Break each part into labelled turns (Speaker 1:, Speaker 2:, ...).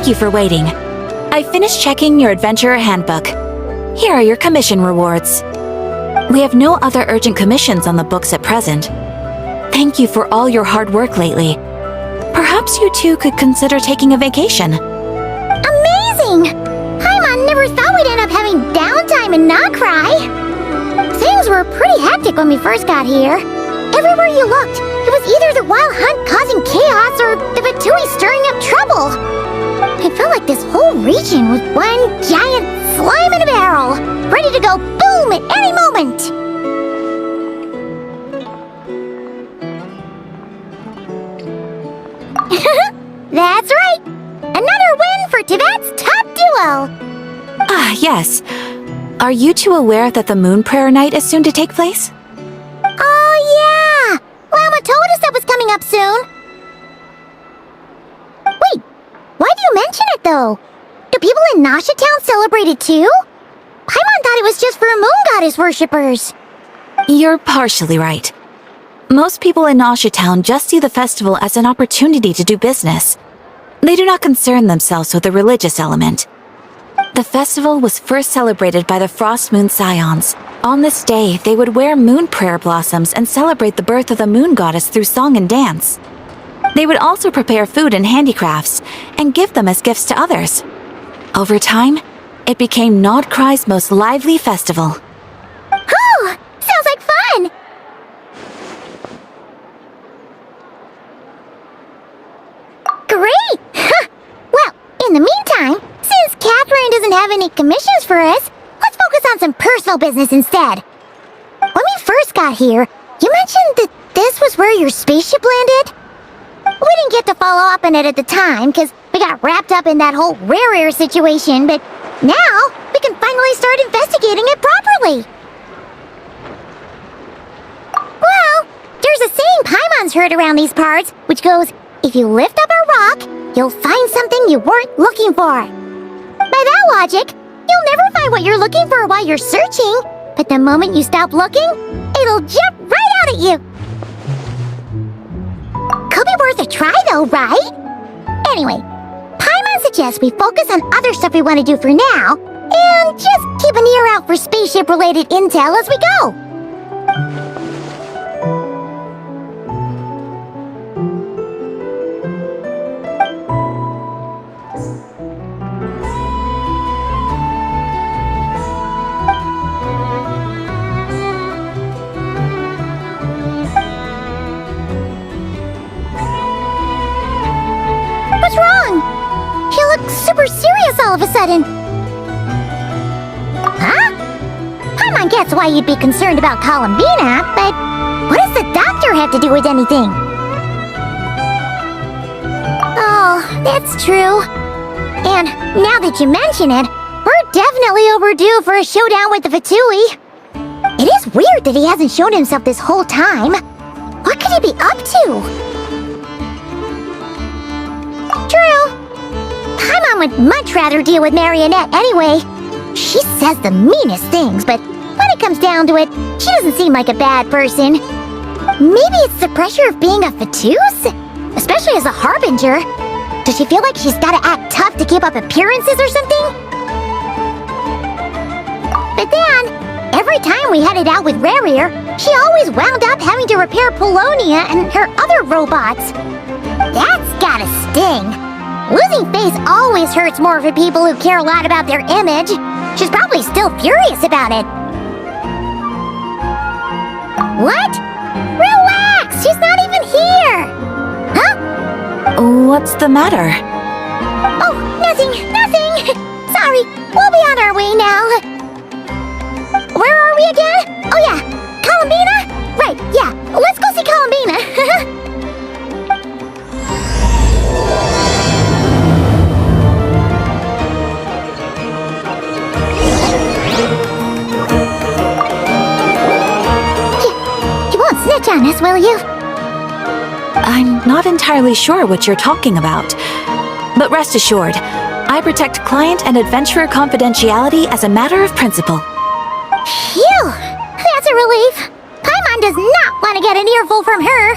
Speaker 1: you for waiting. I finished checking your adventurer handbook. Here are your commission rewards. We have no other urgent commissions on the books at present. Thank you for all your hard work lately. Perhaps you two could consider taking a vacation.
Speaker 2: Amazing! Paimon never thought we'd end up having downtime and not cry. Things were pretty hectic when we first got here. Everywhere you looked, it was either the wild hunt causing chaos or the Fatui stirring up trouble. It felt like this whole region was one giant slime in a barrel, ready to go boom at any moment. That's right! Another win for Tibet's top duo!
Speaker 1: Ah, yes. Are you two aware that the Moon Prayer Night is soon to take place?
Speaker 2: Oh, yeah! Mama told us that was coming up soon. Wait, why do you mention it, though? Do people in Nasha Town celebrate it, too? Paimon thought it was just for moon goddess worshippers.
Speaker 1: You're partially right. Most people in Nasha Town just see the festival as an opportunity to do business. They do not concern themselves with the religious element. The festival was first celebrated by the Frost Moon Scions. On this day, they would wear moon prayer blossoms and celebrate the birth of the moon goddess through song and dance. They would also prepare food and handicrafts and give them as gifts to others. Over time, it became Nodcry's most lively festival.
Speaker 2: Oh, sounds like fun! Great! Well, in the meantime, since Catherine doesn't have any commissions for us, let's focus on some personal business instead. When we first got here, you mentioned that this was where your spaceship landed? We didn't get to follow up on it at the time, because we got wrapped up in that whole rare situation, but now we can finally start investigating it properly. Well, there's a saying Paimon's heard around these parts, which goes, if you lift up a rock, you'll find something you weren't looking for. By that logic, you'll never find what you're looking for while you're searching, but the moment you stop looking, it'll jump right out at you. Could be worth a try though, right? Anyway, Paimon suggests we focus on other stuff we want to do for now, and just keep an ear out for spaceship-related intel as we go. What's wrong? He looks super serious all of a sudden. Huh? Paimon gets why you'd be concerned about Columbina, but what does the doctor have to do with anything? Oh, that's true. And now that you mention it, we're definitely overdue for a showdown with the Fatui. It is weird that he hasn't shown himself this whole time. What could he be up to? True. Paimon would much rather deal with Marionette anyway. She says the meanest things, but when it comes down to it, she doesn't seem like a bad person. Maybe it's the pressure of being a Fatuse? Especially as a Harbinger. Does she feel like she's gotta act tough to keep up appearances or something? But then, every time we headed out with Rarir, she always wound up having to repair Polonia and her other robots. That's gotta sting. Losing face always hurts more for people who care a lot about their image. She's probably still furious about it. What? Relax! She's not even here! Huh?
Speaker 1: What's the matter?
Speaker 2: Oh, nothing! Sorry, we'll be on our way now. Where are we again? Oh yeah, Columbina? Right, yeah, let's go see Columbina. You won't snitch on us, will you?
Speaker 1: I'm not entirely sure what you're talking about. But rest assured, I protect client and adventurer confidentiality as a matter of principle.
Speaker 2: Phew! That's a relief. Paimon does not want to get an earful from her.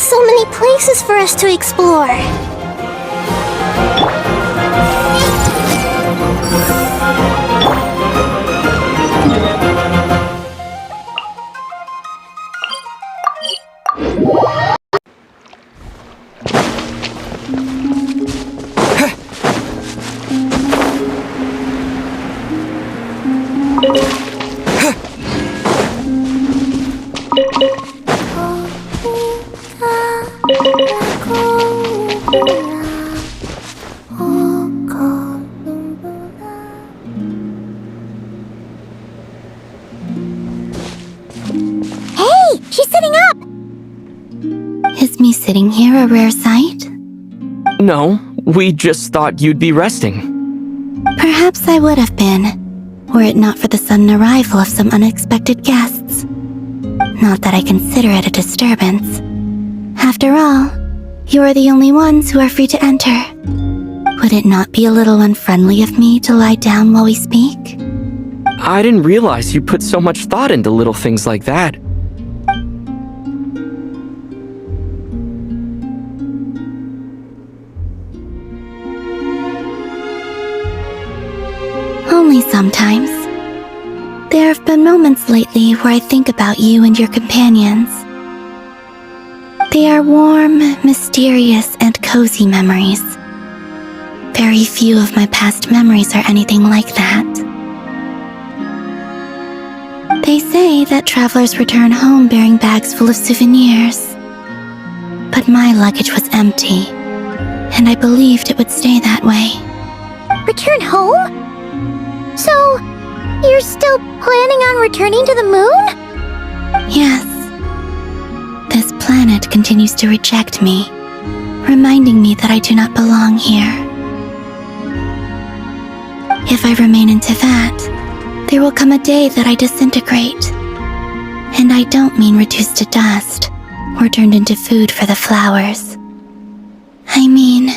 Speaker 2: so many places for us to explore. Hey, she's sitting up!
Speaker 3: Is me sitting here a rare sight?
Speaker 4: No, we just thought you'd be resting.
Speaker 3: Perhaps I would have been, were it not for the sudden arrival of some unexpected guests. Not that I consider it a disturbance. After all, you are the only ones who are free to enter. Would it not be a little unfriendly of me to lie down while we speak?
Speaker 4: I didn't realize you put so much thought into little things like that.
Speaker 3: Only sometimes. There have been moments lately where I think about you and your companions. They are warm, mysterious, and cozy memories. Very few of my past memories are anything like that. They say that travelers return home bearing bags full of souvenirs. But my luggage was empty, and I believed it would stay that way.
Speaker 2: Return home? So, you're still planning on returning to the moon?
Speaker 3: Yes. This planet continues to reject me, reminding me that I do not belong here. If I remain into that, there will come a day that I disintegrate. And I don't mean reduced to dust or turned into food for the flowers. I mean,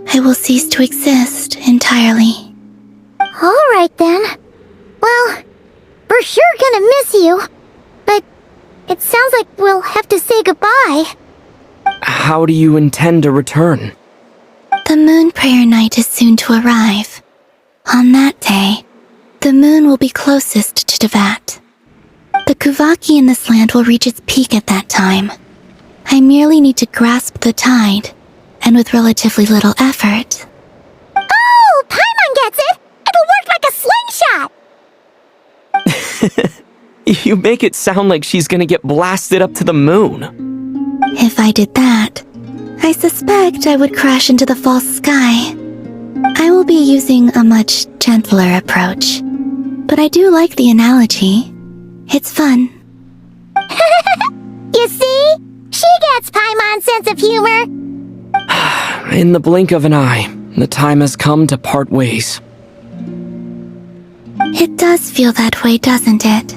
Speaker 3: I will cease to exist entirely.
Speaker 2: Alright then. Well, we're sure gonna miss you. But it sounds like we'll have to say goodbye.
Speaker 4: How do you intend to return?
Speaker 3: The moon prayer night is soon to arrive. On that day, the moon will be closest to Devat. The Kuvaki in this land will reach its peak at that time. I merely need to grasp the tide, and with relatively little effort.
Speaker 2: Oh, Paimon gets it! It'll work like a slingshot!
Speaker 4: You make it sound like she's gonna get blasted up to the moon.
Speaker 3: If I did that, I suspect I would crash into the false sky. I will be using a much gentler approach, but I do like the analogy. It's fun.
Speaker 2: You see? She gets Paimon's sense of humor.
Speaker 4: In the blink of an eye, the time has come to part ways.
Speaker 3: It does feel that way, doesn't it?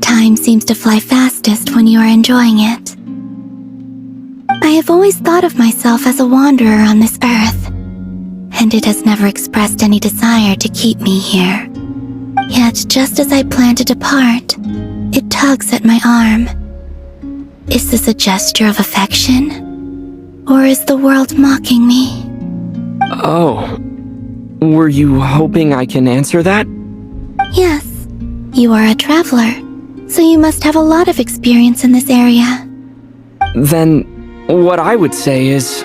Speaker 3: Time seems to fly fastest when you are enjoying it. I have always thought of myself as a wanderer on this earth, and it has never expressed any desire to keep me here. Yet, just as I plan to depart, it tugs at my arm. Is this a gesture of affection? Or is the world mocking me?
Speaker 4: Oh. Were you hoping I can answer that?
Speaker 3: Yes, you are a traveler, so you must have a lot of experience in this area.
Speaker 4: Then, what I would say is,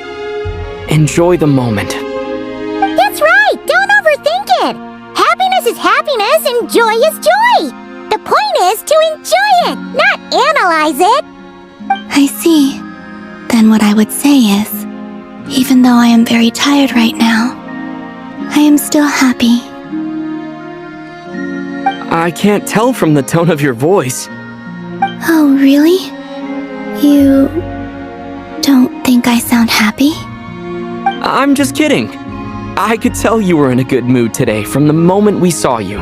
Speaker 4: enjoy the moment.
Speaker 2: That's right! Don't overthink it! Happiness is happiness and joy is joy! The point is to enjoy it, not analyze it!
Speaker 3: I see. Then what I would say is, even though I am very tired right now, I am still happy.
Speaker 4: I can't tell from the tone of your voice.
Speaker 3: Oh, really? You don't think I sound happy?
Speaker 4: I'm just kidding. I could tell you were in a good mood today from the moment we saw you.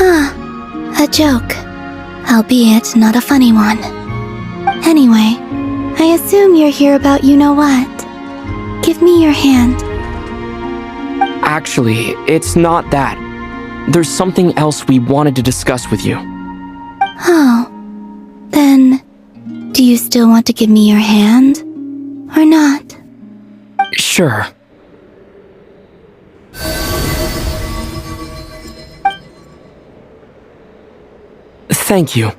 Speaker 3: Ah, a joke. Albeit not a funny one. Anyway, I assume you're here about you-know-what. Give me your hand.
Speaker 4: Actually, it's not that. There's something else we wanted to discuss with you.
Speaker 3: Oh, then, Do you still want to give me your hand? Or not?
Speaker 4: Sure. Thank you.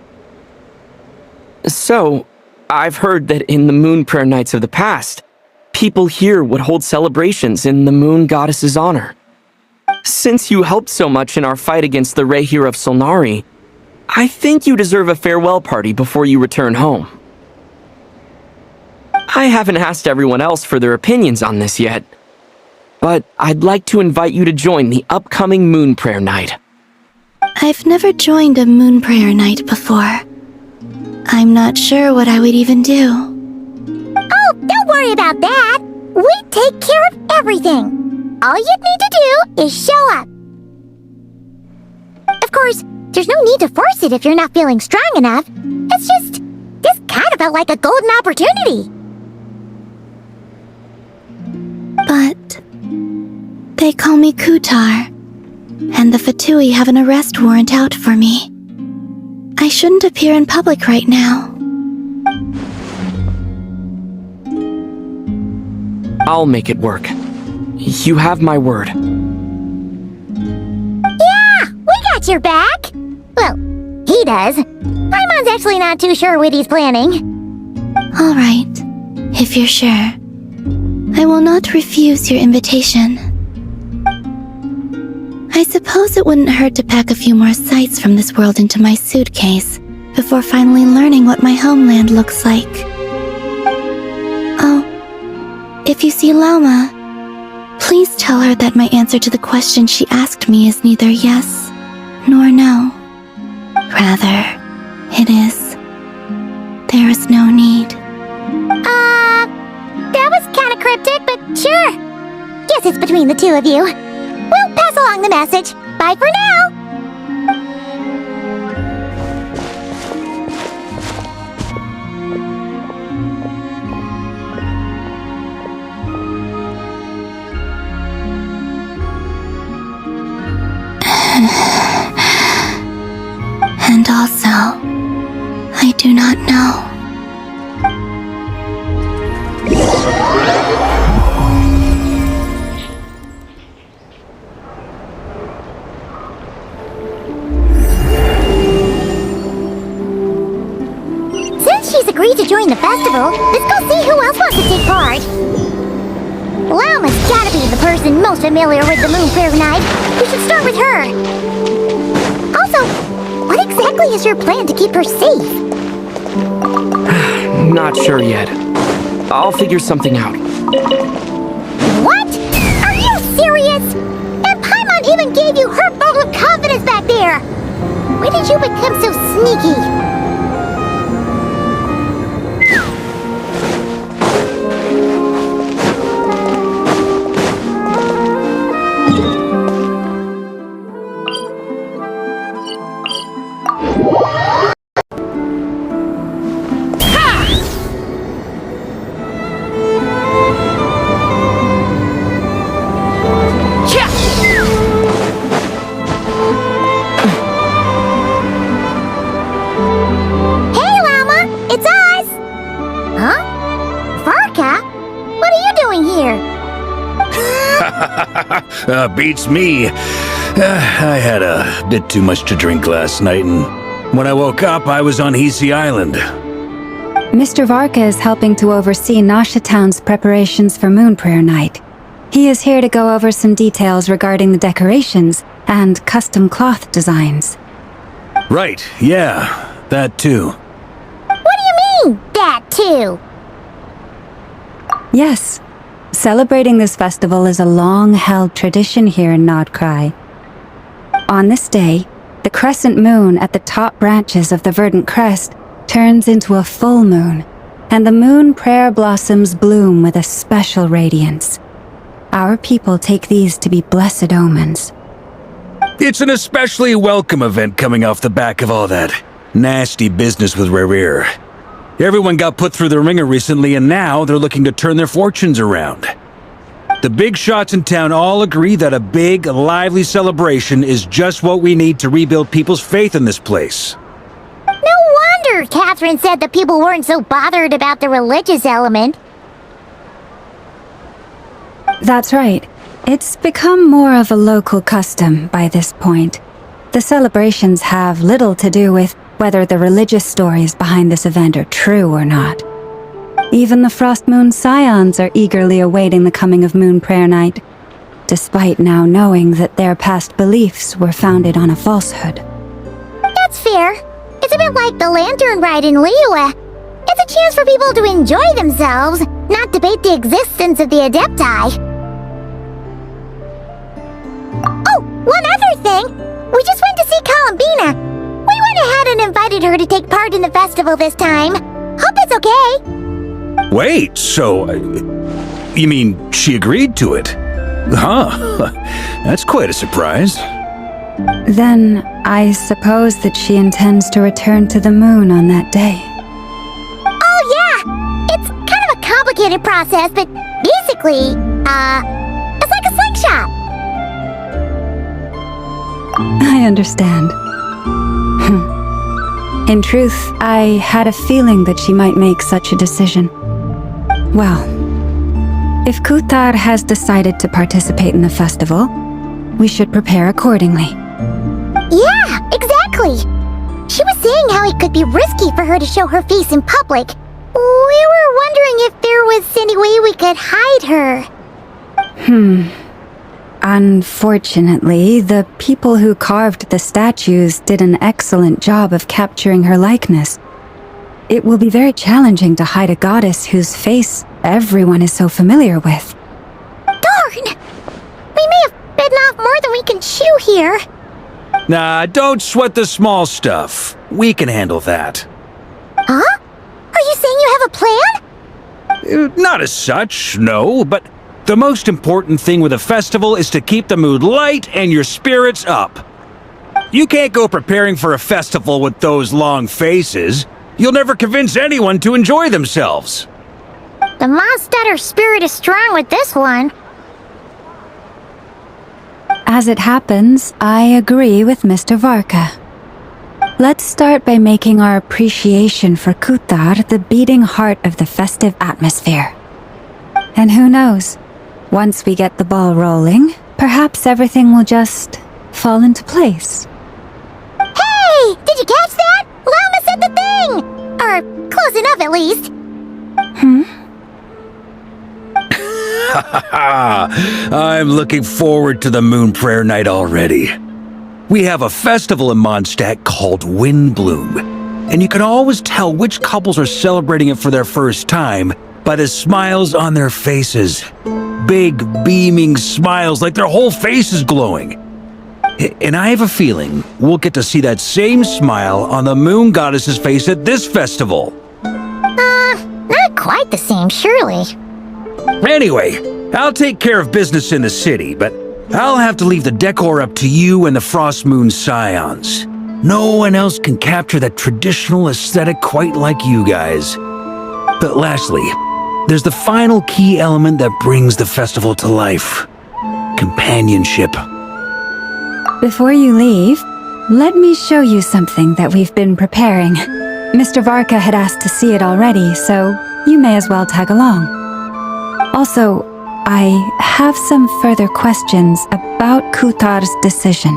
Speaker 4: So, I've heard that in the moon prayer nights of the past, people here would hold celebrations in the moon goddess's honor. Since you helped so much in our fight against the Rehir of Solnari, I think you deserve a farewell party before you return home. I haven't asked everyone else for their opinions on this yet, but I'd like to invite you to join the upcoming moon prayer night.
Speaker 3: I've never joined a moon prayer night before. I'm not sure what I would even do.
Speaker 2: Oh, don't worry about that. We take care of everything. All you need to do is show up. Of course, there's no need to force it if you're not feeling strong enough. It's just, this kind of felt like a golden opportunity.
Speaker 3: But they call me Kutar, and the Fatui have an arrest warrant out for me. I shouldn't appear in public right now.
Speaker 4: I'll make it work. You have my word.
Speaker 2: Yeah, we got your back. Well, he does. Paimon's actually not too sure what he's planning.
Speaker 3: All right, if you're sure. I will not refuse your invitation. I suppose it wouldn't hurt to pack a few more sights from this world into my suitcase before finally learning what my homeland looks like. Oh, if you see Lauma, please tell her that my answer to the question she asked me is neither yes nor no. Rather, it is, there is no need.
Speaker 2: That was kind of cryptic, but sure. Guess it's between the two of you. We'll pass along the message. Bye for now.
Speaker 3: And also, I do not know.
Speaker 2: Since she's agreed to join the festival, let's go see who else wants to take part. Lauma's gotta be the person most familiar with the Moon Prayer Night. We should start with her. Also, what exactly is your plan to keep her safe?
Speaker 4: Not sure yet. I'll figure something out.
Speaker 2: What? Are you serious? And Paimon even gave you her vote of confidence back there! When did you become so sneaky?
Speaker 5: Beats me. I had a bit too much to drink last night, and when I woke up, I was on Hisi Island.
Speaker 6: Mr. Varka is helping to oversee Nasha Town's preparations for Moon Prayer Night. He is here to go over some details regarding the decorations and custom cloth designs.
Speaker 5: Right, yeah, that too.
Speaker 2: What do you mean, that too?
Speaker 6: Yes. Celebrating this festival is a long-held tradition here in Nodcry. On this day, the crescent moon at the top branches of the verdant crest turns into a full moon, and the moon prayer blossoms bloom with a special radiance. Our people take these to be blessed omens.
Speaker 5: It's an especially welcome event coming off the back of all that nasty business with Rehir. Everyone got put through the ringer recently, and now they're looking to turn their fortunes around. The big shots in town all agree that a big, lively celebration is just what we need to rebuild people's faith in this place.
Speaker 2: No wonder sure Catherine said the people weren't so bothered about the religious element.
Speaker 6: That's right. It's become more of a local custom by this point. The celebrations have little to do with whether the religious stories behind this event are true or not. Even the Frost Moon Scions are eagerly awaiting the coming of Moon Prayer Night, despite now knowing that their past beliefs were founded on a falsehood.
Speaker 2: That's fair. It's a bit like the Lantern Ride in Liyue. It's a chance for people to enjoy themselves, not debate the existence of the Adepti. Oh, one other thing! We just went to see Columbina. We went ahead and invited her to take part in the festival this time. Hope it's okay.
Speaker 5: Wait, so... you mean she agreed to it? Huh. That's quite a surprise.
Speaker 6: Then, I suppose that she intends to return to the moon on that day.
Speaker 2: Oh yeah! It's kind of a complicated process, but basically, it's like a slingshot.
Speaker 6: I understand. In truth, I had a feeling that she might make such a decision. Well, if Kutar has decided to participate in the festival, we should prepare accordingly.
Speaker 2: Yeah, exactly. She was saying how it could be risky for her to show her face in public. We were wondering if there was any way we could hide her.
Speaker 6: Unfortunately, the people who carved the statues did an excellent job of capturing her likeness. It will be very challenging to hide a goddess whose face everyone is so familiar with.
Speaker 2: Darn! We may have bitten off more than we can chew here.
Speaker 5: Nah, don't sweat the small stuff. We can handle that.
Speaker 2: Huh? Are you saying you have a plan?
Speaker 5: Not as such, no, but the most important thing with a festival is to keep the mood light and your spirits up. You can't go preparing for a festival with those long faces. You'll never convince anyone to enjoy themselves.
Speaker 2: The Mondstatter spirit is strong with this one.
Speaker 6: As it happens, I agree with Mr. Varka. Let's start by making our appreciation for Kutar the beating heart of the festive atmosphere. And who knows, once we get the ball rolling, perhaps everything will just fall into place.
Speaker 2: Hey! Did you catch that? Llama said the thing! Or close enough at least.
Speaker 5: I'm looking forward to the Moon Prayer Night already. We have a festival in Mondstadt called Windbloom, and you can always tell which couples are celebrating it for their first time by the smiles on their faces. Big, beaming smiles like their whole face is glowing. And I have a feeling we'll get to see that same smile on the Moon Goddess's face at this festival.
Speaker 2: Not quite the same, surely.
Speaker 5: Anyway, I'll take care of business in the city, but I'll have to leave the decor up to you and the Frost Moon Scions. No one else can capture that traditional aesthetic quite like you guys. But lastly, there's the final key element that brings the festival to life. Companionship.
Speaker 6: Before you leave, let me show you something that we've been preparing. Mr. Varka had asked to see it already, so you may as well tag along. Also, I have some further questions about Kutar's decision.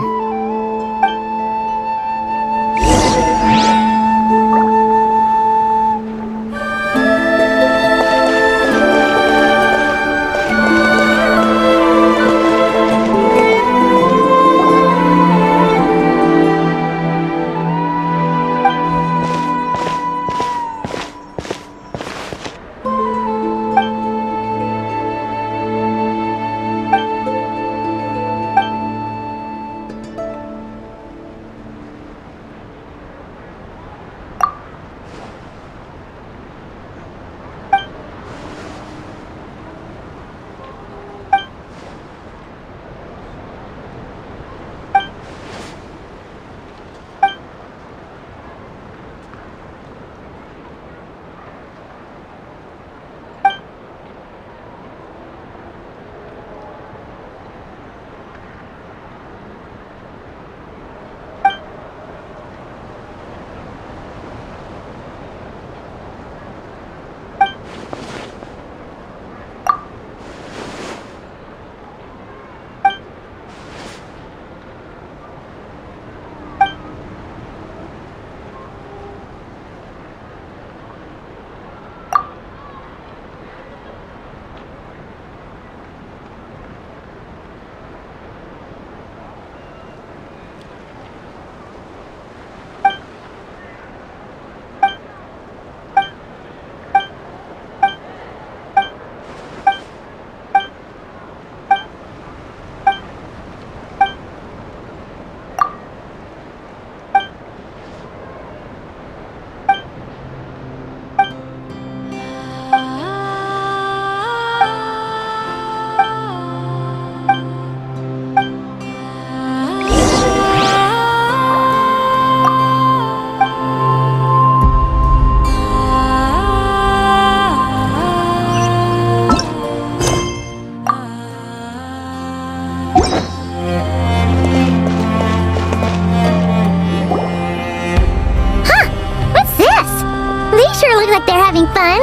Speaker 2: having fun?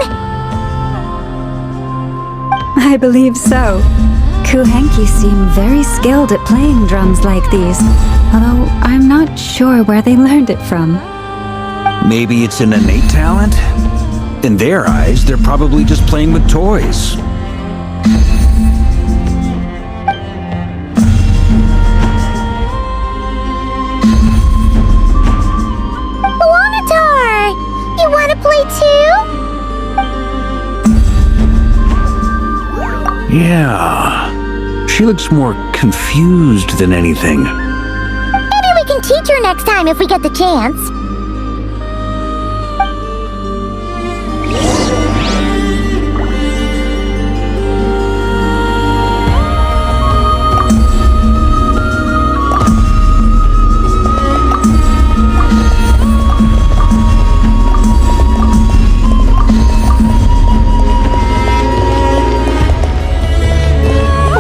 Speaker 6: I believe so. Kuhenki seem very skilled at playing drums like these, although I'm not sure where they learned it from.
Speaker 5: Maybe it's an innate talent? In their eyes, they're probably just playing with toys.
Speaker 2: Wanatar! You want to play too?
Speaker 5: Yeah. She looks more confused than anything.
Speaker 2: Maybe we can teach her next time if we get the chance.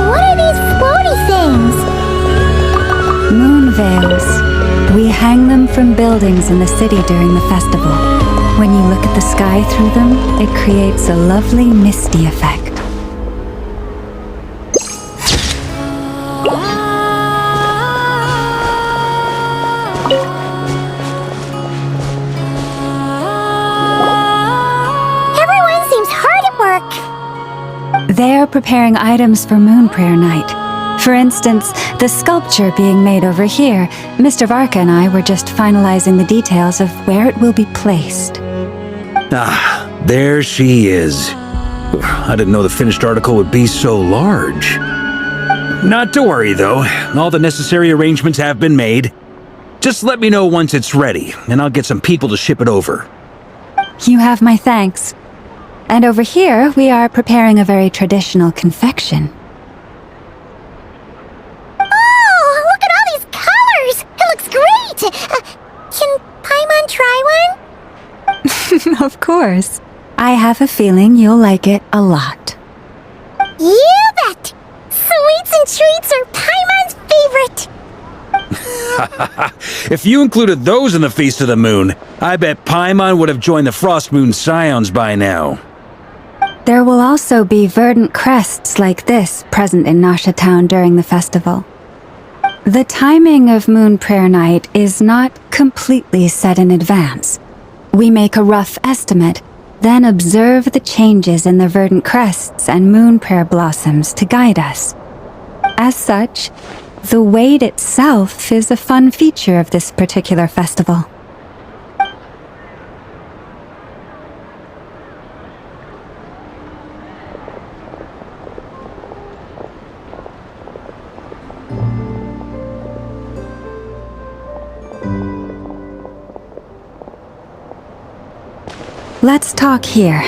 Speaker 2: What are these floaty things?
Speaker 6: Moon veils. We hang them from buildings in the city during the festival. When you look at the sky through them, it creates a lovely misty effect.
Speaker 2: Everyone seems hard at work.
Speaker 6: They're preparing items for Moon Prayer Night. For instance, the sculpture being made over here, Mr. Varka and I were just finalizing the details of where it will be placed.
Speaker 5: Ah, there she is. I didn't know the finished article would be so large. Not to worry, though. All the necessary arrangements have been made. Just let me know once it's ready, and I'll get some people to ship it over.
Speaker 6: You have my thanks. And over here, we are preparing a very traditional confection.
Speaker 2: Oh, look at all these colors! It looks great! Can Paimon try one?
Speaker 6: Of course. I have a feeling you'll like it a lot.
Speaker 2: You bet! Sweets and treats are Paimon's favorite!
Speaker 5: If you included those in the Feast of the Moon, I bet Paimon would have joined the Frost Moon Scions by now.
Speaker 6: There will also be verdant crests like this present in Nasha Town during the festival. The timing of Moon Prayer Night is not completely set in advance. We make a rough estimate, then observe the changes in the verdant crests and moon prayer blossoms to guide us. As such, the wait itself is a fun feature of this particular festival. Let's talk here.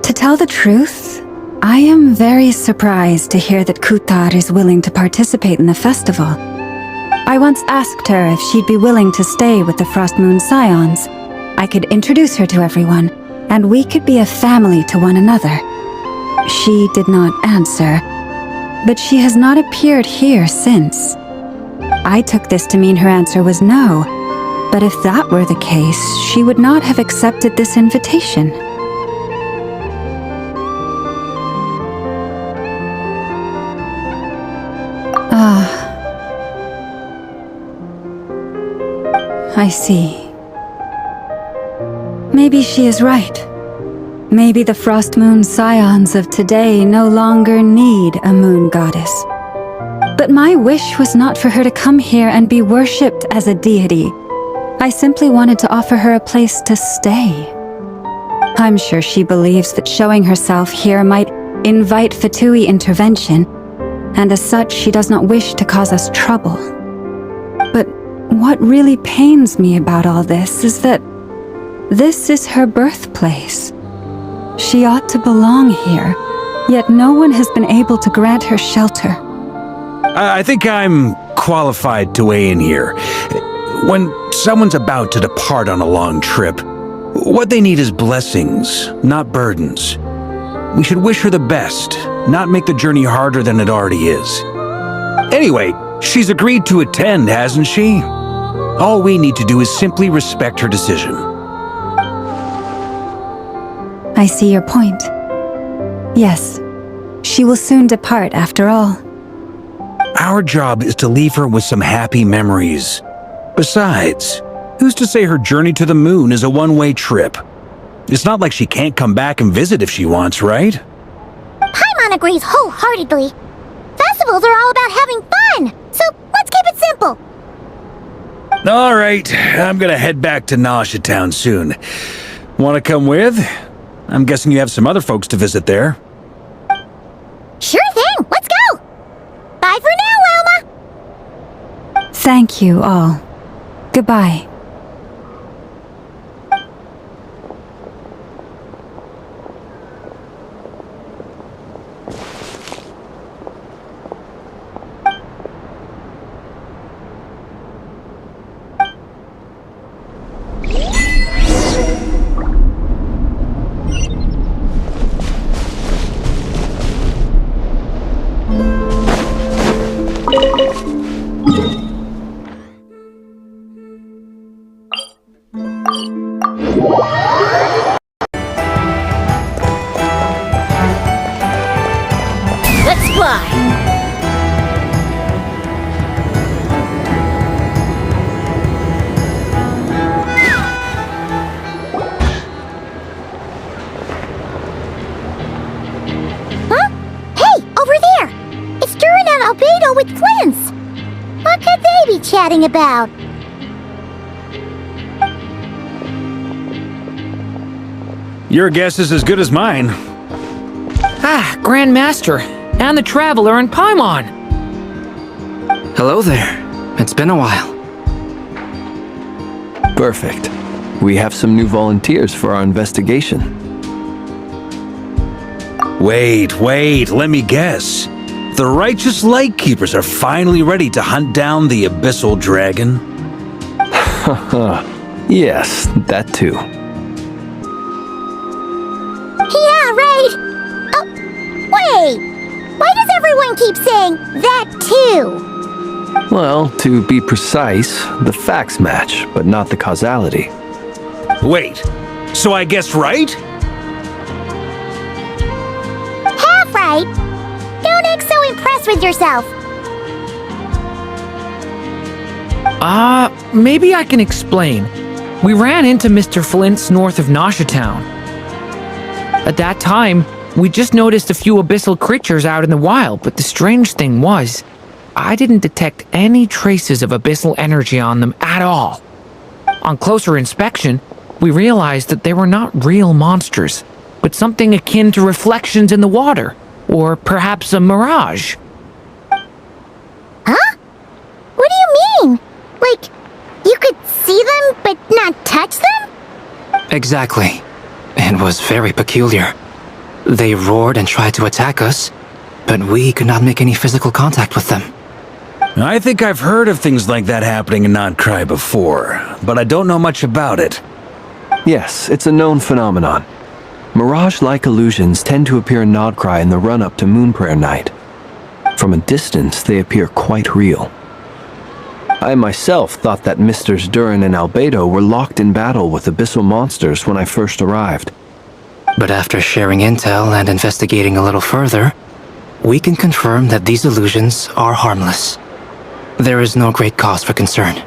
Speaker 6: To tell the truth, I am very surprised to hear that Kutar is willing to participate in the festival. I once asked her if she'd be willing to stay with the Frost Moon Scions. I could introduce her to everyone, and we could be a family to one another. She did not answer, but she has not appeared here since. I took this to mean her answer was no. But if that were the case, she would not have accepted this invitation. I see. Maybe she is right. Maybe the Frost Moon Scions of today no longer need a moon goddess. But my wish was not for her to come here and be worshipped as a deity. I simply wanted to offer her a place to stay. I'm sure she believes that showing herself here might invite Fatui intervention, and as such she does not wish to cause us trouble. But what really pains me about all this is that this is her birthplace. She ought to belong here, yet no one has been able to grant her shelter.
Speaker 5: I think I'm qualified to weigh in here. When someone's about to depart on a long trip, what they need is blessings, not burdens. We should wish her the best, not make the journey harder than it already is. Anyway, she's agreed to attend, hasn't she? All we need to do is simply respect her decision.
Speaker 6: I see your point. Yes, she will soon depart after all.
Speaker 5: Our job is to leave her with some happy memories. Besides, who's to say her journey to the moon is a one-way trip? It's not like she can't come back and visit if she wants, right?
Speaker 2: Paimon agrees wholeheartedly. Festivals are all about having fun, so let's keep it simple.
Speaker 5: All right, I'm gonna head back to Nausea Town soon. Want to come with? I'm guessing you have some other folks to visit there.
Speaker 2: Sure thing, let's go! Bye for now, Wilma!
Speaker 6: Thank you all. Goodbye.
Speaker 2: Let's fly! Huh? Hey, over there! It's Durin and Albedo with Clint's! What could they be chatting about?
Speaker 5: Your guess is as good as mine.
Speaker 7: Ah, Grand Master, and the Traveler and Paimon!
Speaker 4: Hello there. It's been a while.
Speaker 8: Perfect. We have some new volunteers for our investigation.
Speaker 5: Wait, let me guess. The righteous Lightkeepers are finally ready to hunt down the Abyssal Dragon?
Speaker 8: Yes, that too.
Speaker 2: Yeah, right! Oh, wait! Why does everyone keep saying that too?
Speaker 8: Well, to be precise, the facts match, but not the causality.
Speaker 5: Wait, so I guessed right?
Speaker 2: Half right! Don't act so impressed with yourself.
Speaker 7: Maybe I can explain. We ran into Mr. Flint's north of Nausea Town. At that time, we just noticed a few abyssal creatures out in the wild, but the strange thing was, I didn't detect any traces of abyssal energy on them at all. On closer inspection, we realized that they were not real monsters, but something akin to reflections in the water, or perhaps a mirage.
Speaker 2: Huh? What do you mean? Like, you could see them but not touch them?
Speaker 9: Exactly. It was very peculiar. They roared and tried to attack us, but we could not make any physical contact with them.
Speaker 5: I think I've heard of things like that happening in Nocturn before, but I don't know much about it.
Speaker 8: Yes, it's a known phenomenon. Mirage-like illusions tend to appear in Nodcry in the run-up to Moon Prayer Night. From a distance, they appear quite real. I myself thought that Misters Durin and Albedo were locked in battle with abyssal monsters when I first arrived.
Speaker 9: But after sharing intel and investigating a little further, we can confirm that these illusions are harmless. There is no great cause for concern.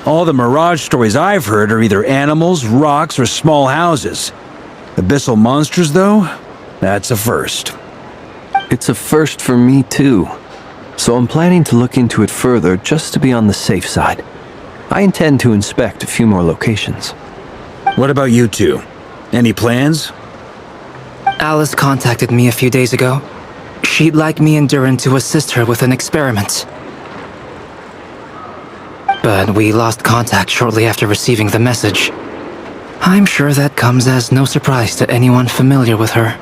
Speaker 5: All the Mirage stories I've heard are either animals, rocks, or small houses. Abyssal monsters, though? That's a first.
Speaker 8: It's a first for me too, so I'm planning to look into it further just to be on the safe side. I intend to inspect a few more locations.
Speaker 5: What about you two? Any plans?
Speaker 9: Alice contacted me a few days ago. She'd like me and Durin to assist her with an experiment. But we lost contact shortly after receiving the message. I'm sure that comes as no surprise to anyone familiar with her.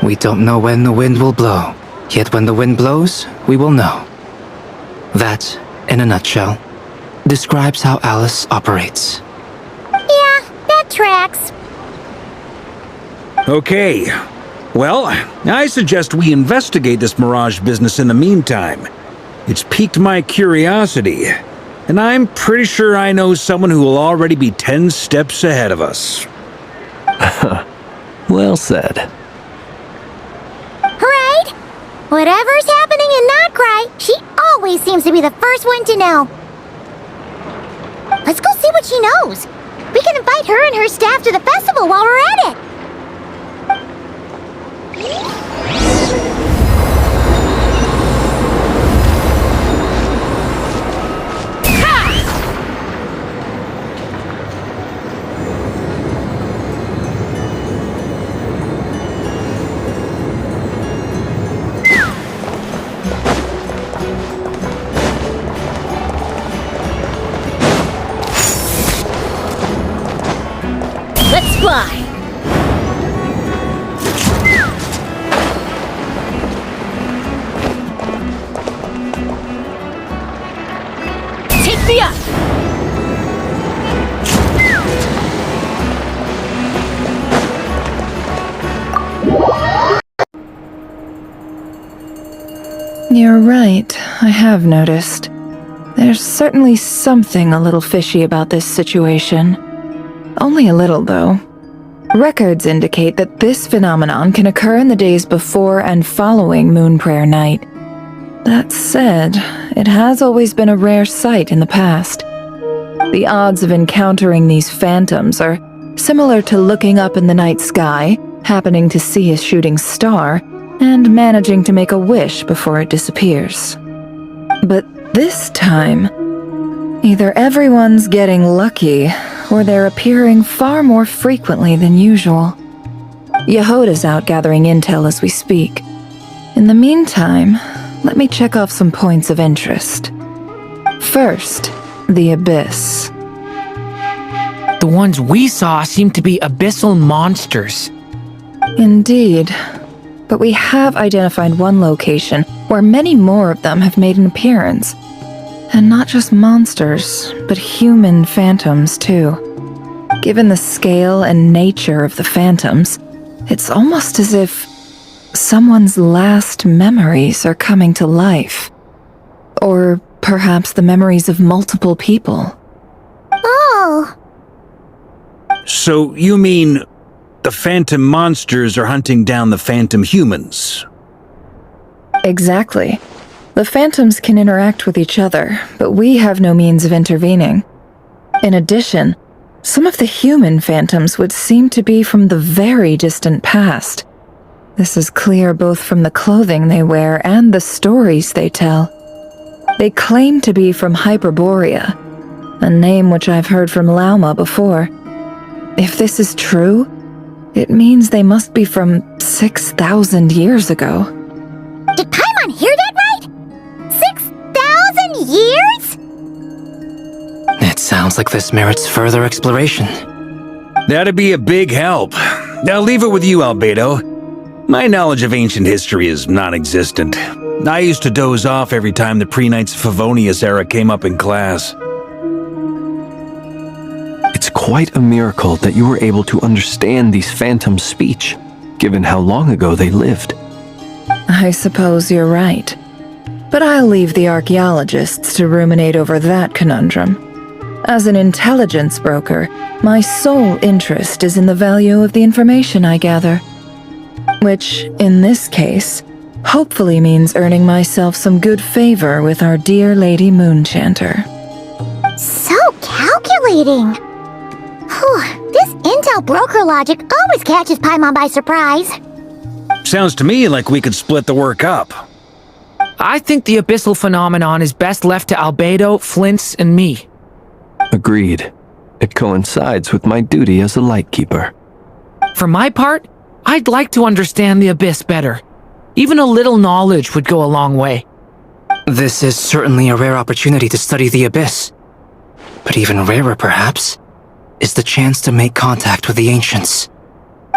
Speaker 9: We don't know when the wind will blow, yet when the wind blows, we will know. That, in a nutshell, describes how Alice operates.
Speaker 2: Yeah, that tracks.
Speaker 5: Okay. Well, I suggest we investigate this Mirage business in the meantime. It's piqued my curiosity, and And I'm pretty sure I know someone who will already be 10 steps ahead of us.
Speaker 8: Well said.
Speaker 2: Right? Whatever's happening in Nocturn, she always seems to be the first one to know. Let's go see what she knows. We can invite her and her staff to the festival while we're at it. Let's fly! Take me up!
Speaker 10: You're right, I have noticed. There's certainly something a little fishy about this situation. Only a little, though. Records indicate that this phenomenon can occur in the days before and following Moon Prayer Night. That said, it has always been a rare sight in the past. The odds of encountering these phantoms are similar to looking up in the night sky, happening to see a shooting star, and managing to make a wish before it disappears. But this time, either everyone's getting lucky, or they're appearing far more frequently than usual. Yehoda's out gathering intel as we speak. In the meantime, let me check off some points of interest. First, the Abyss.
Speaker 7: The ones we saw seem to be abyssal monsters.
Speaker 10: Indeed. But we have identified one location where many more of them have made an appearance. And not just monsters, but human phantoms too. Given the scale and nature of the phantoms, it's almost as if someone's last memories are coming to life. Or perhaps the memories of multiple people.
Speaker 2: Oh,
Speaker 5: So you mean the phantom monsters are hunting down the phantom humans?
Speaker 10: Exactly. The phantoms can interact with each other, but we have no means of intervening. In addition, some of the human phantoms would seem to be from the very distant past. This is clear both from the clothing they wear and the stories they tell. They claim to be from Hyperborea, a name which I've heard from Lauma before. If this is true, it means they must be from 6,000 years ago.
Speaker 2: did Paimon hear that right? 6,000 years?
Speaker 9: It sounds like this merits further exploration.
Speaker 5: That'd be a big help. I'll leave it with you, Albedo. My knowledge of ancient history is non-existent. I used to doze off every time the pre-Knights of Favonius era came up in class.
Speaker 8: It's quite a miracle that you were able to understand these phantoms' speech, given how long ago they lived.
Speaker 10: I suppose you're right. But I'll leave the archaeologists to ruminate over that conundrum. As an intelligence broker, my sole interest is in the value of the information I gather. Which, in this case, hopefully means earning myself some good favor with our dear Lady Moonchanter.
Speaker 2: So calculating. Whew, this intel broker logic always catches Paimon by surprise.
Speaker 5: Sounds to me like we could split the work up.
Speaker 7: I think the abyssal phenomenon is best left to Albedo, Flints, and me.
Speaker 8: Agreed. It coincides with my duty as a lightkeeper.
Speaker 7: For my part, I'd like to understand the Abyss better. Even a little knowledge would go a long way.
Speaker 9: This is certainly a rare opportunity to study the Abyss. But even rarer, perhaps, is the chance to make contact with the Ancients.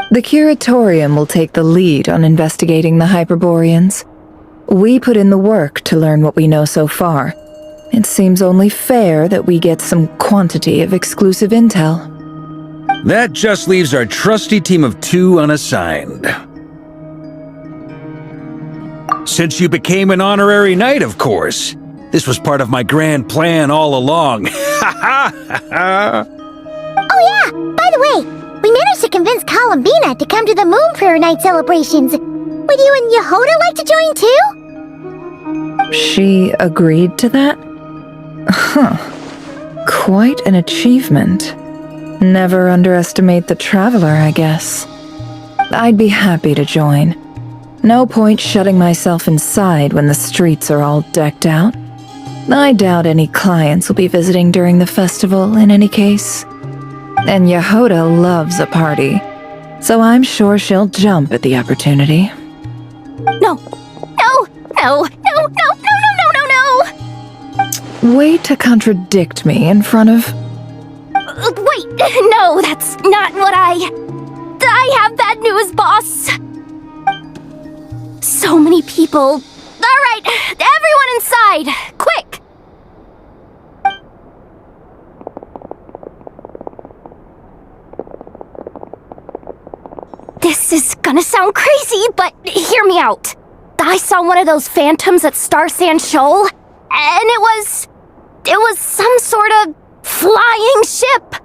Speaker 10: The Curatorium will take the lead on investigating the Hyperboreans. We put in the work to learn what we know so far. It seems only fair that we get some quantity of exclusive intel.
Speaker 5: That just leaves our trusty team of 2 unassigned. Since you became an honorary knight, of course, This was part of my grand plan all along.
Speaker 2: Oh yeah, by the way, we managed to convince Columbina to come to the Moon Prayer Night celebrations. Would you and Yehoda like to join too?
Speaker 10: She agreed to that? Huh. Quite an achievement. Never underestimate the traveler, I guess. I'd be happy to join. No point shutting myself inside when the streets are all decked out. I doubt any clients will be visiting during the festival in any case. And Yehoda loves a party, so I'm sure she'll jump at the opportunity.
Speaker 2: No.
Speaker 10: Way to contradict me in front of...
Speaker 2: Wait, no, that's not what I have bad news, boss. So many people. All right, everyone inside, quick. This is gonna sound crazy, but hear me out. I saw one of those phantoms at Star Sand Shoal, and it was some sort of flying ship.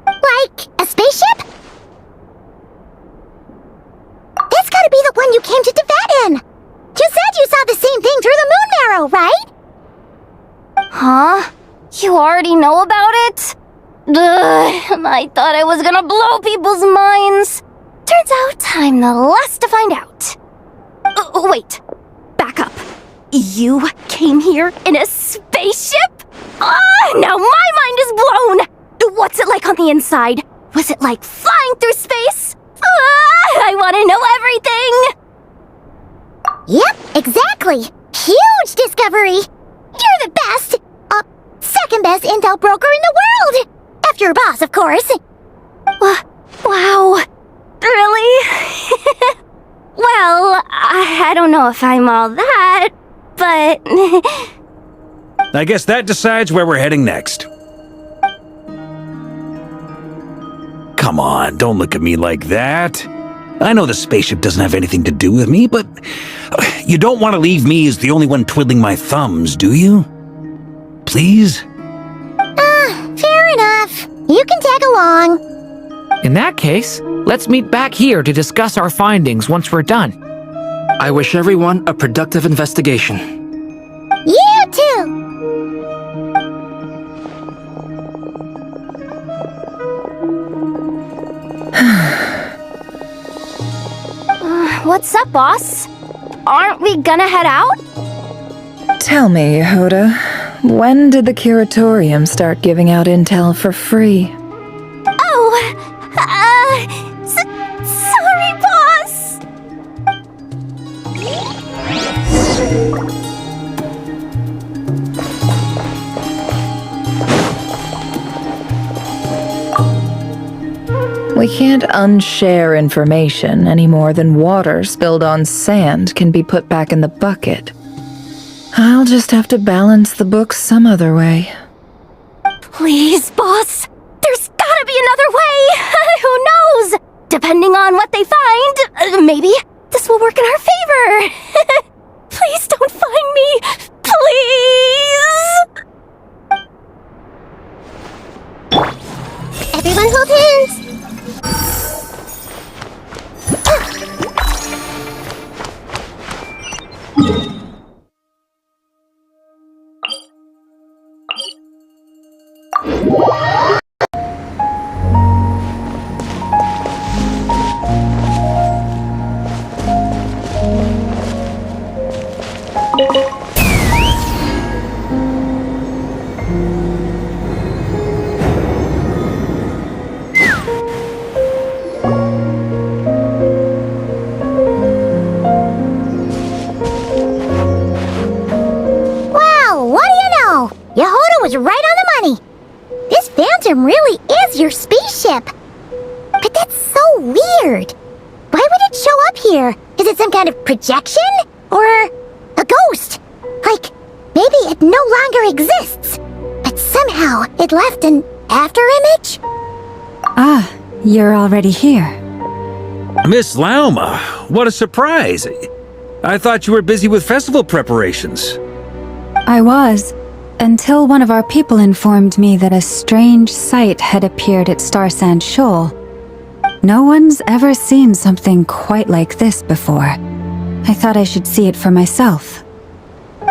Speaker 2: Like a spaceship? That's gotta be the one you came to Tibet in. You said you saw the same thing through the moon marrow, right? Huh? You already know about it? Ugh, I thought I was gonna blow people's minds. Turns out I'm the last to find out. Wait, back up. You came here in a spaceship? Now my mind is blown! What's it like on the inside? Was it like flying through space? I want to know everything! Yep, exactly! Huge discovery! You're the best! Second best intel broker in the world! After your boss, of course! Wow. Really? Well, I don't know if I'm all that, but...
Speaker 5: I guess that decides where we're heading next. Come on, don't look at me like that. I know the spaceship doesn't have anything to do with me, but you don't want to leave me as the only one twiddling my thumbs, do you? Please?
Speaker 2: Fair enough. You can tag along.
Speaker 7: In that case, let's meet back here to discuss our findings once we're done.
Speaker 9: I wish everyone a productive investigation.
Speaker 2: You too! What's up, boss? Aren't we gonna head out?
Speaker 10: Tell me, Yehoda, when did the curatorium start giving out intel for free?
Speaker 2: Sorry, boss!
Speaker 10: We can't unshare information any more than water spilled on sand can be put back in the bucket. I'll just have to balance the books some other way.
Speaker 2: Please, boss! There's gotta be another way! Who knows? Depending on what they find, maybe this will work in our favor. Please don't find me! Please! Everyone hold hands! Was right on the money. This phantom really is your spaceship. But that's so weird. Why would it show up here? Is it some kind of projection? Or a ghost? Like, maybe it no longer exists, but somehow it left an afterimage?
Speaker 6: Ah, you're already here.
Speaker 5: Miss Lauma, what a surprise. I thought you were busy with festival preparations.
Speaker 6: I was, until one of our people informed me that a strange sight had appeared at Starsand Shoal. No one's ever seen something quite like this before. I thought I should see it for myself.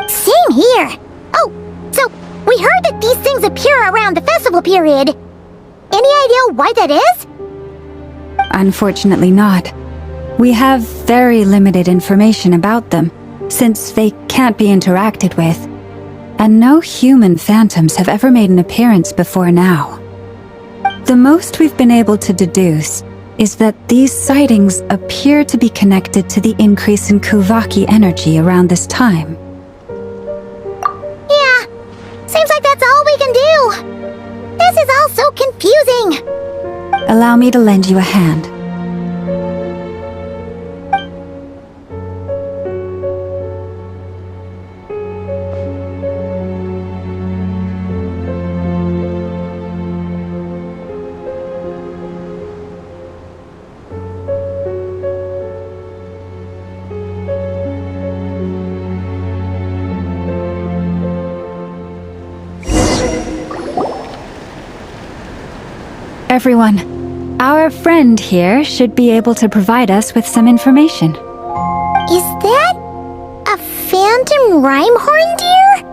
Speaker 2: Same here. Oh, so we heard that these things appear around the festival period. Any idea why that is?
Speaker 6: Unfortunately not. We have very limited information about them, since they can't be interacted with. And no human phantoms have ever made an appearance before now. The most we've been able to deduce is that these sightings appear to be connected to the increase in Kuvaki energy around this time.
Speaker 2: Yeah, seems like that's all we can do. This is all so confusing.
Speaker 6: Allow me to lend you a hand. Everyone, our friend here should be able to provide us with some information.
Speaker 2: Is that a phantom rhymehorn deer?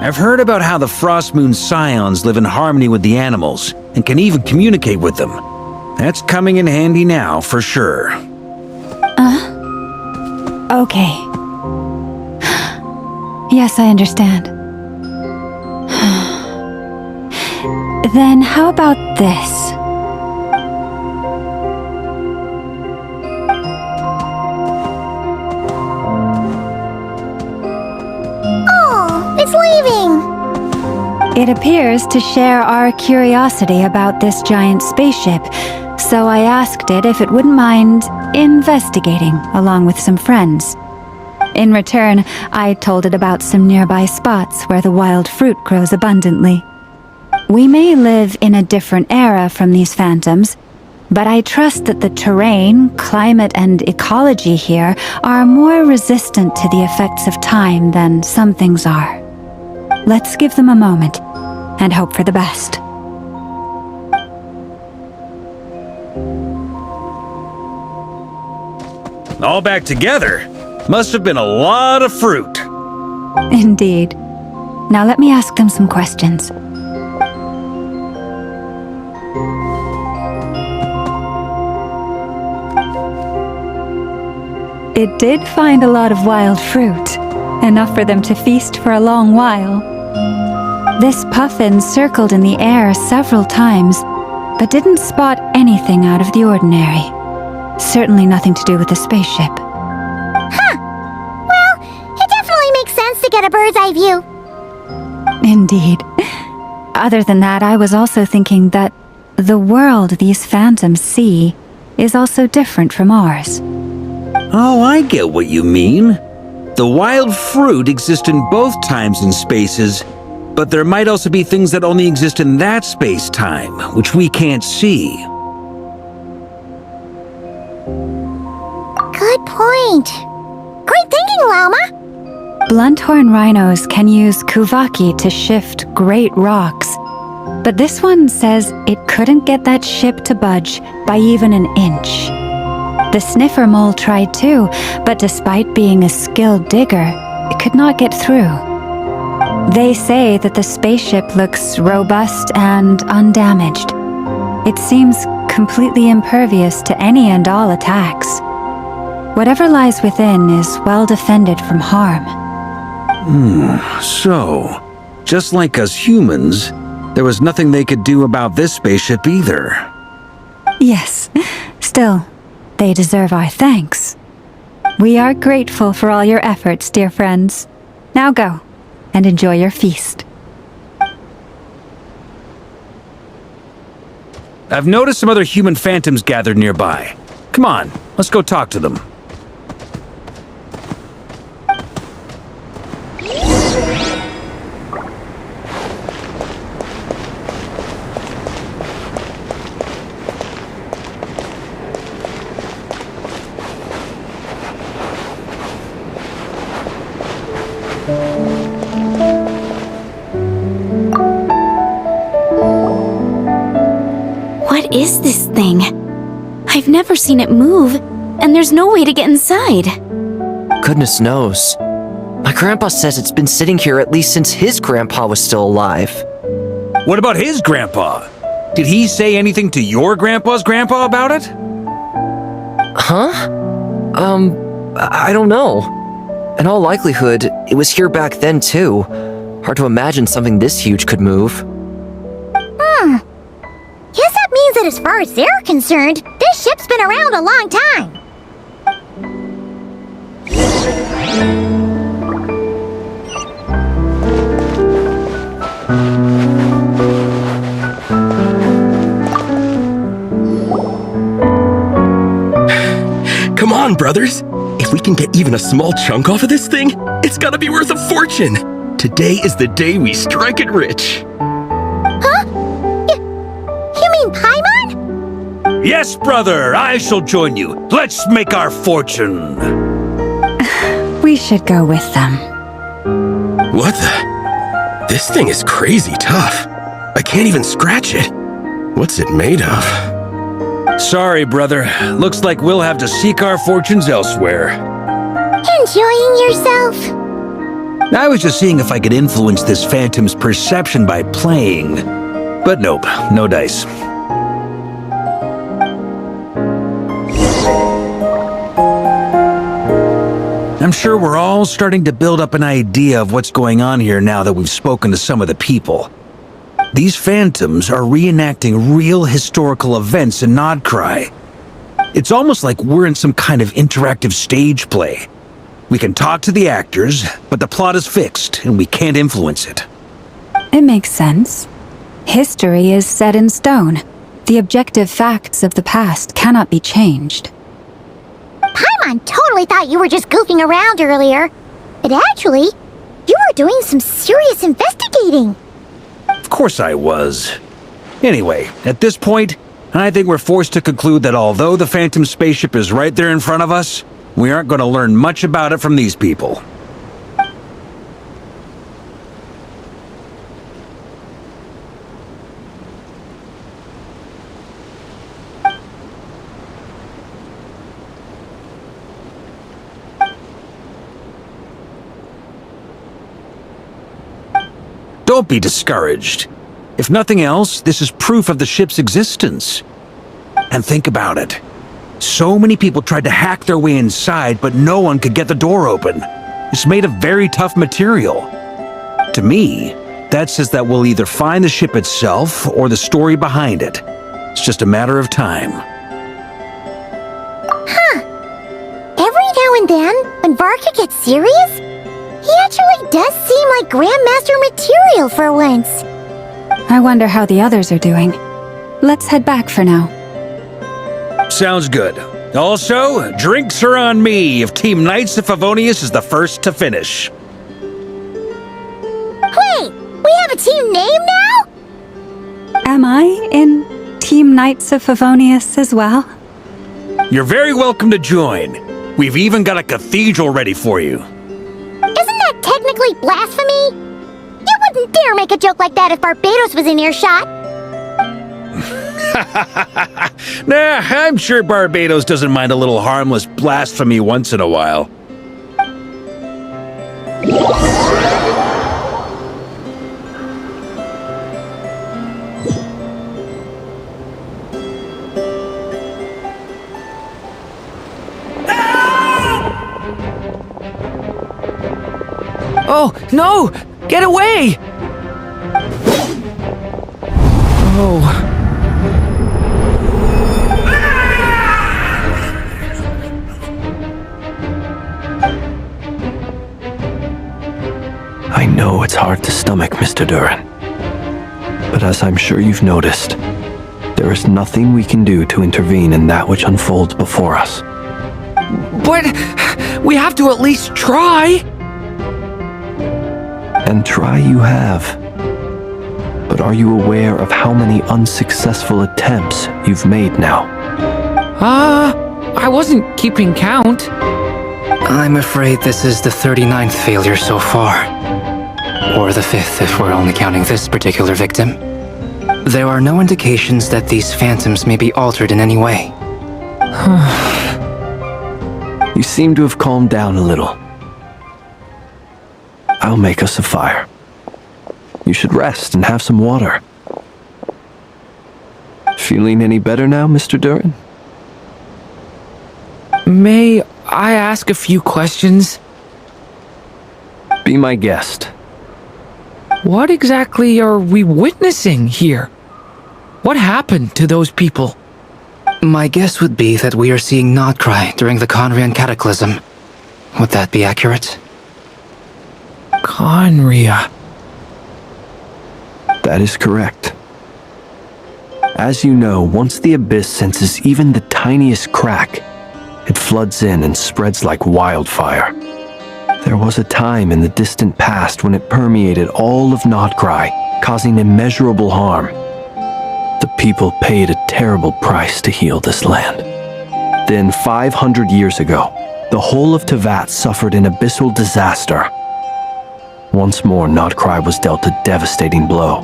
Speaker 5: I've heard about how the Frost Moon Scions live in harmony with the animals and can even communicate with them. That's coming in handy now, for sure.
Speaker 6: Okay. Yes, I understand. Then how about this?
Speaker 2: Oh, it's leaving.
Speaker 6: It appears to share our curiosity about this giant spaceship, so I asked it if it wouldn't mind investigating along with some friends. In return, I told it about some nearby spots where the wild fruit grows abundantly. We may live in a different era from these phantoms, but I trust that the terrain, climate, and ecology here are more resistant to the effects of time than some things are. Let's give them a moment and hope for the best.
Speaker 5: All back together? Must have been a lot of fruit.
Speaker 6: Indeed. Now let me ask them some questions. It did find a lot of wild fruit, enough for them to feast for a long while. This puffin circled in the air several times, but didn't spot anything out of the ordinary. Certainly nothing to do with the spaceship.
Speaker 2: Huh. Well, it definitely makes sense to get a bird's eye view.
Speaker 6: Indeed. Other than that, I was also thinking that the world these phantoms see is also different from ours.
Speaker 5: Oh, I get what you mean. The wild fruit exist in both times and spaces, but there might also be things that only exist in that space-time, which we can't see.
Speaker 2: Good point. Great thinking, Llama.
Speaker 6: Blunthorn rhinos can use Kuvaki to shift great rocks, but this one says it couldn't get that ship to budge by even an inch. The sniffer mole tried too, but despite being a skilled digger, it could not get through. They say that the spaceship looks robust and undamaged. It seems completely impervious to any and all attacks. Whatever lies within is well defended from harm.
Speaker 5: So, just like us humans, there was nothing they could do about this spaceship either.
Speaker 6: Yes, still, they deserve our thanks. We are grateful for all your efforts, dear friends. Now go, and enjoy your feast.
Speaker 5: I've noticed some other human phantoms gathered nearby. Come on, let's go talk to them.
Speaker 1: is this thing? I've never seen it move, and there's no way to get inside.
Speaker 11: Goodness knows. My grandpa says it's been sitting here at least since his grandpa was still alive.
Speaker 5: What about his grandpa? Did he say anything to your grandpa's grandpa about it?
Speaker 11: Huh? I don't know. In all likelihood, it was here back then too. Hard to imagine something this huge could move.
Speaker 2: Guess that means that as far as they're concerned, this ship's been around a long time.
Speaker 12: Come on, brothers. If we can get even a small chunk off of this thing, it's gotta be worth a fortune. Today is the day we strike it rich.
Speaker 2: Huh? You mean Paimon?
Speaker 5: Yes, brother, I shall join you. Let's make our fortune.
Speaker 6: We should go with them.
Speaker 12: What the? This thing is crazy tough. I can't even scratch it. What's it made of?
Speaker 5: Sorry, brother. Looks like we'll have to seek our fortunes elsewhere.
Speaker 2: Enjoying yourself?
Speaker 5: I was just seeing if I could influence this phantom's perception by playing. But nope, no dice. I'm sure we're all starting to build up an idea of what's going on here now that we've spoken to some of the people. These phantoms are reenacting real historical events in Nodcry. It's almost like we're in some kind of interactive stage play. We can talk to the actors, but the plot is fixed and we can't influence it.
Speaker 6: It makes sense. History is set in stone. The objective facts of the past cannot be changed.
Speaker 2: Paimon totally thought you were just goofing around earlier. But actually, you were doing some serious investigating.
Speaker 5: Of course I was. Anyway, at this point, I think we're forced to conclude that although the Phantom spaceship is right there in front of us, we aren't going to learn much about it from these people. Don't be discouraged. If nothing else, this is proof of the ship's existence. And think about it. So many people tried to hack their way inside, but no one could get the door open. It's made of very tough material. To me, that says that we'll either find the ship itself or the story behind it. It's just a matter of time.
Speaker 2: Huh. Every now and then, when Varka gets serious, he actually does seem like Grandmaster material for once.
Speaker 6: I wonder how the others are doing. Let's head back for now.
Speaker 5: Sounds good. Also, drinks are on me if Team Knights of Favonius is the first to finish.
Speaker 2: Wait, we have a team name now?
Speaker 6: Am I in Team Knights of Favonius as well?
Speaker 5: You're very welcome to join. We've even got a cathedral ready for you.
Speaker 2: Isn't that technically blasphemy? You wouldn't dare make a joke like that if Barbados was in earshot.
Speaker 5: Nah, I'm sure Barbados doesn't mind a little harmless blasphemy once in a while.
Speaker 7: Oh, no! Get away! Oh.
Speaker 8: I know it's hard to stomach, Mr. Duran. But as I'm sure you've noticed, there is nothing we can do to intervene in that which unfolds before us.
Speaker 7: But we have to at least try!
Speaker 8: And try you have. But are you aware of how many unsuccessful attempts you've made now?
Speaker 7: I wasn't keeping count.
Speaker 9: I'm afraid this is the 39th failure so far. Or the 5th if we're only counting this particular victim. There are no indications that these phantoms may be altered in any way.
Speaker 8: You seem to have calmed down a little. I'll make us a fire. You should rest and have some water. Feeling any better now, Mr. Durin?
Speaker 7: May I ask a few questions?
Speaker 8: Be my guest.
Speaker 7: What exactly are we witnessing here? What happened to those people?
Speaker 9: My guess would be that we are seeing Nocturn during the Conrian Cataclysm. Would that be accurate?
Speaker 7: Conria.
Speaker 8: That is correct. As you know, once the Abyss senses even the tiniest crack, it floods in and spreads like wildfire. There was a time in the distant past when it permeated all of Nocturn, causing immeasurable harm. The people paid a terrible price to heal this land. Then, 500 years ago, the whole of Tevat suffered an abyssal disaster. Once more, Nocturn was dealt a devastating blow.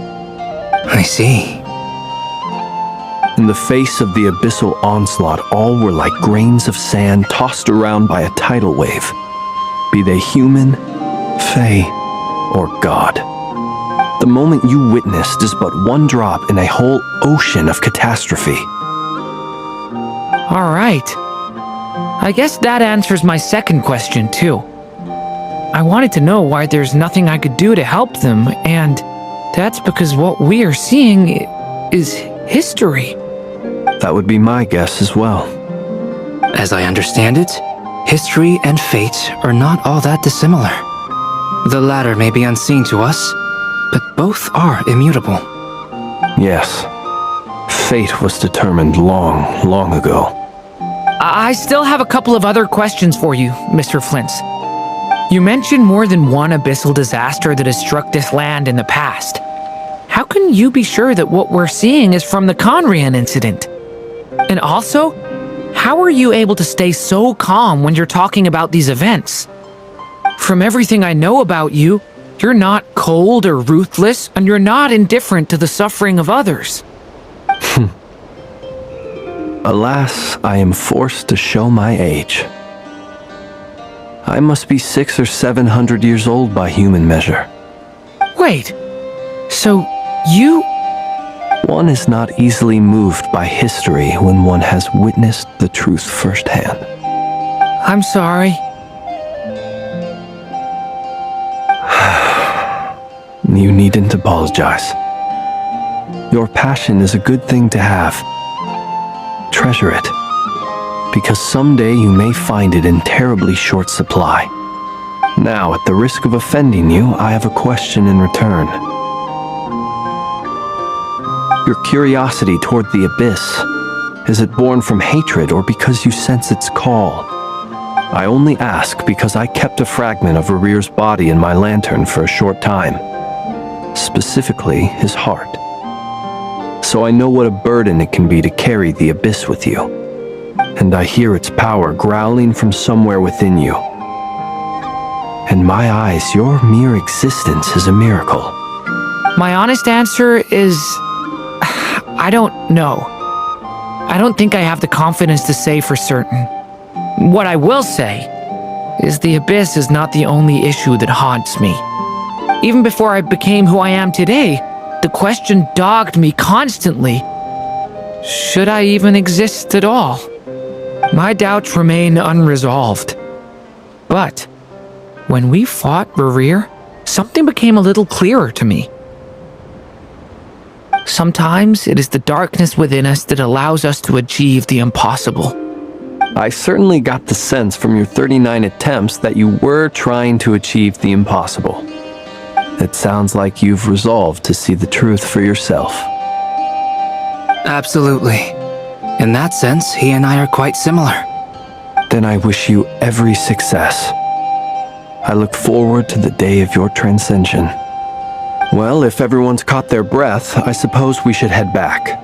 Speaker 9: I see.
Speaker 8: In the face of the abyssal onslaught, all were like grains of sand tossed around by a tidal wave, be they human, fae, or god. The moment you witnessed is but one drop in a whole ocean of catastrophe.
Speaker 7: All right. I guess that answers my second question, too. I wanted to know why there's nothing I could do to help them, and that's because what we are seeing is history.
Speaker 8: That would be my guess as well.
Speaker 9: As I understand it, history and fate are not all that dissimilar. The latter may be unseen to us, but both are immutable.
Speaker 8: Yes. Fate was determined long, long ago.
Speaker 7: I still have a couple of other questions for you, Mr. Flint's. You mentioned more than one abyssal disaster that has struck this land in the past. How can you be sure that what we're seeing is from the Conrian incident? And also, how are you able to stay so calm when you're talking about these events? From everything I know about you, you're not cold or ruthless, and you're not indifferent to the suffering of others.
Speaker 8: Alas, I am forced to show my age. I must be 600 or 700 years old by human measure.
Speaker 7: Wait, so you...
Speaker 8: One is not easily moved by history when one has witnessed the truth firsthand.
Speaker 7: I'm sorry.
Speaker 8: You needn't apologize. Your passion is a good thing to have. Treasure it, because someday you may find it in terribly short supply. Now, at the risk of offending you, I have a question in return. Your curiosity toward the Abyss, is it born from hatred or because you sense its call? I only ask because I kept a fragment of Rarir's body in my lantern for a short time. Specifically, his heart. So I know what a burden it can be to carry the Abyss with you. And I hear its power growling from somewhere within you. In my eyes, your mere existence is a miracle.
Speaker 7: My honest answer is... I don't know. I don't think I have the confidence to say for certain. What I will say is the Abyss is not the only issue that haunts me. Even before I became who I am today, the question dogged me constantly. Should I even exist at all? My doubts remain unresolved. But when we fought Rarir, something became a little clearer to me. Sometimes it is the darkness within us that allows us to achieve the impossible.
Speaker 8: I certainly got the sense from your 39 attempts that you were trying to achieve the impossible. It sounds like you've resolved to see the truth for yourself.
Speaker 9: Absolutely. In that sense, he and I are quite similar.
Speaker 8: Then I wish you every success. I look forward to the day of your transcension. Well, if everyone's caught their breath, I suppose we should head back.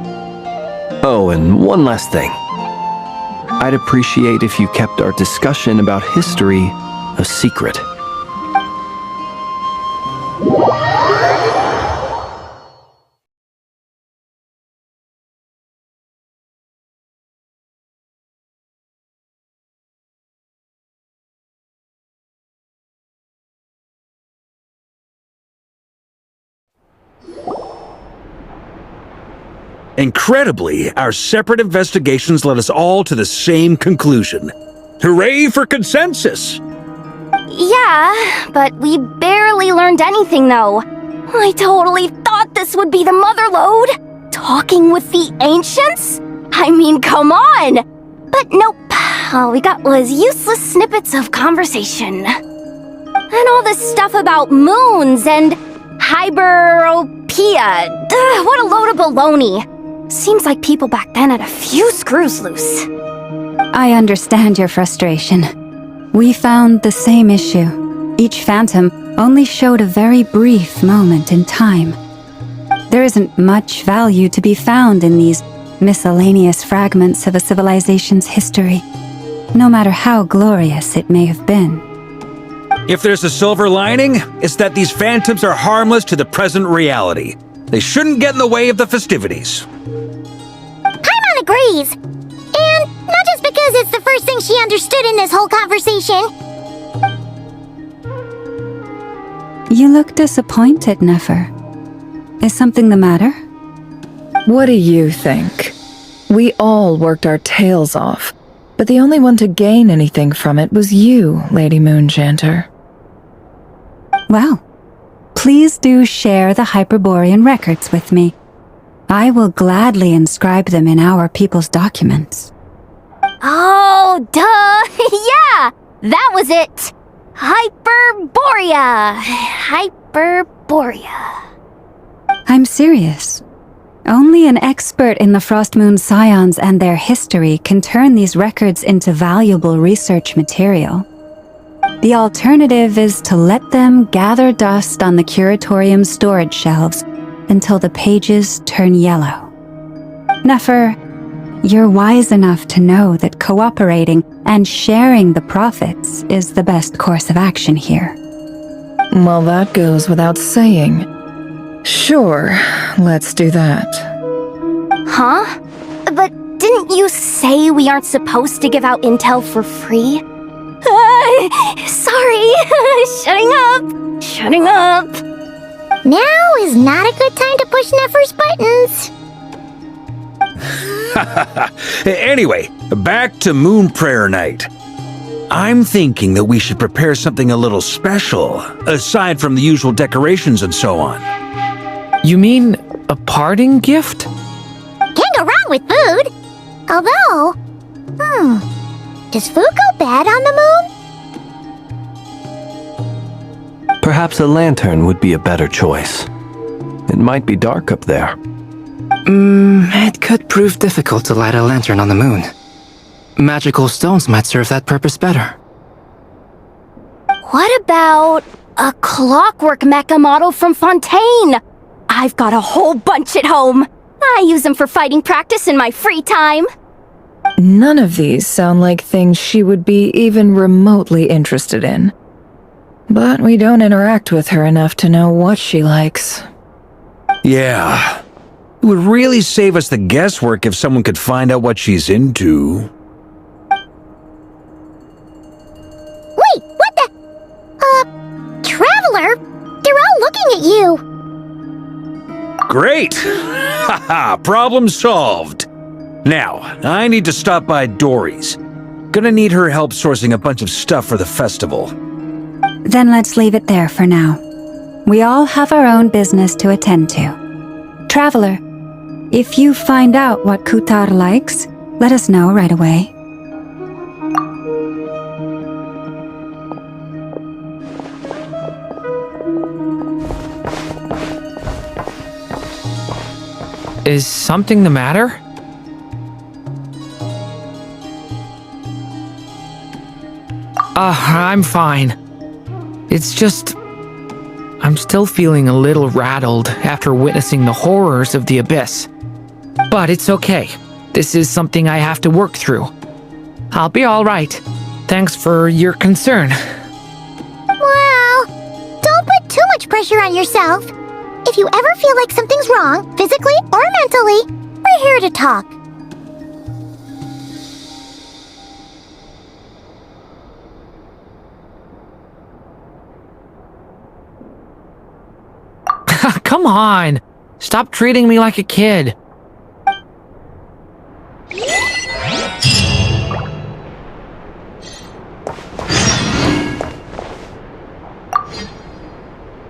Speaker 8: Oh, and one last thing. I'd appreciate if you kept our discussion about history a secret.
Speaker 5: Incredibly, our separate investigations led us all to the same conclusion. Hooray for consensus!
Speaker 13: Yeah, but we barely learned anything though. I totally thought this would be the mother lode. Talking with the ancients? I mean, come on! But nope, all we got was useless snippets of conversation. And all this stuff about moons and hyperopia. What a load of baloney. Seems like people back then had a few screws loose.
Speaker 6: I understand your frustration. We found the same issue. Each phantom only showed a very brief moment in time. There isn't much value to be found in these miscellaneous fragments of a civilization's history, no matter how glorious it may have been.
Speaker 5: If there's a silver lining, it's that these phantoms are harmless to the present reality. They shouldn't get in the way of the festivities.
Speaker 2: Paimon agrees. And not just because it's the first thing she understood in this whole conversation.
Speaker 6: You look disappointed, Nefer. Is something the matter?
Speaker 10: What do you think? We all worked our tails off, but the only one to gain anything from it was you, Lady Moonjanter.
Speaker 6: Well, please do share the Hyperborean records with me. I will gladly inscribe them in our people's documents.
Speaker 13: Oh, duh! Yeah! That was it! Hyperborea! Hyperborea.
Speaker 6: I'm serious. Only an expert in the Frost Moon Scions and their history can turn these records into valuable research material. The alternative is to let them gather dust on the curatorium's storage shelves until the pages turn yellow. Nefer, you're wise enough to know that cooperating and sharing the profits is the best course of action here.
Speaker 10: Well, that goes without saying. Sure, let's do that.
Speaker 13: Huh? But didn't you say we aren't supposed to give out intel for free? Sorry. Shutting up.
Speaker 2: Now is not a good time to push Nefer's buttons.
Speaker 5: Anyway, back to Moon Prayer Night. I'm thinking that we should prepare something a little special, aside from the usual decorations and so on.
Speaker 7: You mean a parting gift?
Speaker 2: Can't go wrong with food. Although, does food go bad on the moon?
Speaker 8: Perhaps a lantern would be a better choice. It might be dark up there.
Speaker 9: It could prove difficult to light a lantern on the moon. Magical stones might serve that purpose better.
Speaker 13: What about a clockwork mecha model from Fontaine? I've got a whole bunch at home. I use them for fighting practice in my free time.
Speaker 10: None of these sound like things she would be even remotely interested in. But we don't interact with her enough to know what she likes.
Speaker 5: Yeah. It would really save us the guesswork if someone could find out what she's into.
Speaker 2: Wait, what the? Traveler? They're all looking at you.
Speaker 5: Great! Haha, problem solved. Now, I need to stop by Dory's. Gonna need her help sourcing a bunch of stuff for the festival.
Speaker 6: Then let's leave it there for now. We all have our own business to attend to. Traveler, if you find out what Kutar likes, let us know right away.
Speaker 7: Is something the matter? I'm fine. It's just... I'm still feeling a little rattled after witnessing the horrors of the Abyss. But it's okay. This is something I have to work through. I'll be alright. Thanks for your concern.
Speaker 2: Well, don't put too much pressure on yourself. If you ever feel like something's wrong, physically or mentally, we're here to talk.
Speaker 7: Come on! Stop treating me like a kid.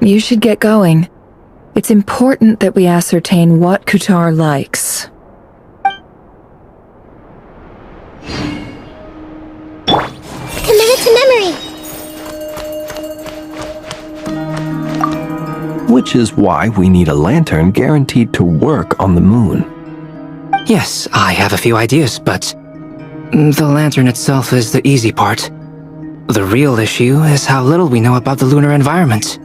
Speaker 10: You should get going. It's important that we ascertain what Kutar likes.
Speaker 2: Commit it to memory.
Speaker 8: Which is why we need a lantern guaranteed to work on the moon.
Speaker 9: Yes, I have a few ideas, but the lantern itself is the easy part. The real issue is how little we know about the lunar environment.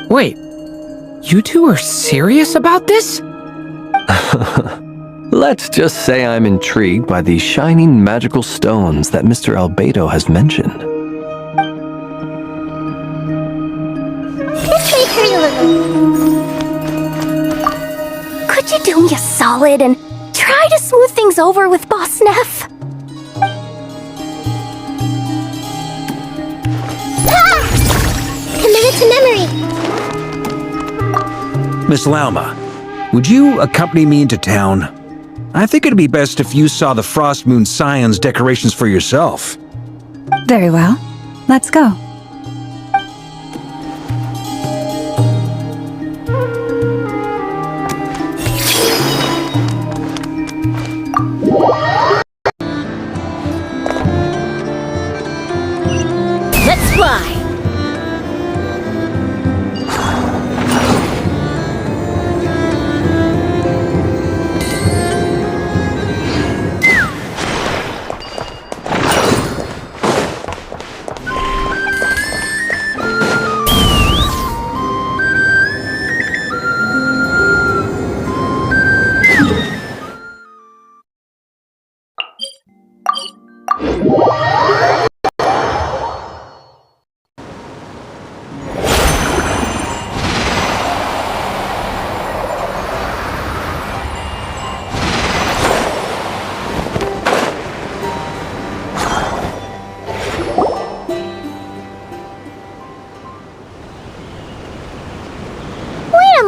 Speaker 7: Wait, you two are serious about this?
Speaker 8: Let's just say I'm intrigued by these shining magical stones that Mr. Albedo has mentioned.
Speaker 2: Let's make her a little.
Speaker 13: Could you do me a solid and try to smooth things over with Boss Neff?
Speaker 2: Commit it to memory.
Speaker 5: Miss Lauma, would you accompany me into town? I think it'd be best if you saw the Frost Moon Scion's decorations for yourself.
Speaker 6: Very well. Let's go.
Speaker 13: Let's fly!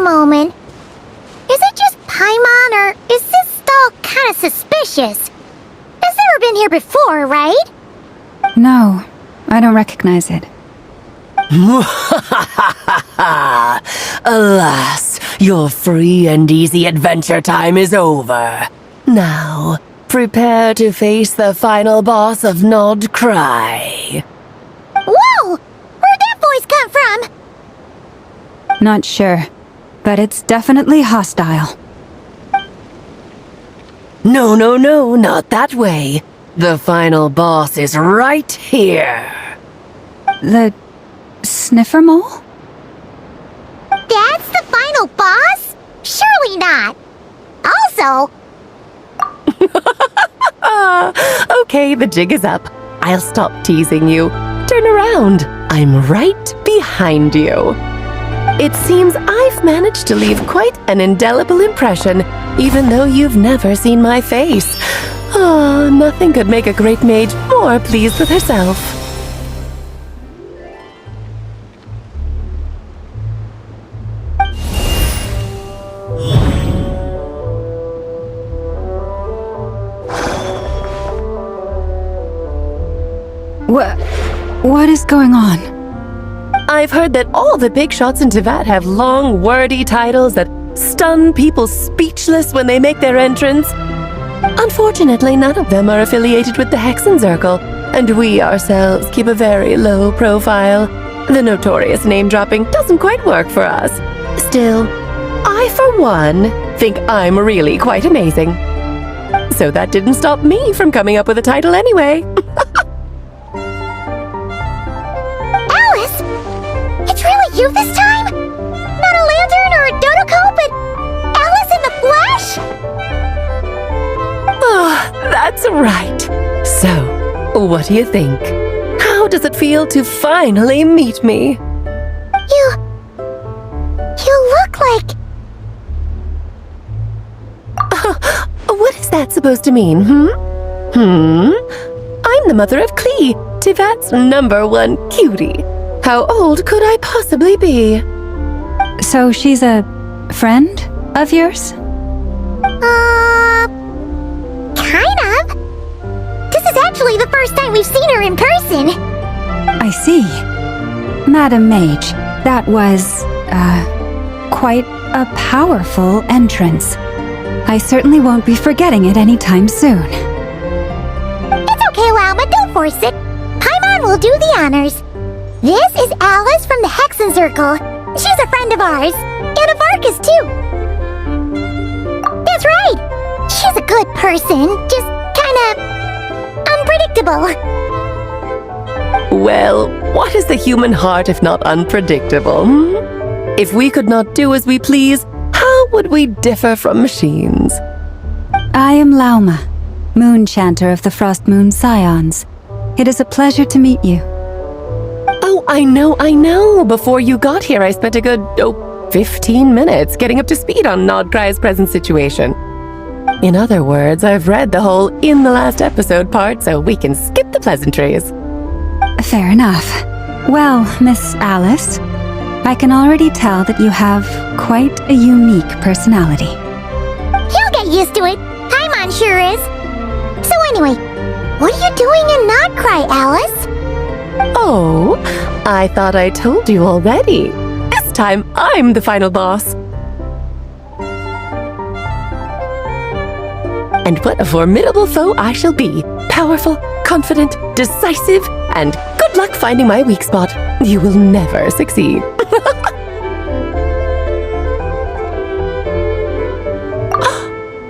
Speaker 2: Moment. Is it just Paimon, or is this stall kind of suspicious? It's never been here before, right?
Speaker 6: No, I don't recognize it.
Speaker 14: Alas, your free and easy adventure time is over. Now, prepare to face the final boss of Nod Cry.
Speaker 2: Whoa! Where'd that voice come from?
Speaker 6: Not sure, but it's definitely hostile.
Speaker 14: No, not that way. The final boss is right here.
Speaker 6: The sniffer mole?
Speaker 2: That's the final boss? Surely not. Also...
Speaker 14: Okay, the jig is up. I'll stop teasing you. Turn around. I'm right behind you. It seems I've managed to leave quite an indelible impression, even though you've never seen my face. Oh, nothing could make a great mage more pleased with herself.
Speaker 6: What is going on?
Speaker 14: I've heard that all the big shots in Teyvat have long, wordy titles that stun people speechless when they make their entrance. Unfortunately, none of them are affiliated with the Hexen Circle, and we ourselves keep a very low profile. The notorious name-dropping doesn't quite work for us. Still, I, for one, think I'm really quite amazing. So that didn't stop me from coming up with a title anyway.
Speaker 2: Alice! It's really you this time? Not a lantern or a Dodoko, but Alice in the flesh?
Speaker 14: Oh, that's right. So, what do you think? How does it feel to finally meet me?
Speaker 2: You look like...
Speaker 14: What is that supposed to mean, I'm the mother of Klee, Teyvat's #1 cutie. How old could I possibly be?
Speaker 6: So she's a friend of yours?
Speaker 2: Kind of. This is actually the first time we've seen her in person.
Speaker 6: I see. Madam Mage, that was quite a powerful entrance. I certainly won't be forgetting it anytime soon.
Speaker 2: It's okay, Lauma, don't force it. Paimon will do the honors. This is Alice from the Hexen Circle. She's a friend of ours. And of Arcus, too. That's right. She's a good person, just kinda unpredictable.
Speaker 14: Well, what is the human heart if not unpredictable? If we could not do as we please, how would we differ from machines?
Speaker 6: I am Lauma, Moon Chanter of the Frost Moon Scions. It is a pleasure to meet you.
Speaker 14: Oh, I know. Before you got here, I spent a good, 15 minutes getting up to speed on Nodcry's present situation. In other words, I've read the whole in the last episode part, so we can skip the pleasantries.
Speaker 6: Fair enough. Well, Miss Alice, I can already tell that you have quite a unique personality.
Speaker 2: He'll get used to it. Paimon sure is. So anyway, what are you doing in Nodcry, Alice?
Speaker 14: Oh, I thought I told you already. This time, I'm the final boss. And what a formidable foe I shall be. Powerful, confident, decisive, and good luck finding my weak spot. You will never succeed.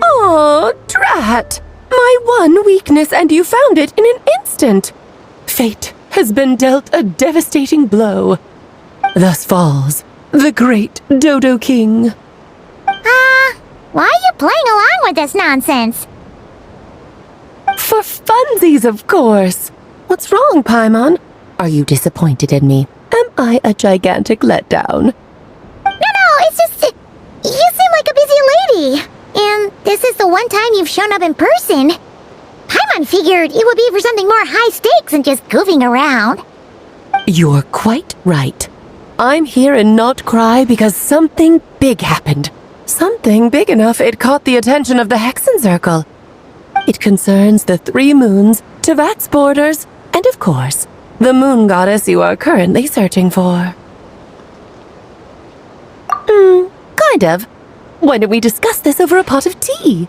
Speaker 14: Oh, drat! My one weakness, and you found it in an instant. Fate has been dealt a devastating blow. Thus falls the great Dodo King.
Speaker 2: Why are you playing along with this nonsense?
Speaker 14: For funsies, of course. What's wrong, Paimon? Are you disappointed in me? Am I a gigantic letdown?
Speaker 2: No, it's just... you seem like a busy lady. And this is the one time you've shown up in person. Paimon figured it would be for something more high stakes than just goofing around.
Speaker 14: You're quite right. I'm here in Nodcry because something big happened. Something big enough it caught the attention of the Hexen Circle. It concerns the 3 moons, Tevat's borders, and of course, the moon goddess you are currently searching for. Kind of. Why don't we discuss this over a pot of tea?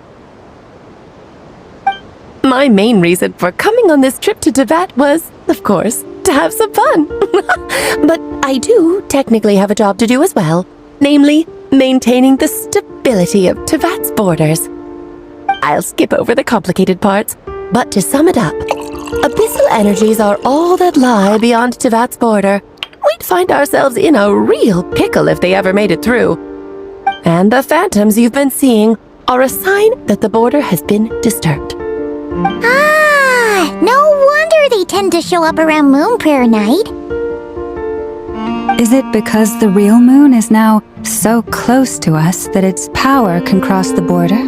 Speaker 14: My main reason for coming on this trip to Tevat was, of course, to have some fun. But I do technically have a job to do as well, namely, maintaining the stability of Tevat's borders. I'll skip over the complicated parts, but to sum it up, abyssal energies are all that lie beyond Tevat's border. We'd find ourselves in a real pickle if they ever made it through. And the phantoms you've been seeing are a sign that the border has been disturbed.
Speaker 2: No wonder they tend to show up around Moon Prayer Night.
Speaker 6: Is it because the real moon is now so close to us that its power can cross the border?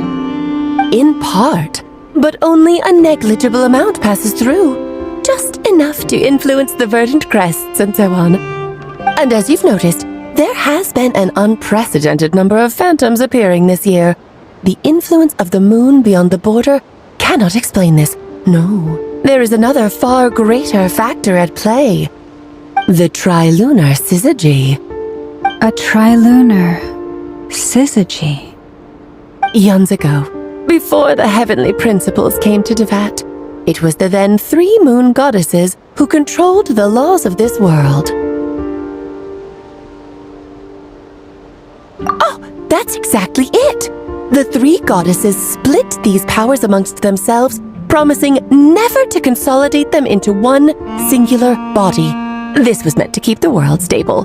Speaker 14: In part, but only a negligible amount passes through. Just enough to influence the verdant crests and so on. And as you've noticed, there has been an unprecedented number of phantoms appearing this year. The influence of the moon beyond the border cannot explain this. No, there is another far greater factor at play. The trilunar syzygy.
Speaker 6: A trilunar syzygy?
Speaker 14: Eons ago, before the heavenly principles came to Tevat, it was the then 3 moon goddesses who controlled the laws of this world. Oh, that's exactly it! The 3 goddesses split these powers amongst themselves, promising never to consolidate them into one singular body. This was meant to keep the world stable.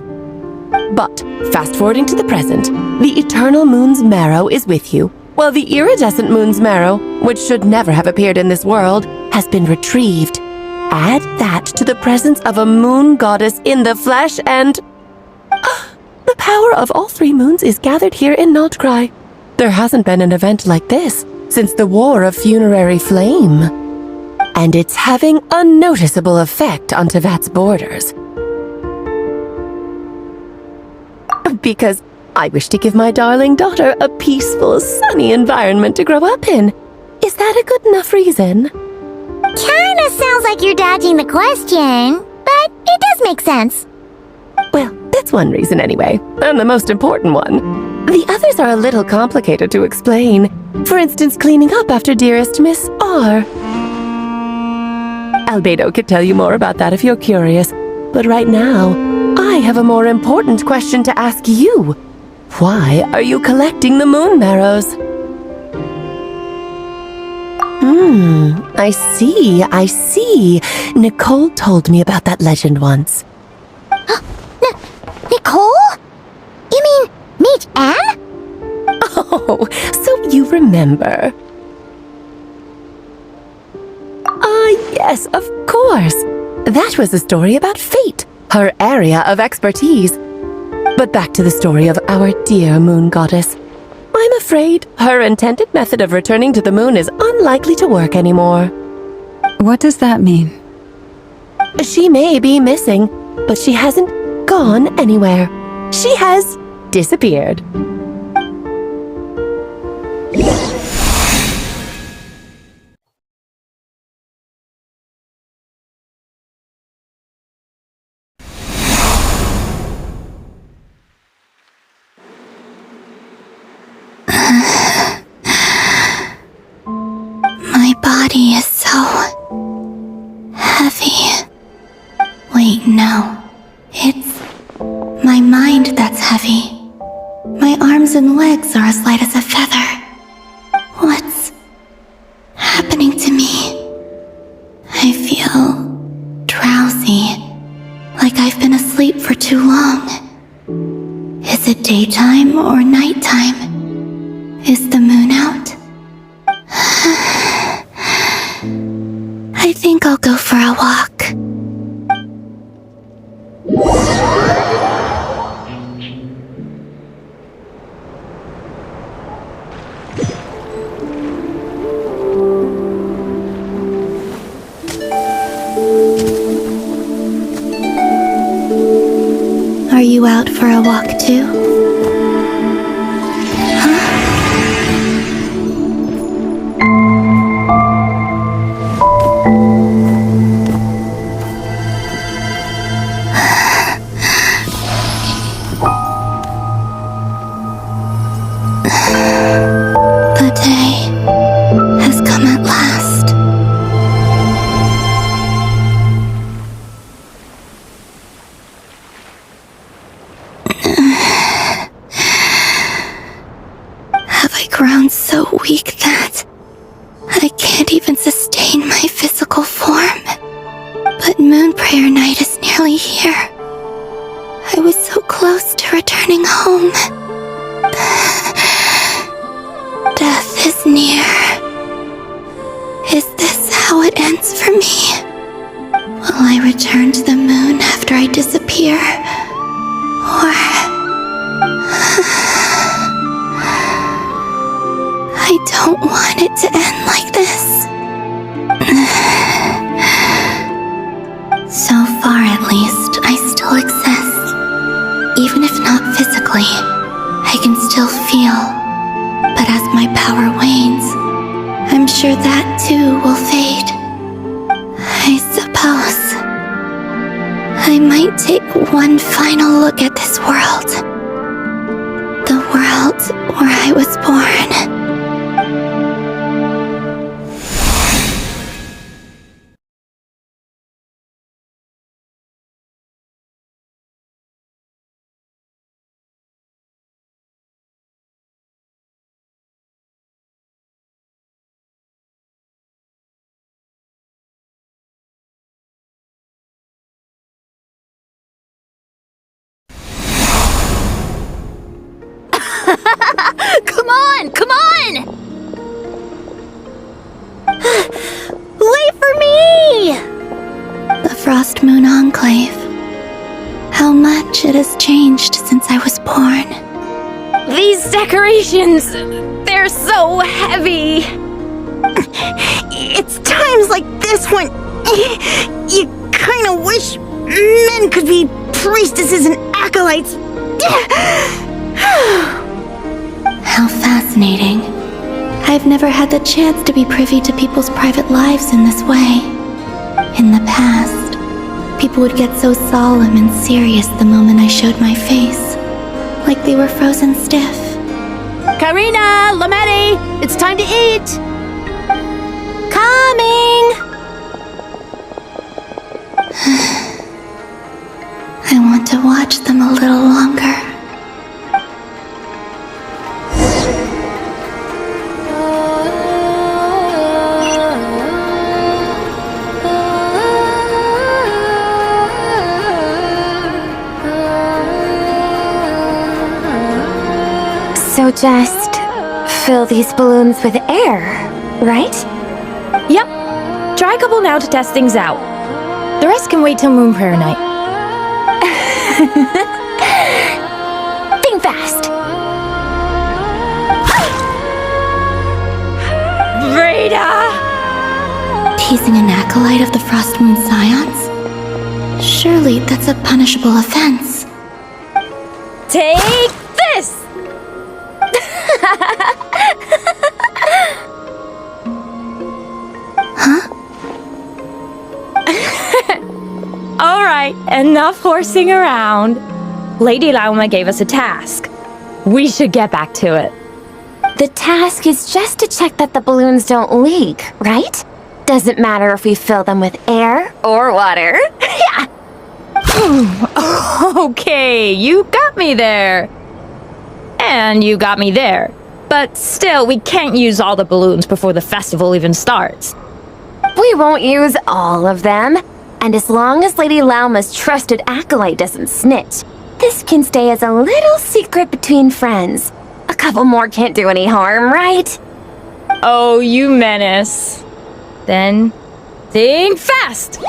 Speaker 14: But, fast-forwarding to the present, the eternal moon's marrow is with you, while the iridescent moon's marrow, which should never have appeared in this world, has been retrieved. Add that to the presence of a moon goddess in the flesh and... the power of all 3 moons is gathered here in Nodcry. There hasn't been an event like this since the War of Funerary Flame. And it's having a noticeable effect on Tevat's borders. Because I wish to give my darling daughter a peaceful, sunny environment to grow up in. Is that a good enough reason?
Speaker 2: Kinda sounds like you're dodging the question, but it does make sense.
Speaker 14: Well, that's That's one reason anyway, and the most important one. The others are a little complicated to explain. For instance, cleaning up after dearest Miss R. Albedo could tell you more about that if you're curious, but right now, I have a more important question to ask you. Why are you collecting the moon marrows? I see. Nicole told me about that legend once.
Speaker 2: Nicole? You mean Mage Anne?
Speaker 14: Oh, so you remember. Yes, of course. That was a story about fate, her area of expertise. But back to the story of our dear moon goddess. I'm afraid her intended method of returning to the moon is unlikely to work anymore.
Speaker 6: What does that mean?
Speaker 14: She may be missing, but she hasn't gone anywhere. She has disappeared.
Speaker 3: My body is so heavy. Wait, no. It's my mind that's heavy. My arms and legs are as light as a feather. What's happening to me? I feel drowsy, like I've been asleep for too long. Is it daytime or nighttime? Is the moon out? I think I'll go for a walk. Are you out for a walk too? The day has come at last. Have I grown so weak that I can't even sustain my physical form? But Moon Prayer Night is nearly here. I was so close to returning home. Death is near. Is this how it ends for me? Will I return to the moon after I disappear? Or... I don't want it to end like this. So far, at least, I still exist. Even if not physically, I can still feel. But as my power wanes, I'm sure that too will fade. I suppose I might take one final look at this world. The world where I was born.
Speaker 13: Come on! Come on! Wait for me!
Speaker 3: The Frost Moon Enclave. How much it has changed since I was born.
Speaker 13: These decorations, they're so heavy.
Speaker 2: It's times like this when you kind of wish men could be priestesses and acolytes.
Speaker 3: How fascinating. I've never had the chance to be privy to people's private lives in this way. In the past, People would get so solemn and serious the moment I showed my face, like they were frozen stiff.
Speaker 14: Karina! Lametti! It's time to eat!
Speaker 3: Coming! I want to watch them a little longer.
Speaker 13: So just fill these balloons with air, right?
Speaker 15: Yep. Try a couple now to test things out. The rest can wait till Moon Prayer night.
Speaker 13: Think fast.
Speaker 15: Vrida!
Speaker 3: Teasing an acolyte of the Frost Moon Scions? Surely that's a punishable offense.
Speaker 15: Take this!
Speaker 3: Huh?
Speaker 15: Alright, enough horsing around. Lady Lauma gave us a task. We should get back to it.
Speaker 13: The task is just to check that the balloons don't leak, right? Doesn't matter if we fill them with air or water. Yeah.
Speaker 15: Okay, you got me there. And you got me there. But still, we can't use all the balloons before the festival even starts.
Speaker 13: We won't use all of them. And as long as Lady Lauma's trusted acolyte doesn't snitch, this can stay as a little secret between friends. A couple more can't do any harm, right?
Speaker 15: Oh, you menace. Then, think fast!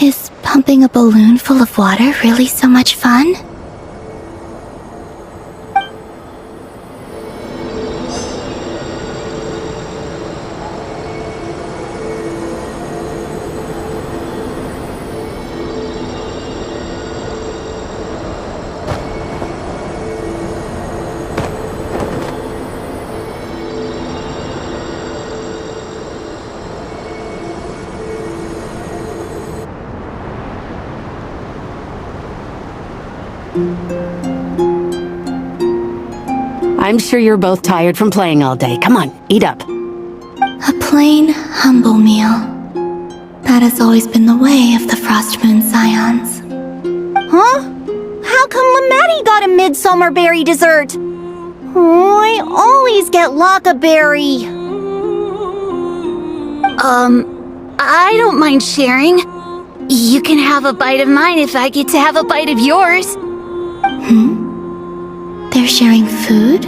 Speaker 3: Is pumping a balloon full of water really so much fun?
Speaker 16: I'm sure you're both tired from playing all day. Come on, eat up.
Speaker 3: A plain, humble meal. That has always been the way of the Frost Moon Scions.
Speaker 2: Huh? How come Lametti got a midsummer berry dessert? Oh, I always get Lockaberry.
Speaker 1: I don't mind sharing. You can have a bite of mine if I get to have a bite of yours.
Speaker 3: They're sharing food?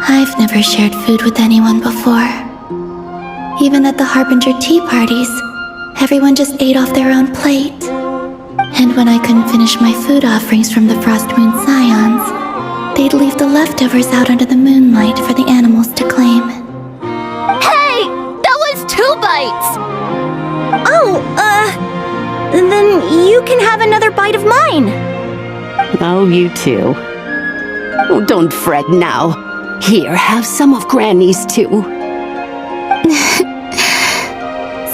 Speaker 3: I've never shared food with anyone before. Even at the Harbinger tea parties, everyone just ate off their own plate. And when I couldn't finish my food offerings from the Frost Moon Scions, they'd leave the leftovers out under the moonlight for the animals to claim.
Speaker 1: Hey! That was 2 bites!
Speaker 2: Oh, then you can have another bite of mine.
Speaker 16: Oh, you too. Oh, don't fret now. Here, have some of Granny's too.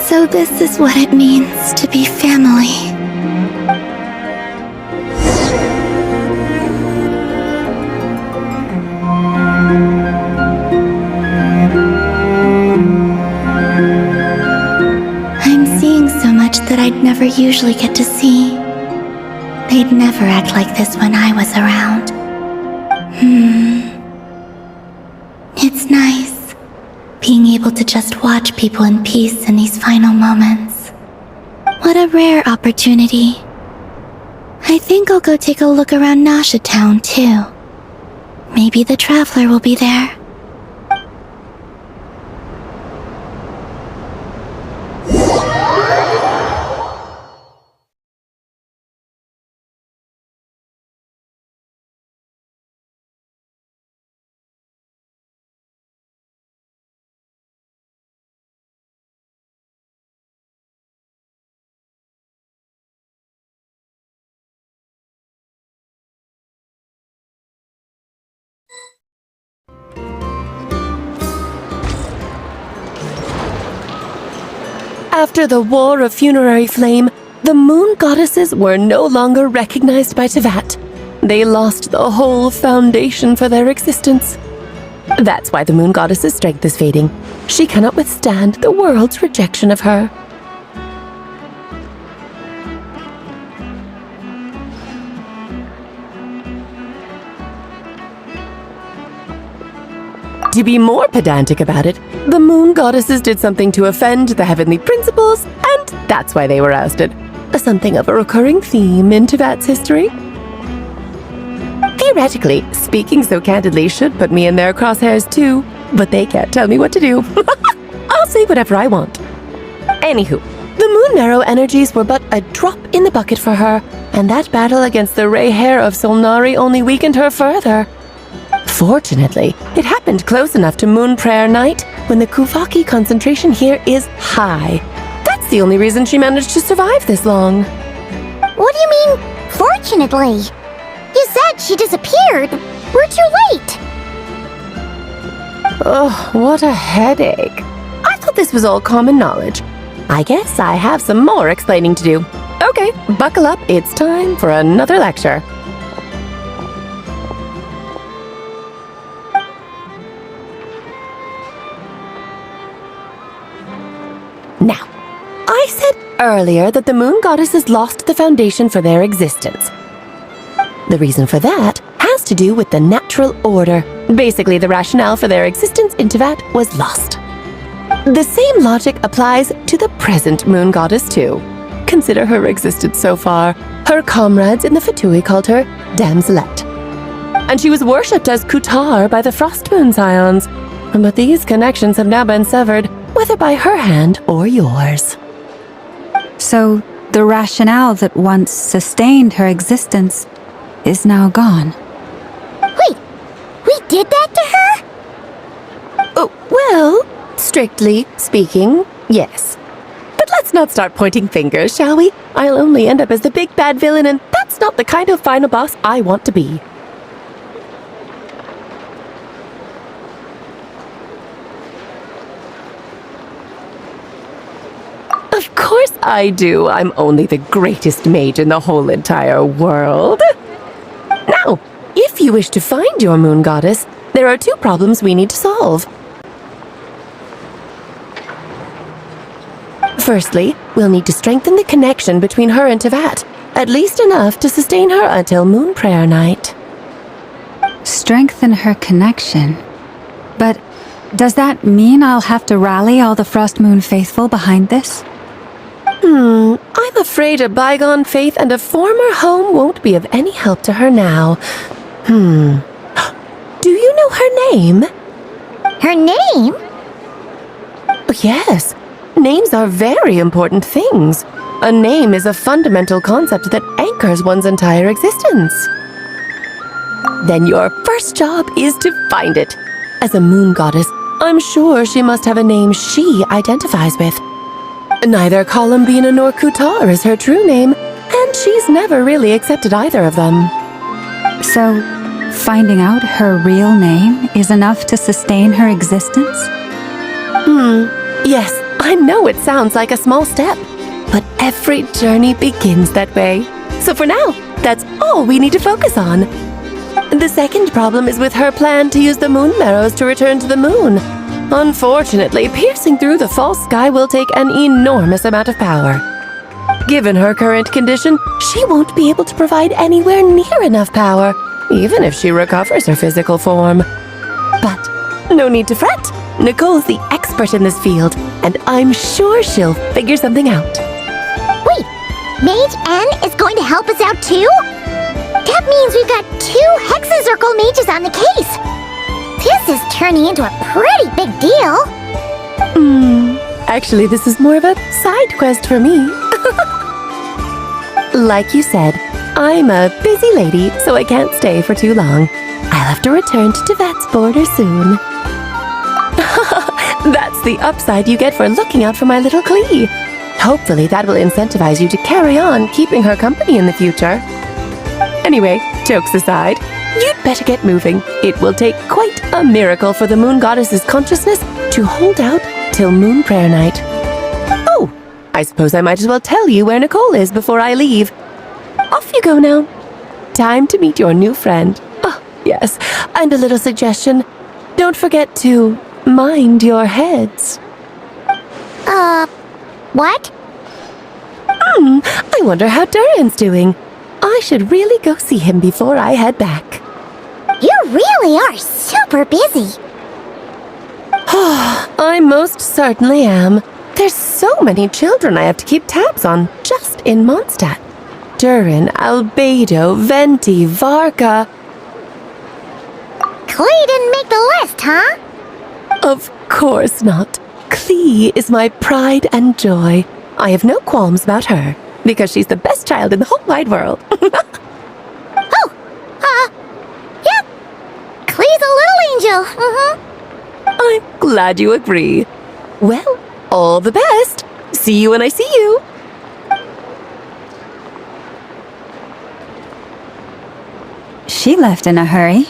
Speaker 3: So this is what it means to be family. I'm seeing so much that I'd never usually get to see. They'd never act like this when I was around. It's nice, being able to just watch people in peace in these final moments. What a rare opportunity. I think I'll go take a look around Nasha Town, too. Maybe the Traveler will be there.
Speaker 14: After the War of Funerary Flame, the moon goddesses were no longer recognized by Tevat. They lost the whole foundation for their existence. That's why the moon goddess's strength is fading. She cannot withstand the world's rejection of her. To be more pedantic about it, the moon goddesses did something to offend the heavenly principles, and that's why they were ousted. Something of a recurring theme in Tevat's history. Theoretically, speaking so candidly should put me in their crosshairs too, but they can't tell me what to do. I'll say whatever I want. Anywho, the moon marrow energies were but a drop in the bucket for her, and that battle against the Ray Hair of Solnari only weakened her further. Fortunately, it happened close enough to Moon Prayer Night when the Kuvaki concentration here is high. That's the only reason she managed to survive this long.
Speaker 2: What do you mean, fortunately? You said she disappeared. We're too late.
Speaker 14: Ugh, what a headache. I thought this was all common knowledge. I guess I have some more explaining to do. Okay, buckle up. It's time for another lecture. Now, I said earlier that the moon goddesses lost the foundation for their existence. The reason for that has to do with the natural order. Basically, the rationale for their existence in Tevat was lost. The same logic applies to the present moon goddess too. Consider her existence so far. Her comrades in the Fatui called her Damselette. And she was worshipped as Kutar by the Frost Moon Scions. But these connections have now been severed, whether by her hand or yours.
Speaker 6: So, the rationale that once sustained her existence is now gone.
Speaker 2: Wait, we did that to her?
Speaker 14: Oh, well, strictly speaking, yes. But let's not start pointing fingers, shall we? I'll only end up as the big bad villain, and that's not the kind of final boss I want to be. Of course I do. I'm only the greatest mage in the whole entire world. Now, if you wish to find your moon goddess, there are two problems we need to solve. Firstly, we'll need to strengthen the connection between her and Tevat, at least enough to sustain her until Moon Prayer Night.
Speaker 6: Strengthen her connection? But does that mean I'll have to rally all the Frost Moon faithful behind this?
Speaker 14: I'm afraid a bygone faith and a former home won't be of any help to her now. Do you know her name?
Speaker 2: Her name?
Speaker 14: Yes. Names are very important things. A name is a fundamental concept that anchors one's entire existence. Then your first job is to find it. As a moon goddess, I'm sure she must have a name she identifies with. Neither Columbina nor Kutar is her true name, and she's never really accepted either of them.
Speaker 6: So, finding out her real name is enough to sustain her existence?
Speaker 14: Yes, I know it sounds like a small step, but every journey begins that way. So for now, that's all we need to focus on. The second problem is with her plan to use the moon marrows to return to the moon. Unfortunately, piercing through the false sky will take an enormous amount of power. Given her current condition, she won't be able to provide anywhere near enough power, even if she recovers her physical form. But no need to fret. Nicole's the expert in this field, and I'm sure she'll figure something out.
Speaker 2: Wait, Mage N is going to help us out too? That means we've got 2 Hexacircle mages on the case. This is turning into a pretty big deal.
Speaker 14: Actually, this is more of a side quest for me. Like you said, I'm a busy lady, so I can't stay for too long. I'll have to return to Tevat's border soon. That's the upside you get for looking out for my little Klee. Hopefully that will incentivize you to carry on keeping her company in the future. Anyway, jokes aside, you'd better get moving. It will take quite a miracle for the moon goddess's consciousness to hold out till Moon Prayer Night. Oh, I suppose I might as well tell you where Nicole is before I leave. Off you go now. Time to meet your new friend. Oh, yes, and a little suggestion. Don't forget to mind your heads.
Speaker 2: What?
Speaker 14: I wonder how Durin's doing. I should really go see him before I head back.
Speaker 2: You really are super busy.
Speaker 14: I most certainly am. There's so many children I have to keep tabs on just in Mondstadt. Durin, Albedo, Venti, Varka.
Speaker 2: Klee didn't make the list, huh?
Speaker 14: Of course not. Klee is my pride and joy. I have no qualms about her, because she's the best child in the whole wide world.
Speaker 2: Yep. Klee's a little angel.
Speaker 14: I'm glad you agree. Well, all the best. See you when I see you.
Speaker 6: She left in a hurry.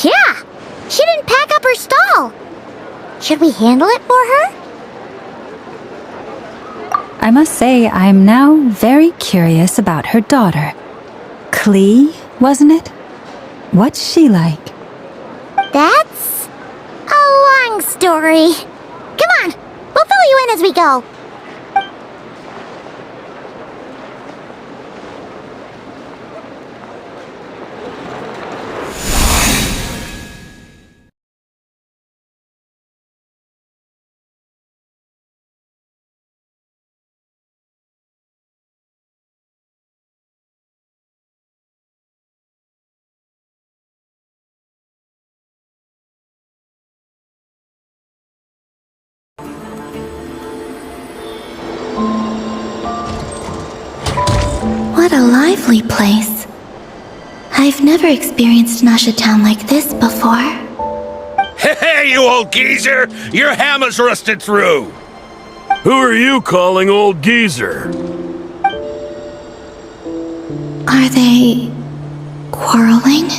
Speaker 2: Yeah, she didn't pack up her stall. Should we handle it for her?
Speaker 6: I must say, I'm now very curious about her daughter. Klee, wasn't it? What's she like?
Speaker 2: That's a long story. Come on, we'll fill you in as we go.
Speaker 3: What a lively place. I've never experienced Nasha Town like this before.
Speaker 5: Hey, you old geezer! Your hammer's rusted through! Who are you calling old geezer?
Speaker 3: Are they quarreling?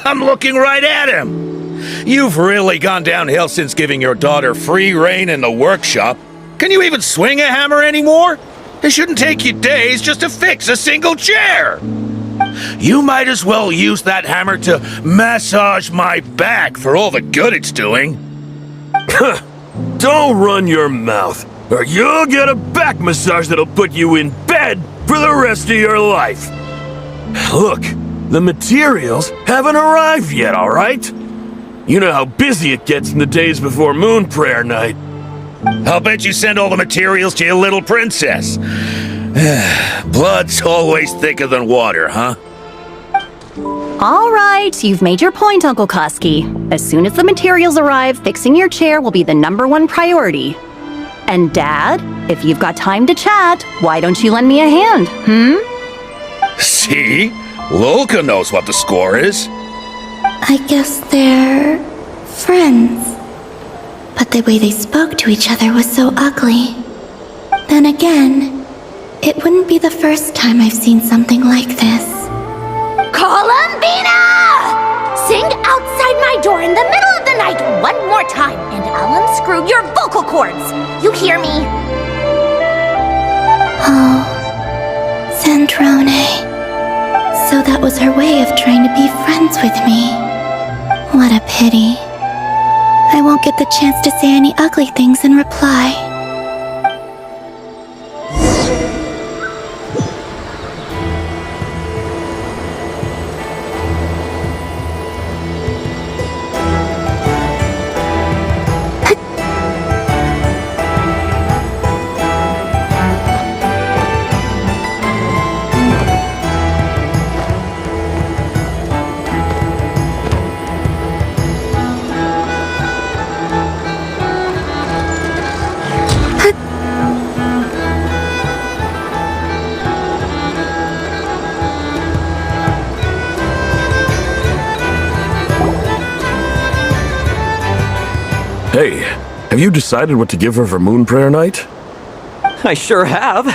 Speaker 5: I'm looking right at him! You've really gone downhill since giving your daughter free rein in the workshop. Can you even swing a hammer anymore? It shouldn't take you days just to fix a single chair! You might as well use that hammer to massage my back for all the good it's doing.
Speaker 17: Don't run your mouth, or you'll get a back massage that'll put you in bed for the rest of your life. Look, the materials haven't arrived yet, all right? You know how busy it gets in the days before Moon Prayer Night.
Speaker 5: I'll bet you send all the materials to your little princess. Blood's always thicker than water, huh?
Speaker 18: All right, you've made your point, Uncle Koski. As soon as the materials arrive, fixing your chair will be the #1 priority. And Dad, if you've got time to chat, why don't you lend me a hand,
Speaker 5: See? Lolka knows what the score is.
Speaker 3: I guess they're friends. But the way they spoke to each other was so ugly. Then again, it wouldn't be the first time I've seen something like this.
Speaker 13: Columbina! Sing outside my door in the middle of the night one more time, and I'll unscrew your vocal cords. You hear me?
Speaker 3: Oh, Zandrone. So that was her way of trying to be friends with me. What a pity. I won't get the chance to say any ugly things in reply.
Speaker 17: Hey, have you decided what to give her for Moon Prayer Night?
Speaker 19: I sure have.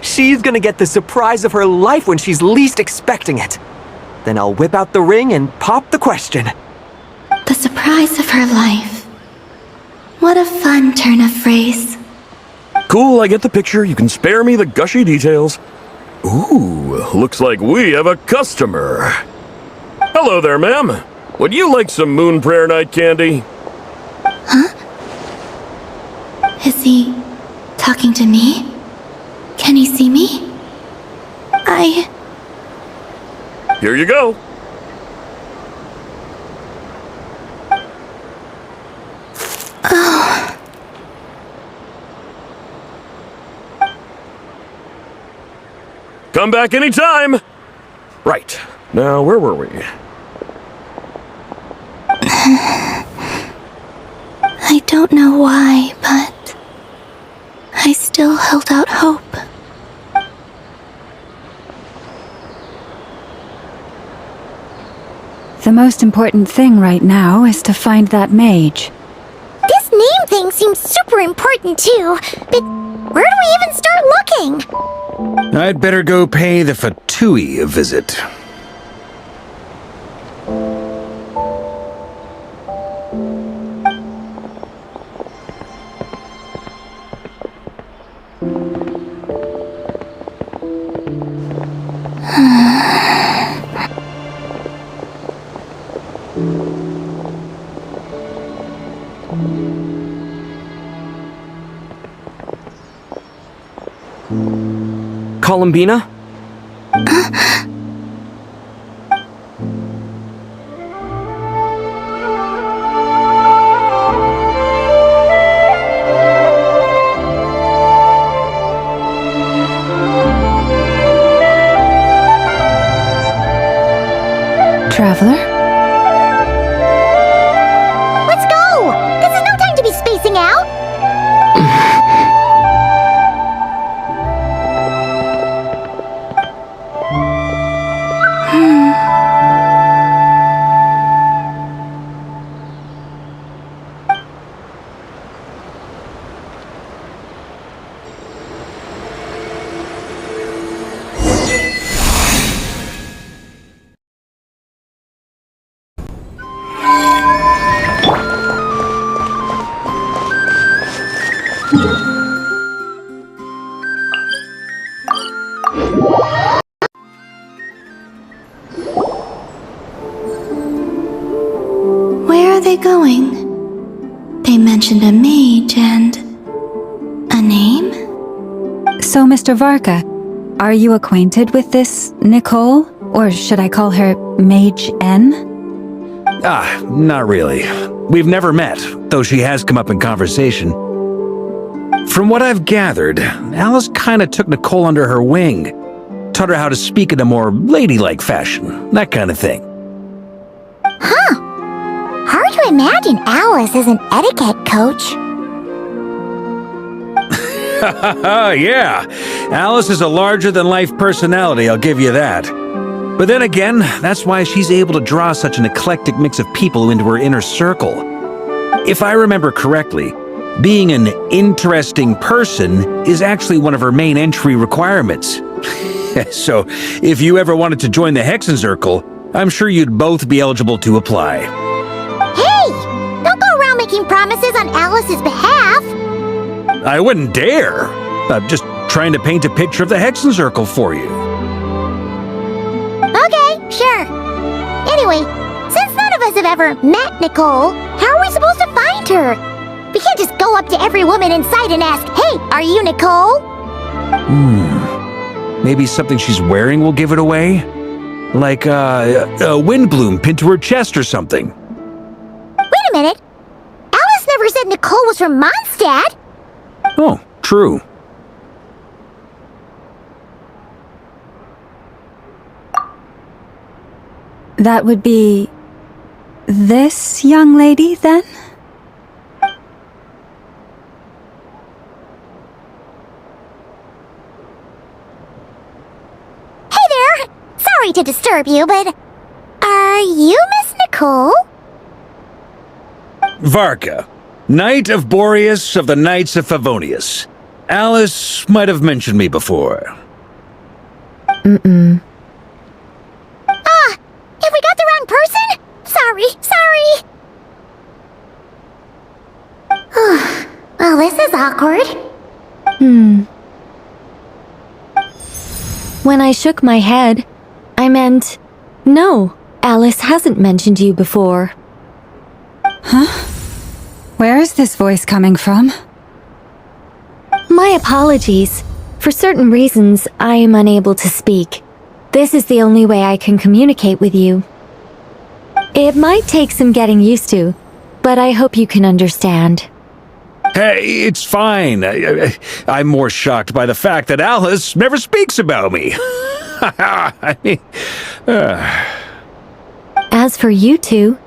Speaker 19: She's gonna get the surprise of her life when she's least expecting it. Then I'll whip out the ring and pop the question.
Speaker 3: The surprise of her life. What a fun turn of phrase.
Speaker 17: Cool, I get the picture. You can spare me the gushy details. Ooh, looks like we have a customer. Hello there, ma'am. Would you like some Moon Prayer Night candy?
Speaker 3: Huh? Is he talking to me? Can he see me?
Speaker 17: Here you go.
Speaker 3: Oh.
Speaker 17: Come back anytime. Right. Now, where were we?
Speaker 3: I don't know why, but I still held out hope.
Speaker 6: The most important thing right now is to find that mage.
Speaker 2: This name thing seems super important too, but where do we even start looking?
Speaker 5: I'd better go pay the Fatui a visit.
Speaker 4: Columbina?
Speaker 6: Traveler?
Speaker 2: Let's go! This is no time to be spacing out!
Speaker 3: Where are they going? They mentioned a mage and a name?
Speaker 6: So, Mr. Varka, are you acquainted with this Nicole? Or should I call her Mage N?
Speaker 5: Not really. We've never met, though she has come up in conversation. From what I've gathered, Alice kinda took Nicole under her wing. Taught her how to speak in a more ladylike fashion, that kind of thing.
Speaker 2: Huh. Hard to imagine Alice as an etiquette coach.
Speaker 5: Yeah, Alice is a larger-than-life personality, I'll give you that. But then again, that's why she's able to draw such an eclectic mix of people into her inner circle. If I remember correctly, being an interesting person is actually one of her main entry requirements. So, if you ever wanted to join the Hexenzirkel, I'm sure you'd both be eligible to apply.
Speaker 2: Hey! Don't go around making promises on Alice's behalf!
Speaker 5: I wouldn't dare. I'm just trying to paint a picture of the Hexenzirkel for you.
Speaker 2: Okay, sure. Anyway, since none of us have ever met Nicole, how are we supposed to find her? We can't just go up to every woman in sight and ask, "Hey, are you Nicole?"
Speaker 5: Maybe something she's wearing will give it away? Like, a windbloom pinned to her chest or something.
Speaker 2: Wait a minute. Alice never said Nicole was from Mondstadt.
Speaker 5: Oh, true.
Speaker 6: That would be this young lady, then?
Speaker 2: Hey there! Sorry to disturb you, but are you Miss Nicole?
Speaker 5: Varka, Knight of Boreas of the Knights of Favonius. Alice might have mentioned me before.
Speaker 6: Mm-mm.
Speaker 2: Have we got the wrong person? Sorry. Well, this is awkward.
Speaker 1: When I shook my head, I meant, no, Alice hasn't mentioned you before.
Speaker 6: Huh? Where is this voice coming from?
Speaker 1: My apologies. For certain reasons, I am unable to speak. This is the only way I can communicate with you. It might take some getting used to, but I hope you can understand.
Speaker 5: Hey, it's fine. I'm more shocked by the fact that Alice never speaks about me.
Speaker 1: As for you two,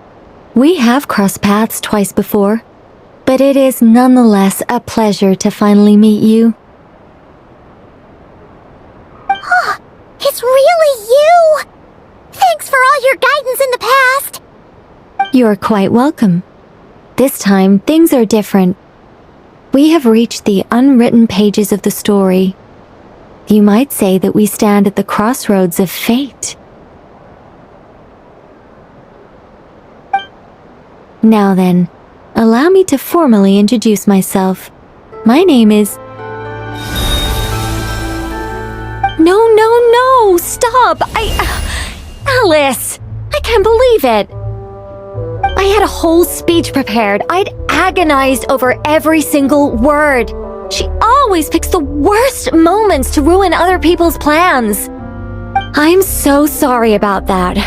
Speaker 1: we have crossed paths twice before, but it is nonetheless a pleasure to finally meet you.
Speaker 2: It's really you! Thanks for all your guidance in the past!
Speaker 1: You're quite welcome. This time, things are different. We have reached the unwritten pages of the story. You might say that we stand at the crossroads of fate. Now then, allow me to formally introduce myself. My name is... No, stop! Alice! I can't believe it! I had a whole speech prepared. I'd agonized over every single word. She always picks the worst moments to ruin other people's plans. I'm so sorry about that.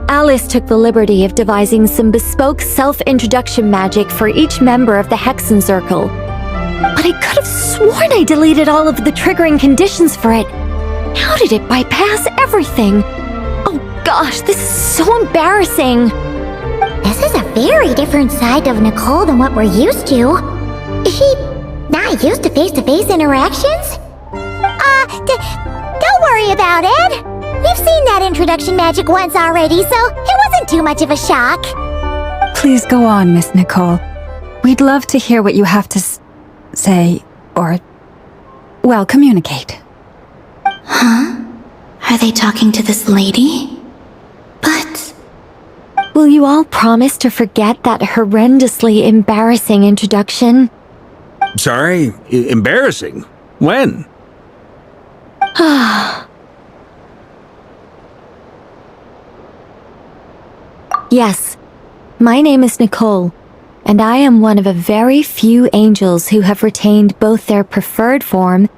Speaker 1: Alice took the liberty of devising some bespoke self-introduction magic for each member of the Hexen Circle. But I could have sworn I deleted all of the triggering conditions for it. How did it bypass everything? Oh gosh, this is so embarrassing.
Speaker 2: This is a very different side of Nicole than what we're used to. Is she not used to face-to-face interactions? Don't worry about it. We've seen that introduction magic once already, so it wasn't too much of a shock.
Speaker 6: Please go on, Miss Nicole. We'd love to hear what you have to say, or, well, communicate.
Speaker 3: Huh? Are they talking to this lady? But...
Speaker 1: Will you all promise to forget that horrendously embarrassing introduction?
Speaker 5: Sorry? Embarrassing? When?
Speaker 1: Yes, my name is Nicole, and I am one of a very few angels who have retained both their preferred form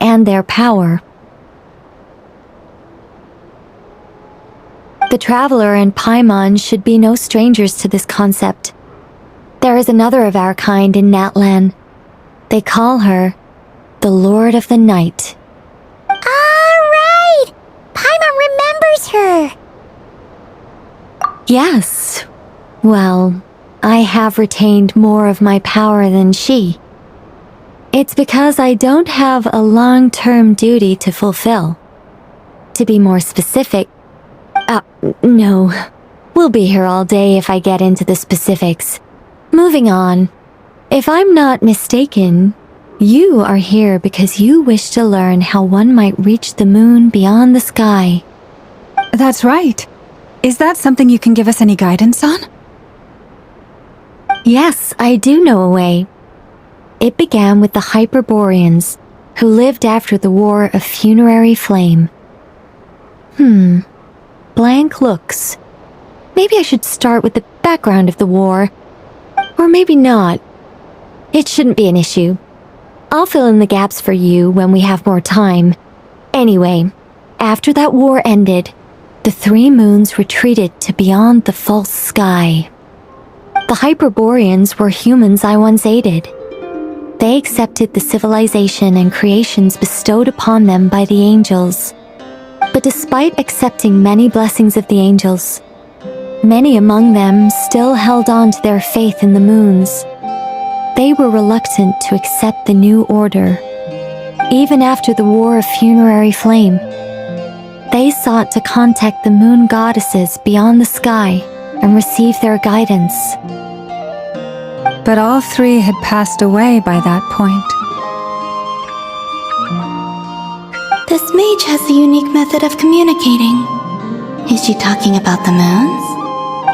Speaker 1: and their power. The Traveler and Paimon should be no strangers to this concept. There is another of our kind in Natlan. They call her the Lord of the Night.
Speaker 2: Alright! Paimon remembers her!
Speaker 1: Yes. Well, I have retained more of my power than she. It's because I don't have a long-term duty to fulfill. To be more specific, no. We'll be here all day if I get into the specifics. Moving on. If I'm not mistaken, you are here because you wish to learn how one might reach the moon beyond the sky.
Speaker 6: That's right. Is that something you can give us any guidance on?
Speaker 1: Yes, I do know a way. It began with the Hyperboreans, who lived after the War of Funerary Flame. Blank looks. Maybe I should start with the background of the war. Or maybe not. It shouldn't be an issue. I'll fill in the gaps for you when we have more time. Anyway, after that war ended, the three moons retreated to beyond the false sky. The Hyperboreans were humans I once aided. They accepted the civilization and creations bestowed upon them by the angels. But despite accepting many blessings of the angels, many among them still held on to their faith in the moons. They were reluctant to accept the new order. Even after the War of Funerary Flame, they sought to contact the moon goddesses beyond the sky and receive their guidance.
Speaker 6: But all three had passed away by that point.
Speaker 3: This mage has a unique method of communicating. Is she talking about the moons?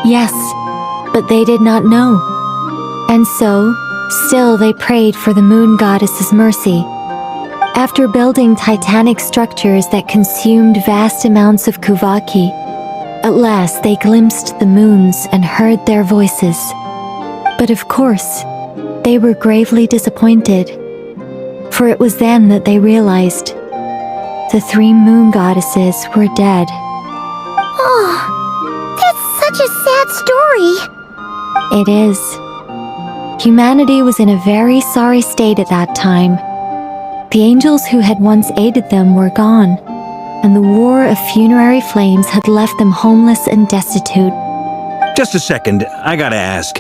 Speaker 1: Yes, but they did not know. And so, still they prayed for the moon goddess's mercy.
Speaker 3: After building titanic structures that consumed vast amounts of Kuvaki, at last they glimpsed the moons and heard their voices. But of course, they were gravely disappointed, for it was then that they realized the 3 moon goddesses were dead.
Speaker 2: Oh, that's such a sad story.
Speaker 3: It is. Humanity was in a very sorry state at that time. The angels who had once aided them were gone, and the war of funerary flames had left them homeless and destitute.
Speaker 5: Just a second, I gotta ask.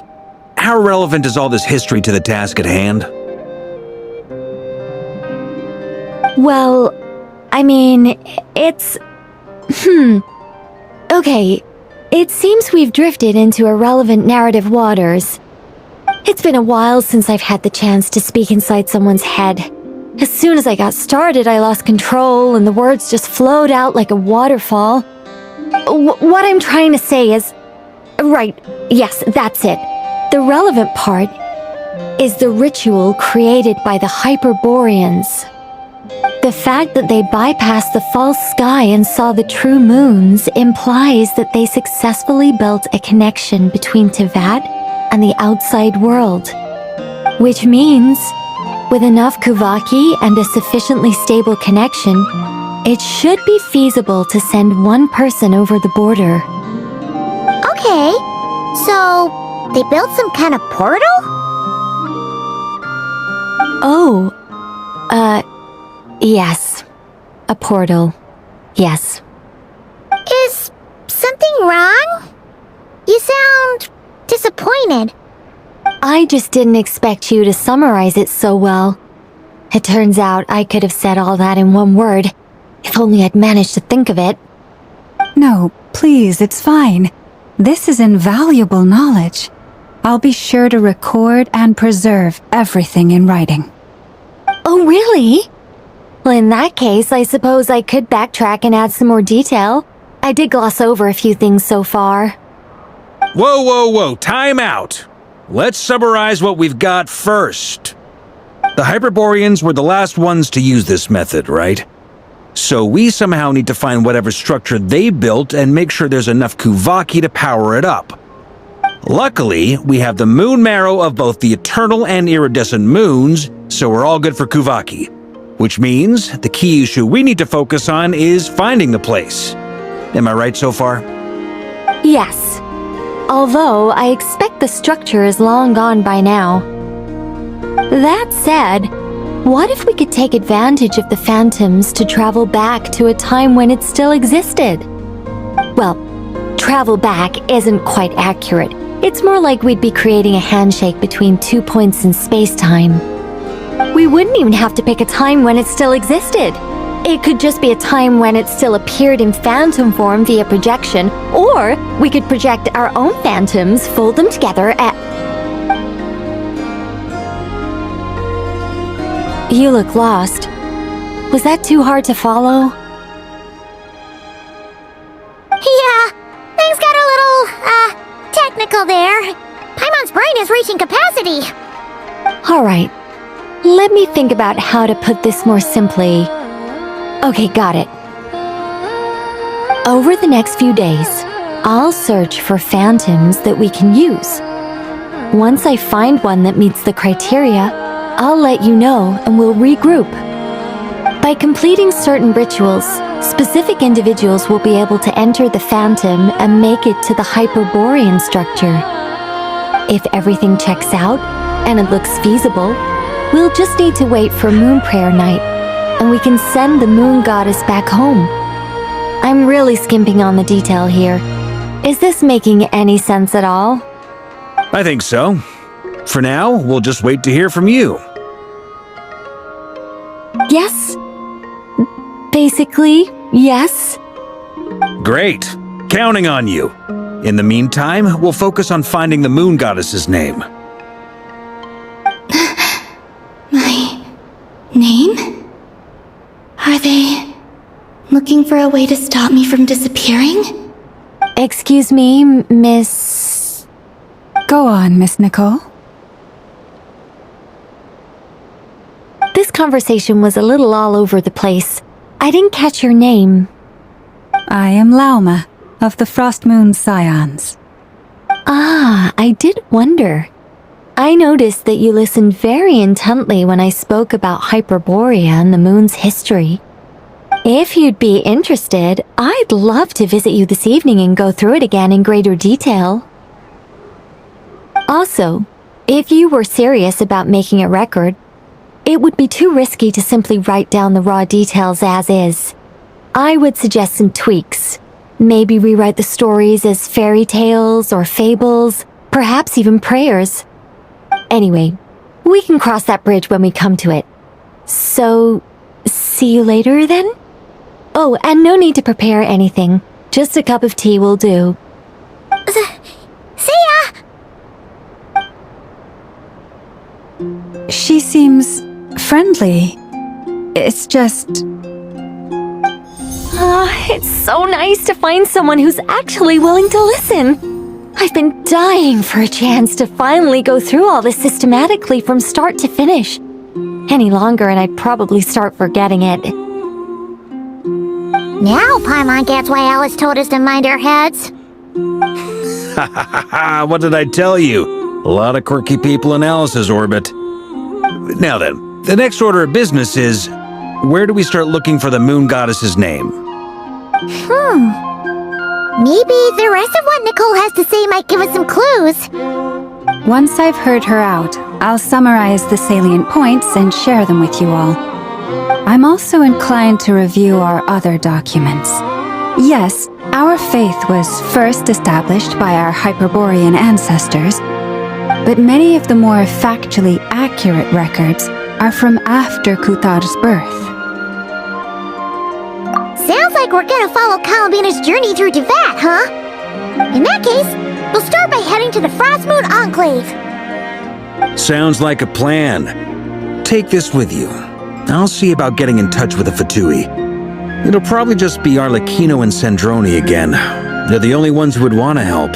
Speaker 5: How relevant is all this history to the task at hand?
Speaker 3: Well, I mean, it's... Okay, it seems we've drifted into irrelevant narrative waters. It's been a while since I've had the chance to speak inside someone's head. As soon as I got started, I lost control and the words just flowed out like a waterfall. What I'm trying to say is... Right, yes, that's it. The relevant part is the ritual created by the Hyperboreans. The fact that they bypassed the false sky and saw the true moons implies that they successfully built a connection between Tevat and the outside world. Which means, with enough Kuvaki and a sufficiently stable connection, it should be feasible to send one person over the border.
Speaker 2: Okay, so they built some kind of portal?
Speaker 3: Oh, yes. A portal. Yes.
Speaker 2: Is something wrong? You sound disappointed.
Speaker 3: I just didn't expect you to summarize it so well. It turns out I could have said all that in one word, if only I'd managed to think of it.
Speaker 6: No, please, it's fine. This is invaluable knowledge. I'll be sure to record and preserve everything in writing.
Speaker 3: Oh, really? Well, in that case, I suppose I could backtrack and add some more detail. I did gloss over a few things so far.
Speaker 5: Whoa, whoa, whoa, time out! Let's summarize what we've got first. The Hyperboreans were the last ones to use this method, right? So we somehow need to find whatever structure they built and make sure there's enough Kuvaki to power it up. Luckily, we have the moon marrow of both the eternal and iridescent moons, so we're all good for Kuvaki. Which means the key issue we need to focus on is finding the place. Am I right so far?
Speaker 3: Yes. Although I expect the structure is long gone by now. That said, what if we could take advantage of the phantoms to travel back to a time when it still existed? Well, travel back isn't quite accurate. It's more like we'd be creating a handshake between 2 points in space-time. We wouldn't even have to pick a time when it still existed. It could just be a time when it still appeared in phantom form via projection, or we could project our own phantoms, fold them together You look lost. Was that too hard to follow?
Speaker 2: Yeah, things got a little, technical there. Paimon's brain is reaching capacity.
Speaker 3: Alright, let me think about how to put this more simply. Okay, got it. Over the next few days, I'll search for phantoms that we can use. Once I find one that meets the criteria, I'll let you know and we'll regroup. By completing certain rituals, specific individuals will be able to enter the phantom and make it to the Hyperborean structure. If everything checks out and it looks feasible, we'll just need to wait for Moon Prayer Night, and we can send the moon goddess back home. I'm really skimping on the detail here. Is this making any sense at all?
Speaker 5: I think so. For now, we'll just wait to hear from you.
Speaker 3: Yes. Basically, yes.
Speaker 5: Great. Counting on you. In the meantime, we'll focus on finding the moon goddess's name.
Speaker 3: My name? Are they looking for a way to stop me from disappearing? Excuse me, Miss...
Speaker 6: Go on, Miss Nicole.
Speaker 13: This conversation was a little all over the place. I didn't catch your name.
Speaker 6: I am Lauma, of the Frost Moon Scions.
Speaker 13: Ah, I did wonder. I noticed that you listened very intently when I spoke about Hyperborea and the moon's history. If you'd be interested, I'd love to visit you this evening and go through it again in greater detail. Also, if you were serious about making a record, it would be too risky to simply write down the raw details as is. I would suggest some tweaks. Maybe rewrite the stories as fairy tales or fables, perhaps even prayers. Anyway, we can cross that bridge when we come to it. So, see you later then? Oh, and no need to prepare anything. Just a cup of tea will do.
Speaker 2: See ya!
Speaker 6: She seems friendly. It's just...
Speaker 13: It's so nice to find someone who's actually willing to listen. I've been dying for a chance to finally go through all this systematically from start to finish. Any longer and I'd probably start forgetting it.
Speaker 2: Now Paimon gets why Alice told us to mind our heads.
Speaker 5: What did I tell you? A lot of quirky people in Alice's orbit. Now then, the next order of business is, where do we start looking for the moon goddess's name?
Speaker 2: Maybe the rest of what Nicole has to say might give us some clues.
Speaker 6: Once I've heard her out, I'll summarize the salient points and share them with you all. I'm also inclined to review our other documents. Yes, our faith was first established by our Hyperborean ancestors, but many of the more factually accurate records are from after Kuthar's birth.
Speaker 2: Sounds like we're gonna follow Columbina's journey through Devat, huh? In that case, we'll start by heading to the Frost Moon Enclave.
Speaker 5: Sounds like a plan. Take this with you. I'll see about getting in touch with the Fatui. It'll probably just be Arlecchino and Sandroni again. They're the only ones who would want to help.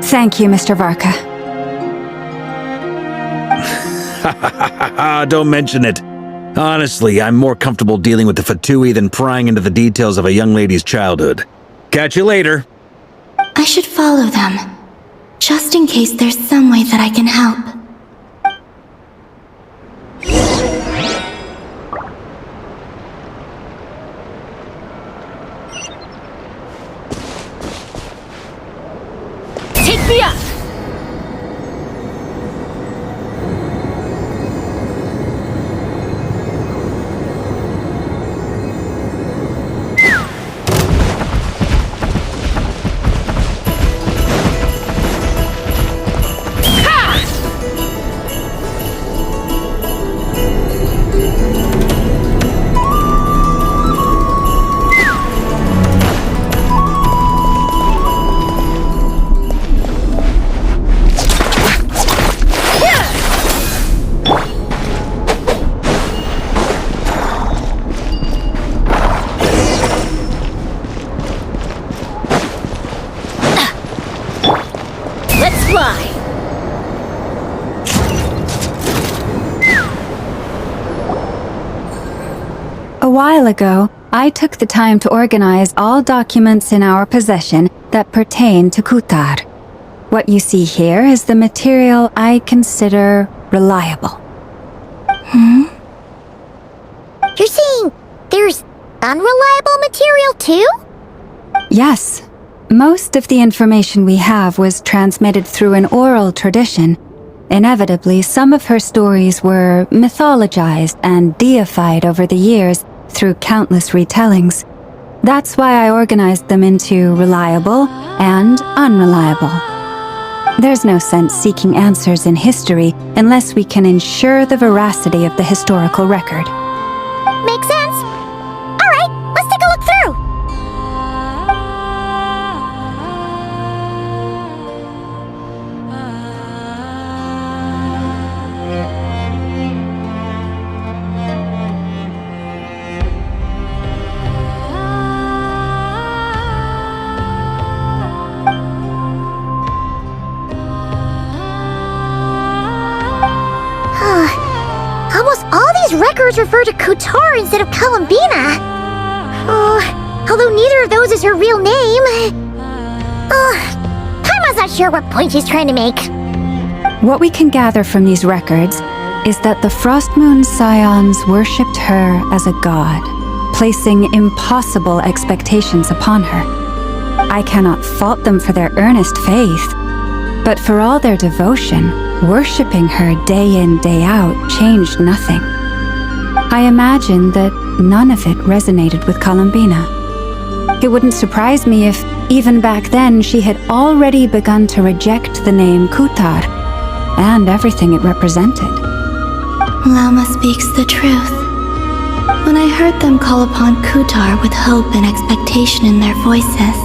Speaker 6: Thank you, Mr. Varka.
Speaker 5: Don't mention it. Honestly, I'm more comfortable dealing with the Fatui than prying into the details of a young lady's childhood. Catch you later.
Speaker 3: I should follow them, just in case there's some way that I can help.
Speaker 13: Take me up!
Speaker 6: A while ago, I took the time to organize all documents in our possession that pertain to Kuthar. What you see here is the material I consider reliable.
Speaker 2: You're saying there's unreliable material too?
Speaker 6: Yes. Most of the information we have was transmitted through an oral tradition. Inevitably, some of her stories were mythologized and deified over the years through countless retellings. That's why I organized them into reliable and unreliable. There's no sense seeking answers in history unless we can ensure the veracity of the historical record.
Speaker 2: Makes sense. All right, let's take a look through. Almost all these records refer to Kutar instead of Columbina. Although neither of those is her real name. Paimon's not sure what point she's trying to make.
Speaker 6: What we can gather from these records is that the Frost Moon Scions worshipped her as a god, placing impossible expectations upon her. I cannot fault them for their earnest faith, but for all their devotion, worshipping her day in, day out changed nothing. I imagine that none of it resonated with Columbina. It wouldn't surprise me if, even back then, she had already begun to reject the name Kutar and everything it represented.
Speaker 3: Lama speaks the truth. When I heard them call upon Kutar with hope and expectation in their voices,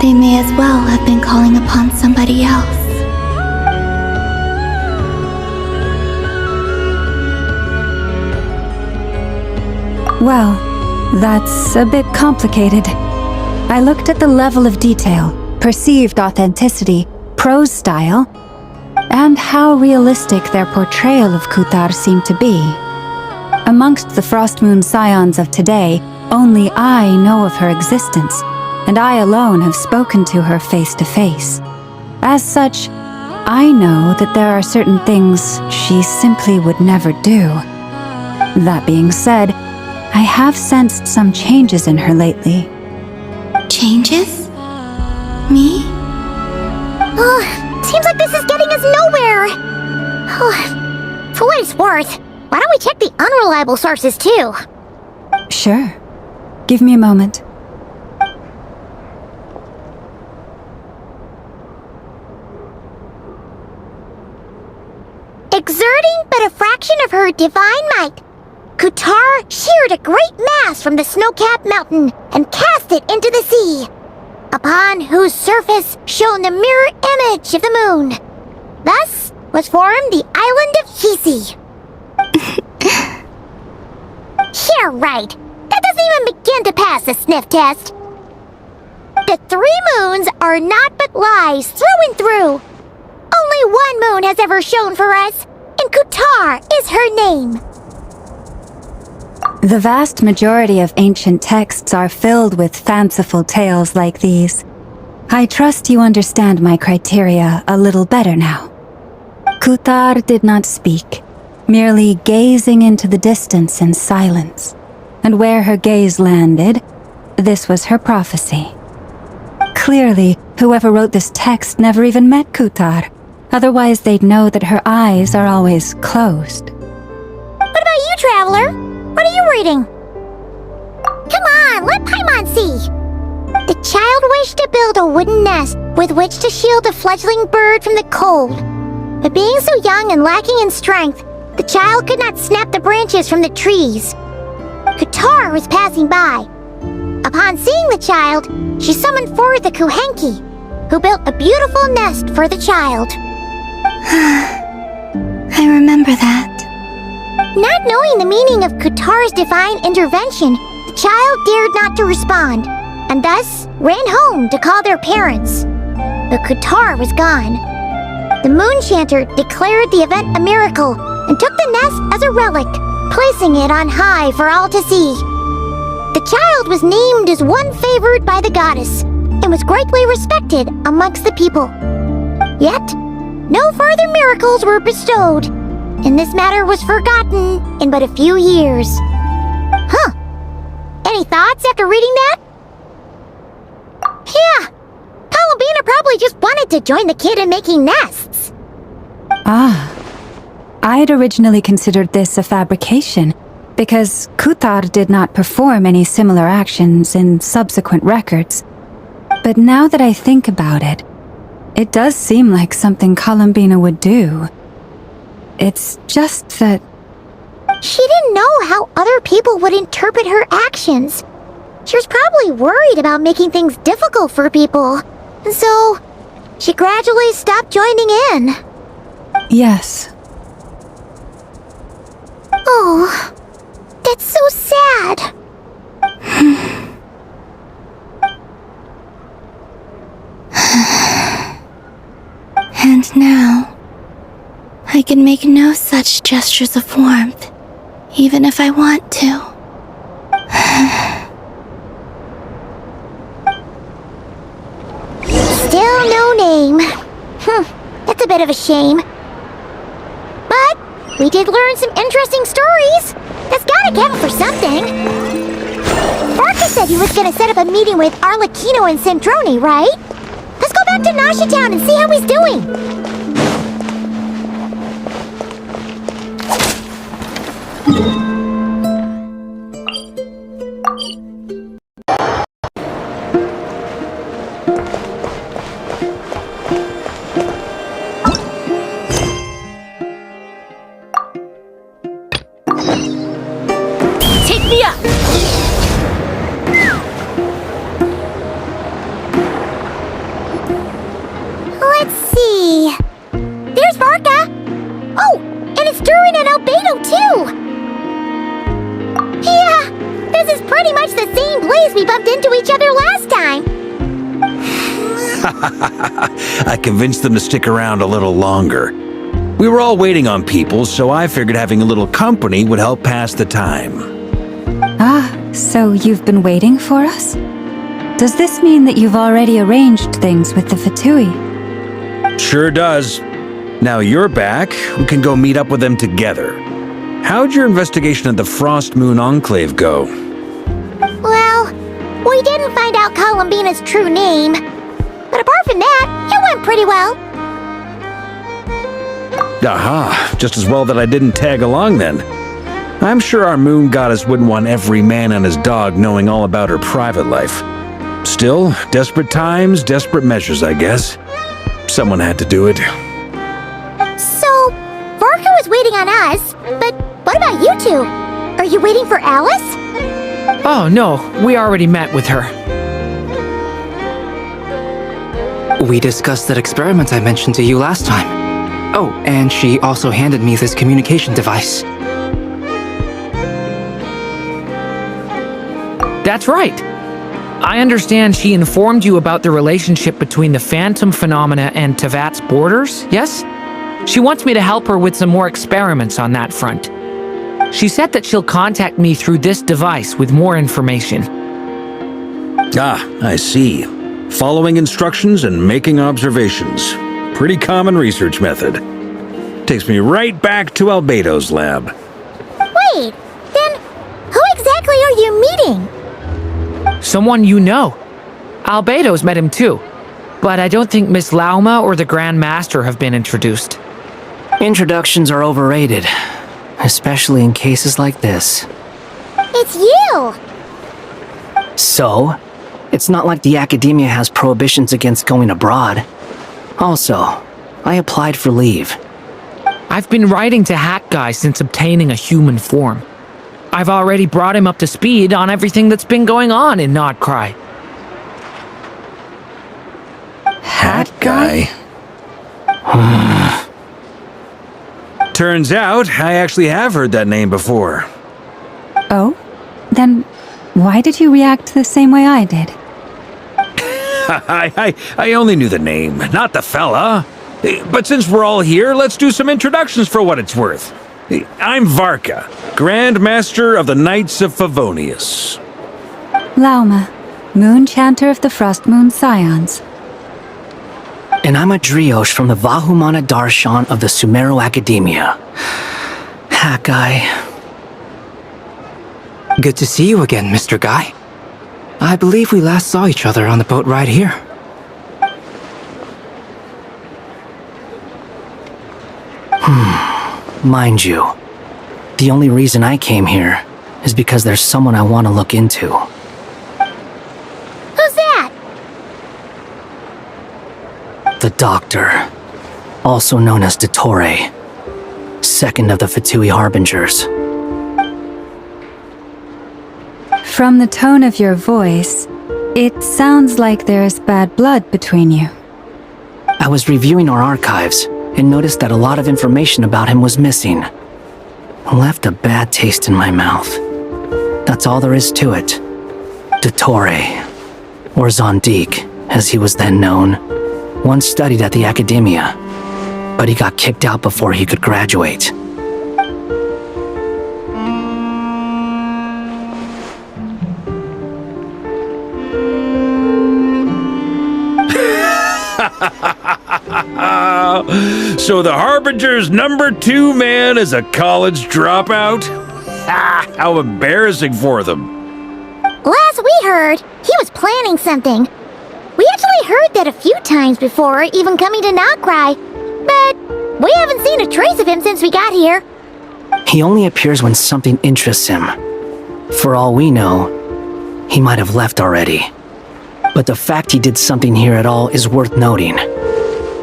Speaker 3: they may as well have been calling upon somebody else.
Speaker 6: Well, that's a bit complicated. I looked at the level of detail, perceived authenticity, prose style, and how realistic their portrayal of Kutar seemed to be. Amongst the Frost Moon Scions of today, only I know of her existence, and I alone have spoken to her face to face. As such, I know that there are certain things she simply would never do. That being said, I have sensed some changes in her lately.
Speaker 3: Changes? Me?
Speaker 2: Seems like this is getting us nowhere. For what it's worth, why don't we check the unreliable sources too?
Speaker 6: Sure. Give me a moment.
Speaker 2: Exerting but a fraction of her divine might, Kutar sheared a great mass from the snow-capped mountain and cast it into the sea, upon whose surface shone the mirror image of the moon. Thus was formed the island of Hisi. Yeah, right. That doesn't even begin to pass the sniff test. The 3 moons are naught but lies through and through. Only one moon has ever shone for us, and Kutar is her name.
Speaker 6: The vast majority of ancient texts are filled with fanciful tales like these. I trust you understand my criteria a little better now. Kutar did not speak, merely gazing into the distance in silence. And where her gaze landed, this was her prophecy. Clearly, whoever wrote this text never even met Kutar. Otherwise, they'd know that her eyes are always closed.
Speaker 2: What about you, Traveler? What are you reading? Come on, let Paimon see. The child wished to build a wooden nest with which to shield a fledgling bird from the cold. But being so young and lacking in strength, the child could not snap the branches from the trees. Kutar was passing by. Upon seeing the child, she summoned forth the Kuhenki, who built a beautiful nest for the child.
Speaker 3: I remember that.
Speaker 2: Not knowing the meaning of Kutar's divine intervention, the child dared not to respond, and thus ran home to call their parents. But Kutar was gone. The moon chanter declared the event a miracle and took the nest as a relic, placing it on high for all to see. The child was named as one favored by the goddess and was greatly respected amongst the people. Yet, no further miracles were bestowed, and this matter was forgotten in but a few years. Huh. Any thoughts after reading that? Yeah. Columbina probably just wanted to join the kid in making nests.
Speaker 6: Ah. I'd originally considered this a fabrication, because Kutar did not perform any similar actions in subsequent records. But now that I think about it, it does seem like something Columbina would do. It's just that...
Speaker 2: She didn't know how other people would interpret her actions. She was probably worried about making things difficult for people. And so, she gradually stopped joining in.
Speaker 6: Yes.
Speaker 2: Oh, that's so sad.
Speaker 3: And now, I can make no such gestures of warmth, even if I want to.
Speaker 2: Still no name. That's a bit of a shame. But we did learn some interesting stories. That's gotta count for something. Barca said he was gonna set up a meeting with Arlecchino and Centrone, right? Let's go back to Nashi Town and see how he's doing.
Speaker 16: Take me up!
Speaker 2: Let's see. There's Barca. Oh, and it's Durin and Albedo too. Yeah, this is pretty much the same place we bumped into each other last time.
Speaker 5: I convinced them to stick around a little longer. We were all waiting on people, so I figured having a little company would help pass the time.
Speaker 6: Ah, so you've been waiting for us? Does this mean that you've already arranged things with the Fatui?
Speaker 5: Sure does. Now you're back, we can go meet up with them together. How'd your investigation of the Frost Moon Enclave go?
Speaker 2: Well, we didn't find out Columbina's true name. But apart from that, it went pretty well.
Speaker 5: Aha, just as well that I didn't tag along then. I'm sure our moon goddess wouldn't want every man and his dog knowing all about her private life. Still, desperate times, desperate measures, I guess. Someone had to do it.
Speaker 2: So, Barca was waiting on us, but what about you two? Are you waiting for Alice?
Speaker 7: Oh, no. We already met with her.
Speaker 9: We discussed that experiment I mentioned to you last time. Oh, and she also handed me this communication device.
Speaker 7: That's right. I understand she informed you about the relationship between the phantom phenomena and Tevat's borders, yes? She wants me to help her with some more experiments on that front. She said that she'll contact me through this device with more information.
Speaker 5: Ah, I see. Following instructions and making observations. Pretty common research method. Takes me right back to Albedo's lab.
Speaker 2: Wait, then who exactly are you meeting?
Speaker 7: Someone you know. Albedo's met him too. But I don't think Miss Lauma or the Grand Master have been introduced.
Speaker 9: Introductions are overrated, especially in cases like this.
Speaker 2: It's you!
Speaker 9: So, it's not like the Academia has prohibitions against going abroad. Also, I applied for leave.
Speaker 7: I've been writing to Hat Guy since obtaining a human form. I've already brought him up to speed on everything that's been going on in Notcry.
Speaker 5: Hat Guy? Turns out, I actually have heard that name before.
Speaker 6: Oh? Then why did you react the same way I did?
Speaker 5: I only knew the name, not the fella. But since we're all here, let's do some introductions for what it's worth. I'm Varka, Grand Master of the Knights of Favonius.
Speaker 6: Lauma, Moon Chanter of the Frost Moon Scions.
Speaker 9: And I'm a Driosh from the Vahumana Darshan of the Sumero Academia. Hat Guy. Good to see you again, Mr. Guy. I believe we last saw each other on the boat ride here. Mind you, the only reason I came here is because there's someone I want to look into.
Speaker 2: Who's that?
Speaker 9: The Doctor, also known as Dottore, second of the Fatui Harbingers.
Speaker 6: From the tone of your voice, it sounds like there's bad blood between you.
Speaker 9: I was reviewing our archives and noticed that a lot of information about him was missing. Left a bad taste in my mouth. That's all there is to it. Dottore, or Zondik, as he was then known, once studied at the Academia, but he got kicked out before he could graduate.
Speaker 5: So the Harbinger's #2 man is a college dropout? How embarrassing for them.
Speaker 2: Last we heard, he was planning something. We actually heard that a few times before, even coming to Nocturn, but we haven't seen a trace of him since we got here.
Speaker 9: He only appears when something interests him. For all we know, he might have left already. But the fact he did something here at all is worth noting.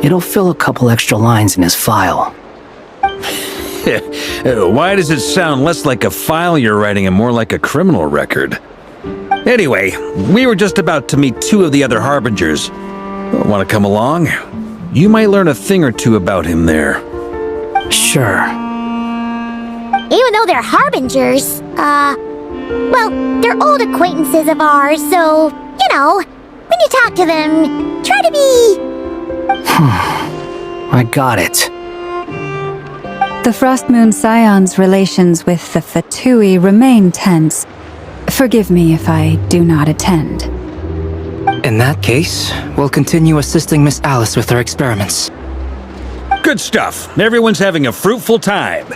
Speaker 9: It'll fill a couple extra lines in his file.
Speaker 5: Why does it sound less like a file you're writing and more like a criminal record? Anyway, we were just about to meet 2 of the other Harbingers. Want to come along? You might learn a thing or two about him there.
Speaker 9: Sure.
Speaker 2: Even though they're Harbingers, well, they're old acquaintances of ours, so, you know, when you talk to them, try to be...
Speaker 9: I got it.
Speaker 6: The Frost Moon Scion's relations with the Fatui remain tense. Forgive me if I do not attend.
Speaker 20: In that case, we'll continue assisting Miss Alice with her experiments.
Speaker 5: Good stuff. Everyone's having a fruitful time.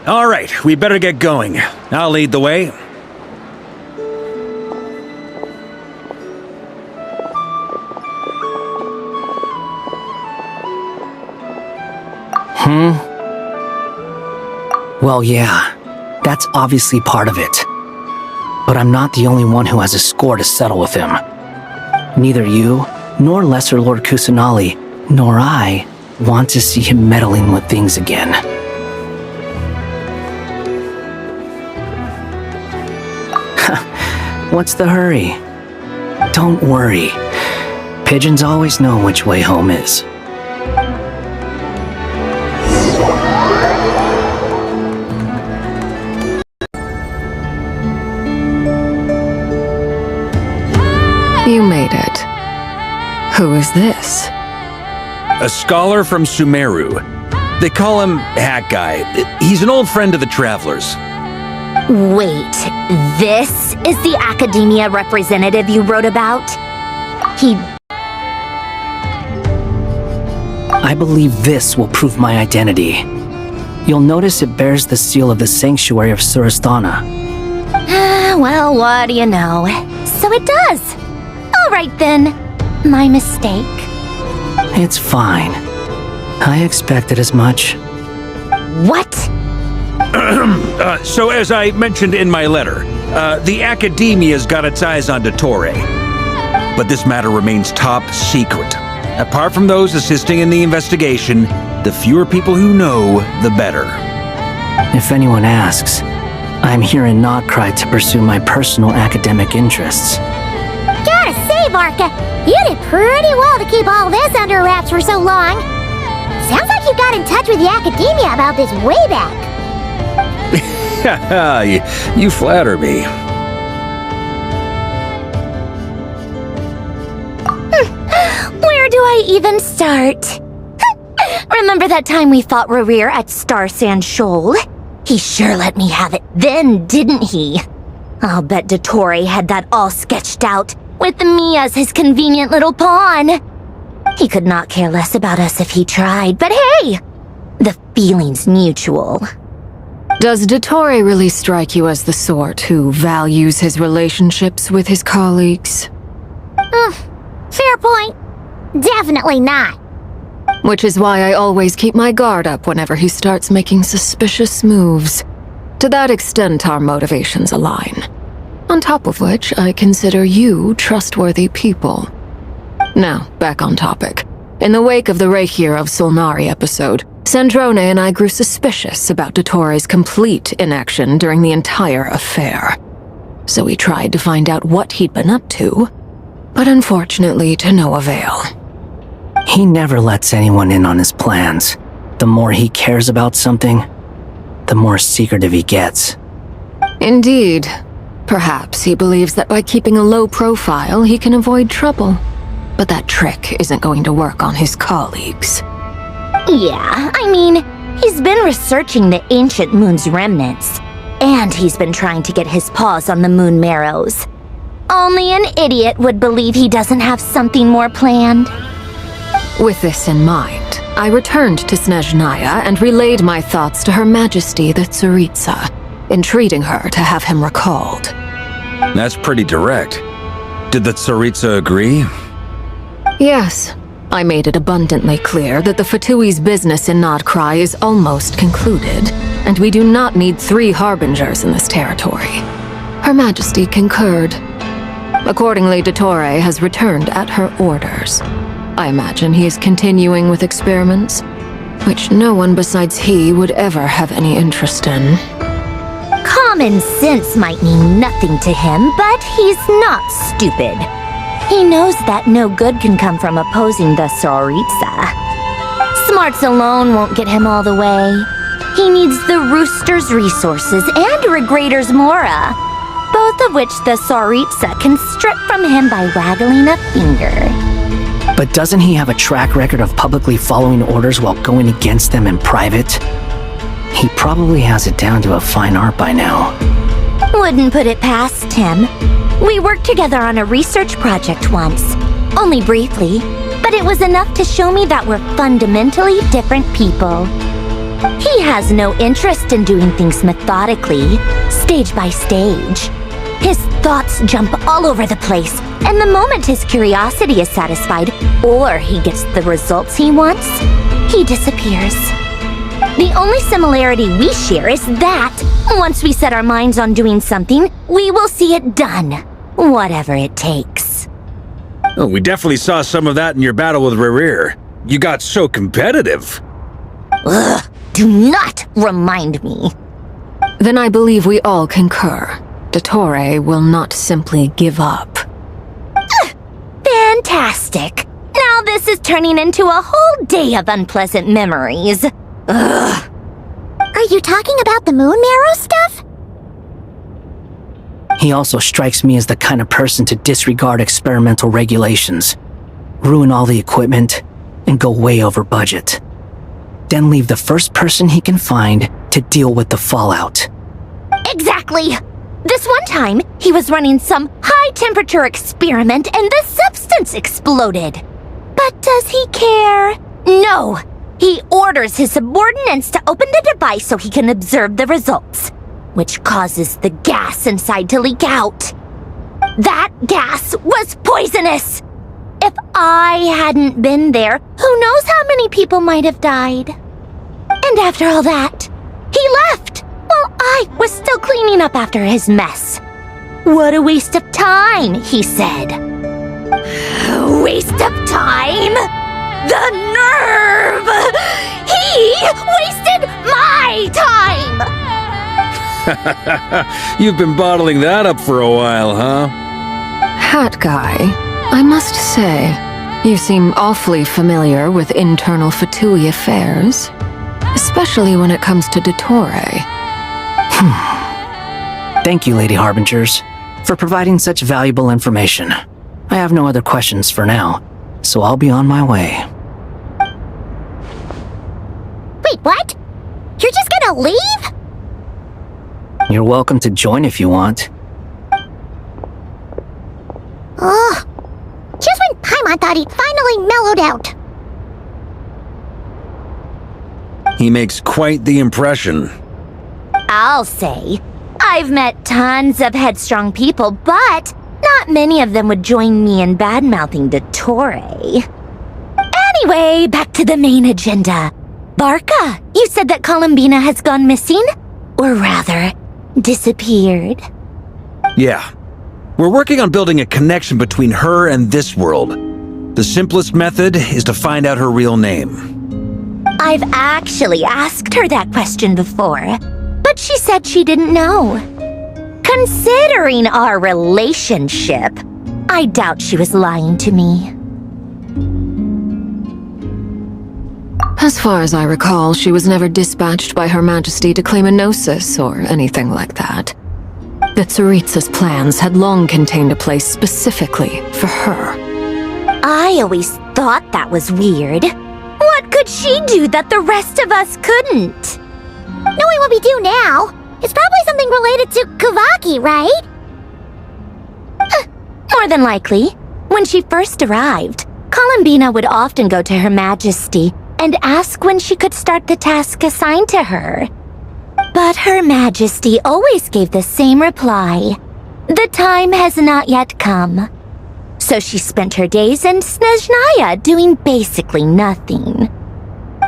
Speaker 5: All right, we better get going. I'll lead the way.
Speaker 9: Well, yeah, that's obviously part of it. But I'm not the only one who has a score to settle with him. Neither you, nor Lesser Lord Kusanali, nor I want to see him meddling with things again. What's the hurry? Don't worry. Pigeons always know which way home is.
Speaker 10: You made it. Who is this?
Speaker 5: A scholar from Sumeru. They call him Hat Guy. He's an old friend of the Travelers.
Speaker 13: Wait, this is the academia representative you wrote about?
Speaker 9: I believe this will prove my identity. You'll notice it bears the seal of the Sanctuary of Surasthana.
Speaker 13: Well, what do you know? So it does. All right then. My mistake.
Speaker 9: It's fine. I expected as much.
Speaker 13: What?
Speaker 5: So as I mentioned in my letter, the Academia's got its eyes on Dottore. But this matter remains top secret. Apart from those assisting in the investigation, the fewer people who know, the better.
Speaker 9: If anyone asks, I'm here in Nocturn to pursue my personal academic interests.
Speaker 2: Gotta say, Varka, you did pretty well to keep all this under wraps for so long. Sounds like you got in touch with the Academia about this way back.
Speaker 5: You flatter me.
Speaker 13: Where do I even start? Remember that time we fought Rerir at Star Sand Shoal? He sure let me have it then, didn't he? I'll bet Dottore had that all sketched out, with me as his convenient little pawn. He could not care less about us if he tried, but hey! The feeling's mutual.
Speaker 10: Does Dottore really strike you as the sort who values his relationships with his colleagues?
Speaker 2: Fair point. Definitely not.
Speaker 10: Which is why I always keep my guard up whenever he starts making suspicious moves. To that extent, our motivations align. On top of which, I consider you trustworthy people. Now, back on topic. In the wake of the Reikir of Solnari episode, Sandrone and I grew suspicious about Dottore's complete inaction during the entire affair. So we tried to find out what he'd been up to, but unfortunately to no avail.
Speaker 9: He never lets anyone in on his plans. The more he cares about something, the more secretive he gets.
Speaker 10: Indeed. Perhaps he believes that by keeping a low profile, he can avoid trouble. But that trick isn't going to work on his colleagues.
Speaker 13: Yeah, I mean, he's been researching the ancient moon's remnants. And he's been trying to get his paws on the moon marrows. Only an idiot would believe he doesn't have something more planned.
Speaker 21: With this in mind, I returned to Snezhnaya and relayed my thoughts to Her Majesty the Tsaritsa, entreating her to have him recalled.
Speaker 5: That's pretty direct. Did the Tsaritsa agree?
Speaker 21: Yes, I made it abundantly clear that the Fatui's business in Nodcry is almost concluded, and we do not need 3 harbingers in this territory. Her Majesty concurred. Accordingly, Dottore has returned at her orders. I imagine he is continuing with experiments, which no one besides he would ever have any interest in.
Speaker 13: Common sense might mean nothing to him, but he's not stupid. He knows that no good can come from opposing the Tsaritsa. Smarts alone won't get him all the way. He needs the Rooster's resources and Regrator's Mora, both of which the Tsaritsa can strip from him by waggling a finger.
Speaker 9: But doesn't he have a track record of publicly following orders while going against them in private? He probably has it down to a fine art by now.
Speaker 13: Wouldn't put it past him. We worked together on a research project once. Only briefly, but it was enough to show me that we're fundamentally different people. He has no interest in doing things methodically, stage by stage. His thoughts jump all over the place, and the moment his curiosity is satisfied, or he gets the results he wants, he disappears. The only similarity we share is that, once we set our minds on doing something, we will see it done, whatever it takes.
Speaker 5: Oh, we definitely saw some of that in your battle with Rerir. You got so competitive.
Speaker 13: Ugh, do not remind me.
Speaker 21: Then I believe we all concur. Dottore will not simply give up.
Speaker 13: Fantastic. Now this is turning into a whole day of unpleasant memories. Ugh.
Speaker 2: Are you talking about the moon marrow stuff?
Speaker 9: He also strikes me as the kind of person to disregard experimental regulations, ruin all the equipment, and go way over budget. Then leave the first person he can find to deal with the fallout.
Speaker 13: Exactly! This one time, he was running some high-temperature experiment and the substance exploded. But does he care? No! He orders his subordinates to open the device so he can observe the results, which causes the gas inside to leak out. That gas was poisonous! If I hadn't been there, who knows how many people might have died? And after all that, he left while I was still cleaning up after his mess. What a waste of time, he said. Waste of time? The nerve! He wasted my time!
Speaker 5: You've been bottling that up for a while, huh?
Speaker 21: Hat guy, I must say, you seem awfully familiar with internal Fatui affairs, especially when it comes to Dottore.
Speaker 9: Thank you, Lady Harbingers, for providing such valuable information. I have no other questions for now, so I'll be on my way.
Speaker 2: Wait, what? You're just gonna leave?
Speaker 9: You're welcome to join if you want.
Speaker 2: Ugh. Just when Paimon thought he'd finally mellowed out.
Speaker 5: He makes quite the impression.
Speaker 13: I'll say. I've met tons of headstrong people, but not many of them would join me in bad-mouthing Dottore. Anyway, back to the main agenda. Barca, you said that Columbina has gone missing? Or rather, disappeared.
Speaker 5: Yeah. We're working on building a connection between her and this world. The simplest method is to find out her real name.
Speaker 13: I've actually asked her that question before, but she said she didn't know. Considering our relationship, I doubt she was lying to me.
Speaker 21: As far as I recall, she was never dispatched by Her Majesty to claim a gnosis or anything like that. The Tsaritsa's plans had long contained a place specifically for her.
Speaker 13: I always thought that was weird. What could she do that the rest of us couldn't?
Speaker 2: Knowing what we do now, it's probably something related to Kavaki, right?
Speaker 13: More than likely. When she first arrived,
Speaker 2: Columbina would often go to Her Majesty and ask when she could start the task assigned to her. But Her Majesty always gave the same reply. The time has not yet come. So she spent her days in Snezhnaya doing basically nothing.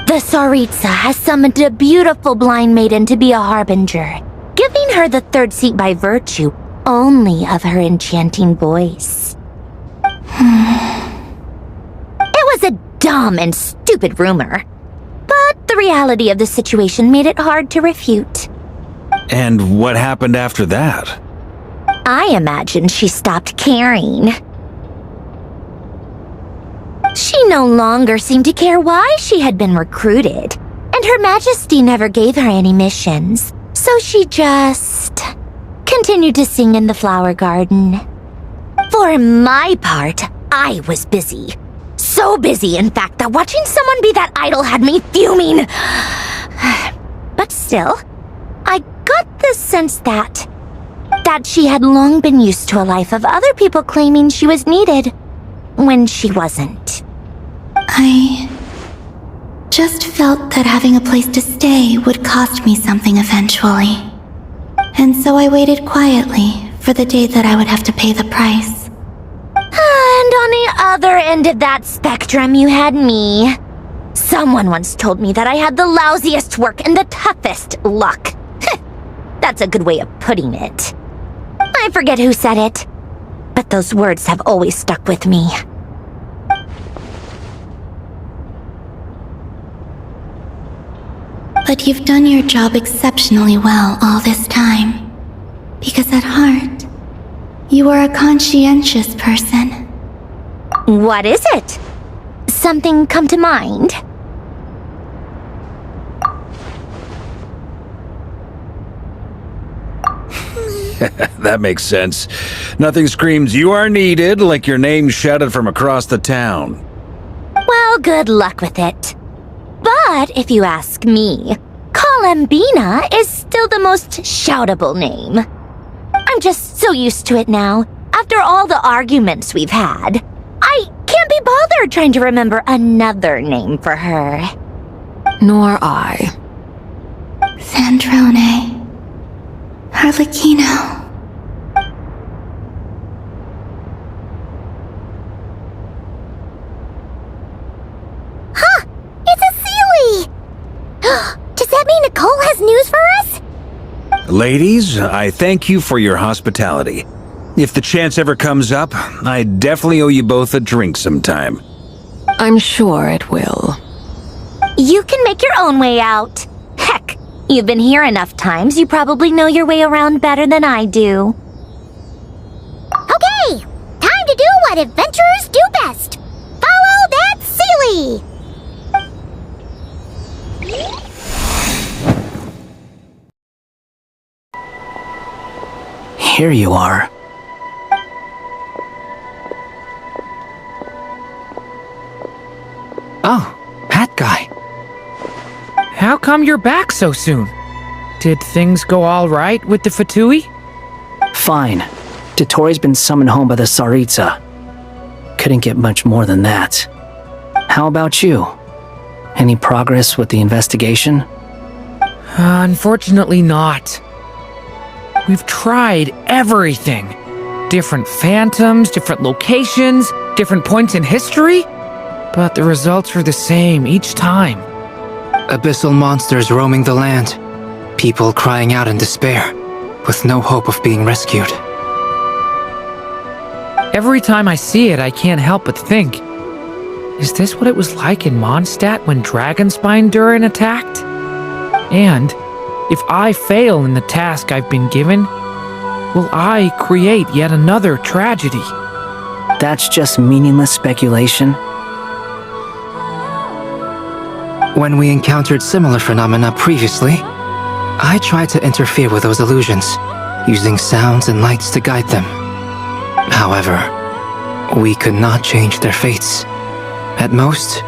Speaker 2: The Tsaritsa has summoned a beautiful blind maiden to be a harbinger, giving her the third seat by virtue only of her enchanting voice. It was a dumb and stupid rumor, but the reality of the situation made it hard to refute.
Speaker 5: And what happened after that?
Speaker 2: I imagine she stopped caring. She no longer seemed to care why she had been recruited, and Her Majesty never gave her any missions, so she just continued to sing in the flower garden. For my part, I was busy. So busy, in fact, that watching someone be that idol had me fuming. But still, I got the sense that she had long been used to a life of other people claiming she was needed when she wasn't.
Speaker 3: I just felt that having a place to stay would cost me something eventually. And so I waited quietly for the day that I would have to pay the price.
Speaker 2: And on the other end of that spectrum, you had me. Someone once told me that I had the lousiest work and the toughest luck. That's a good way of putting it. I forget who said it, but those words have always stuck with me.
Speaker 3: But you've done your job exceptionally well all this time. Because at heart, you are a conscientious person.
Speaker 2: What is it? Something come to mind?
Speaker 5: That makes sense. Nothing screams you are needed like your name shouted from across the town.
Speaker 2: Well, good luck with it. But if you ask me, Columbina is still the most shoutable name. I'm just so used to it now. After all the arguments we've had, I can't be bothered trying to remember another name for her.
Speaker 21: Nor I.
Speaker 3: Sandrone. Harlequino.
Speaker 2: Huh! It's a Sealy! Does that mean Nicole has news for us?
Speaker 5: Ladies, I thank you for your hospitality. If the chance ever comes up, I definitely owe you both a drink sometime.
Speaker 21: I'm sure it will.
Speaker 2: You can make your own way out. Heck, you've been here enough times, you probably know your way around better than I do. Okay, time to do what adventurers do best. Follow that Sealy!
Speaker 9: Here you are.
Speaker 20: Oh, that guy.
Speaker 7: How come you're back so soon? Did things go all right with the Fatui?
Speaker 9: Fine. Dotori's been summoned home by the Tsaritsa. Couldn't get much more than that. How about you? Any progress with the investigation?
Speaker 7: Unfortunately not. We've tried everything. Different phantoms, different locations, different points in history. But the results are the same each time.
Speaker 20: Abyssal monsters roaming the land. People crying out in despair, with no hope of being rescued.
Speaker 7: Every time I see it, I can't help but think, is this what it was like in Mondstadt when Dragonspine Durin attacked? And if I fail in the task I've been given, will I create yet another tragedy?
Speaker 9: That's just meaningless speculation.
Speaker 20: When we encountered similar phenomena previously, I tried to interfere with those illusions, using sounds and lights to guide them. However, we could not change their fates. At most,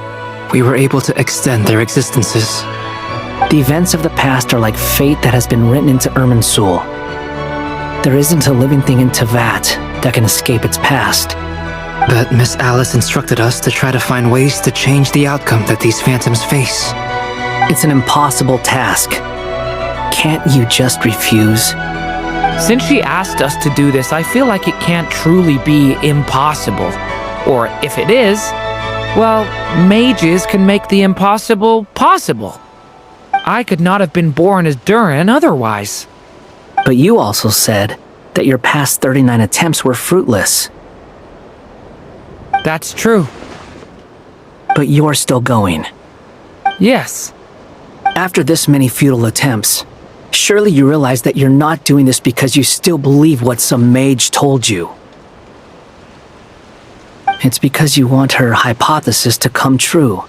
Speaker 20: we were able to extend their existences.
Speaker 9: The events of the past are like fate that has been written into Irminsul. There isn't a living thing in Tevat that can escape its past.
Speaker 20: But Miss Alice instructed us to try to find ways to change the outcome that these phantoms face.
Speaker 9: It's an impossible task. Can't you just refuse?
Speaker 7: Since she asked us to do this, I feel like it can't truly be impossible. Or if it is, well, mages can make the impossible possible. I could not have been born as Durin otherwise.
Speaker 9: But you also said that your past 39 attempts were fruitless.
Speaker 7: That's true.
Speaker 9: But you're still going.
Speaker 7: Yes.
Speaker 9: After this many futile attempts, surely you realize that you're not doing this because you still believe what some mage told you. It's because you want her hypothesis to come true.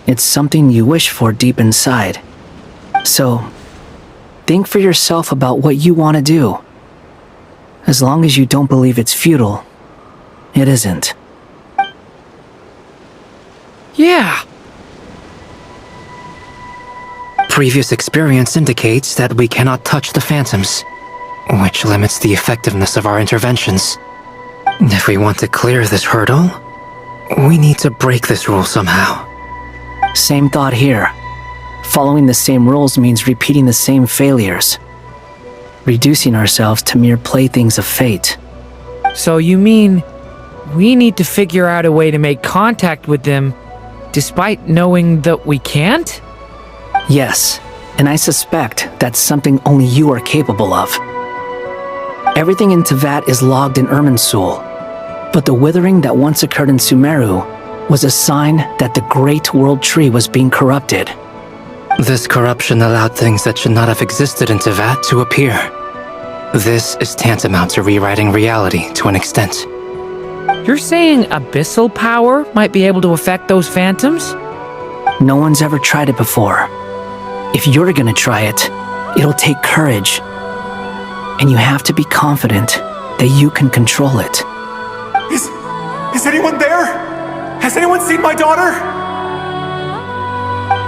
Speaker 9: It's something you wish for deep inside. So, think for yourself about what you want to do. As long as you don't believe it's futile, it isn't.
Speaker 7: Yeah.
Speaker 20: Previous experience indicates that we cannot touch the phantoms, which limits the effectiveness of our interventions. If we want to clear this hurdle, we need to break this rule somehow.
Speaker 9: Same thought here. Following the same rules means repeating the same failures. Reducing ourselves to mere playthings of fate.
Speaker 7: So you mean we need to figure out a way to make contact with them despite knowing that we can't?
Speaker 9: Yes, and I suspect that's something only you are capable of. Everything in Tevat is logged in Irminsul, but the withering that once occurred in Sumeru was a sign that the Great World Tree was being corrupted.
Speaker 20: This corruption allowed things that should not have existed in Tevat to appear. This is tantamount to rewriting reality to an extent.
Speaker 7: You're saying abyssal power might be able to affect those phantoms?
Speaker 9: No one's ever tried it before. If you're gonna try it, it'll take courage. And you have to be confident that you can control it.
Speaker 11: Is anyone there? Has anyone seen my daughter?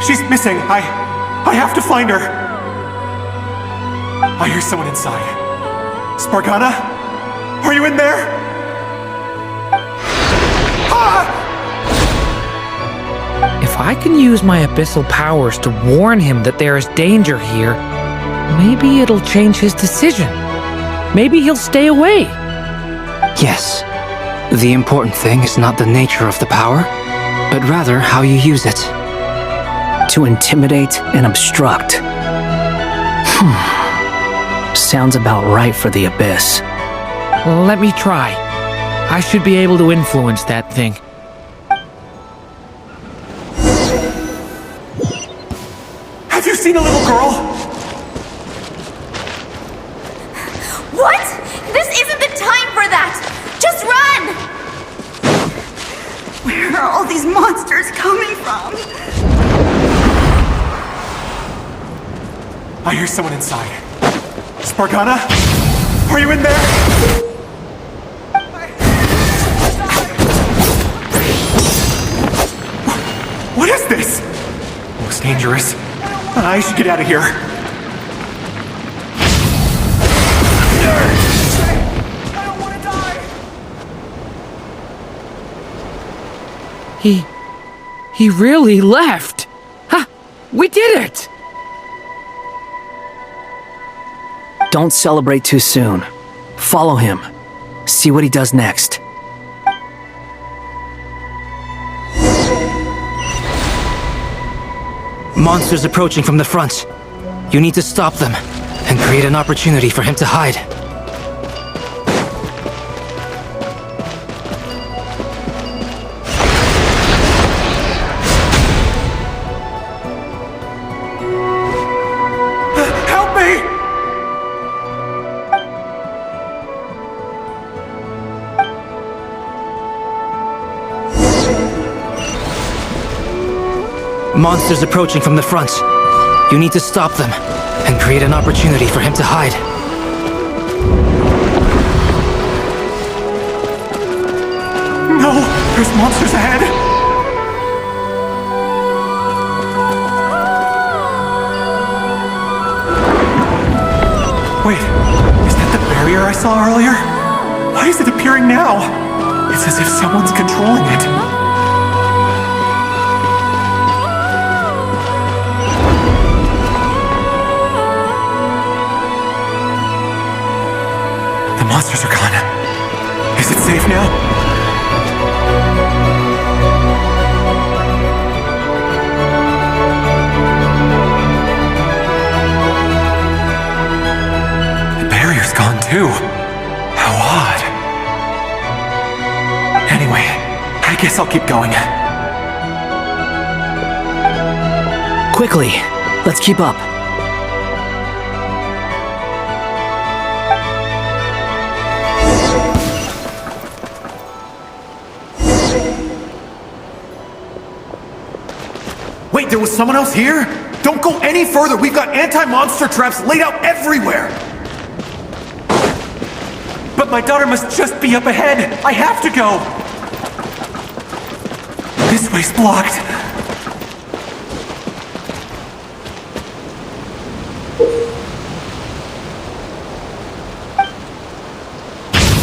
Speaker 11: She's missing. I have to find her. I hear someone inside. Spargana? Are you in there?
Speaker 7: If I can use my abyssal powers to warn him that there is danger here, maybe it'll change his decision. Maybe he'll stay away.
Speaker 20: Yes. The important thing is not the nature of the power, but rather how you use it.
Speaker 9: To intimidate and obstruct. Sounds about right for the Abyss.
Speaker 7: Let me try. I should be able to influence that thing.
Speaker 11: Have you seen a little girl?
Speaker 22: What? This isn't the time for that! Just run! Where are all these monsters coming from?
Speaker 11: I hear someone inside. Spargana? Are you in there? What is this? Looks dangerous. I should get out of here.
Speaker 7: He really left. Ha! We did it!
Speaker 9: Don't celebrate too soon. Follow him. See what he does next.
Speaker 20: Monsters approaching from the front. You need to stop them and create an opportunity for him to hide.
Speaker 11: Help me!
Speaker 20: Monsters approaching from the front. You need to stop them and create an opportunity for him to hide.
Speaker 11: No! There's monsters ahead! Wait, is that the barrier I saw earlier? Why is it appearing now? It's as if someone's controlling it. The monsters are gone. Is it safe now? The barrier's gone too. How odd. Anyway, I guess I'll keep going.
Speaker 9: Quickly, let's keep up.
Speaker 11: Wait, there was someone else here? Don't go any further. We've got anti-monster traps laid out everywhere. But my daughter must just be up ahead. I have to go. This way's blocked.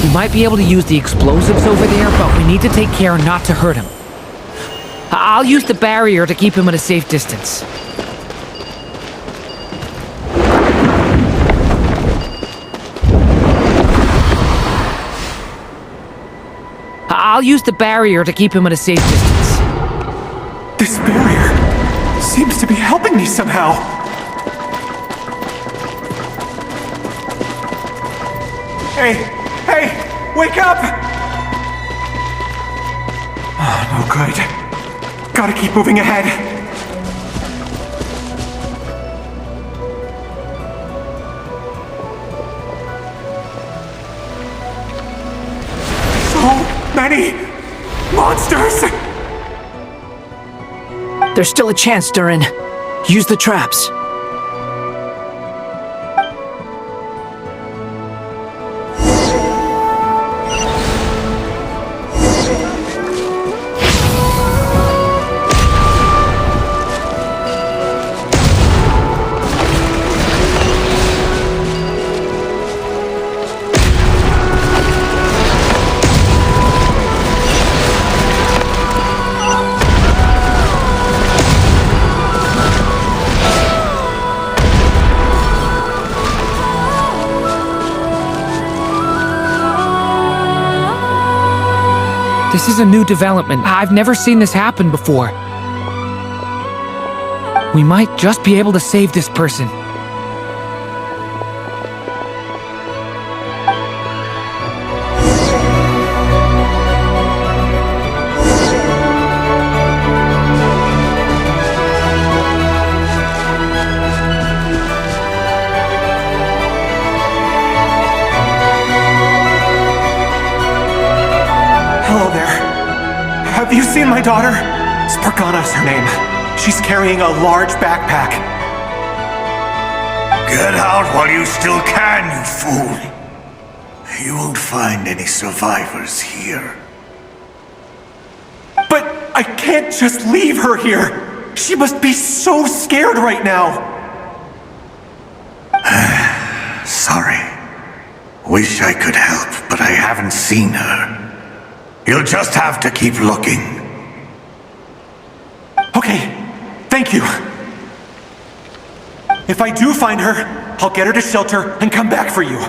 Speaker 7: We might be able to use the explosives over there, but we need to take care not to hurt him. I'll use the barrier to keep him at a safe distance. I'll use the barrier to keep him at a safe distance.
Speaker 11: This barrier seems to be helping me somehow. Hey, wake up! Oh, no good. Gotta keep moving ahead. So many monsters!
Speaker 9: There's still a chance, Durin. Use the traps.
Speaker 7: This is a new development. I've never seen this happen before. We might just be able to save this person.
Speaker 11: Have you seen my daughter? Spargana's her name. She's carrying a large backpack.
Speaker 8: Get out while you still can, you fool. You won't find any survivors here.
Speaker 11: But I can't just leave her here. She must be so scared right now.
Speaker 8: Sorry. Wish I could help, but I haven't seen her. You'll just have to keep looking.
Speaker 11: Okay, thank you. If I do find her, I'll get her to shelter and come back for you.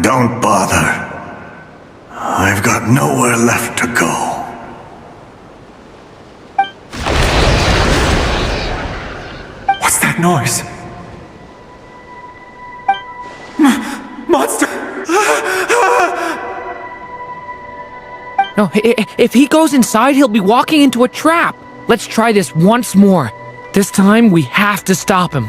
Speaker 8: Don't bother. I've got nowhere left to go.
Speaker 11: What's that noise? Monster!
Speaker 7: No, if he goes inside, he'll be walking into a trap. Let's try this once more. This time, we have to stop him.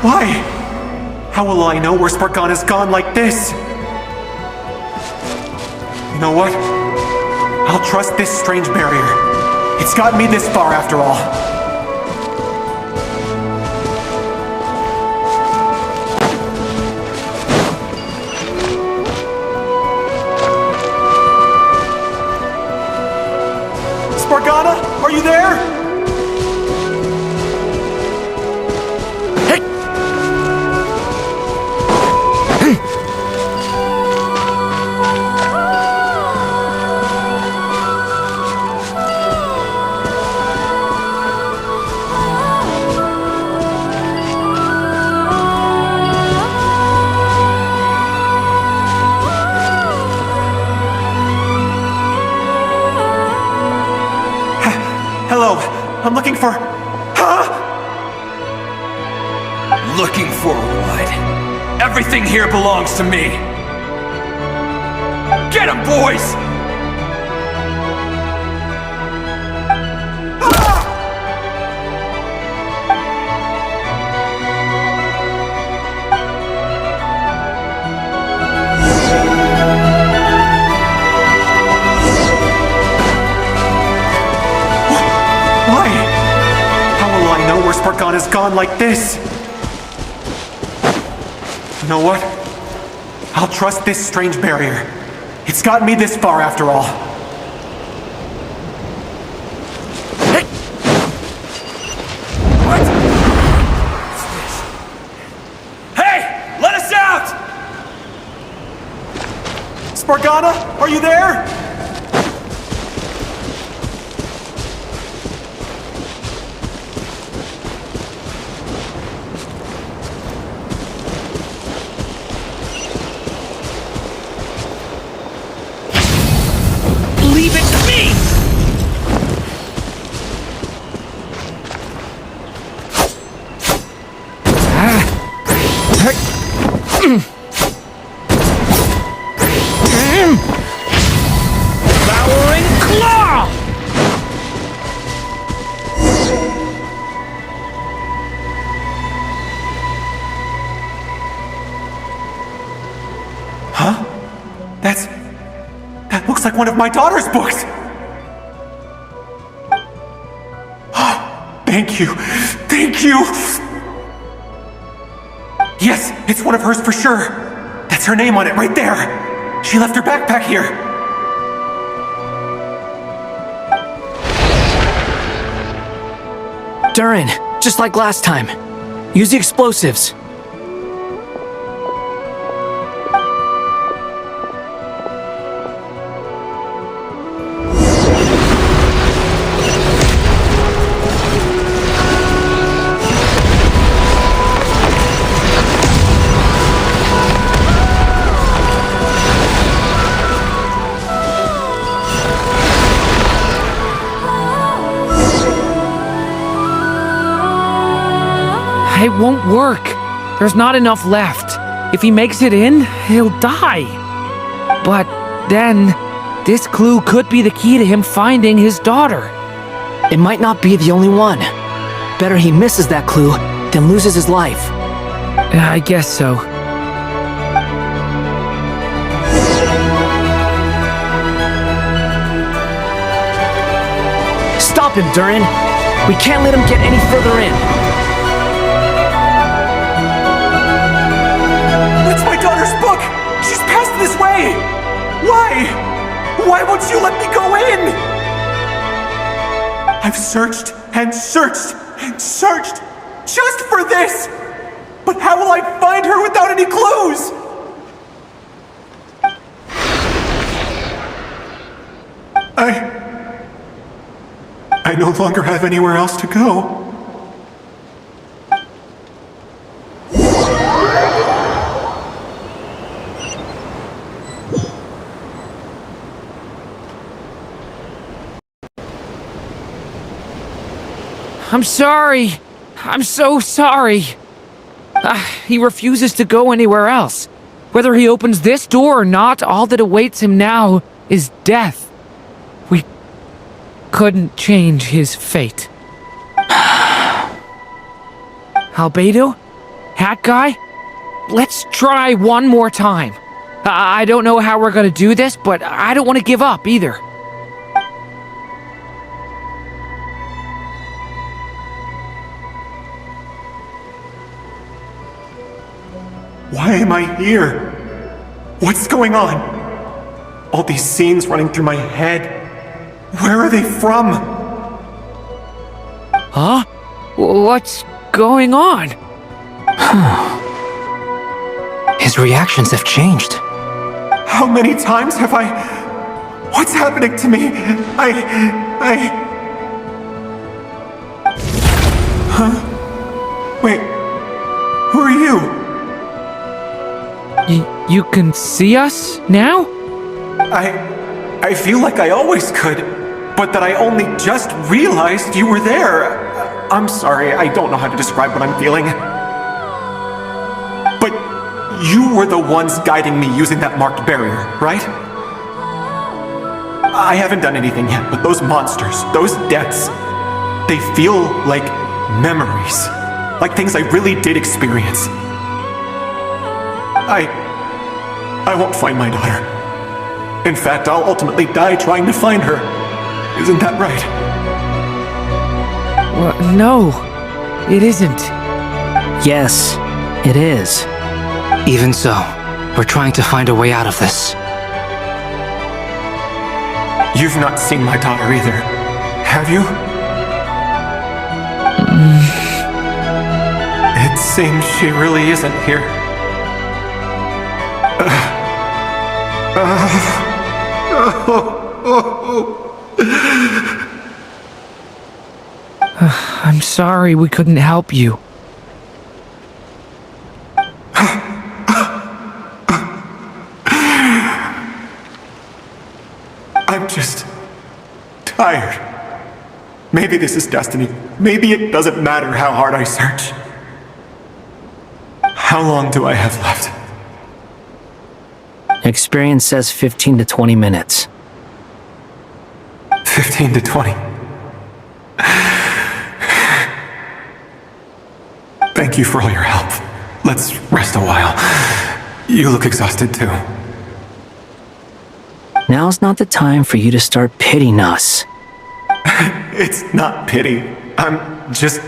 Speaker 11: Why? How will I know where Spargana's gone like this? You know what? I'll trust this strange barrier. It's gotten me this far after all. Spargana, are you there?
Speaker 17: Hey!
Speaker 11: Hello, I'm looking for... Huh?
Speaker 17: Looking for what? Everything here belongs to me. Get him, boys!
Speaker 11: Why? How will I know where Spargana's gone like this? You know what? I'll trust this strange barrier. It's gotten me this far after all.
Speaker 17: Hey! What? Hey! Let us out!
Speaker 11: Spargana, are you there?
Speaker 17: Leave it to me!
Speaker 7: Devouring claw!
Speaker 11: Huh? That looks like one of my daughter's books! Thank you! Thank you! Yes, it's one of hers for sure! That's her name on it right there! She left her backpack here!
Speaker 9: Durin, just like last time. Use the explosives.
Speaker 7: It won't work. There's not enough left. If he makes it in, he'll die. But then, this clue could be the key to him finding his daughter.
Speaker 9: It might not be the only one. Better he misses that clue than loses his life.
Speaker 7: I guess so.
Speaker 9: Stop him, Durin! We can't let him get any further in.
Speaker 11: That's my daughter's book! She's passed this way! Why? Why won't you let me go in? I've searched and searched and searched just for this! But how will I find her without any clues? I no longer have anywhere else to go.
Speaker 7: I'm sorry. I'm so sorry. He refuses to go anywhere else. Whether he opens this door or not, all that awaits him now is death. We couldn't change his fate. Albedo? Hat Guy? Let's try one more time. I don't know how we're gonna do this, but I don't want to give up either.
Speaker 11: Why am I here? What's going on? All these scenes running through my head. Where are they from?
Speaker 7: Huh? What's going on?
Speaker 20: His reactions have changed.
Speaker 11: How many times have I... What's happening to me? Huh? Wait, who are you?
Speaker 7: You can see us now?
Speaker 11: I feel like I always could, but that I only just realized you were there. I'm sorry, I don't know how to describe what I'm feeling. But you were the ones guiding me using that marked barrier, right? I haven't done anything yet, but those monsters, those deaths, they feel like memories. Like things I really did experience. I won't find my daughter. In fact, I'll ultimately die trying to find her. Isn't that right?
Speaker 7: Well, no, it isn't.
Speaker 9: Yes, it is.
Speaker 20: Even so, we're trying to find a way out of this.
Speaker 11: You've not seen my daughter either, have you? It seems she really isn't here.
Speaker 7: I'm sorry we couldn't help you.
Speaker 11: I'm just tired. Maybe this is destiny. Maybe it doesn't matter how hard I search. How long do I have left?
Speaker 9: Experience says 15 to 20 minutes.
Speaker 11: 15 to 20. Thank you for all your help. Let's rest a while. You look exhausted too.
Speaker 9: Now's not the time for you to start pitying us.
Speaker 11: It's not pity. I'm just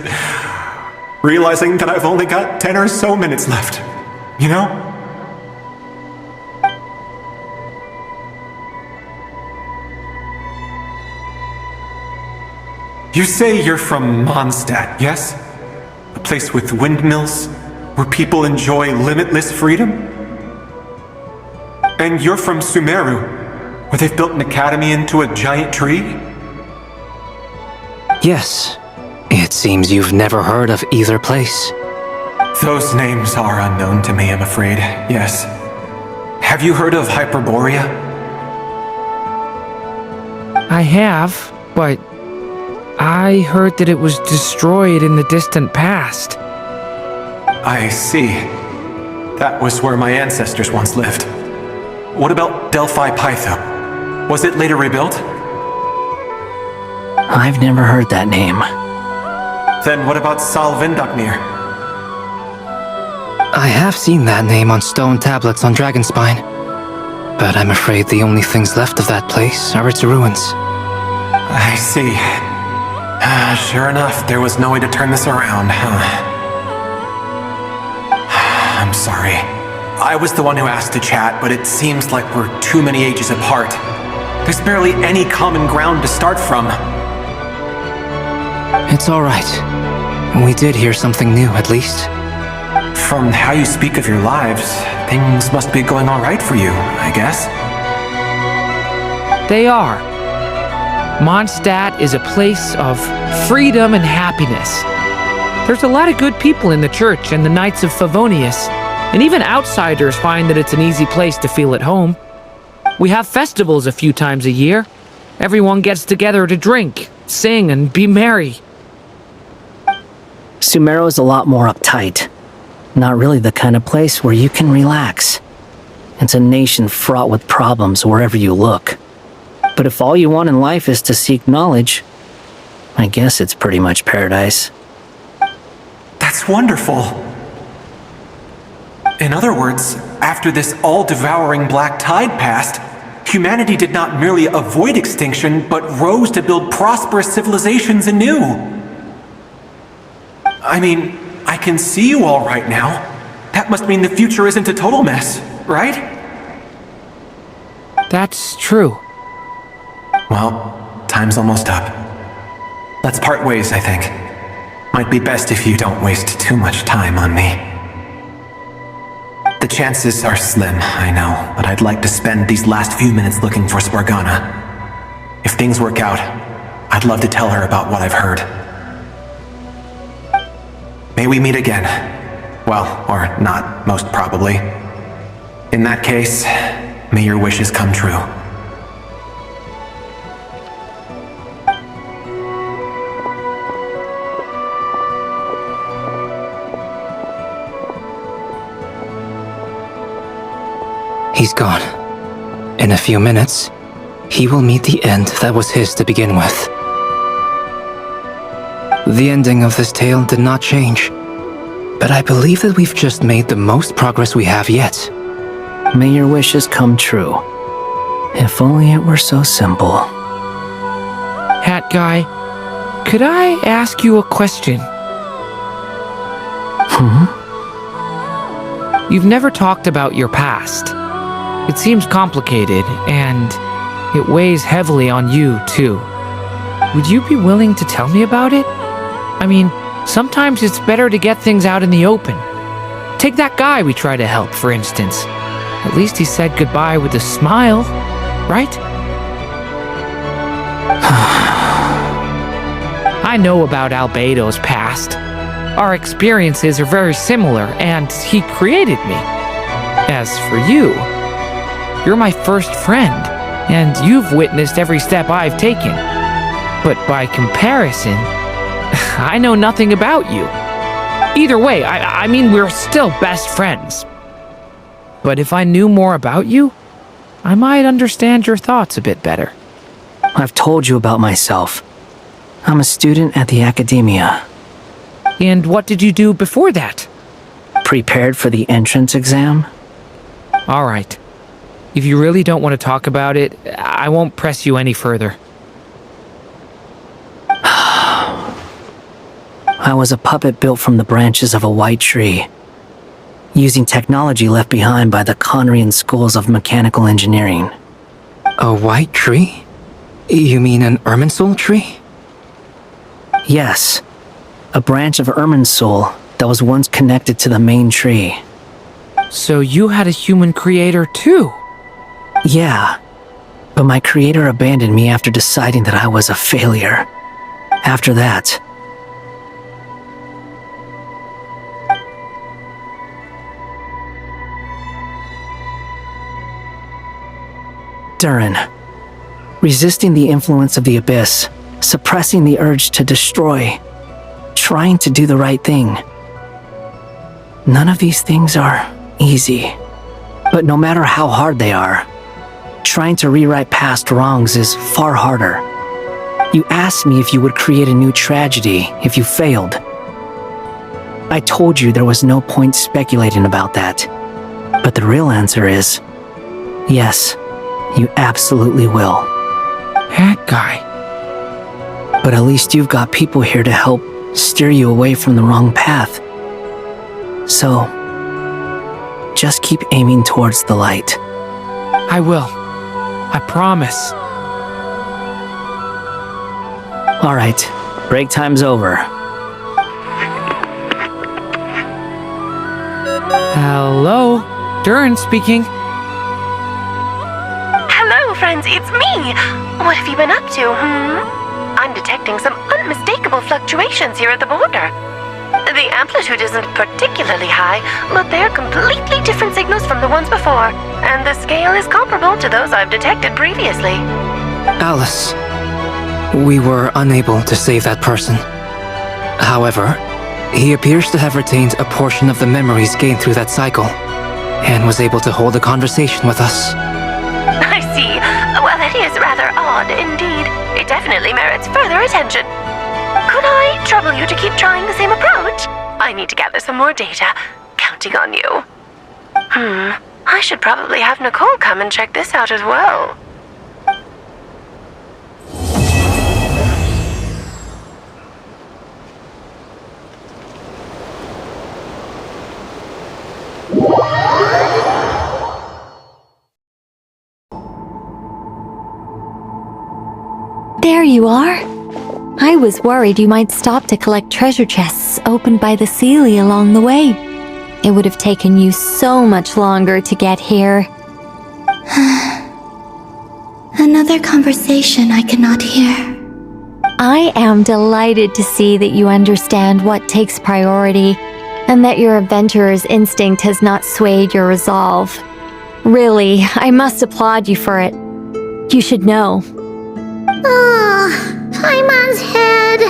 Speaker 11: realizing that I've only got 10 or so minutes left. You know? You say you're from Mondstadt, yes? A place with windmills, where people enjoy limitless freedom? And you're from Sumeru, where they've built an academy into a giant tree?
Speaker 20: Yes. It seems you've never heard of either place.
Speaker 11: Those names are unknown to me, I'm afraid, yes. Have you heard of Hyperborea?
Speaker 7: I have, but I heard that it was destroyed in the distant past.
Speaker 11: I see. That was where my ancestors once lived. What about Delphi Pytho? Was it later rebuilt?
Speaker 9: I've never heard that name.
Speaker 11: Then what about Sal Vindaknir?
Speaker 20: I have seen that name on stone tablets on Dragonspine. But I'm afraid the only things left of that place are its ruins.
Speaker 11: I see. Sure enough, there was no way to turn this around, huh? I'm sorry. I was the one who asked to chat, but it seems like we're too many ages apart. There's barely any common ground to start from.
Speaker 20: It's alright. We did hear something new, at least.
Speaker 11: From how you speak of your lives, things must be going alright for you, I guess.
Speaker 7: They are. Mondstadt is a place of freedom and happiness. There's a lot of good people in the church and the Knights of Favonius, and even outsiders find that it's an easy place to feel at home. We have festivals a few times a year. Everyone gets together to drink, sing, and be merry.
Speaker 9: Sumeru is a lot more uptight. Not really the kind of place where you can relax. It's a nation fraught with problems wherever you look. But if all you want in life is to seek knowledge, I guess it's pretty much paradise.
Speaker 11: That's wonderful. In other words, after this all-devouring black tide passed, humanity did not merely avoid extinction, but rose to build prosperous civilizations anew. I mean, I can see you all right now. That must mean the future isn't a total mess, right?
Speaker 7: That's true.
Speaker 11: Well, time's almost up. Let's part ways, I think. Might be best if you don't waste too much time on me. The chances are slim, I know, but I'd like to spend these last few minutes looking for Spargana. If things work out, I'd love to tell her about what I've heard. May we meet again. Well, or not, most probably. In that case, may your wishes come true.
Speaker 20: He's gone. In a few minutes, he will meet the end that was his to begin with. The ending of this tale did not change, but I believe that we've just made the most progress we have yet.
Speaker 9: May your wishes come true. If only it were so simple.
Speaker 7: Hat guy, could I ask you a question? You've never talked about your past. It seems complicated, and it weighs heavily on you, too. Would you be willing to tell me about it? I mean, sometimes it's better to get things out in the open. Take that guy we try to help, for instance. At least he said goodbye with a smile, right? I know about Albedo's past. Our experiences are very similar, and he created me. As for you, you're my first friend, and you've witnessed every step I've taken. But by comparison, I know nothing about you. Either way, I mean, we're still best friends. But if I knew more about you, I might understand your thoughts a bit better.
Speaker 9: I've told you about myself. I'm a student at the academia.
Speaker 7: And what did you do before that?
Speaker 9: Prepared for the entrance exam.
Speaker 7: All right. If you really don't want to talk about it, I won't press you any further.
Speaker 9: I was a puppet built from the branches of a white tree, using technology left behind by the Conrian schools of mechanical engineering.
Speaker 20: A white tree? You mean an Irminsul tree?
Speaker 9: Yes, a branch of Irminsul that was once connected to the main tree.
Speaker 7: So you had a human creator too?
Speaker 9: Yeah, but my creator abandoned me after deciding that I was a failure. After that, Durin, resisting the influence of the abyss, suppressing the urge to destroy, trying to do the right thing. None of these things are easy, but no matter how hard they are, trying to rewrite past wrongs is far harder. You asked me if you would create a new tragedy if you failed. I told you there was no point speculating about that, but the real answer is, yes, you absolutely will.
Speaker 7: Hat guy.
Speaker 9: But at least you've got people here to help steer you away from the wrong path. So, just keep aiming towards the light.
Speaker 7: I will. I promise.
Speaker 9: All right, break time's over.
Speaker 7: Hello? Durin speaking.
Speaker 14: Hello, friends, it's me! What have you been up to, I'm detecting some unmistakable fluctuations here at the border. The amplitude isn't particularly high, but they're completely different signals from the ones before, and the scale is comparable to those I've detected previously.
Speaker 20: Alice, we were unable to save that person. However, he appears to have retained a portion of the memories gained through that cycle, and was able to hold a conversation with us.
Speaker 14: I see. Well, that is rather odd indeed. It definitely merits further attention. Could I trouble you to keep trying the same approach? I need to gather some more data. Counting on you. I should probably have Nicole come and check this out as well.
Speaker 3: There you are. I was worried you might stop to collect treasure chests opened by the Seelie along the way. It would have taken you so much longer to get here. Another conversation I cannot hear. I am delighted to see that you understand what takes priority, and that your adventurer's instinct has not swayed your resolve. Really, I must applaud you for it. You should know.
Speaker 2: Paimon's head.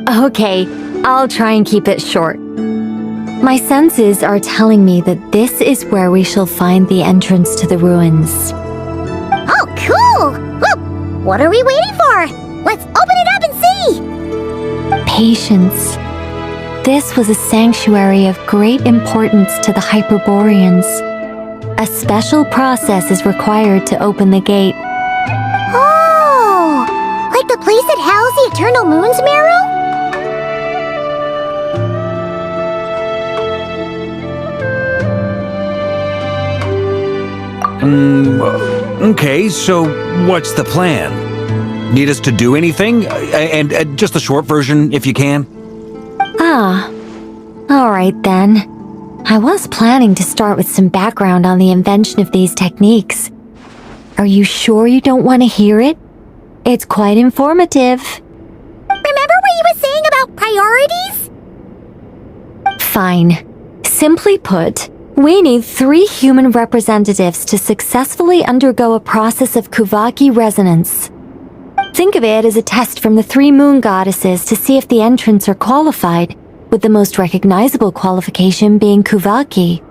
Speaker 3: Okay, I'll try and keep it short. My senses are telling me that this is where we shall find the entrance to the ruins.
Speaker 2: Oh, cool! Well, what are we waiting for? Let's open it up and see!
Speaker 3: Patience. This was a sanctuary of great importance to the Hyperboreans. A special process is required to open the gate.
Speaker 2: Oh! Like the place that housed the Eternal Moon's Marrow?
Speaker 5: Okay, so what's the plan? Need us to do anything? And just the short version, if you can.
Speaker 3: Alright then. I was planning to start with some background on the invention of these techniques. Are you sure you don't want to hear it? It's quite informative.
Speaker 2: Remember what you were saying about priorities?
Speaker 3: Fine. Simply put, we need 3 human representatives to successfully undergo a process of Kuvaki resonance. Think of it as a test from the 3 moon goddesses to see if the entrants are qualified, with the most recognizable qualification being Kuvaki.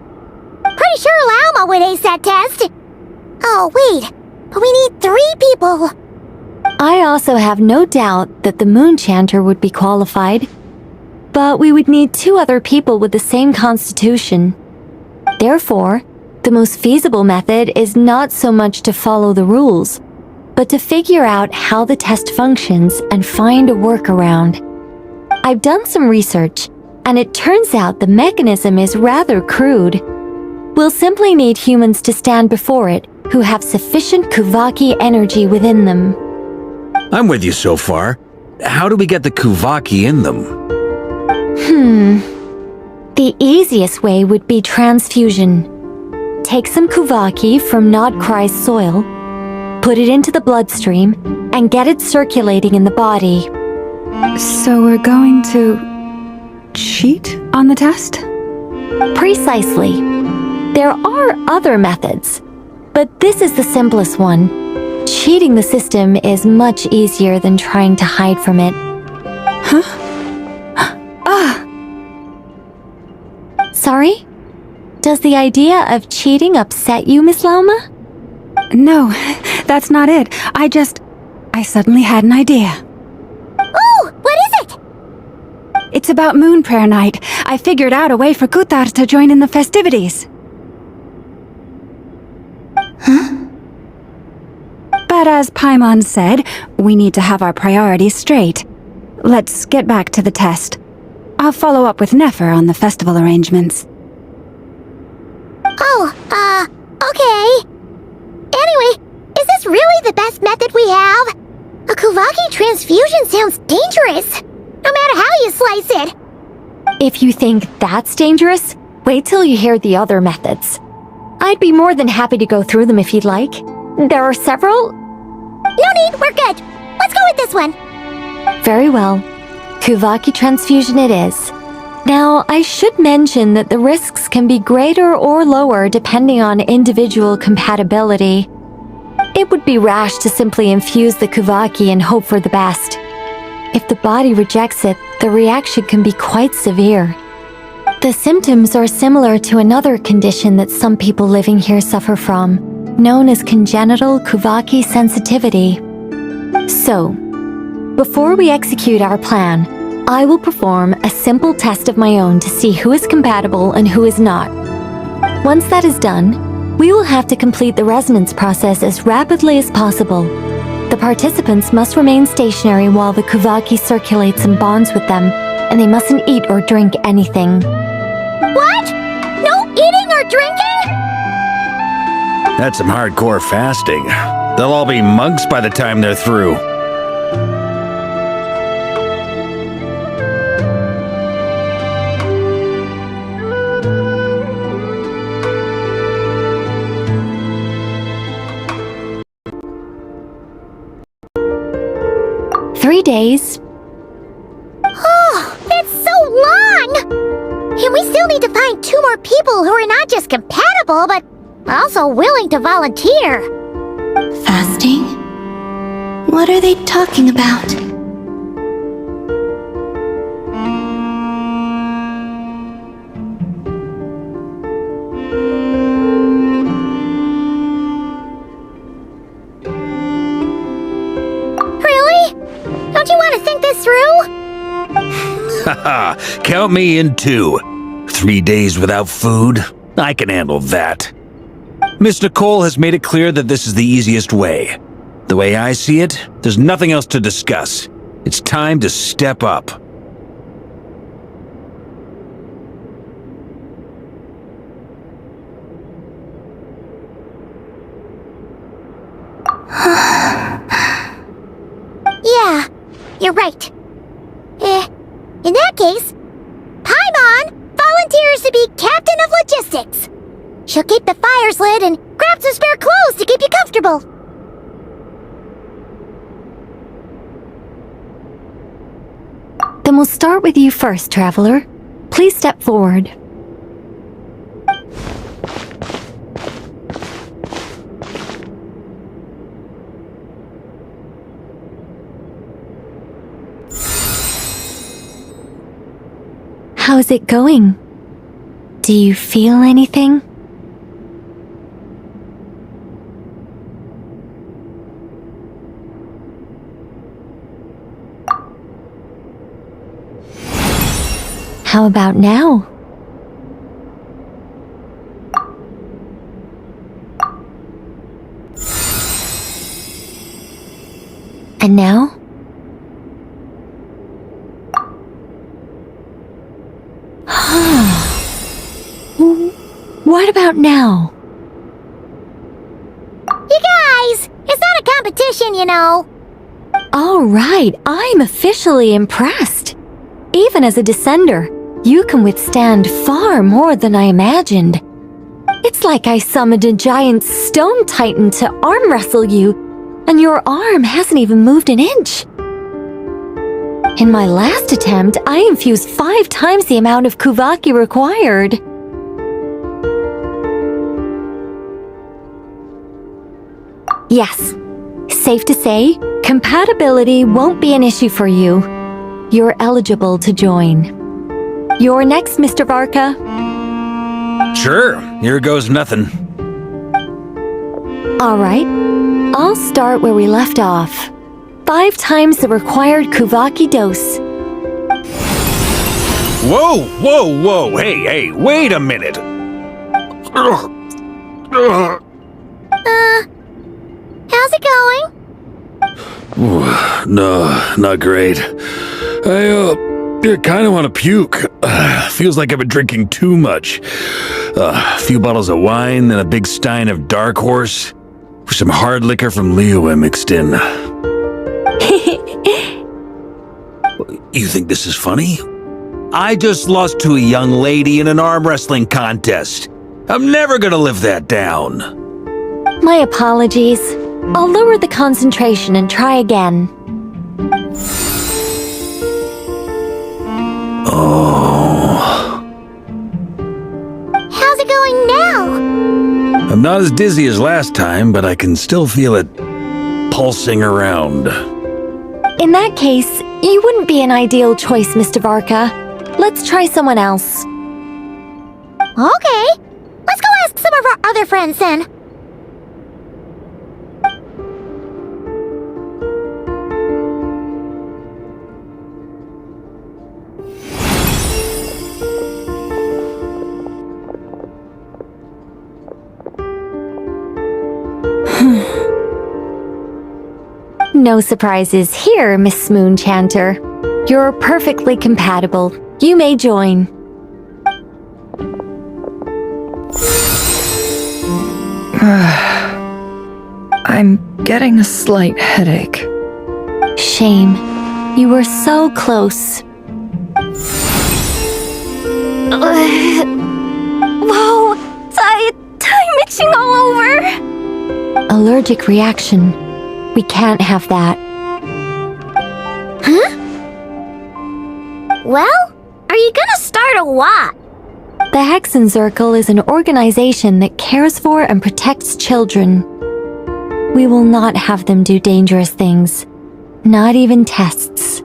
Speaker 2: Pretty sure Lauma would ace that test. Oh, wait. But we need 3 people.
Speaker 3: I also have no doubt that the moon chanter would be qualified. But we would need 2 other people with the same constitution. Therefore, the most feasible method is not so much to follow the rules, but to figure out how the test functions and find a workaround. I've done some research, and it turns out the mechanism is rather crude. We'll simply need humans to stand before it who have sufficient Kuvaki energy within them.
Speaker 5: I'm with you so far. How do we get the Kuvaki in them?
Speaker 3: The easiest way would be transfusion. Take some Kuvaki from Nodcry's soil, put it into the bloodstream, and get it circulating in the body.
Speaker 6: So we're going to cheat on the test?
Speaker 3: Precisely. There are other methods, but this is the simplest one. Cheating the system is much easier than trying to hide from it. Sorry? Does the idea of cheating upset you, Miss Lauma?
Speaker 6: No, that's not it. I suddenly had an idea.
Speaker 2: Oh, what is it?
Speaker 6: It's about Moon Prayer Night. I figured out a way for Kutar to join in the festivities. But as Paimon said, we need to have our priorities straight. Let's get back to the test. I'll follow up with Nefer on the festival arrangements.
Speaker 2: Okay. Anyway, is this really the best method we have? A Kuvaki transfusion sounds dangerous, no matter how you slice it.
Speaker 3: If you think that's dangerous, wait till you hear the other methods. I'd be more than happy to go through them if you'd like. There are several.
Speaker 2: No need, we're good. Let's go with this one.
Speaker 3: Very well. Kuvaki transfusion it is. Now, I should mention that the risks can be greater or lower depending on individual compatibility. It would be rash to simply infuse the Kuvaki and hope for the best. If the body rejects it, the reaction can be quite severe. The symptoms are similar to another condition that some people living here suffer from, known as congenital Kuvaki sensitivity. So, before we execute our plan, I will perform a simple test of my own to see who is compatible and who is not. Once that is done, we will have to complete the resonance process as rapidly as possible. The participants must remain stationary while the Kuvaki circulates and bonds with them, and they mustn't eat or drink anything.
Speaker 2: What? No eating or drinking?
Speaker 5: That's some hardcore fasting. They'll all be monks by the time they're through.
Speaker 3: 3 days.
Speaker 2: Oh, it's so long! And we still need to find 2 more people who are not just compatible, but also willing to volunteer.
Speaker 3: Fasting? What are they talking about?
Speaker 2: Really? Don't you want to think this through?
Speaker 5: Haha, count me in too. 3 days without food? I can handle that. Miss Nicole has made it clear that this is the easiest way. The way I see it, there's nothing else to discuss. It's time to step up.
Speaker 2: Yeah, you're right. In that case, Paimon volunteers to be Captain of Logistics. She'll keep the fires lit and grab some spare clothes to keep you comfortable.
Speaker 3: Then we'll start with you first, Traveler. Please step forward. How's it going? Do you feel anything? How about now? And now? What about now?
Speaker 2: You guys, it's not a competition, you know.
Speaker 3: All right, I'm officially impressed. Even as a descender, you can withstand far more than I imagined. It's like I summoned a giant stone titan to arm wrestle you, and your arm hasn't even moved an inch. In my last attempt, I infused 5 times the amount of Kuvaki required. Yes, safe to say, compatibility won't be an issue for you. You're eligible to join. You're next, Mr. Varka.
Speaker 5: Sure, here goes nothing.
Speaker 3: All right, I'll start where we left off. 5 times the required Kuvaki dose.
Speaker 5: Whoa, whoa, whoa, hey, wait a minute.
Speaker 2: How's it going?
Speaker 5: No, not great. I kind of want to puke. Feels like I've been drinking too much. A few bottles of wine and a big stein of Dark Horse with some hard liquor from Liyue mixed in. You think this is funny? I just lost to a young lady in an arm wrestling contest. I'm never gonna live that down.
Speaker 3: My apologies. I'll lower the concentration and try again.
Speaker 5: Oh.
Speaker 2: How's it going now?
Speaker 5: I'm not as dizzy as last time, but I can still feel it pulsing around.
Speaker 3: In that case, you wouldn't be an ideal choice, Mr. Varka. Let's try someone else.
Speaker 2: Okay, let's go ask some of our other friends then.
Speaker 3: No surprises here, Miss Moonchanter. You're perfectly compatible. You may join.
Speaker 10: I'm getting a slight headache.
Speaker 3: Shame. You were so close.
Speaker 13: Whoa! I'm itching all over!
Speaker 3: Allergic reaction. We can't have that.
Speaker 2: Huh? Well, are you gonna start or what?
Speaker 12: The Hexen Circle is an organization that cares for and protects children. We will not have them do dangerous things, not even tests.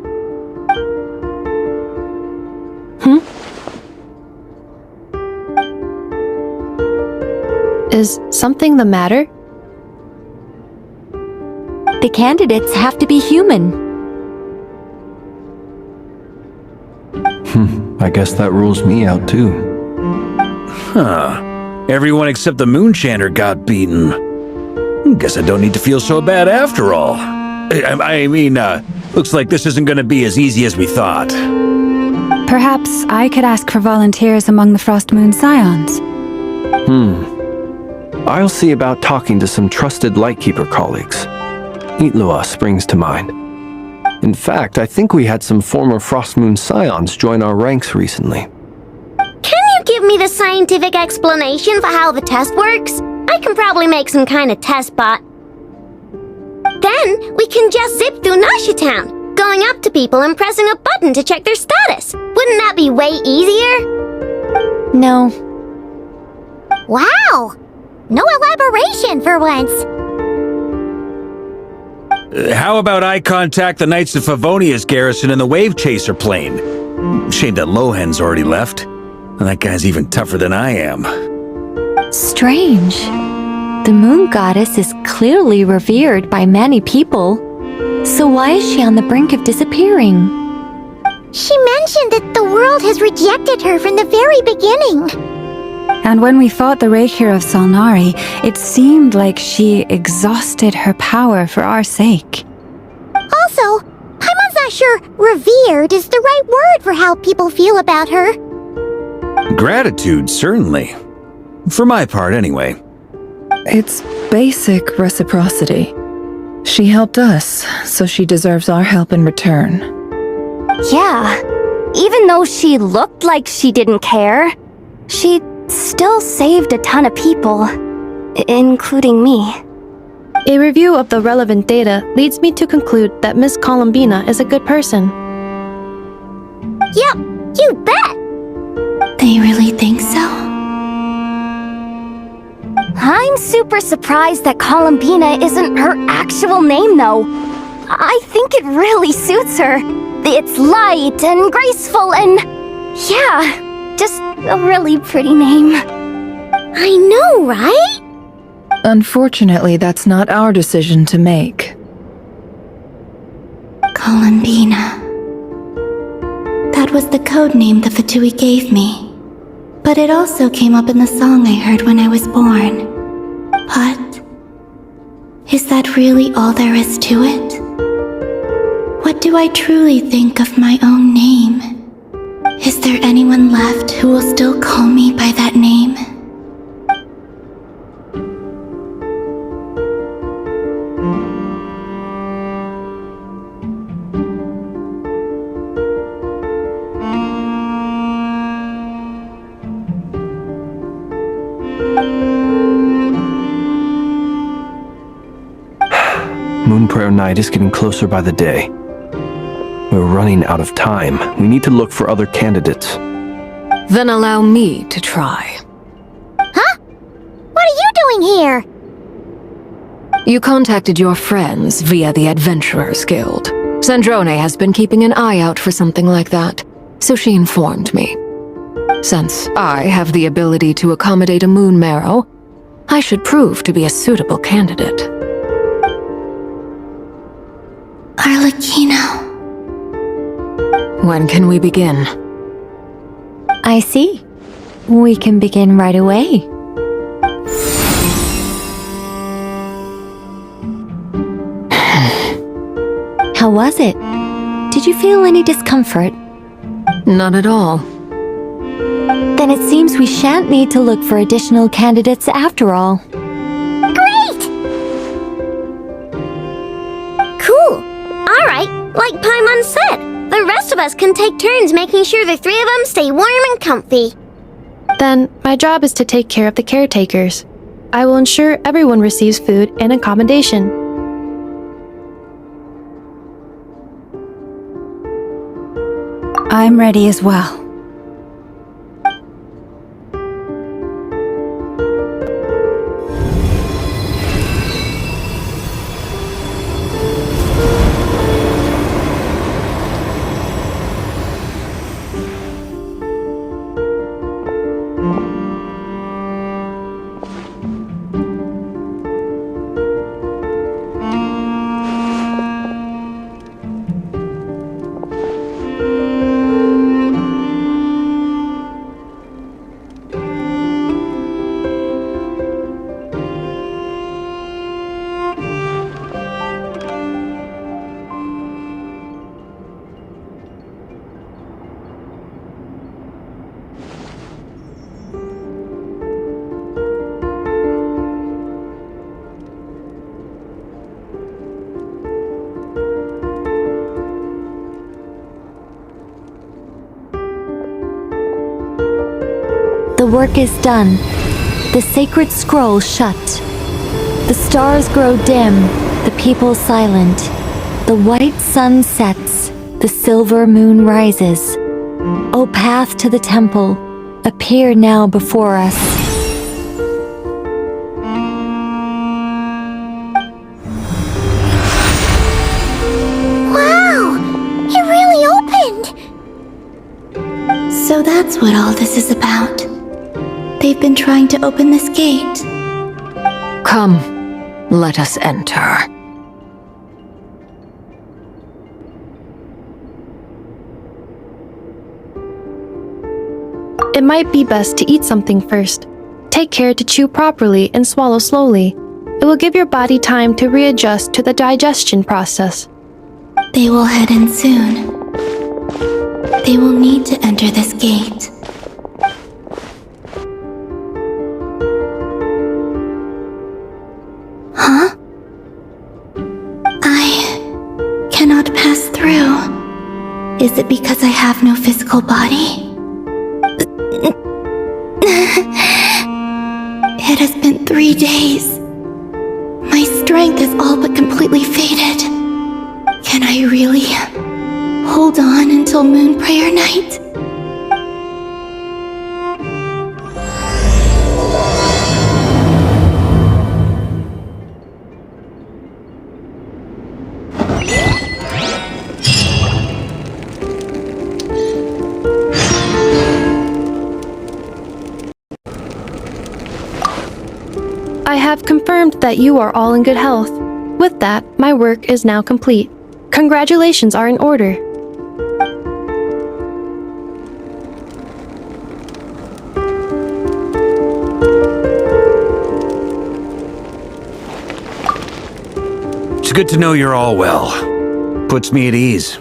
Speaker 15: Is something the matter?
Speaker 12: The candidates have to be human.
Speaker 23: I guess that rules me out too.
Speaker 5: Huh. Everyone except the Moonchanter got beaten. Guess I don't need to feel so bad after all. I mean, looks like this isn't gonna be as easy as we thought.
Speaker 6: Perhaps I could ask for volunteers among the Frost Moon Scions.
Speaker 23: I'll see about talking to some trusted Lightkeeper colleagues. Itlua springs to mind. In fact, I think we had some former Frost Moon Scions join our ranks recently.
Speaker 2: Can you give me the scientific explanation for how the test works? I can probably make some kind of test bot. Then we can just zip through Nasha Town, going up to people and pressing a button to check their status. Wouldn't that be way easier?
Speaker 12: No.
Speaker 2: Wow! No elaboration for once.
Speaker 5: How about I contact the Knights of Favonia's garrison in the Wave Chaser plane? Shame that Lohan's already left. That guy's even tougher than I am.
Speaker 12: Strange. The moon goddess is clearly revered by many people. So why is she on the brink of disappearing?
Speaker 2: She mentioned that the world has rejected her from the very beginning.
Speaker 6: And when we fought the Reikir of Solnari, it seemed like she exhausted her power for our sake.
Speaker 2: Also, I'm not sure revered is the right word for how people feel about her.
Speaker 5: Gratitude, certainly. For my part, anyway.
Speaker 10: It's basic reciprocity. She helped us, so she deserves our help in return.
Speaker 13: Yeah. Even though she looked like she didn't care, she still saved a ton of people, including me.
Speaker 15: A review of the relevant data leads me to conclude that Miss Columbina is a good person.
Speaker 2: Yep, you bet!
Speaker 3: They really think so?
Speaker 13: I'm super surprised that Columbina isn't her actual name, though. I think it really suits her. It's light and graceful and... yeah, just a really pretty name.
Speaker 2: I know, right?
Speaker 10: Unfortunately, that's not our decision to make.
Speaker 3: Columbina. That was the code name the Fatui gave me. But it also came up in the song I heard when I was born. But is that really all there is to it? What do I truly think of my own name? Is there anyone left who will still call me by that name?
Speaker 23: Moon Prayer Night is getting closer by the day. We're running out of time. We need to look for other candidates.
Speaker 21: Then allow me to try.
Speaker 2: Huh? What are you doing here?
Speaker 21: You contacted your friends via the Adventurers Guild. Sandrone has been keeping an eye out for something like that, so she informed me. Since I have the ability to accommodate a moon marrow, I should prove to be a suitable candidate.
Speaker 3: Arlecchino.
Speaker 21: When can we begin?
Speaker 12: I see. We can begin right away. How was it? Did you feel any discomfort?
Speaker 21: Not at all.
Speaker 12: Then it seems we shan't need to look for additional candidates after all.
Speaker 2: Great! Cool. Alright, like Paimon said, the rest of us can take turns making sure the three of them stay warm and comfy.
Speaker 15: Then, my job is to take care of the caretakers. I will ensure everyone receives food and accommodation.
Speaker 6: I'm ready as well.
Speaker 12: The work is done. The sacred scroll shut. The stars grow dim, the people silent. The white sun sets, the silver moon rises. O path to the temple, appear now before us.
Speaker 2: Wow! It really opened!
Speaker 3: So that's what all this is about. They've been trying to open this gate.
Speaker 21: Come, let us enter.
Speaker 15: It might be best to eat something first. Take care to chew properly and swallow slowly. It will give your body time to readjust to the digestion process.
Speaker 3: They will head in soon. They will need to enter this gate. Huh? I cannot pass through. Is it because I have no physical body? It has been 3 days. My strength is all but completely faded. Can I really hold on until moon prayer night?
Speaker 15: I have confirmed that you are all in good health. With that, my work is now complete. Congratulations are in order.
Speaker 5: It's good to know you're all well. Puts me at ease.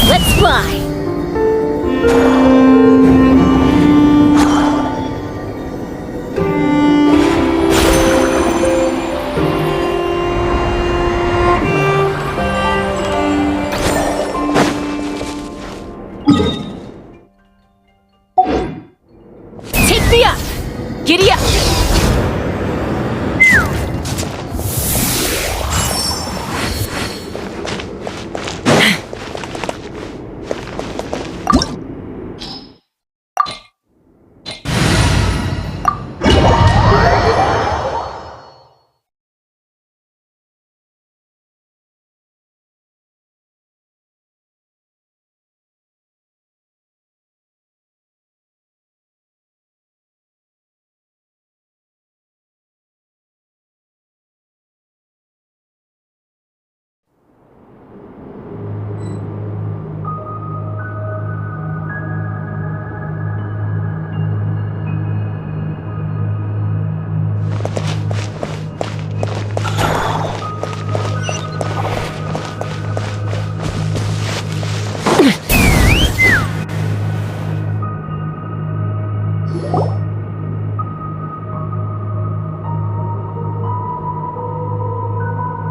Speaker 22: Let's fly! Take me up! Giddy up!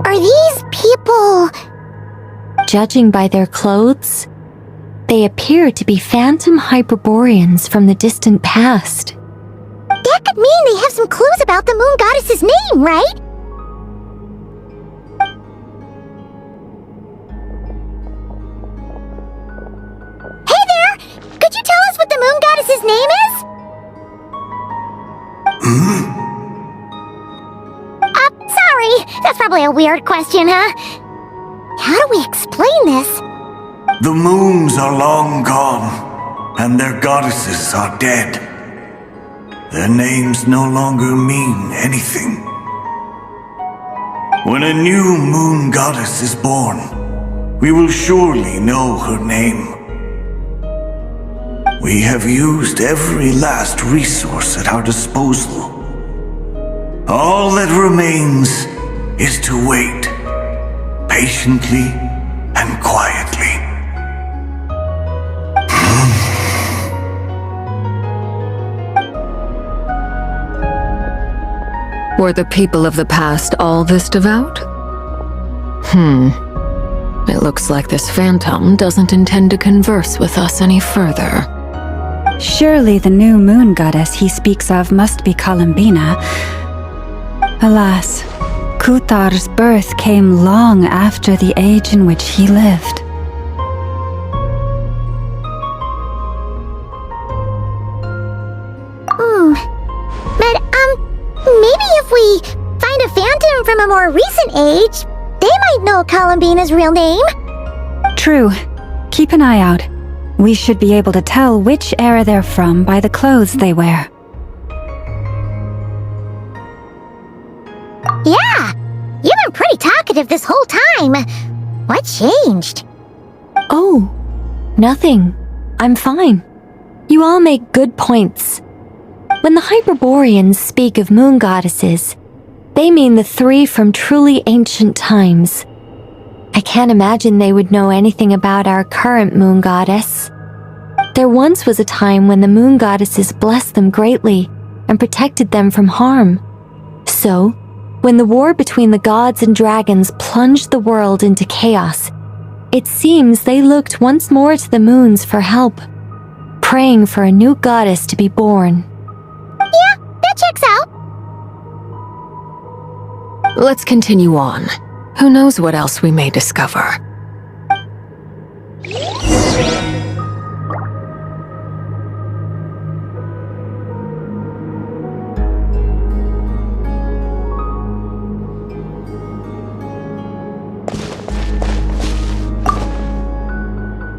Speaker 2: Are these people...
Speaker 12: Judging by their clothes, They appear to be phantom Hyperboreans from the distant past.
Speaker 2: That could mean they have some clues about the moon goddess's name, right? Hey there! Could you tell us what the moon goddess's name is? Sorry, that's probably a weird question, huh? How do we explain this?
Speaker 8: The moons are long gone, and their goddesses are dead. Their names no longer mean anything. When a new moon goddess is born, we will surely know her name. We have used every last resource at our disposal. All that remains is to wait, patiently and quietly.
Speaker 21: Were the people of the past all this devout? It looks like this phantom doesn't intend to converse with us any further.
Speaker 6: Surely the new moon goddess he speaks of must be Columbina. Alas, Kuthar's birth came long after the age in which he lived.
Speaker 2: But, maybe if we find a phantom from a more recent age, they might know Columbina's real name.
Speaker 6: True. Keep an eye out. We should be able to tell which era they're from by the clothes they wear.
Speaker 2: Yeah! You've been pretty talkative this whole time. What changed?
Speaker 12: Oh, nothing. I'm fine. You all make good points. When the Hyperboreans speak of moon goddesses, they mean the three from truly ancient times. I can't imagine they would know anything about our current moon goddess. There once was a time when the moon goddesses blessed them greatly and protected them from harm. So, when the war between the gods and dragons plunged the world into chaos, it seems they looked once more to the moons for help, praying for a new goddess to be born.
Speaker 2: Yeah, that checks out.
Speaker 21: Let's continue on. Who knows what else we may discover?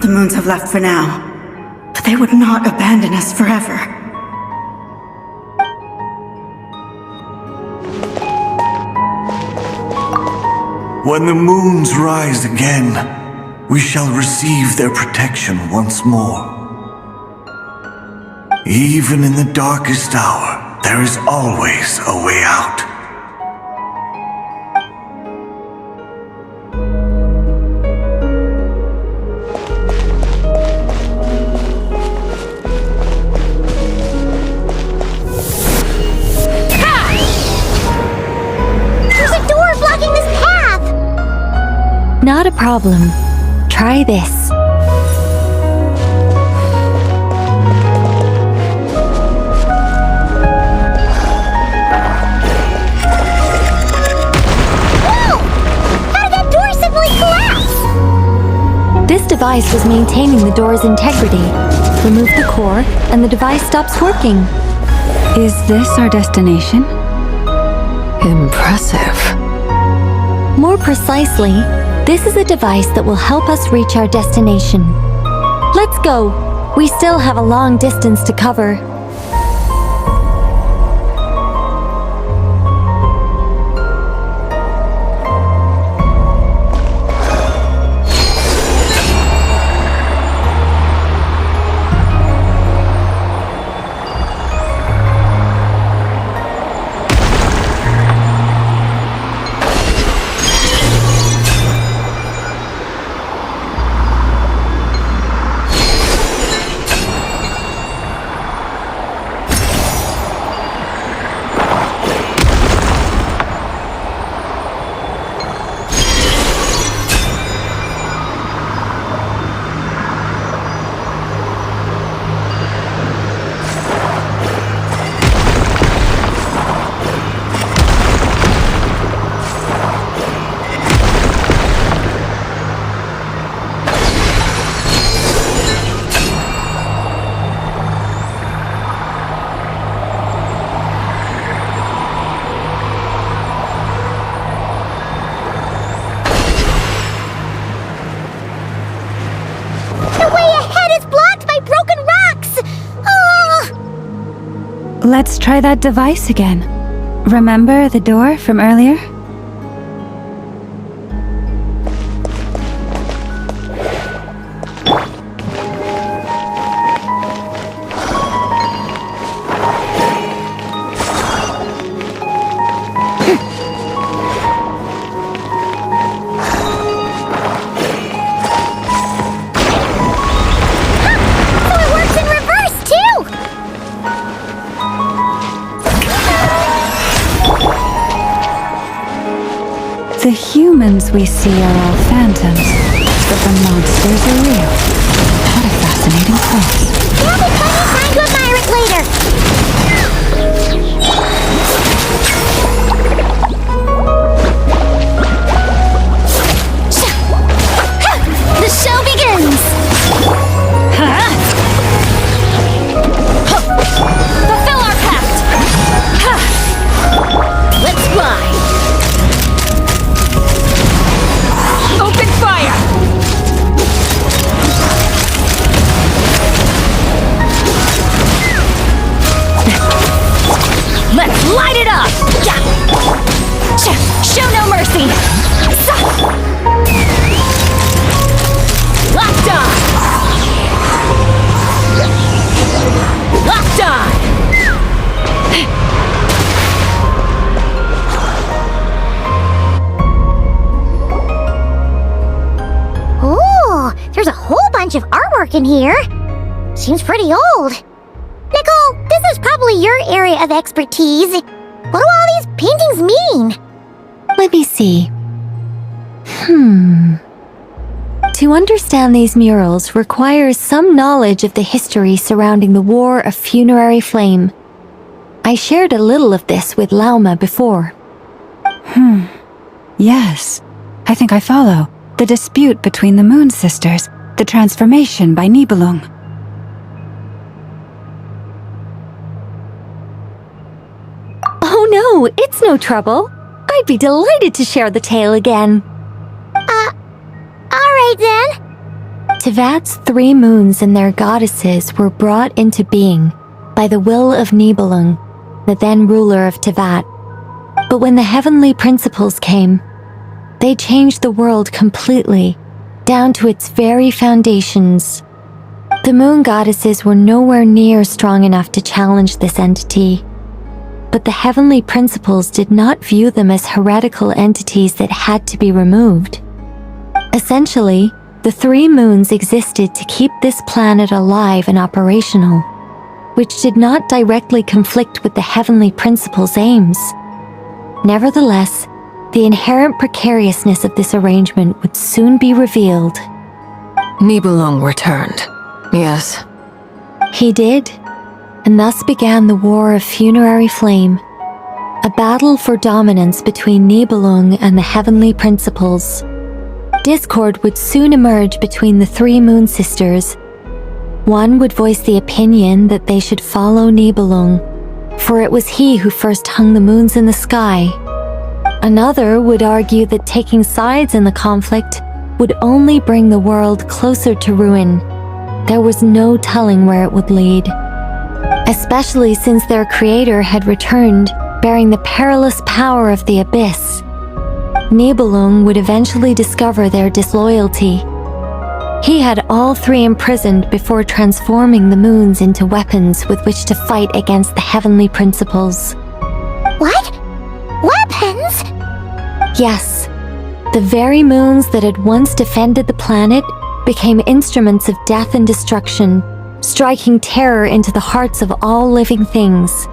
Speaker 4: The moons have left for now, but they would not abandon us forever.
Speaker 8: When the moons rise again, we shall receive their protection once more. Even in the darkest hour, there is always a way out.
Speaker 12: Not a problem. Try this. This device was maintaining the door's integrity. Remove the core, and the device stops working.
Speaker 6: Is this our destination?
Speaker 21: Impressive.
Speaker 12: More precisely, this is a device that will help us reach our destination. Let's go. We still have a long distance to cover.
Speaker 6: Let's try that device again. Remember the door from earlier? The humans we see are all phantoms, but the monsters are real. What a fascinating cross.
Speaker 2: There'll be plenty of time to admire it later.
Speaker 13: The show begins! Fulfill our pact! Let's ride! Open fire! Let's light it up! Show no mercy! Locked on! Locked on!
Speaker 2: Ooh, there's a whole bunch of artwork in here. Seems pretty old. Nicole, this is probably your area of expertise. What do all these paintings mean?
Speaker 12: Let me see. To understand these murals requires some knowledge of the history surrounding the War of Funerary Flame. I shared a little of this with Lauma before.
Speaker 6: Yes, I think I follow. The dispute between the Moon Sisters, the transformation by Nibelung.
Speaker 12: Oh no, it's no trouble. I'd be delighted to share the tale again.
Speaker 2: Alright then.
Speaker 12: Tevat's 3 moons and their goddesses were brought into being by the will of Nibelung, the then ruler of Tevat. But when the heavenly principles came, they changed the world completely, down to its very foundations. The moon goddesses were nowhere near strong enough to challenge this entity. But the heavenly principles did not view them as heretical entities that had to be removed. Essentially, the 3 moons existed to keep this planet alive and operational, which did not directly conflict with the heavenly principles' aims. Nevertheless, the inherent precariousness of this arrangement would soon be revealed.
Speaker 21: Nibelung returned. Yes.
Speaker 12: He did, and thus began the War of Funerary Flame, a battle for dominance between Nibelung and the heavenly principles. Discord would soon emerge between the 3 Moon Sisters. One would voice the opinion that they should follow Nibelung, for it was he who first hung the moons in the sky. Another would argue that taking sides in the conflict would only bring the world closer to ruin. There was no telling where it would lead, especially since their creator had returned, bearing the perilous power of the abyss. Nibelung would eventually discover their disloyalty. He had all 3 imprisoned before transforming the moons into weapons with which to fight against the heavenly principles.
Speaker 2: What? Weapons?
Speaker 12: Yes, the very moons that had once defended the planet became instruments of death and destruction, striking terror into the hearts of all living things.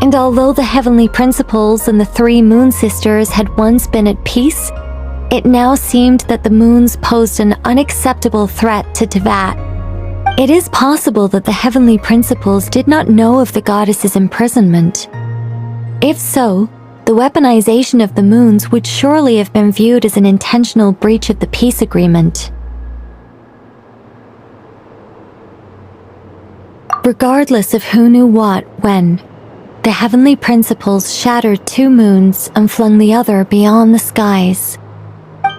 Speaker 12: And although the heavenly principles and the 3 Moon Sisters had once been at peace, it now seemed that the moons posed an unacceptable threat to Tevat. It is possible that the heavenly principles did not know of the goddess's imprisonment. If so, the weaponization of the moons would surely have been viewed as an intentional breach of the peace agreement. Regardless of who knew what, when, the heavenly principles shattered 2 moons and flung the other beyond the skies.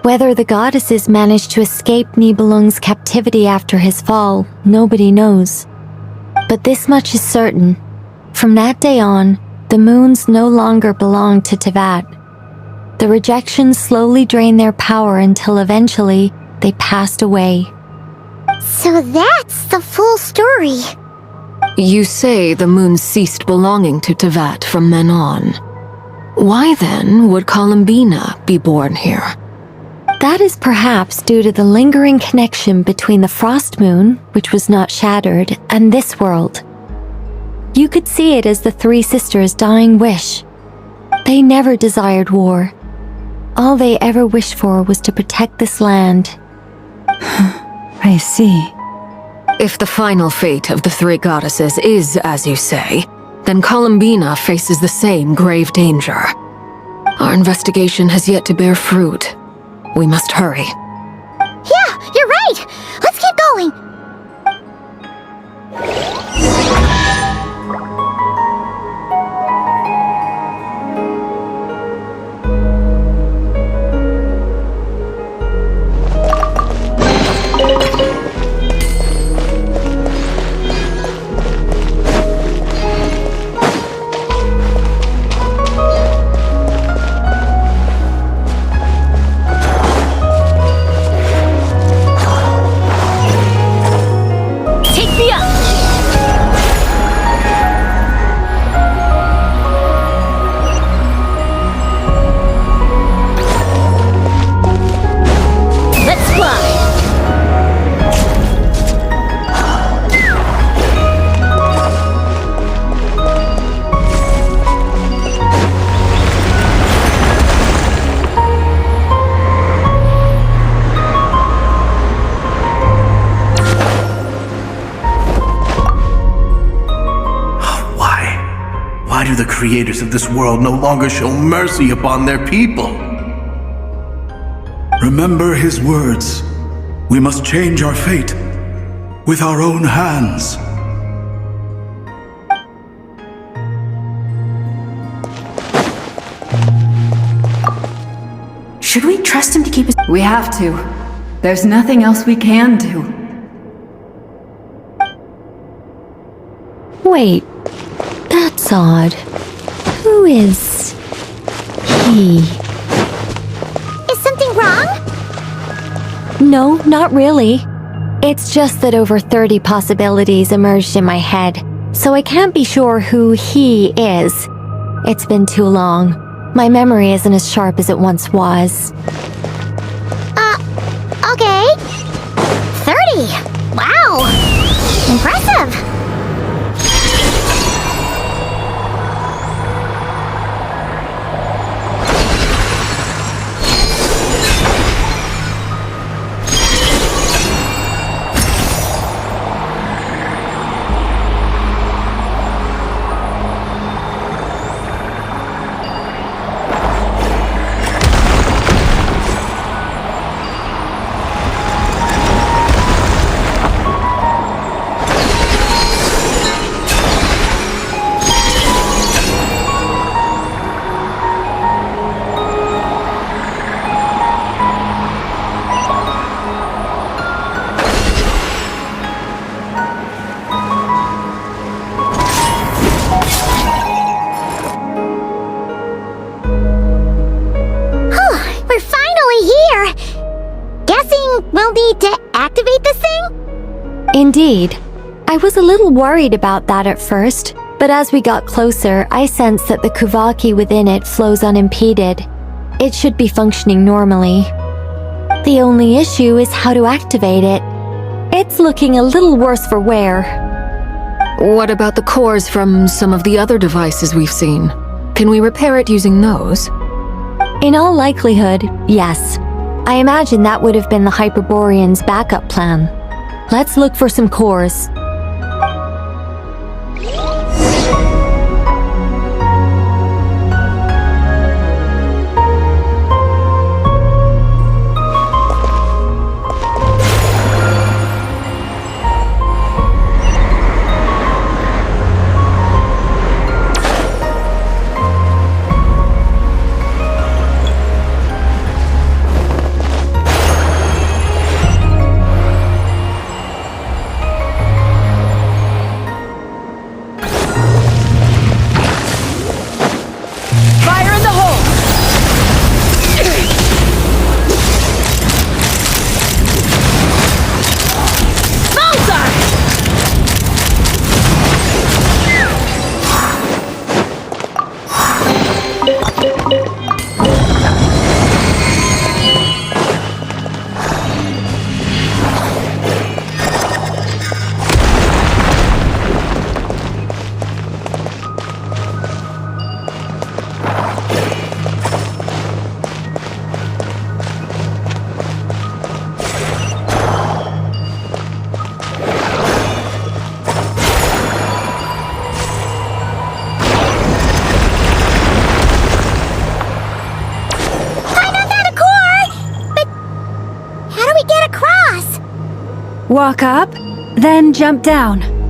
Speaker 12: Whether the goddesses managed to escape Nibelung's captivity after his fall, nobody knows. But this much is certain. From that day on, the moons no longer belonged to Tevat. The rejections slowly drained their power until eventually they passed away.
Speaker 2: So that's the full story.
Speaker 21: You say the moon ceased belonging to Tevat from then on. Why then would Columbina be born here?
Speaker 12: That is perhaps due to the lingering connection between the frost moon, which was not shattered, and this world. You could see it as the three sisters' dying wish. They never desired war. All they ever wished for was to protect this land.
Speaker 6: I see.
Speaker 21: If the final fate of the three goddesses is as you say, then Columbina faces the same grave danger. Our investigation has yet to bear fruit. We must hurry.
Speaker 2: Yeah, you're right. Let's keep going.
Speaker 8: Why do the creators of this world no longer show mercy upon their people?
Speaker 1: Remember his words. We must change our fate with our own hands.
Speaker 4: Should we trust him to keep his— We have to. There's nothing else we can do.
Speaker 12: Wait, that's odd. Who is he?
Speaker 2: Is something wrong?
Speaker 12: No, not really. It's just that over 30 possibilities emerged in my head, so I can't be sure who he is. It's been too long. My memory isn't as sharp as it once was.
Speaker 2: Okay. 30. Wow. Impressive. We'll need to activate this thing?
Speaker 12: Indeed. I was a little worried about that at first, but as we got closer, I sensed that the Kuvaki within it flows unimpeded. It should be functioning normally. The only issue is how to activate it. It's looking a little worse for wear.
Speaker 21: What about the cores from some of the other devices we've seen? Can we repair it using those?
Speaker 12: In all likelihood, yes. I imagine that would have been the Hyperborean's backup plan. Let's look for some cores.
Speaker 2: do we get across?
Speaker 6: Walk up, then jump down.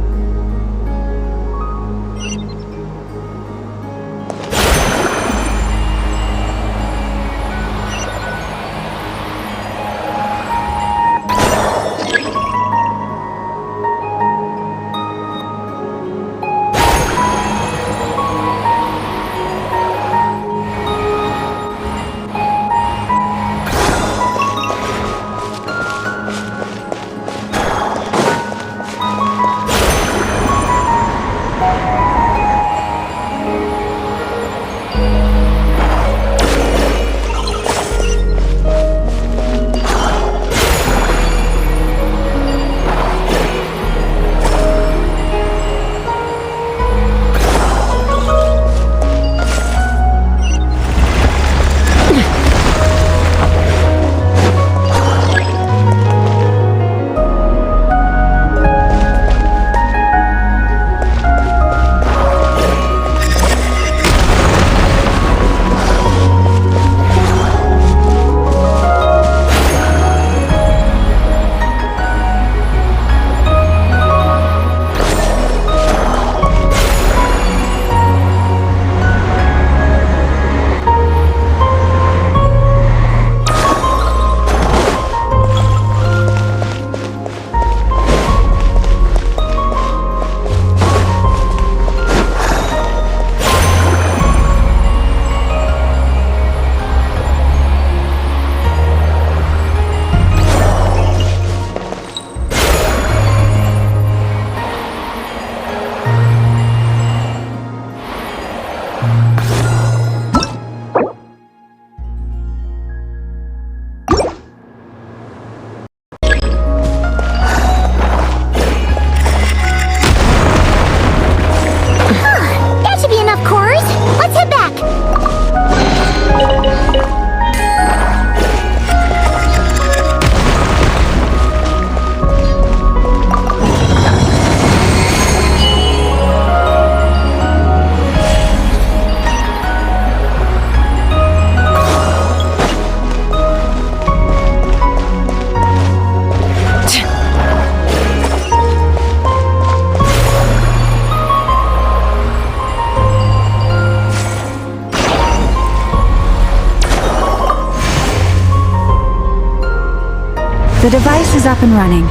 Speaker 6: The device is up and running.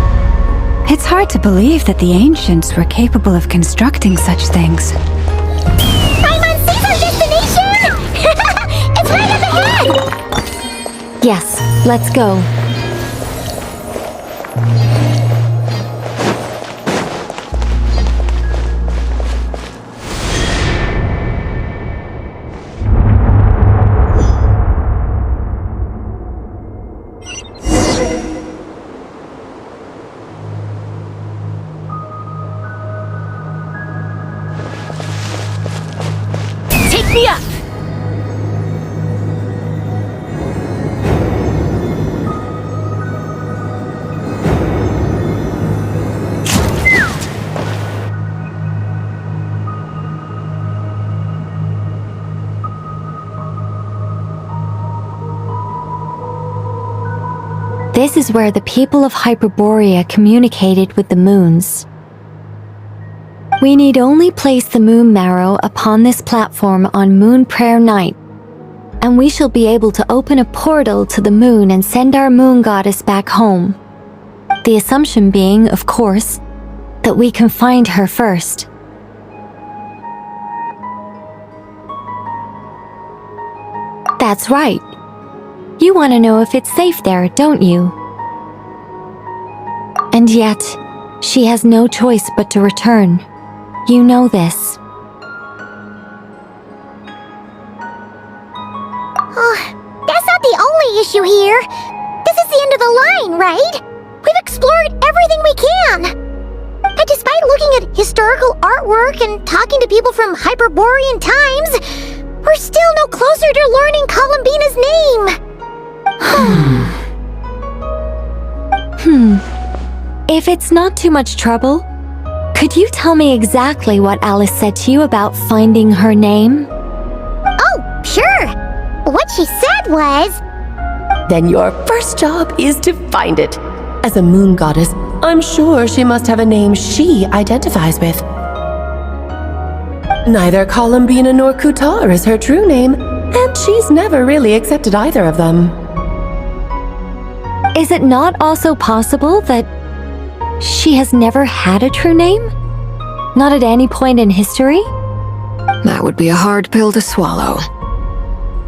Speaker 6: It's hard to believe that the ancients were capable of constructing such things.
Speaker 2: I'm on Caesar's destination! It's right up ahead!
Speaker 12: Yes, let's go.
Speaker 22: Me up!
Speaker 12: This is where the people of Hyperborea communicated with the moons. We need only place the moon marrow upon this platform on Moon Prayer Night, and we shall be able to open a portal to the moon and send our moon goddess back home. The assumption being, of course, that we can find her first. That's right. You want to know if it's safe there, don't you? And yet, she has no choice but to return. You know this.
Speaker 2: Oh, that's not the only issue here. This is the end of the line, right? We've explored everything we can. And despite looking at historical artwork and talking to people from Hyperborean times, we're still no closer to learning Columbina's name.
Speaker 12: If it's not too much trouble, could you tell me exactly what Alice said to you about finding her name?
Speaker 2: Oh, sure. What she said was,
Speaker 14: Then your first job is to find it. As a moon goddess, I'm sure she must have a name she identifies with. Neither Columbina nor Kutar is her true name, and she's never really accepted either of them.
Speaker 12: Is it not also possible that she has never had a true name? Not at any point in history?
Speaker 21: That would be a hard pill to swallow.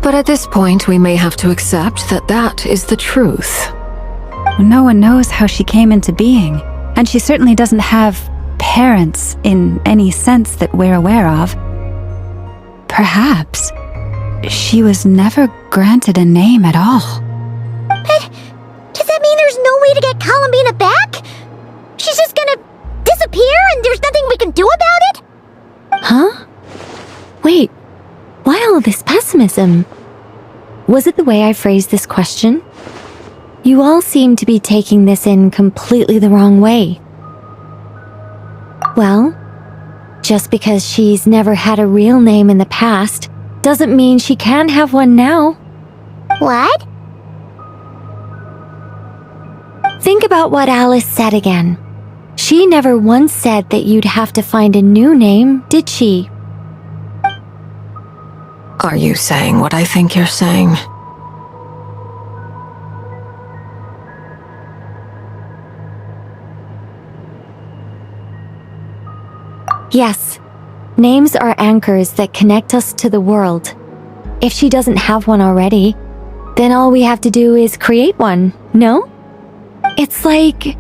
Speaker 21: But at this point, we may have to accept that that is the truth.
Speaker 6: No one knows how she came into being, and she certainly doesn't have parents in any sense that we're aware of. Perhaps she was never granted a name at all.
Speaker 2: But does that mean there's no way to get Columbina back? She's just gonna disappear and there's nothing we can do about it?
Speaker 12: Huh? Wait, why all this pessimism? Was it the way I phrased this question? You all seem to be taking this in completely the wrong way. Well, just because she's never had a real name in the past doesn't mean she can't have one now.
Speaker 2: What?
Speaker 12: Think about what Alice said again. She never once said that you'd have to find a new name, did she?
Speaker 21: Are you saying what I think you're saying?
Speaker 12: Yes. Names are anchors that connect us to the world. If she doesn't have one already, then all we have to do is create one, no? It's like...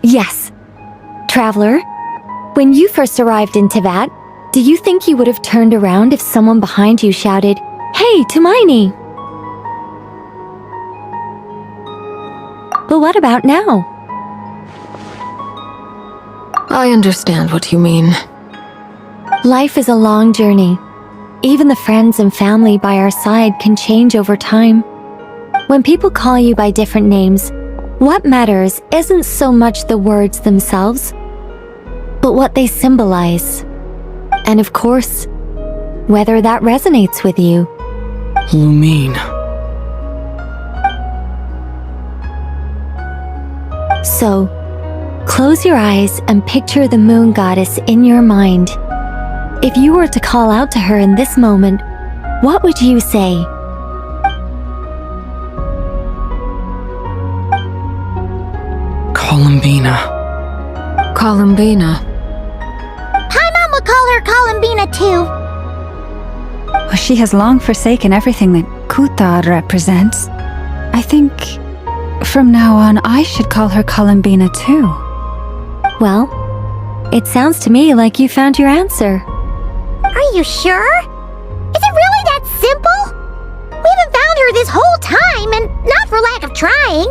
Speaker 12: yes. Traveler, when you first arrived in Teyvat, do you think you would have turned around if someone behind you shouted, "Hey, Tumaini"? But what about now?
Speaker 21: I understand what you mean.
Speaker 12: Life is a long journey. Even the friends and family by our side can change over time. When people call you by different names, what matters isn't so much the words themselves, but what they symbolize. And of course, whether that resonates with you.
Speaker 20: Lumine.
Speaker 12: So, close your eyes and picture the moon goddess in your mind. If you were to call out to her in this moment, what would you say?
Speaker 20: Columbina.
Speaker 21: Columbina.
Speaker 2: Paimon will call her Columbina too.
Speaker 6: Well, she has long forsaken everything that Kutar represents. I think from now on I should call her Columbina too.
Speaker 12: Well, it sounds to me like you found your answer.
Speaker 2: Are you sure? Is it really that simple? We haven't found her this whole time, and not for lack of trying.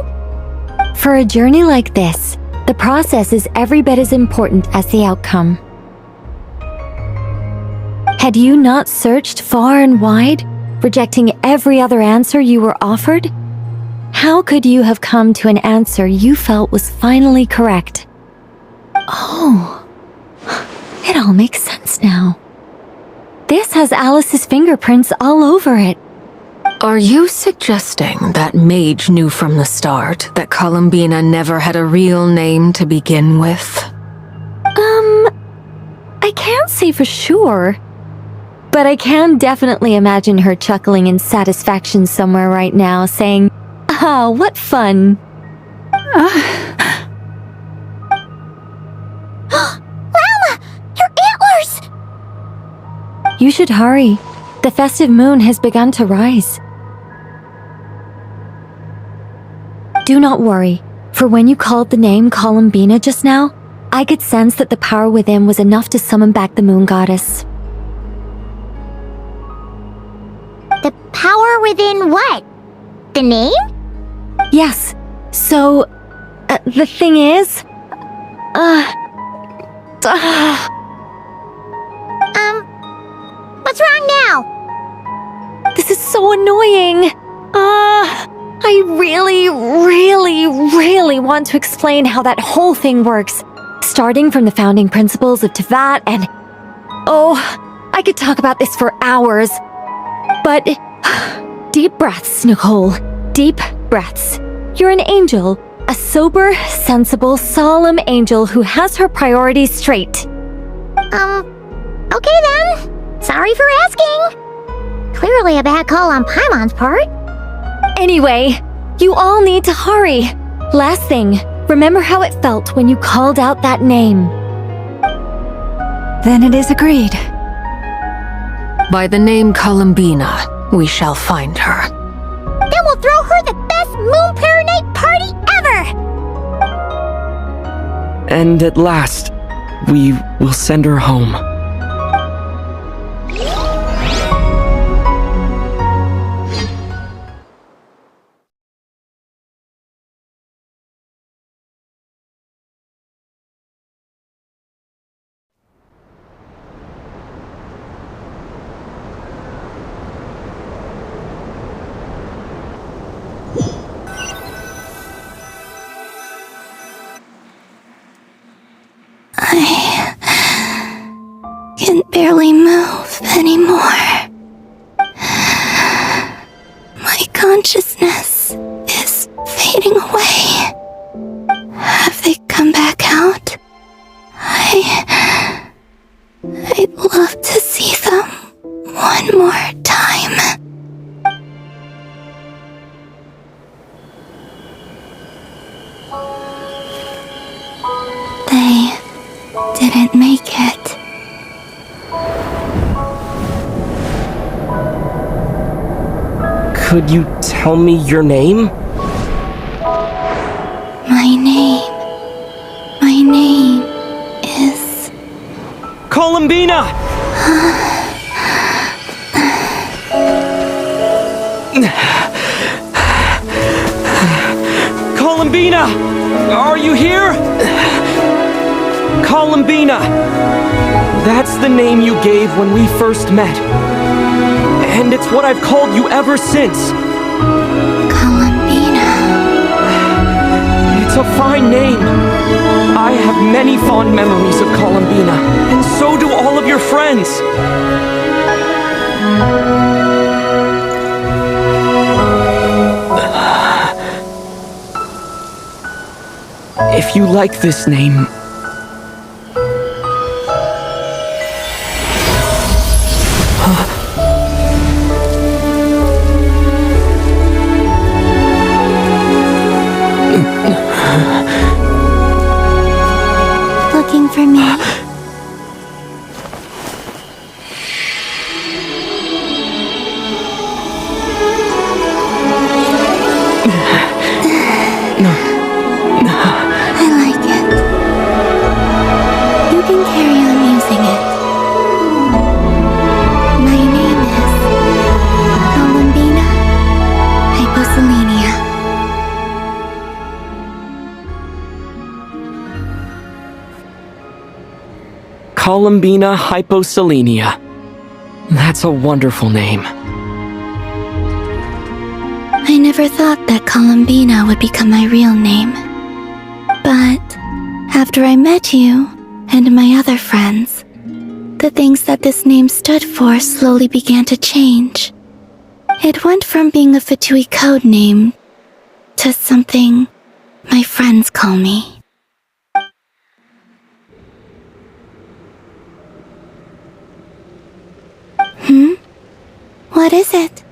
Speaker 12: For a journey like this, the process is every bit as important as the outcome. Had you not searched far and wide, rejecting every other answer you were offered? How could you have come to an answer you felt was finally correct? Oh, it all makes sense now. This has Alice's fingerprints all over it.
Speaker 21: Are you suggesting that Mage knew from the start that Columbina never had a real name to begin with?
Speaker 12: I can't say for sure, but I can definitely imagine her chuckling in satisfaction somewhere right now, saying, "Ah, what fun."
Speaker 2: Llama! Your antlers!
Speaker 12: You should hurry. The festive moon has begun to rise. Do not worry, for when you called the name Columbina just now, I could sense that the power within was enough to summon back the moon goddess.
Speaker 2: The power within what? The name?
Speaker 12: Yes, so... the thing is...
Speaker 2: What's wrong now?
Speaker 12: This is so annoying! I really want to explain how that whole thing works. Starting from the founding principles of Teyvat and... Oh, I could talk about this for hours. But Deep breaths, Nicole. Deep breaths. You're an angel. A sober, sensible, solemn angel who has her priorities straight.
Speaker 2: Okay then. Sorry for asking. Clearly a bad call on Paimon's part.
Speaker 12: Anyway, you all need to hurry. Last thing, remember how it felt when you called out that name.
Speaker 6: Then it is agreed.
Speaker 21: By the name Columbina, we shall find her.
Speaker 2: Then we'll throw her the best Moon Pair Night party ever!
Speaker 16: And at last, we will send her home.
Speaker 3: Can barely move anymore. My consciousness is fading away. Have they come back out? I'd love to see them one more time. They didn't make it.
Speaker 16: Could you tell me your name?
Speaker 3: My name is...
Speaker 16: Columbina! Columbina! Are you here? Columbina! That's the name you gave when we first met. And it's what I've called you ever since.
Speaker 3: Columbina.
Speaker 16: It's a fine name. I have many fond memories of Columbina, and so do all of your friends. If you like this name,
Speaker 3: looking for me? I like it. You can carry on using it. My name is Columbina Hyposelenia.
Speaker 16: Columbina Hyposelenia. That's a wonderful name.
Speaker 3: I never thought that Columbina would become my real name. But after I met you and my other friends, the things that this name stood for slowly began to change. It went from being a Fatui code name to something my friends call me. What is it?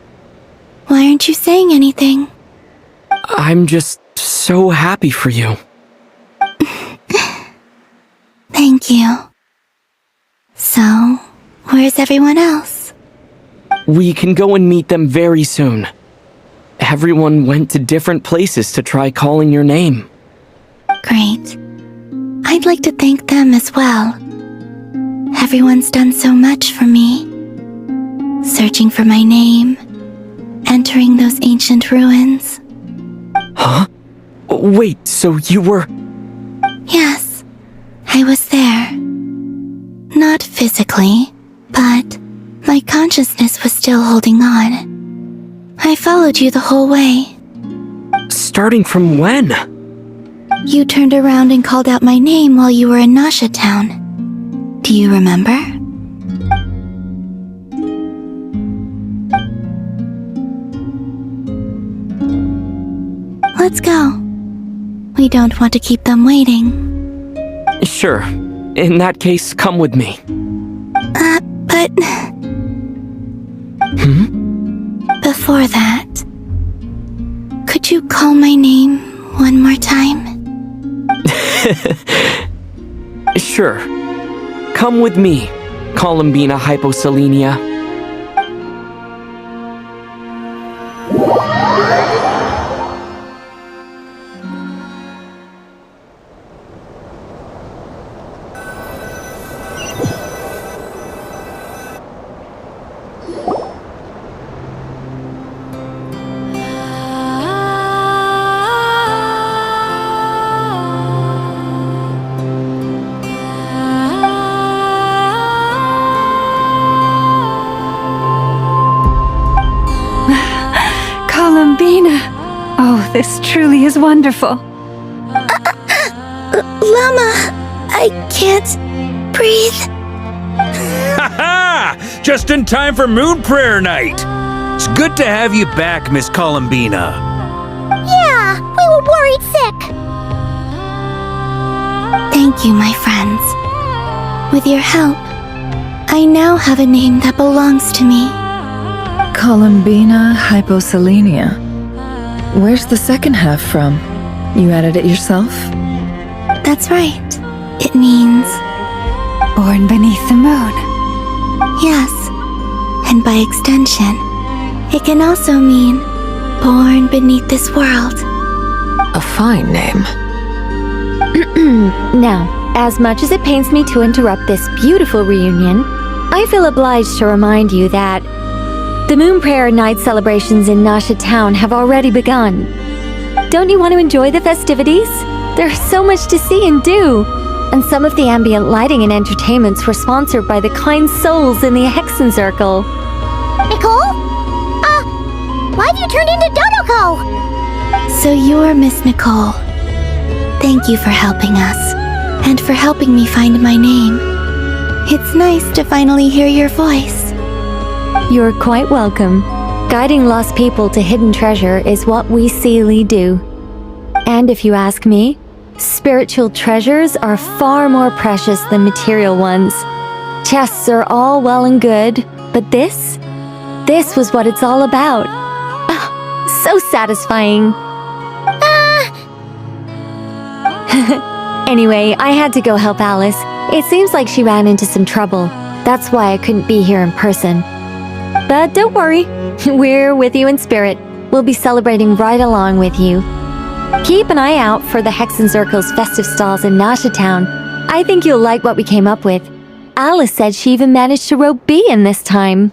Speaker 3: Why aren't you saying anything?
Speaker 16: I'm just so happy for you.
Speaker 3: Thank you. So, where's everyone else?
Speaker 16: We can go and meet them very soon. Everyone went to different places to try calling your name.
Speaker 3: Great. I'd like to thank them as well. Everyone's done so much for me. Searching for my name, entering those ancient ruins.
Speaker 16: Huh? Wait, so you were...
Speaker 3: Yes, I was there. Not physically, but my consciousness was still holding on. I followed you the whole way.
Speaker 16: Starting from when?
Speaker 3: You turned around and called out my name while you were in Nasha Town. Do you remember? Let's go. We don't want to keep them waiting.
Speaker 16: Sure. In that case, come with me.
Speaker 3: But... Before that, could you call my name one more time?
Speaker 16: Sure. Come with me, Columbina Hyposelenia.
Speaker 6: Columbina! Oh, this truly is wonderful.
Speaker 3: Llama, I can't breathe.
Speaker 5: Ha-ha! Just in time for Moon Prayer Night. It's good to have you back, Miss Columbina.
Speaker 2: Yeah, we were worried sick.
Speaker 3: Thank you, my friends. With your help, I now have a name that belongs to me.
Speaker 10: Columbina Hyposelenia. Where's the second half from? You added it yourself?
Speaker 3: That's right. It means...
Speaker 6: Born beneath the moon.
Speaker 3: Yes. And by extension, it can also mean born beneath this world.
Speaker 21: A fine name.
Speaker 12: Now, as much as it pains me to interrupt this beautiful reunion, I feel obliged to remind you that the Moon Prayer Night celebrations in Nasha Town have already begun. Don't you want to enjoy the festivities? There's so much to see and do. And some of the ambient lighting and entertainments were sponsored by the kind souls in the Hexen Circle.
Speaker 2: Nicole? Why have you turned into Dodoko?
Speaker 3: So you're Miss Nicole. Thank you for helping us, and for helping me find my name. It's nice to finally hear your voice.
Speaker 12: You're quite welcome. Guiding lost people to hidden treasure is what we Seelie do. And if you ask me, spiritual treasures are far more precious than material ones. Chests are all well and good, but this was what it's all about. So satisfying. Anyway, I had to go help Alice. It seems like she ran into some trouble. That's why I couldn't be here in person. But don't worry, we're with you in spirit. We'll be celebrating right along with you. Keep an eye out for the Hexen Circle's festive stalls in Nasha Town. I think you'll like what we came up with. Alice said she even managed to rope B in this time.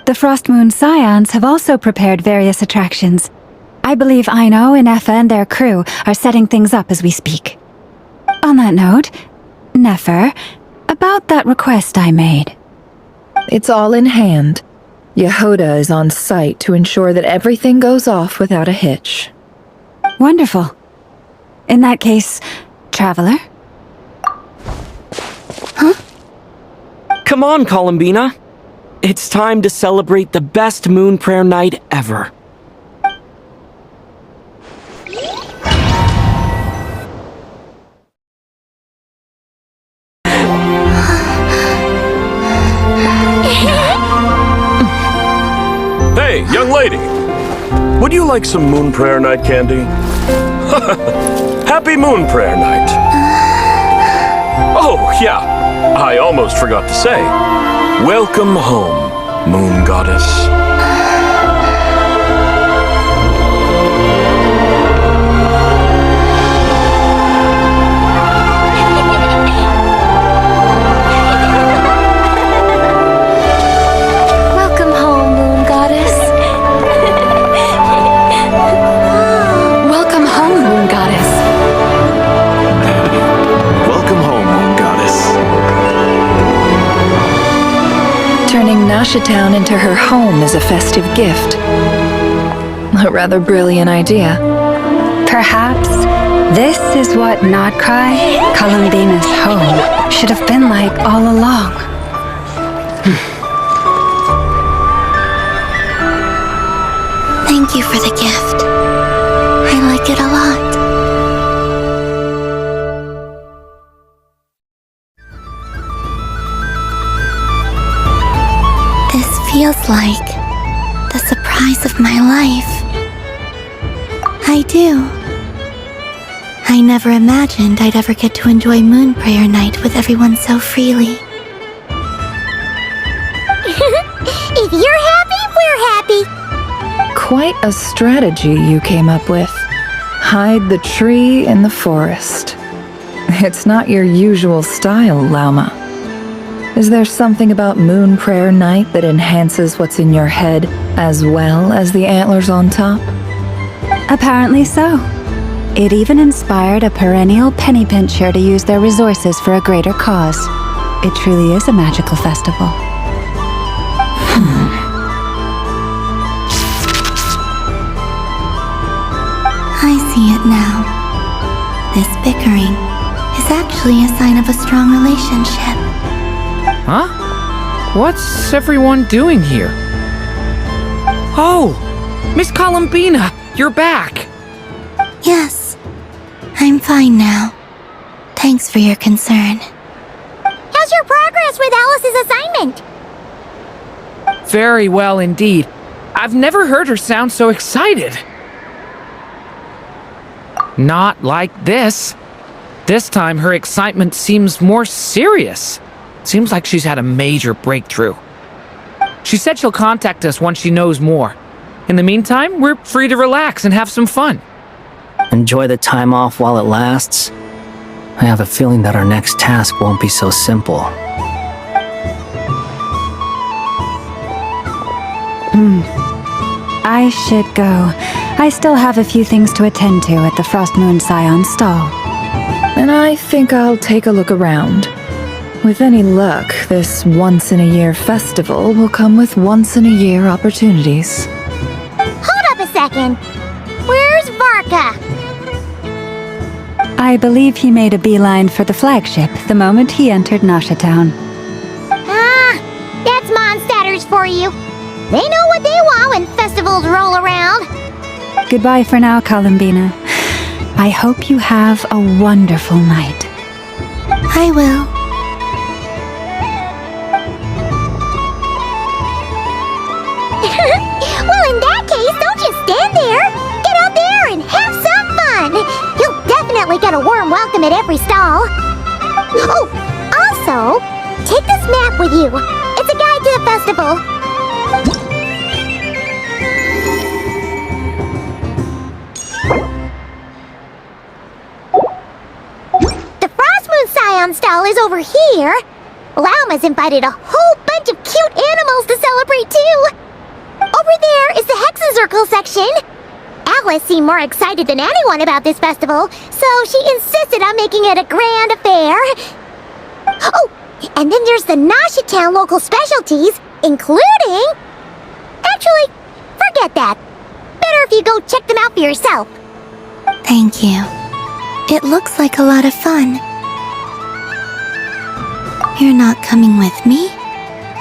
Speaker 6: The Frost Moon Scions have also prepared various attractions. I believe Aino, Ineffa, and their crew are setting things up as we speak. On that note, Nefer, about that request I made.
Speaker 10: It's all in hand. Yehoda is on site to ensure that everything goes off without a hitch.
Speaker 6: Wonderful. In that case, Traveler?
Speaker 3: Huh?
Speaker 16: Come on, Columbina. It's time to celebrate the best Moon Prayer Night ever.
Speaker 17: Hey, young lady! Would you like some Moon Prayer Night candy? Happy Moon Prayer Night! Oh, yeah, I almost forgot to say. Welcome home, Moon Goddess.
Speaker 12: Welcome home, Moon Goddess.
Speaker 21: Welcome home, Moon Goddess.
Speaker 23: Welcome home, Moon Goddess.
Speaker 10: Turning Nasha Town into her home is a festive gift. A rather brilliant idea.
Speaker 6: Perhaps this is what Notcry, Columbina's home, should have been like all along.
Speaker 3: Thank you for the gift. I like feels like the surprise of my life. I do. I never imagined I'd ever get to enjoy Moon Prayer Night with everyone so freely.
Speaker 2: If you're happy, we're happy.
Speaker 10: Quite a strategy you came up with. Hide the tree in the forest. It's not your usual style, Lauma. Is there something about Moon Prayer Night that enhances what's in your head as well as the antlers on top?
Speaker 6: Apparently so. It even inspired a perennial penny pincher to use their resources for a greater cause. It truly is a magical festival.
Speaker 3: I see it now. This bickering is actually a sign of a strong relationship.
Speaker 7: Huh? What's everyone doing here? Oh! Miss Columbina, you're back!
Speaker 3: Yes, I'm fine now. Thanks for your concern.
Speaker 2: How's your progress with Alice's assignment?
Speaker 7: Very well indeed. I've never heard her sound so excited. Not like this. This time her excitement seems more serious. Seems like she's had a major breakthrough. She said she'll contact us once she knows more. In the meantime, we're free to relax and have some fun.
Speaker 9: Enjoy the time off while it lasts. I have a feeling that our next task won't be so simple.
Speaker 6: I should go. I still have a few things to attend to at the Frost Moon Scion stall.
Speaker 10: And I think I'll take a look around. With any luck, this once-in-a-year festival will come with once-in-a-year opportunities.
Speaker 2: Hold up a second. Where's Varka?
Speaker 6: I believe he made a beeline for the flagship the moment he entered Nashatown.
Speaker 2: Ah, that's Mondstadters for you. They know what they want when festivals roll around.
Speaker 6: Goodbye for now, Columbina. I hope you have a wonderful night.
Speaker 3: I will.
Speaker 2: Well, in that case, don't just stand there. Get out there and have some fun. You'll definitely get a warm welcome at every stall. Oh, also, take this map with you. It's a guide to the festival. The Frost Moon Scion stall is over here. Lauma's invited a whole bunch of cute animals to celebrate too. Over there is the Hexen section. Alice seemed more excited than anyone about this festival, so she insisted on making it a grand affair. Oh, and then there's the Nashatown local specialties, including... Actually, forget that. Better if you go check them out for yourself.
Speaker 3: Thank you. It looks like a lot of fun. You're not coming with me?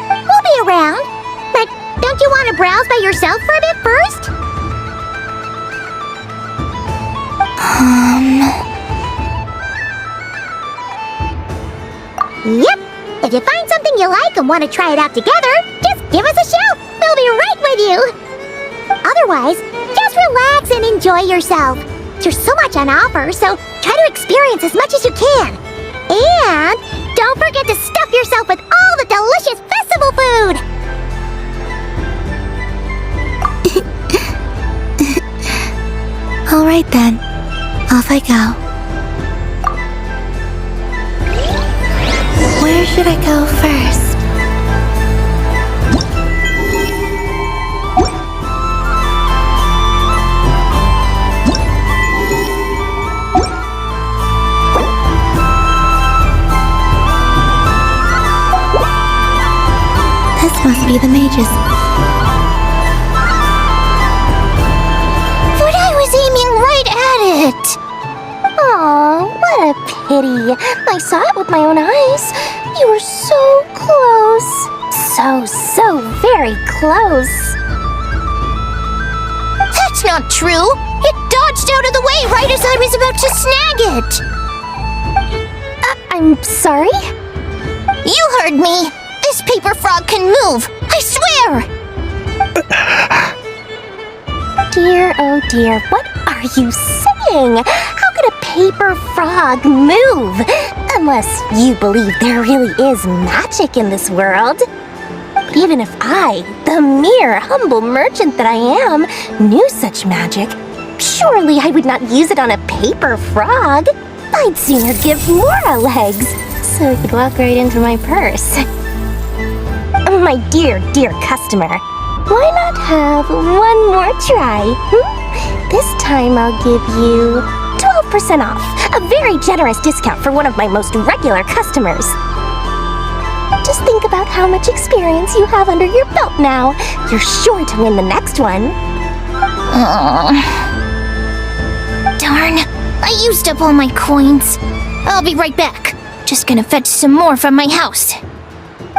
Speaker 2: We'll be around. But don't you want to browse by yourself for a bit first? Yep. If you find something you like and want to try it out together, just give us a shout. We'll be right with you. Otherwise, just relax and enjoy yourself. There's so much on offer, so try to experience as much as you can. And don't forget to stuff yourself with all the delicious festival food.
Speaker 3: All right then. Off I go. Where should I go first? This must be the mage's.
Speaker 2: But I was aiming right at it. Aw, what a pity. I saw it with my own eyes. You were so close. So very close. That's not true. It dodged out of the way right as I was about to snag it. I'm sorry? You heard me. This paper frog can move. I swear.
Speaker 13: Dear, oh dear, what are you saying? How could a paper frog move? Unless you believe there really is magic in this world. But even if I, the mere humble merchant that I am, knew such magic, surely I would not use it on a paper frog. I'd sooner give Mora legs, so it could walk right into my purse. My dear, dear customer, why not have one more try? This time I'll give you 12% off, a very generous discount for one of my most regular customers. Just think about how much experience you have under your belt now. You're sure to win the next one.
Speaker 2: Darn, I used up all my coins. I'll be right back. Just gonna fetch some more from my house.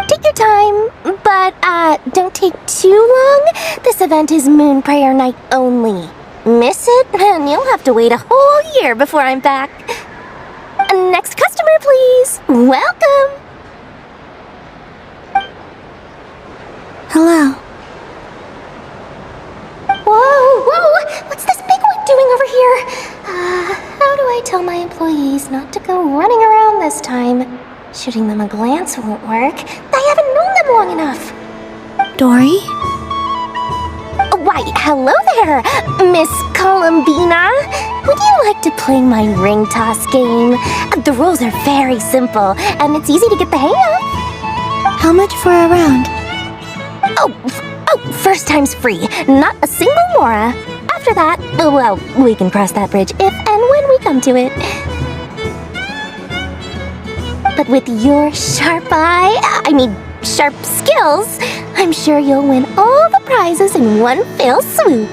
Speaker 13: Take your time, but don't take too long. This event is Moon Prayer Night only. Miss it, and you'll have to wait a whole year before I'm back. Next customer, please. Welcome.
Speaker 2: Hello.
Speaker 13: Whoa! What's this big one doing over here? How do I tell my employees not to go running around this time? Shooting them a glance won't work. I haven't known them long enough.
Speaker 2: Dory?
Speaker 13: Why, hello there, Miss Columbina. Would you like to play my ring toss game? The rules are very simple, and it's easy to get the hang of.
Speaker 2: How much for a round?
Speaker 13: Oh, first time's free. Not a single Mora. After that, well, we can cross that bridge if and when we come to it. But with your sharp sharp skills, I'm sure you'll win all the prizes in one fell swoop.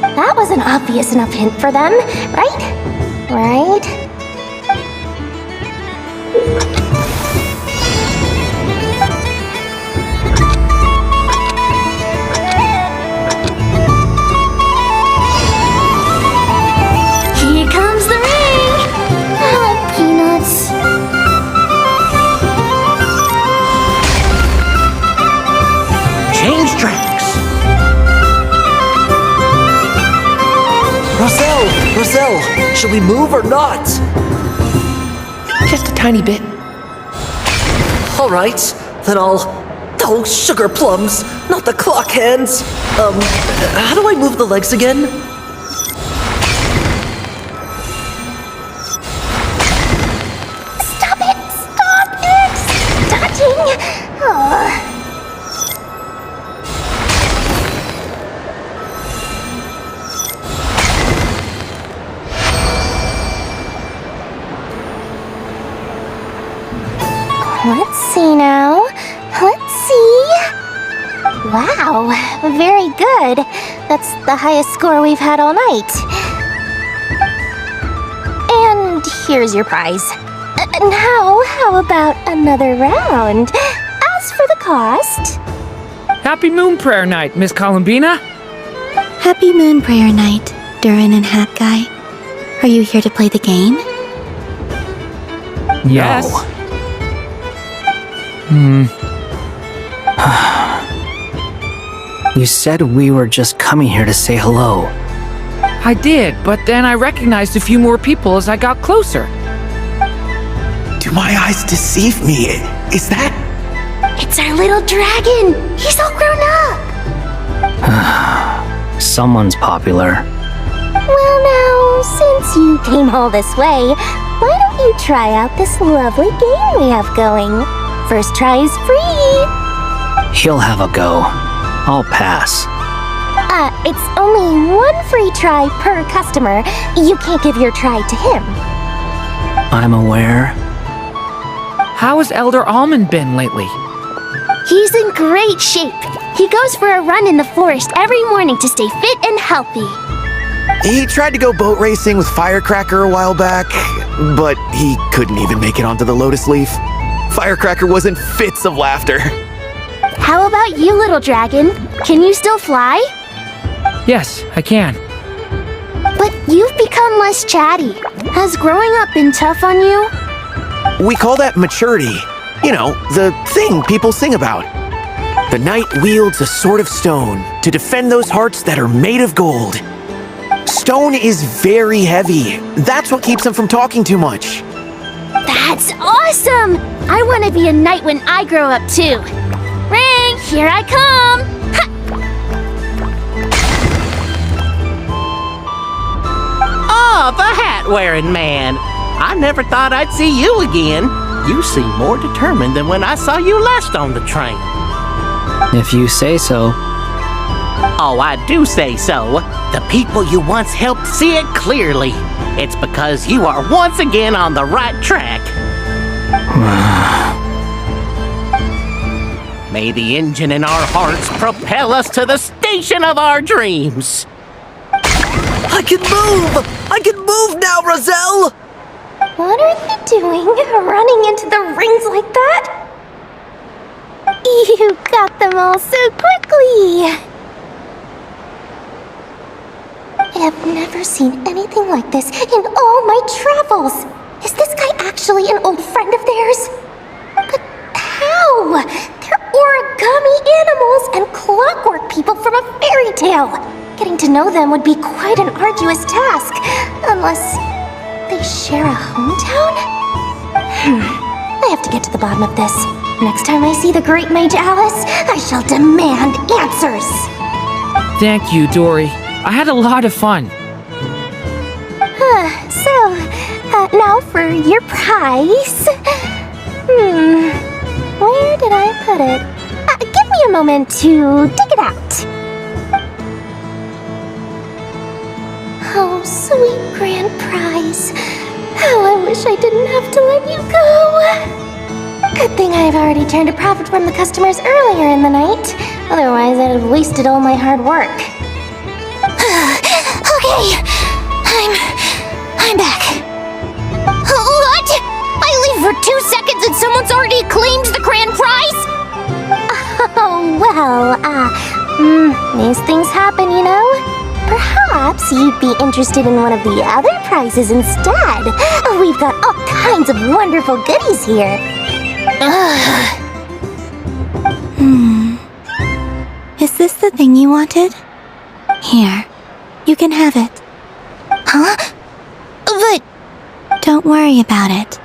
Speaker 13: That was an obvious enough hint for them, right? Right?
Speaker 2: Here comes the ring! Oh, peanuts.
Speaker 16: Change tracks! Roselle, should we move or not?
Speaker 14: Just a tiny bit.
Speaker 16: All right, then I'll... Oh, sugar plums, not the clock hands. How do I move the legs again?
Speaker 13: Stop it! Dodging! Oh. Let's see now. Let's see. Wow, very good. That's the highest score we've had all night. And here's your prize. Now, how about another round? As for the cost...
Speaker 7: Happy Moon Prayer Night, Miss Columbina.
Speaker 3: Happy Moon Prayer Night, Durin and Hat Guy. Are you here to play the game?
Speaker 7: Yes.
Speaker 9: You said we were just coming here to say hello.
Speaker 7: I did, but then I recognized a few more people as I got closer.
Speaker 11: Do my eyes deceive me? Is that...
Speaker 13: It's our little dragon! He's all grown up!
Speaker 9: Someone's popular.
Speaker 13: Well now, since you came all this way, why don't you try out this lovely game we have going? First try is free!
Speaker 9: He'll have a go. I'll pass.
Speaker 13: It's only one free try per customer. You can't give your try to him.
Speaker 9: I'm aware.
Speaker 7: How has Elder Almond been lately?
Speaker 22: He's in great shape. He goes for a run in the forest every morning to stay fit and healthy.
Speaker 11: He tried to go boat racing with Firecracker a while back, but he couldn't even make it onto the Lotus Leaf. Firecracker was in fits of laughter.
Speaker 22: How about you, little dragon? Can you still fly?
Speaker 7: Yes, I can.
Speaker 22: But you've become less chatty. Has growing up been tough on you?
Speaker 11: We call that maturity. You know, the thing people sing about. The knight wields a sword of stone to defend those hearts that are made of gold. Stone is very heavy. That's what keeps him from talking too much.
Speaker 22: That's awesome! I want to be a knight when I grow up too. Ring, here I come! Ha!
Speaker 15: Oh, the hat-wearing man! I never thought I'd see you again. You seem more determined than when I saw you last on the train.
Speaker 9: If you say so.
Speaker 15: Oh, I do say so. The people you once helped see it clearly. It's because you are once again on the right track. May the engine in our hearts propel us to the station of our dreams.
Speaker 16: I can move! I can move now, Roselle!
Speaker 22: What are you doing, running into the rings like that? You got them all so quickly! I have never seen anything like this in all my travels! Is this guy actually an old friend of theirs? But how? They're origami animals and clockwork people from a fairy tale! Getting to know them would be quite an arduous task, unless they share a hometown? I have to get to the bottom of this. Next time I see the Great Mage Alice, I shall demand answers!
Speaker 7: Thank you, Dory. I had a lot of fun.
Speaker 22: Now for your prize. Where did I put it? Give me a moment to dig it out. Oh, sweet grand prize. How I wish I didn't have to let you go. Good thing I've already turned a profit from the customers earlier in the night. Otherwise, I'd have wasted all my hard work. Okay, I'm back. What? I leave for 2 seconds and someone's already claimed the grand prize? Oh, well, these things happen, you know? Perhaps you'd be interested in one of the other prizes instead. We've got all kinds of wonderful goodies here.
Speaker 3: Is this the thing you wanted? Here, you can have it.
Speaker 22: Huh? But...
Speaker 3: Don't worry about it.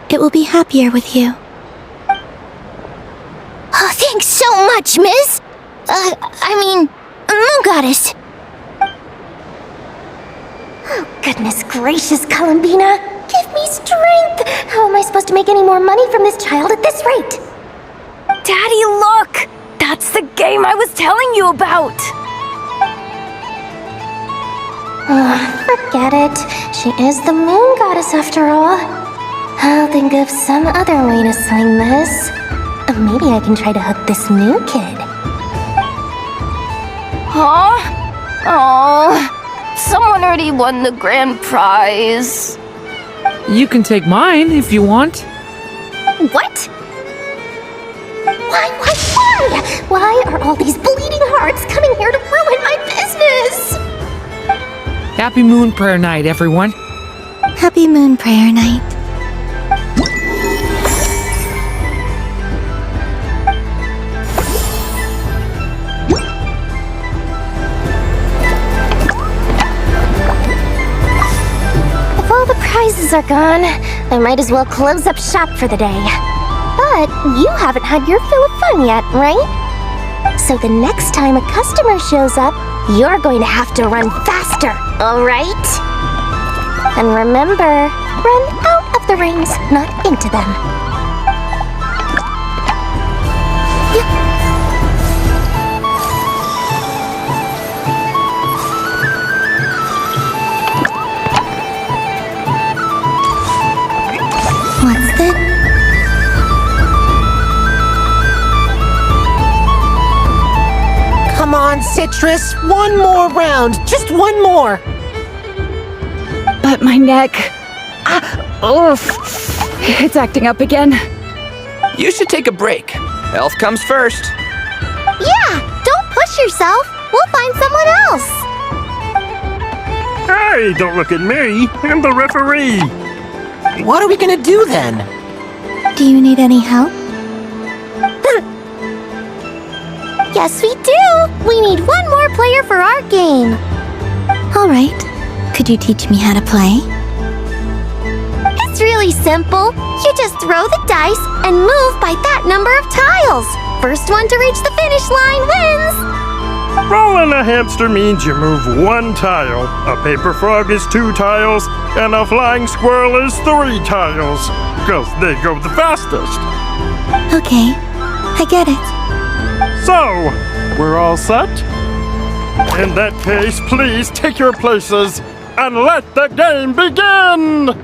Speaker 3: It will be happier with you.
Speaker 22: Oh, thanks so much, miss! Moon Goddess! Oh, goodness gracious, Columbina! Give me strength! How am I supposed to make any more money from this child at this rate?
Speaker 13: Daddy, look! That's the game I was telling you about!
Speaker 22: Forget it. She is the Moon Goddess after all. I'll think of some other way to sling this. Maybe I can try to hook this new kid.
Speaker 13: Huh? Oh, someone already won the grand prize.
Speaker 7: You can take mine if you want.
Speaker 22: What? Why? Why are all these bleeding hearts coming here to ruin my business?
Speaker 7: Happy Moon Prayer Night, everyone.
Speaker 3: Happy Moon Prayer Night.
Speaker 22: If all the prizes are gone, I might as well close up shop for the day. But you haven't had your fill of fun yet, right? So the next time a customer shows up, you're going to have to run faster, all right? And remember, run out of the rings, not into them.
Speaker 3: What's that?
Speaker 15: Come on, Citrus. One more round. Just one more.
Speaker 6: But my neck... it's acting up again.
Speaker 18: You should take a break. Health comes first.
Speaker 2: Yeah, don't push yourself. We'll find someone else.
Speaker 19: Hey, don't look at me. I'm the referee.
Speaker 15: What are we gonna do then?
Speaker 3: Do you need any help?
Speaker 2: Yes, we do! We need one more player for our game.
Speaker 3: Alright. Could you teach me how to play?
Speaker 2: It's really simple. You just throw the dice and move by that number of tiles. First one to reach the finish line wins.
Speaker 19: Rolling a hamster means you move 1 tile. A paper frog is 2 tiles, and a flying squirrel is 3 tiles. Because they go the fastest.
Speaker 3: Okay, I get it.
Speaker 19: So, we're all set? In that case, please take your places and let the game begin!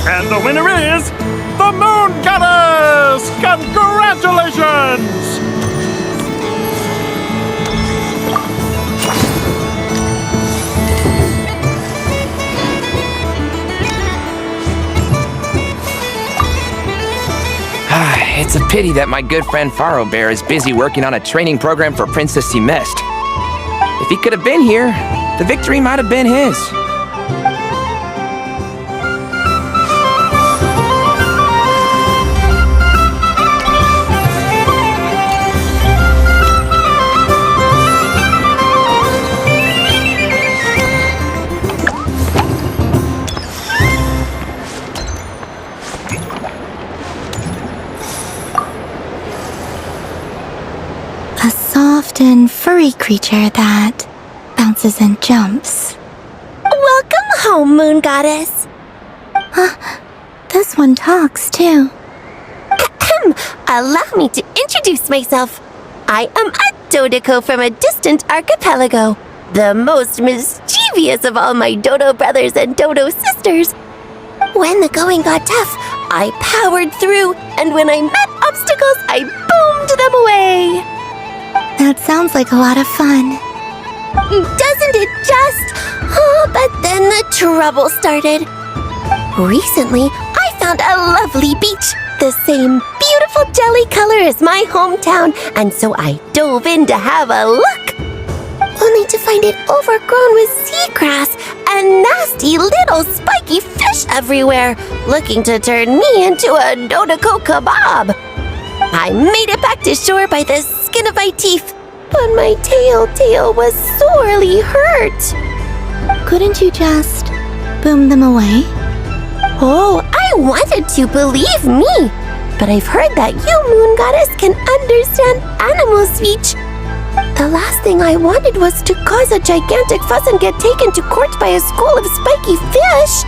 Speaker 19: And the winner is the Moon Goddess! Congratulations!
Speaker 18: It's a pity that my good friend Faro Bear is busy working on a training program for Princess Semest. If he could have been here, the victory might have been his.
Speaker 3: A soft and furry creature that bounces and jumps.
Speaker 22: Welcome home, Moon Goddess.
Speaker 3: This one talks too.
Speaker 22: Allow me to introduce myself. I am a Dodoko from a distant archipelago, the most mischievous of all my Dodo brothers and Dodo sisters. When the going got tough, I powered through, and when I met obstacles, I boomed them away.
Speaker 3: That sounds like a lot of fun.
Speaker 22: Doesn't it just? Oh, but then the trouble started. Recently, I found a lovely beach, the same beautiful jelly color as my hometown, and so I dove in to have a look. Only to find it overgrown with seagrass and nasty little spiky fish everywhere, looking to turn me into a Dodoko kebab. I made it back to shore by the skin of my teeth, but my tail was sorely hurt.
Speaker 3: Couldn't you just boom them away?
Speaker 22: Oh, I wanted to, believe me. But I've heard that you, Moon Goddess, can understand animal speech. The last thing I wanted was to cause a gigantic fuss and get taken to court by a school of spiky fish.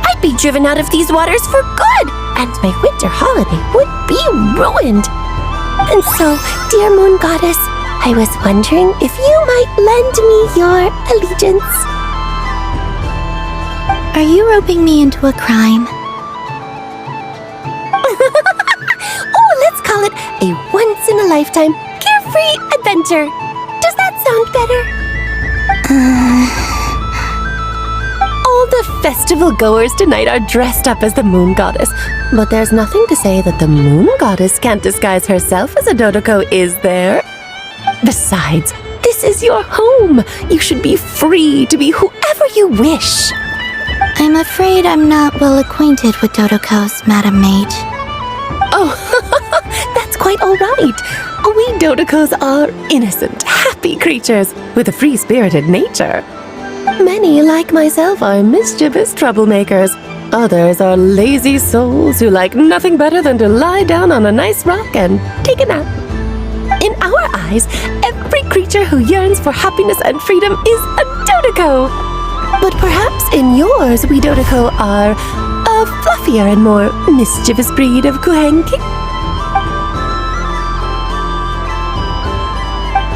Speaker 22: I'd be driven out of these waters for good, and my winter holiday would be ruined. And so, dear Moon Goddess, I was wondering if you might lend me your allegiance.
Speaker 3: Are you roping me into a crime?
Speaker 22: Oh, let's call it a once-in-a-lifetime carefree adventure. Does that sound better? All the festival goers tonight are dressed up as the Moon Goddess, but there's nothing to say that the Moon Goddess can't disguise herself as a Dodoko, is there? Besides, this is your home. You should be free to be whoever you wish.
Speaker 3: I'm afraid I'm not well acquainted with Dodokos, Madam Mage.
Speaker 22: Oh, that's quite all right. We Dodokos are innocent, happy creatures with a free-spirited nature. Many, like myself, are mischievous troublemakers. Others are lazy souls who like nothing better than to lie down on a nice rock and take a nap. In our eyes, every
Speaker 14: creature who yearns for happiness and freedom is a Dodoco. But perhaps in yours, we Dodoco are a fluffier and more mischievous breed of Kuhenki?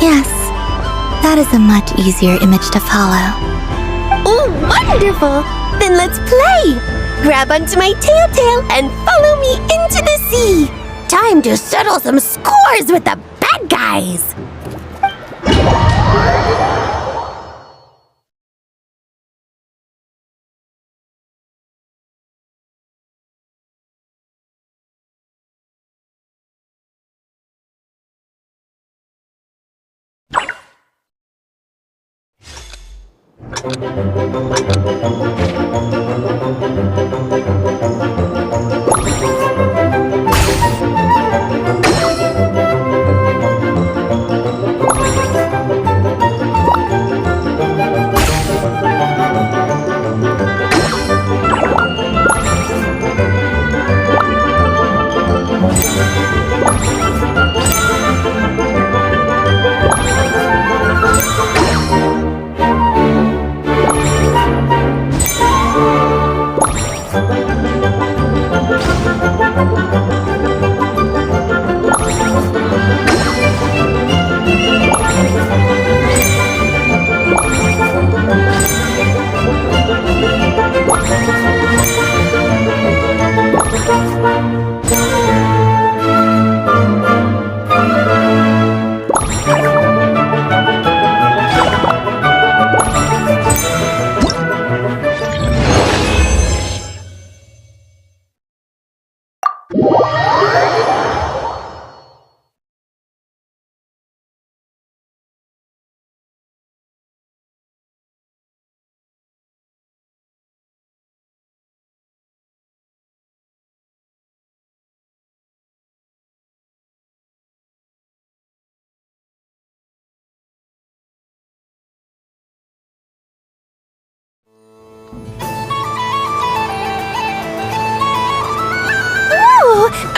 Speaker 3: Yes, that is a much easier image to follow.
Speaker 13: Oh, wonderful! Then let's play! Grab onto my tail and follow me into the sea! Time to settle some scores with the bad guys!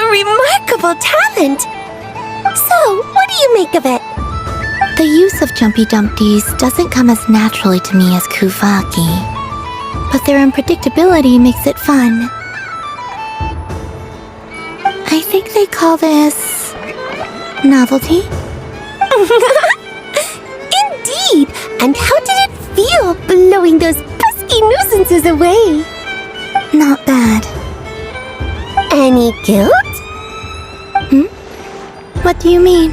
Speaker 13: Remarkable talent! So, what do you make of it?
Speaker 3: The use of Jumpy Dumpties doesn't come as naturally to me as Kuvaki, but their unpredictability makes it fun. I think they call this novelty.
Speaker 13: Indeed! And how did it feel blowing those pesky nuisances away?
Speaker 3: Not bad.
Speaker 13: Any guilt?
Speaker 3: What do you mean?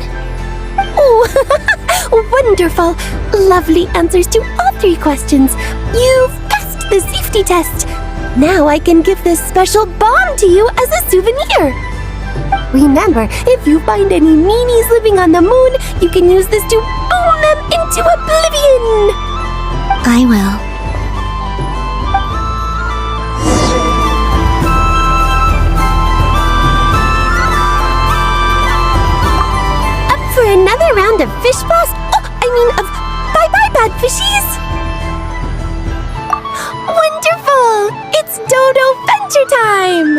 Speaker 13: Oh, wonderful! Lovely answers to all 3 questions. You've passed the safety test. Now I can give this special bomb to you as a souvenir. Remember, if you find any meanies living on the moon, you can use this to boom them into oblivion.
Speaker 3: I will.
Speaker 13: Another round of fish blast? Of bye-bye bad fishies! Wonderful! It's Dodo Venture Time!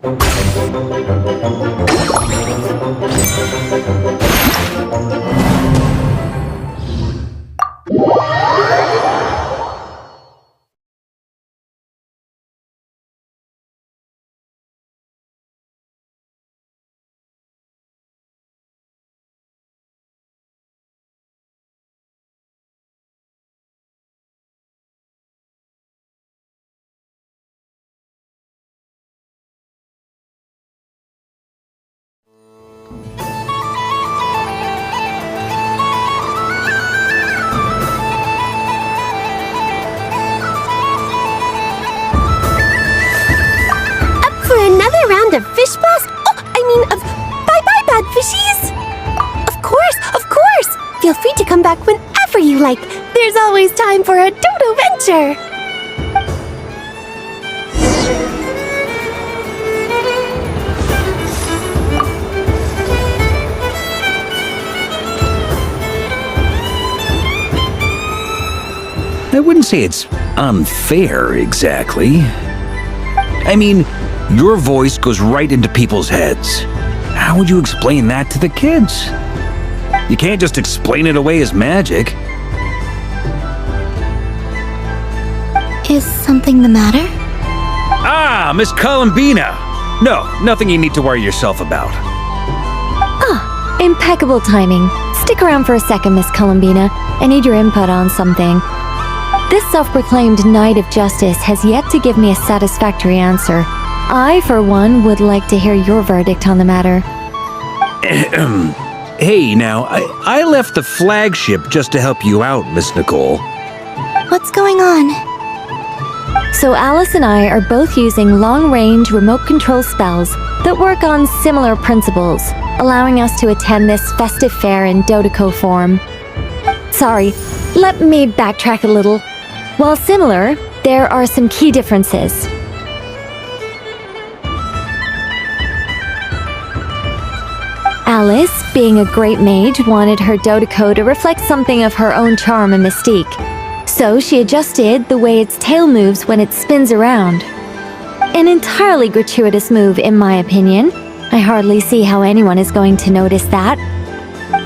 Speaker 22: For another round of fish balls? Of bye-bye, bad fishies! Of course! Feel free to come back whenever you like. There's always time for a dodo venture!
Speaker 5: I wouldn't say it's unfair, exactly. I mean, your voice goes right into people's heads. How would you explain that to the kids? You can't just explain it away as magic.
Speaker 3: Is something the matter?
Speaker 5: Ah, Miss Columbina! No, nothing you need to worry yourself about.
Speaker 12: Impeccable timing. Stick around for a second, Miss Columbina. I need your input on something. This self-proclaimed Knight of Justice has yet to give me a satisfactory answer. I, for one, would like to hear your verdict on the matter.
Speaker 5: Hey, now, I left the flagship just to help you out, Miss Nicole.
Speaker 3: What's going on?
Speaker 12: So Alice and I are both using long-range remote control spells that work on similar principles, allowing us to attend this festive fair in Dodoco form. Sorry, let me backtrack a little. While similar, there are some key differences. Alice, being a great mage, wanted her Dodoco to reflect something of her own charm and mystique. So she adjusted the way its tail moves when it spins around. An entirely gratuitous move, in my opinion. I hardly see how anyone is going to notice that.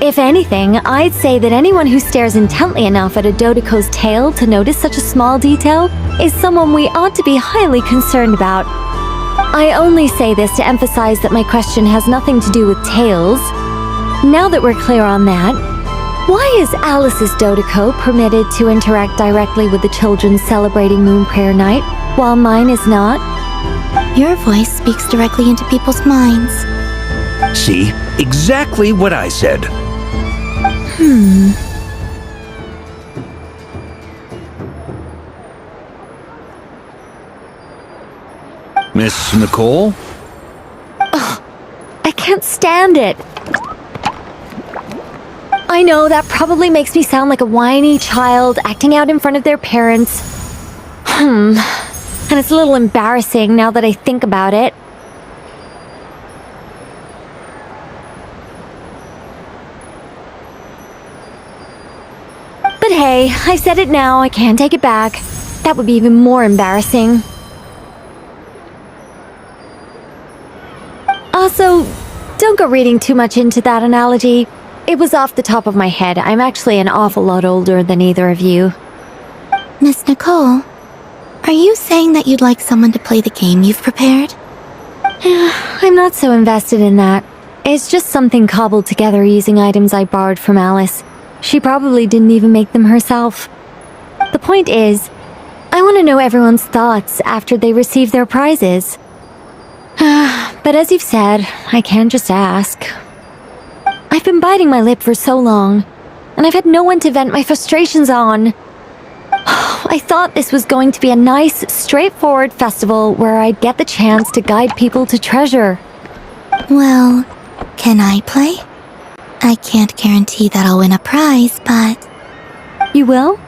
Speaker 12: If anything, I'd say that anyone who stares intently enough at a Dodoco's tail to notice such a small detail is someone we ought to be highly concerned about. I only say this to emphasize that my question has nothing to do with tails. Now that we're clear on that, why is Alice's Dodoco permitted to interact directly with the children celebrating Moon Prayer Night, while mine is not?
Speaker 3: Your voice speaks directly into people's minds.
Speaker 5: See? Exactly what I said. Miss Nicole?
Speaker 12: I can't stand it. I know that probably makes me sound like a whiny child acting out in front of their parents. And it's a little embarrassing now that I think about it. But hey, I said it now, I can't take it back. That would be even more embarrassing. Also, don't go reading too much into that analogy. It was off the top of my head. I'm actually an awful lot older than either of you.
Speaker 3: Miss Nicole, are you saying that you'd like someone to play the game you've prepared?
Speaker 12: I'm not so invested in that. It's just something cobbled together using items I borrowed from Alice. She probably didn't even make them herself. The point is, I want to know everyone's thoughts after they receive their prizes. But as you've said, I can't just ask. I've been biting my lip for so long, and I've had no one to vent my frustrations on. I thought this was going to be a nice, straightforward festival where I'd get the chance to guide people to treasure.
Speaker 3: Well, can I play? I can't guarantee that I'll win a prize, but...
Speaker 12: You will?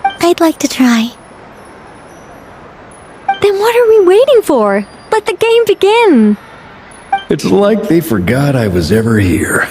Speaker 3: I'd like to try.
Speaker 12: Then what are we waiting for? Let the game begin!
Speaker 1: It's like they forgot I was ever here.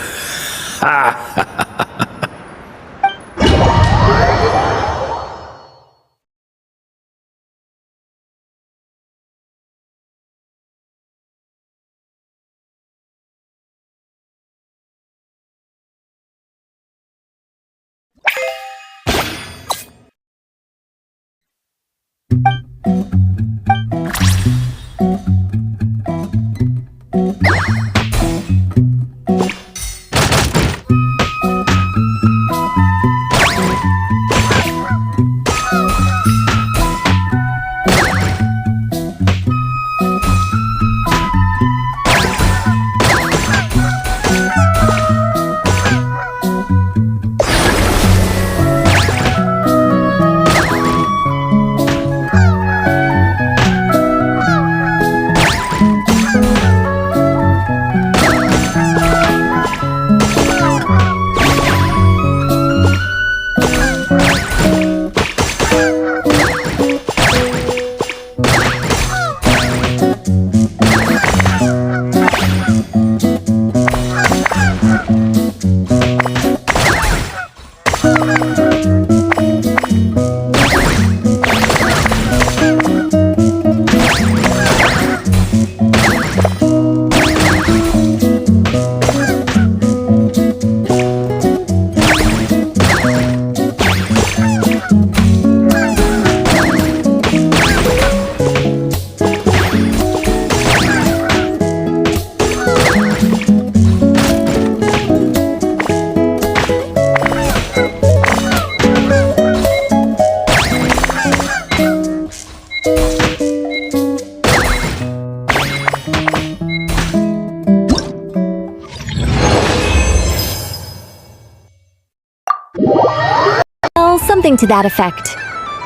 Speaker 12: Something to that effect.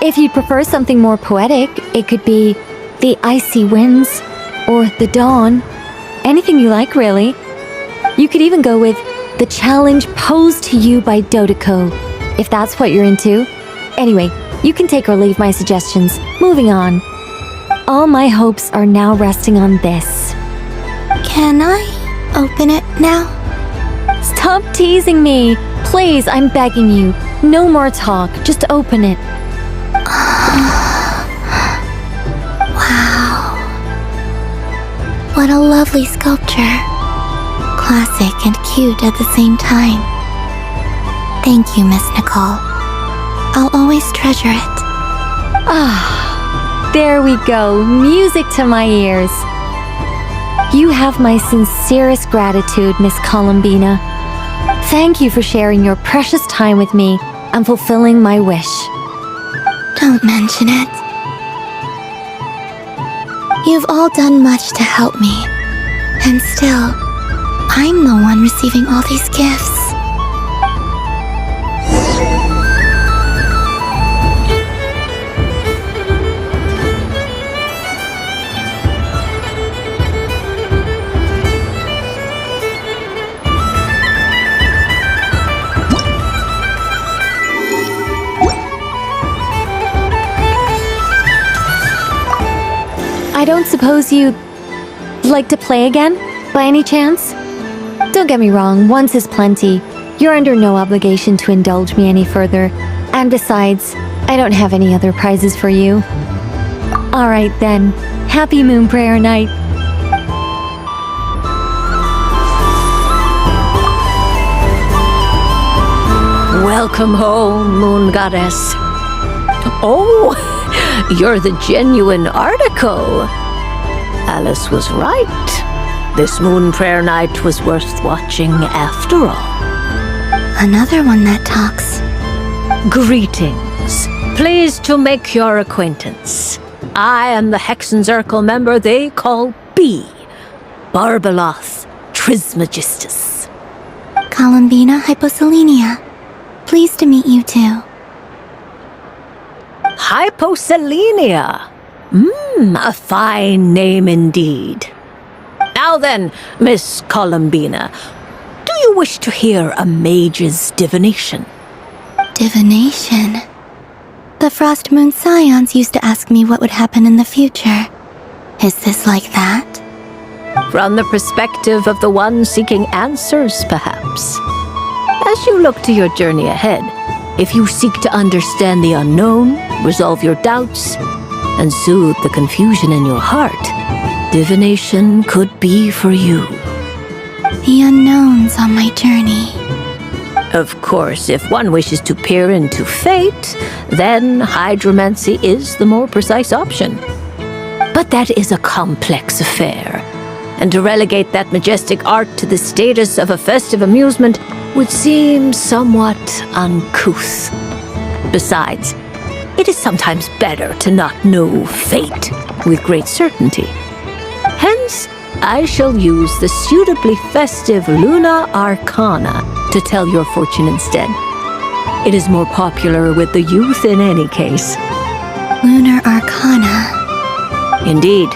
Speaker 12: If you'd prefer something more poetic, it could be the icy winds or the dawn. Anything you like, really. You could even go with the challenge posed to you by Dodeko, if that's what you're into. Anyway, you can take or leave my suggestions. Moving on. All my hopes are now resting on this.
Speaker 3: Can I open it now?
Speaker 12: Stop teasing me! Please, I'm begging you. No more talk. Just open it.
Speaker 3: Wow. What a lovely sculpture. Classic and cute at the same time. Thank you, Miss Nicole. I'll always treasure it.
Speaker 12: Ah, there we go. Music to my ears. You have my sincerest gratitude, Miss Columbina. Thank you for sharing your precious time with me and fulfilling my wish.
Speaker 3: Don't mention it. You've all done much to help me. And still, I'm the one receiving all these gifts.
Speaker 12: I don't suppose you'd like to play again, by any chance? Don't get me wrong, once is plenty. You're under no obligation to indulge me any further. And besides, I don't have any other prizes for you. Alright then, happy Moon Prayer Night.
Speaker 4: Welcome home, Moon Goddess. Oh, you're the genuine article. Alice was right. This Moon Prayer Night was worth watching after all.
Speaker 3: Another one that talks.
Speaker 4: Greetings. Pleased to make your acquaintance. I am the Hexenzirkel member they call B. Barbeloth Trismegistus.
Speaker 3: Columbina Hyposelenia. Pleased to meet you too.
Speaker 4: Hyposelenia. A fine name indeed. Now then, Miss Columbina, do you wish to hear a mage's divination?
Speaker 3: Divination? The Frost Moon Scions used to ask me what would happen in the future. Is this like that?
Speaker 4: From the perspective of the one seeking answers, perhaps. As you look to your journey ahead, if you seek to understand the unknown, resolve your doubts, and soothe the confusion in your heart, divination could be for you.
Speaker 3: The unknowns on my journey.
Speaker 4: Of course, if one wishes to peer into fate, then hydromancy is the more precise option. But that is a complex affair, and to relegate that majestic art to the status of a festive amusement would seem somewhat uncouth. Besides, it is sometimes better to not know fate with great certainty. Hence, I shall use the suitably festive Luna Arcana to tell your fortune instead. It is more popular with the youth in any case.
Speaker 3: Lunar Arcana.
Speaker 4: Indeed.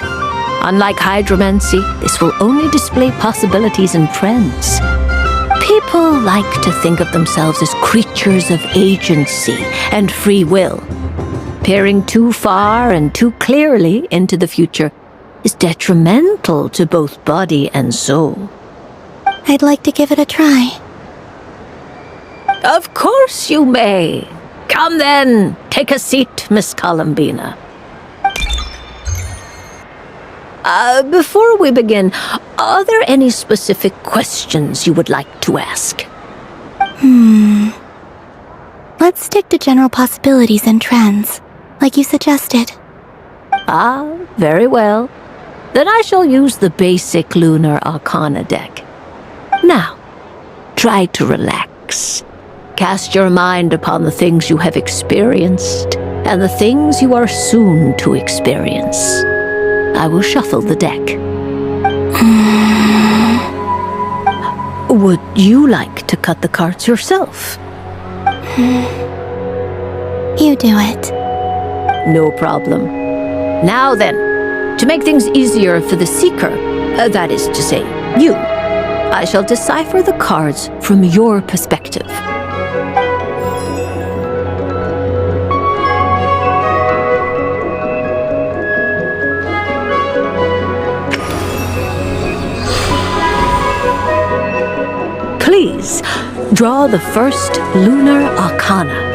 Speaker 4: Unlike hydromancy, this will only display possibilities and trends. People like to think of themselves as creatures of agency and free will. Peering too far and too clearly into the future is detrimental to both body and soul.
Speaker 3: I'd like to give it a try.
Speaker 4: Of course you may. Come then, take a seat, Miss Columbina. Before we begin, are there any specific questions you would like to ask?
Speaker 3: Let's stick to general possibilities and trends, like you suggested.
Speaker 4: Ah, very well. Then I shall use the basic Lunar Arcana deck. Now, try to relax. Cast your mind upon the things you have experienced and the things you are soon to experience. I will shuffle the deck. Would you like to cut the cards yourself?
Speaker 3: You do it.
Speaker 4: No problem. Now then, to make things easier for the seeker, that is to say, you, I shall decipher the cards from your perspective. Please, draw the first lunar arcana.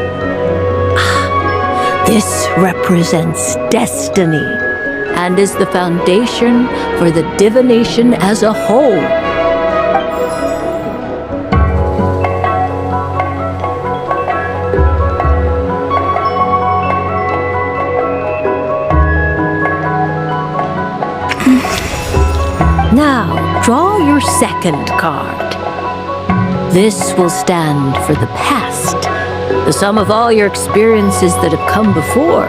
Speaker 4: This represents destiny and is the foundation for the divination as a whole. Now, draw your second card. This will stand for the past, the sum of all your experiences that have come before.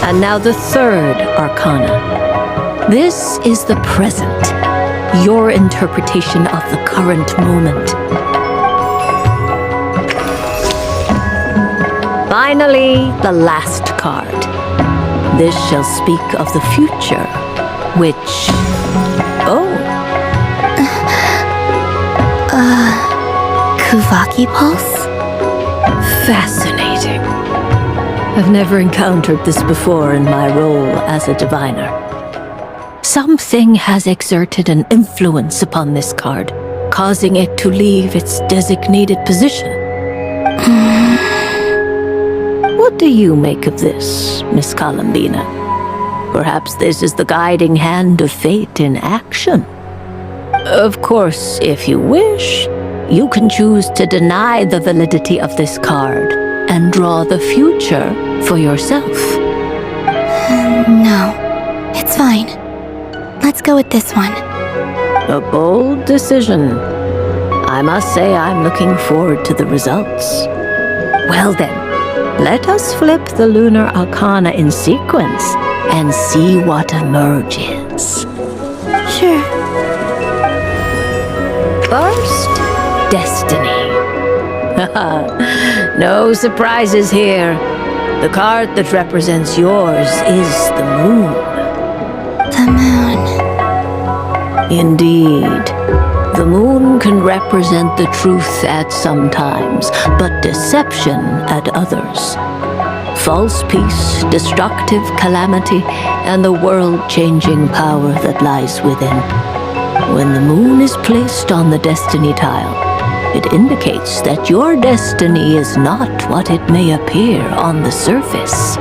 Speaker 4: And now the third arcana. This is the present, your interpretation of the current moment. Finally, the last card. This shall speak of the future, which...
Speaker 3: Kuvaki Pulse?
Speaker 4: Fascinating. I've never encountered this before in my role as a diviner. Something has exerted an influence upon this card, causing it to leave its designated position. What do you make of this, Miss Columbina? Perhaps this is the guiding hand of fate in action. Of course, if you wish, you can choose to deny the validity of this card and draw the future for yourself.
Speaker 3: No, it's fine. Let's go with this one.
Speaker 4: A bold decision. I must say I'm looking forward to the results. Well then, let us flip the lunar arcana in sequence and see what emerges.
Speaker 3: Sure.
Speaker 4: First, destiny. No surprises here. The card that represents yours is the moon.
Speaker 3: The moon.
Speaker 4: Indeed. The moon can represent the truth at some times, but deception at others. False peace, destructive calamity, and the world-changing power that lies within. When the moon is placed on the destiny tile, it indicates that your destiny is not what it may appear on the surface.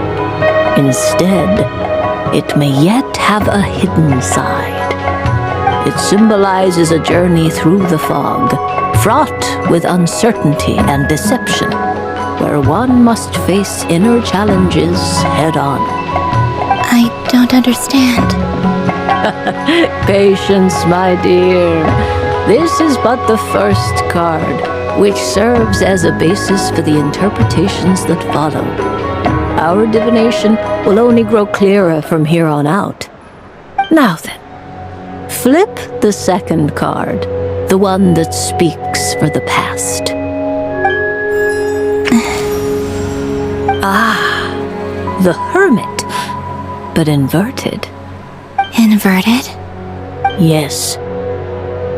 Speaker 4: Instead, it may yet have a hidden side. It symbolizes a journey through the fog, fraught with uncertainty and deception, where one must face inner challenges head-on.
Speaker 3: I don't understand.
Speaker 4: Patience, my dear. This is but the first card, which serves as a basis for the interpretations that follow. Our divination will only grow clearer from here on out. Now then, flip the second card, the one that speaks for the past. The Hermit, but inverted.
Speaker 3: Inverted?
Speaker 4: Yes.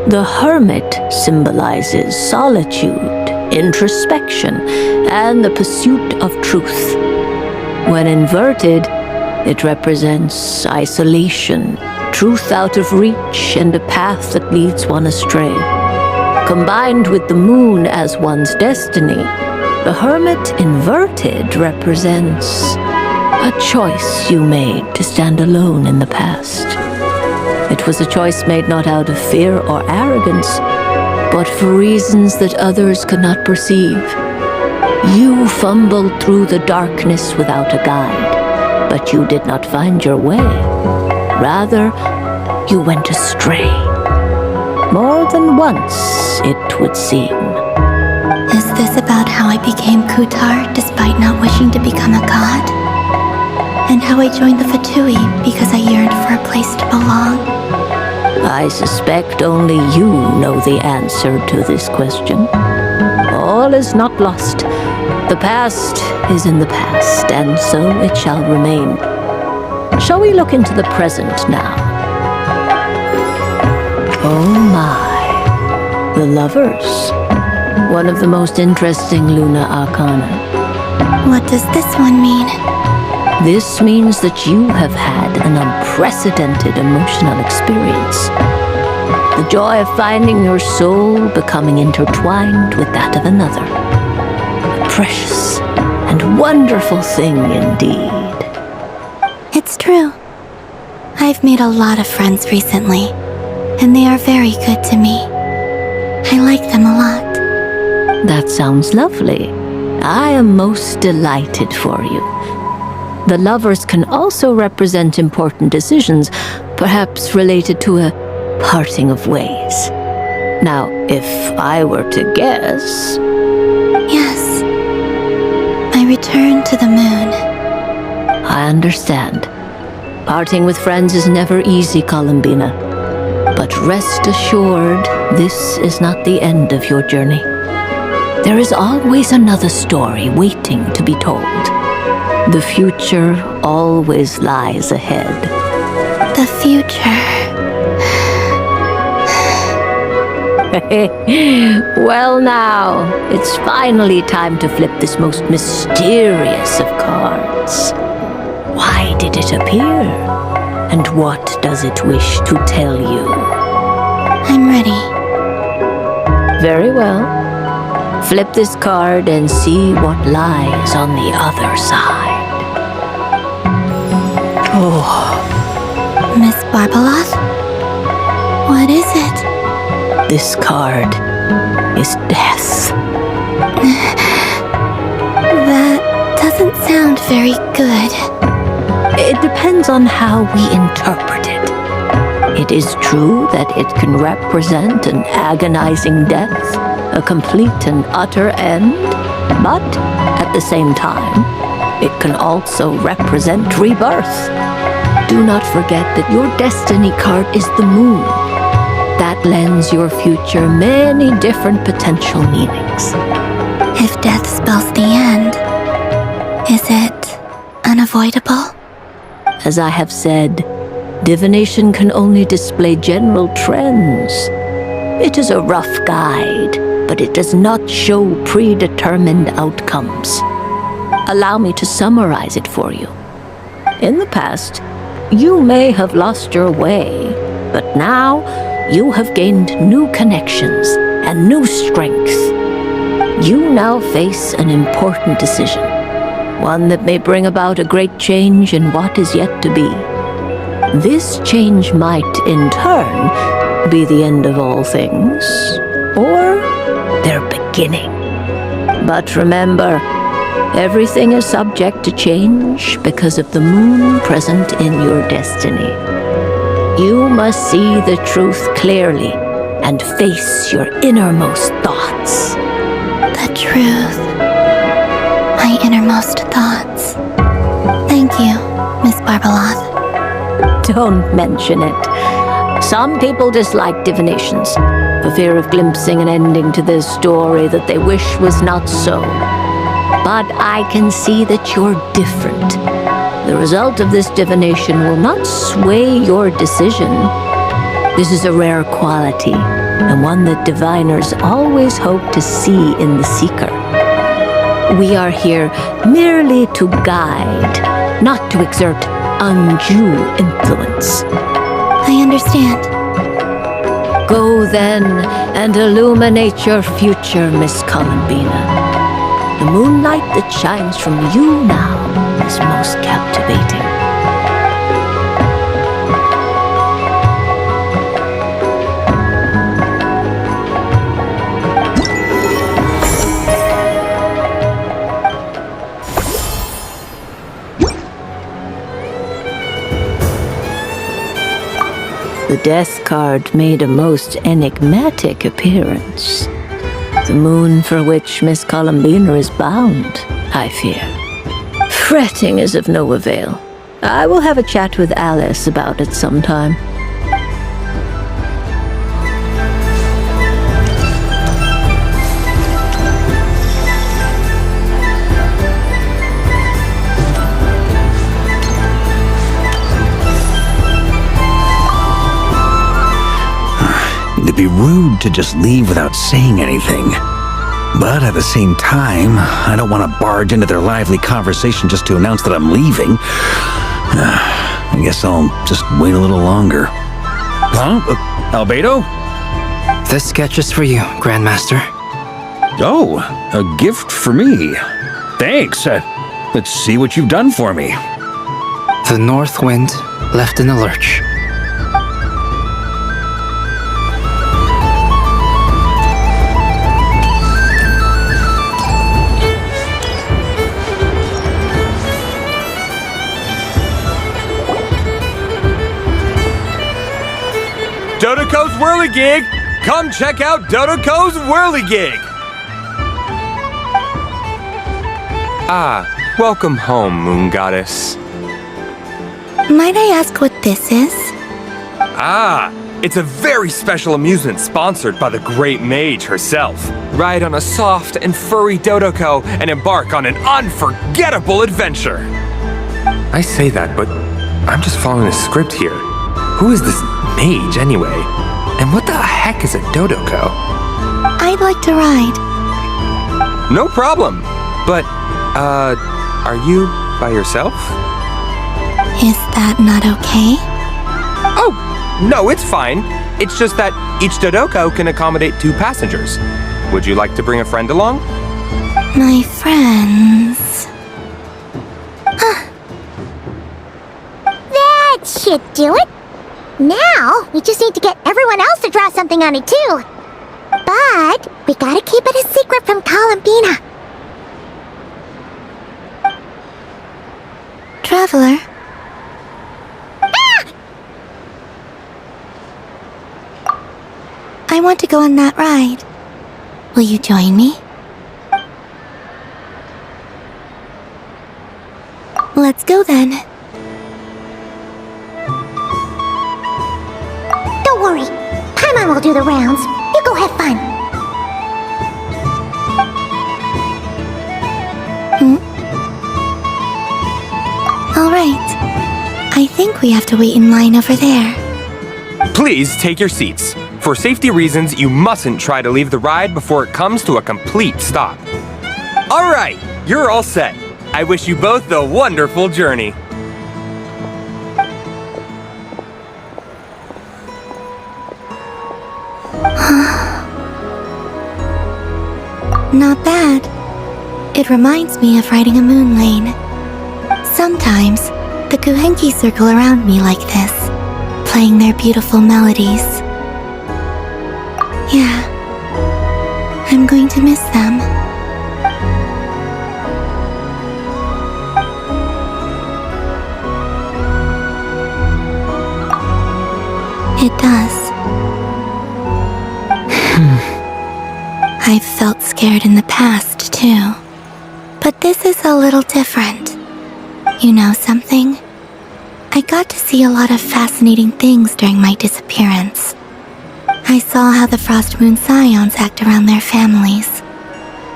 Speaker 4: The Hermit symbolizes solitude, introspection, and the pursuit of truth. When inverted, it represents isolation, truth out of reach, and a path that leads one astray. Combined with the moon as one's destiny, the Hermit inverted represents a choice you made to stand alone in the past. It was a choice made not out of fear or arrogance, but for reasons that others could not perceive. You fumbled through the darkness without a guide, but you did not find your way. Rather, you went astray. More than once, it would seem.
Speaker 3: Is this about how I became Kutar despite not wishing to become a god? And how I joined the Fatui because I yearned for a place to belong?
Speaker 4: I suspect only you know the answer to this question. all is not lost. The past is in the past, and so it shall remain. Shall we look into the present now? Oh my. The lovers. One of the most interesting Luna Arcana.
Speaker 3: What does this one mean?
Speaker 4: This means that you have had an unprecedented emotional experience. The joy of finding your soul becoming intertwined with that of another. A precious and wonderful thing indeed.
Speaker 3: It's true. I've made a lot of friends recently, and they are very good to me. I like them a lot.
Speaker 4: That sounds lovely. I am most delighted for you. The lovers can also represent important decisions, perhaps related to a parting of ways. Now, if I were to guess...
Speaker 3: Yes. I return to the moon.
Speaker 4: I understand. Parting with friends is never easy, Columbina. But rest assured, this is not the end of your journey. There is always another story waiting to be told. The future always lies ahead.
Speaker 3: The future.
Speaker 4: Well now, it's finally time to flip this most mysterious of cards. Why did it appear? And what does it wish to tell you?
Speaker 3: I'm ready.
Speaker 4: Very well. Flip this card and see what lies on the other side. Oh.
Speaker 3: Miss Barbeloth? What is it?
Speaker 4: This card is death.
Speaker 3: That doesn't sound very good.
Speaker 4: It depends on how we interpret it. It is true that it can represent an agonizing death, a complete and utter end, but at the same time, it can also represent rebirth. Do not forget that your destiny card is the moon. That lends your future many different potential meanings.
Speaker 3: If death spells the end, is it unavoidable?
Speaker 4: As I have said, divination can only display general trends. It is a rough guide, but it does not show predetermined outcomes. Allow me to summarize it for you. In the past, you may have lost your way, but now you have gained new connections and new strength. You now face an important decision, one that may bring about a great change in what is yet to be. This change might, in turn, be the end of all things, or their beginning. But remember, everything is subject to change because of the moon present in your destiny. You must see the truth clearly and face your innermost thoughts.
Speaker 3: The truth. My innermost thoughts. Thank you, Miss Barbeloth.
Speaker 4: Don't mention it. Some people dislike divinations, for fear of glimpsing an ending to their story that they wish was not so. But I can see that you're different. The result of this divination will not sway your decision. This is a rare quality, and one that diviners always hope to see in the seeker. We are here merely to guide, not to exert undue influence.
Speaker 3: I understand.
Speaker 4: Go then and illuminate your future, Miss Columbina. The moonlight that shines from you now is most captivating. The Death card made a most enigmatic appearance. The moon for which Miss Columbina is bound, I fear. Fretting is of no avail. I will have a chat with Alice about it sometime.
Speaker 5: be rude to just leave without saying anything. But at the same time, I don't want to barge into their lively conversation just to announce that I'm leaving. I guess I'll just wait a little longer. Huh? Albedo?
Speaker 9: This sketch is for you, Grandmaster.
Speaker 5: Oh, a gift for me. Thanks. Let's see what you've done for me.
Speaker 9: The North Wind left in a lurch.
Speaker 8: Dodoco's Whirligig! Come check out Dodoco's Whirligig!
Speaker 17: Ah, welcome home, Moon Goddess.
Speaker 3: Might I ask what this is?
Speaker 8: Ah, it's a very special amusement sponsored by the Great Mage herself. Ride on a soft and furry Dodoco and embark on an unforgettable adventure. I say that, but I'm just following a script here. Who is this mage, anyway? And what the heck is a Dodoco?
Speaker 3: I'd like to ride.
Speaker 8: No problem. But, are you by yourself?
Speaker 3: Is that not okay?
Speaker 8: Oh, no, it's fine. It's just that each Dodoco can accommodate 2 passengers. Would you like to bring a friend along?
Speaker 3: My friends.
Speaker 2: That should do it. Now, we just need to get everyone else to draw something on it too. But we gotta keep it a secret from Columbina.
Speaker 3: Traveler. I want to go on that ride. Will you join me? Let's go then.
Speaker 2: Don't worry. Paimon will do the rounds. You go have fun.
Speaker 3: All right. I think we have to wait in line over there.
Speaker 8: Please take your seats. For safety reasons, you mustn't try to leave the ride before it comes to a complete stop. All right, you're all set. I wish you both a wonderful journey.
Speaker 3: Not bad. It reminds me of riding a moon lane. Sometimes, the Kuhenki circle around me like this, playing their beautiful melodies. Yeah, I'm going to miss them. It does. I've felt scared in the past, too. But this is a little different. You know something? I got to see a lot of fascinating things during my disappearance. I saw how the Frost Moon Scions act around their families.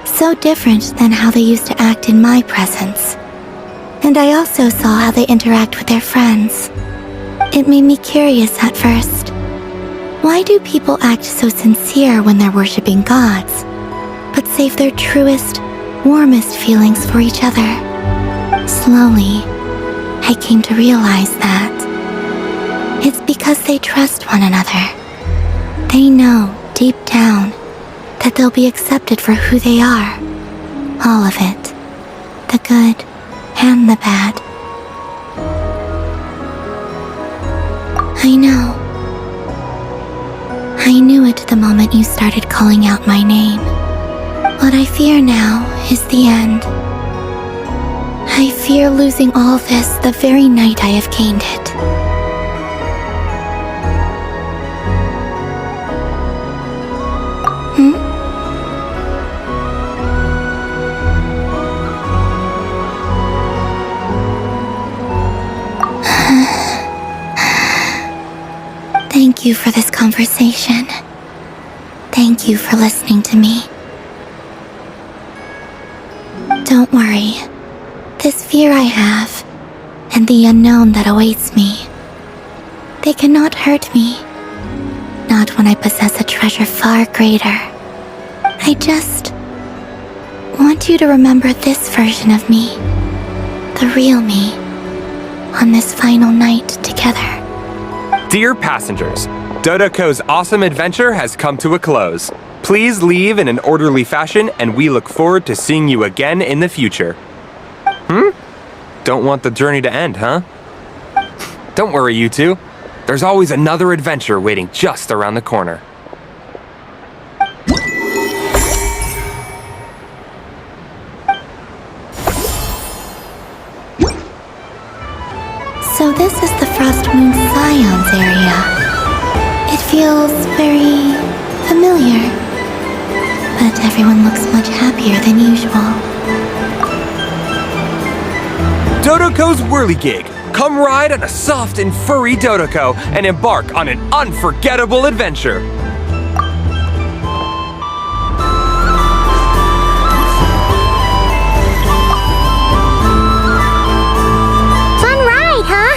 Speaker 3: So different than how they used to act in my presence. And I also saw how they interact with their friends. It made me curious at first. Why do people act so sincere when they're worshipping gods, but save their truest, warmest feelings for each other? Slowly, I came to realize that it's because they trust one another. They know, deep down, that they'll be accepted for who they are. All of it. The good and the bad. I know. I knew it the moment you started calling out my name. What I fear now is the end. I fear losing all this the very night I have gained it. Thank you for this conversation. Thank you for listening to me. Don't worry. This fear I have, and the unknown that awaits me, they cannot hurt me. Not not when I possess a treasure far greater. I just want you to remember this version of me, the real me, on this final night together.
Speaker 8: Dear passengers, Dodoko's awesome adventure has come to a close. Please leave in an orderly fashion, and we look forward to seeing you again in the future. Don't want the journey to end, huh? Don't worry, you two. There's always another adventure waiting just around the corner.
Speaker 3: So this is the Frost Moon Scions area. It feels very familiar, but everyone looks much happier than usual.
Speaker 8: Dodoko's Whirligig. Come ride on a soft and furry Dodoko and embark on an unforgettable adventure.
Speaker 2: Fun ride, huh?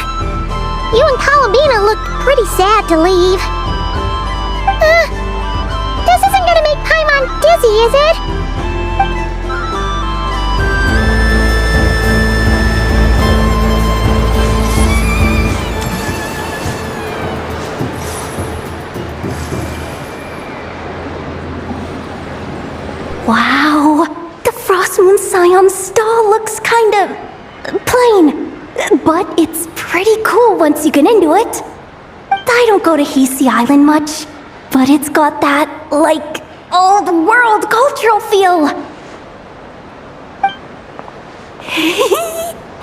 Speaker 2: You and Columbina looked pretty sad to leave. This isn't gonna make Paimon dizzy, is it?
Speaker 13: Wow, the Frost Moon Scion stall looks kinda plain, but it's pretty cool once you get into it. I don't go to Hisi Island much, but it's got that, like, old world cultural feel.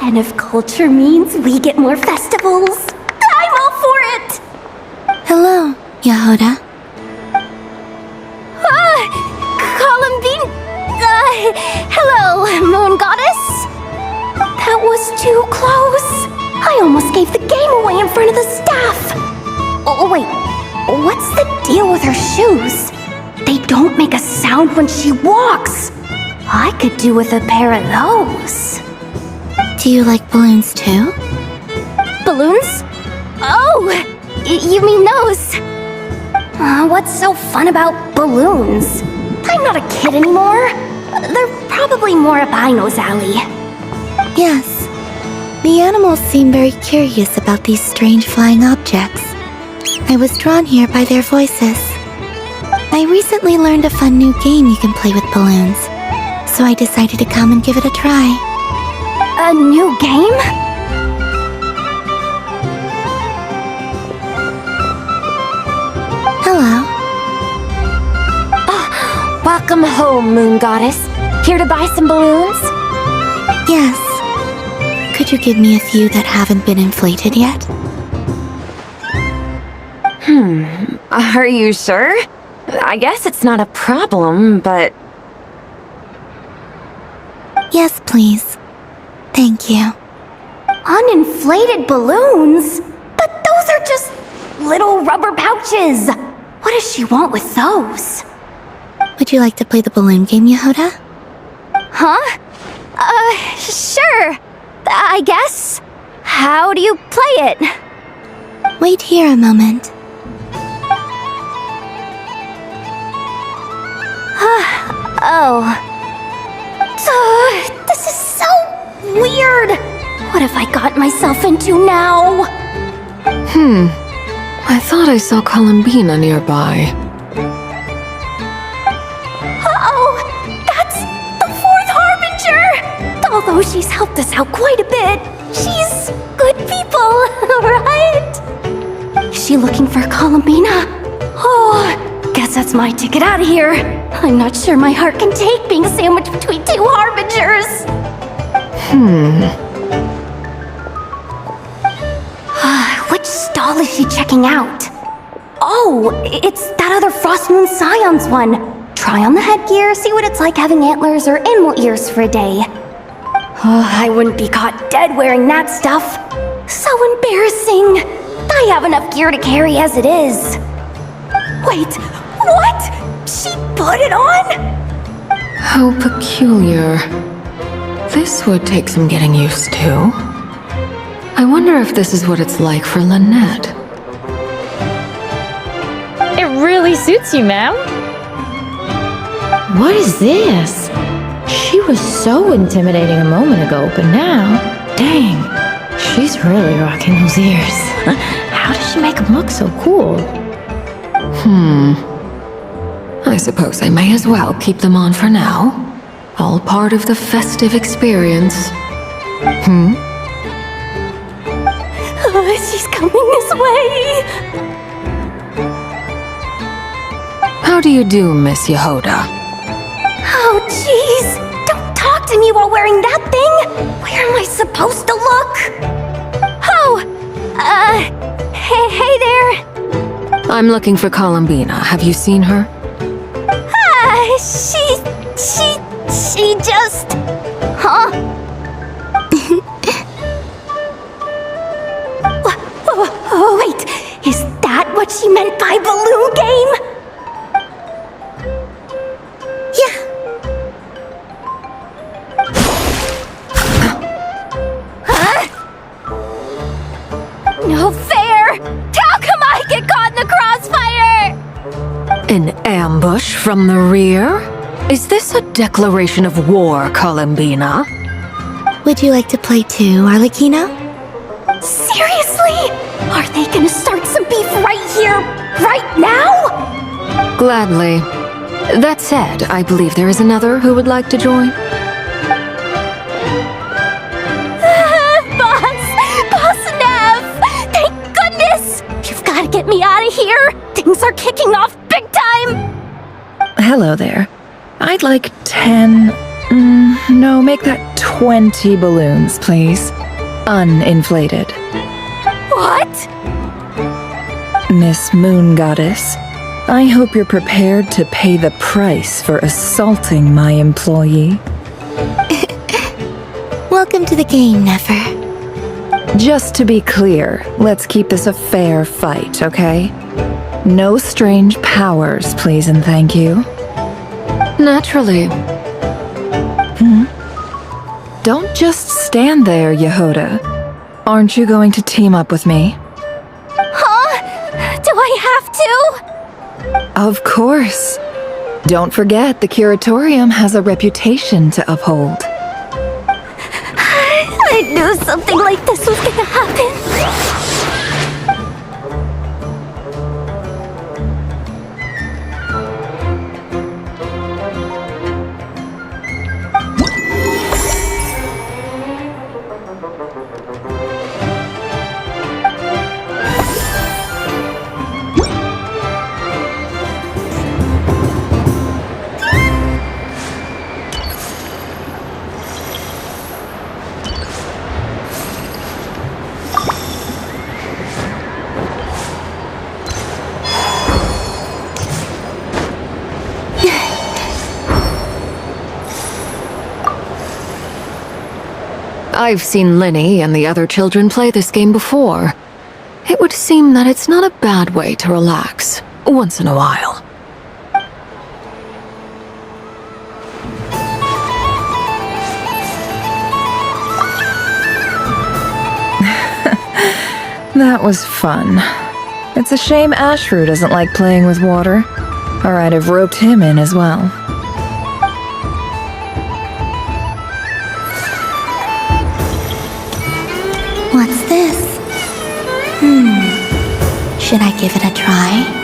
Speaker 13: And if culture means we get more festivals, I'm all for it!
Speaker 3: Hello, Yahoda.
Speaker 13: Columbine... hello, Moon Goddess? That was too close. I almost gave the game away in front of the staff. Oh, wait. What's the deal with her shoes? They don't make a sound when she walks. I could do with a pair of those.
Speaker 3: Do you like balloons too?
Speaker 13: Balloons? Oh, you mean those? What's so fun about balloons? I'm not a kid anymore. They're probably more up Aino's alley.
Speaker 3: Yes. The animals seem very curious about these strange flying objects. I was drawn here by their voices. I recently learned a fun new game you can play with balloons, so I decided to come and give it a try.
Speaker 13: A new game?
Speaker 3: Hello.
Speaker 12: Welcome home, Moon Goddess. Here to buy some balloons?
Speaker 3: Yes. Could you give me a few that haven't been inflated yet?
Speaker 12: Are you sure? I guess it's not a problem, but...
Speaker 3: Yes, please. Thank you.
Speaker 13: Uninflated balloons? But those are just little rubber pouches. What does she want with those?
Speaker 3: Would you like to play the balloon game, Yahoda?
Speaker 13: Huh? Sure. I guess. How do you play it?
Speaker 3: Wait here a moment.
Speaker 13: This is so weird. What have I got myself into now?
Speaker 20: I thought I saw Columbina nearby.
Speaker 13: That's the fourth Harbinger! Although she's helped us out quite a bit, she's good people, right? Is she looking for Columbina? Oh, guess that's my ticket out of here. I'm not sure my heart can take being sandwiched between two Harbingers. Which stall is she checking out? Oh, it's that other Frost Moon Scions one. Try on the headgear, see what it's like having antlers or animal ears for a day. Oh, I wouldn't be caught dead wearing that stuff. So embarrassing. I have enough gear to carry as it is. Wait, what? She put it on?
Speaker 20: How peculiar. This would take some getting used to. I wonder if this is what it's like for Lynette.
Speaker 12: It
Speaker 10: really suits you, ma'am. What is this? She was so intimidating a moment ago, but now, dang, she's really rocking those ears. How does she make them look so cool?
Speaker 20: I suppose I may as well keep them on for now. All part of the festive experience.
Speaker 13: She's coming this way!
Speaker 20: How do you do, Miss Yehoda?
Speaker 13: Oh, jeez! Don't talk to me while wearing that thing! Where am I supposed to look? Oh! Hey there!
Speaker 20: I'm looking for Columbina. Have you seen her?
Speaker 13: She just... Huh? Oh, wait! Is that what she meant by balloon game?
Speaker 2: Yeah.
Speaker 13: Huh? No fair! How come I get caught in the crossfire?
Speaker 20: An ambush from the rear? Is this a declaration of war, Columbina?
Speaker 3: Would you like to play too, Arlecchino?
Speaker 13: Seriously? Are they gonna start some beef right here, right now?
Speaker 20: Gladly. That said, I believe there is another who would like to join.
Speaker 13: Boss Nev! Thank goodness! You've gotta get me out of here! Things are kicking off big time!
Speaker 21: Hello there. I'd like 10... no, make that 20 balloons, please. Uninflated.
Speaker 13: What?
Speaker 21: Miss Moon Goddess, I hope you're prepared to pay the price for assaulting my employee.
Speaker 3: Welcome to the game, Nefer.
Speaker 21: Just to be clear, let's keep this a fair fight, okay? No strange powers, please and thank you.
Speaker 20: Naturally.
Speaker 21: Don't just stand there, Yehoda. Aren't you going to team up with me?
Speaker 13: Huh? Do I have to?
Speaker 21: Of course. Don't forget, the Curatorium has a reputation to uphold.
Speaker 13: I knew something like this was gonna happen.
Speaker 20: I've seen Linny and the other children play this game before. It would seem that it's not a bad way to relax, once in a while.
Speaker 21: That was fun. It's a shame Ashru doesn't like playing with water. Or I'd have roped him in as well.
Speaker 3: What's this? Should I give it a try?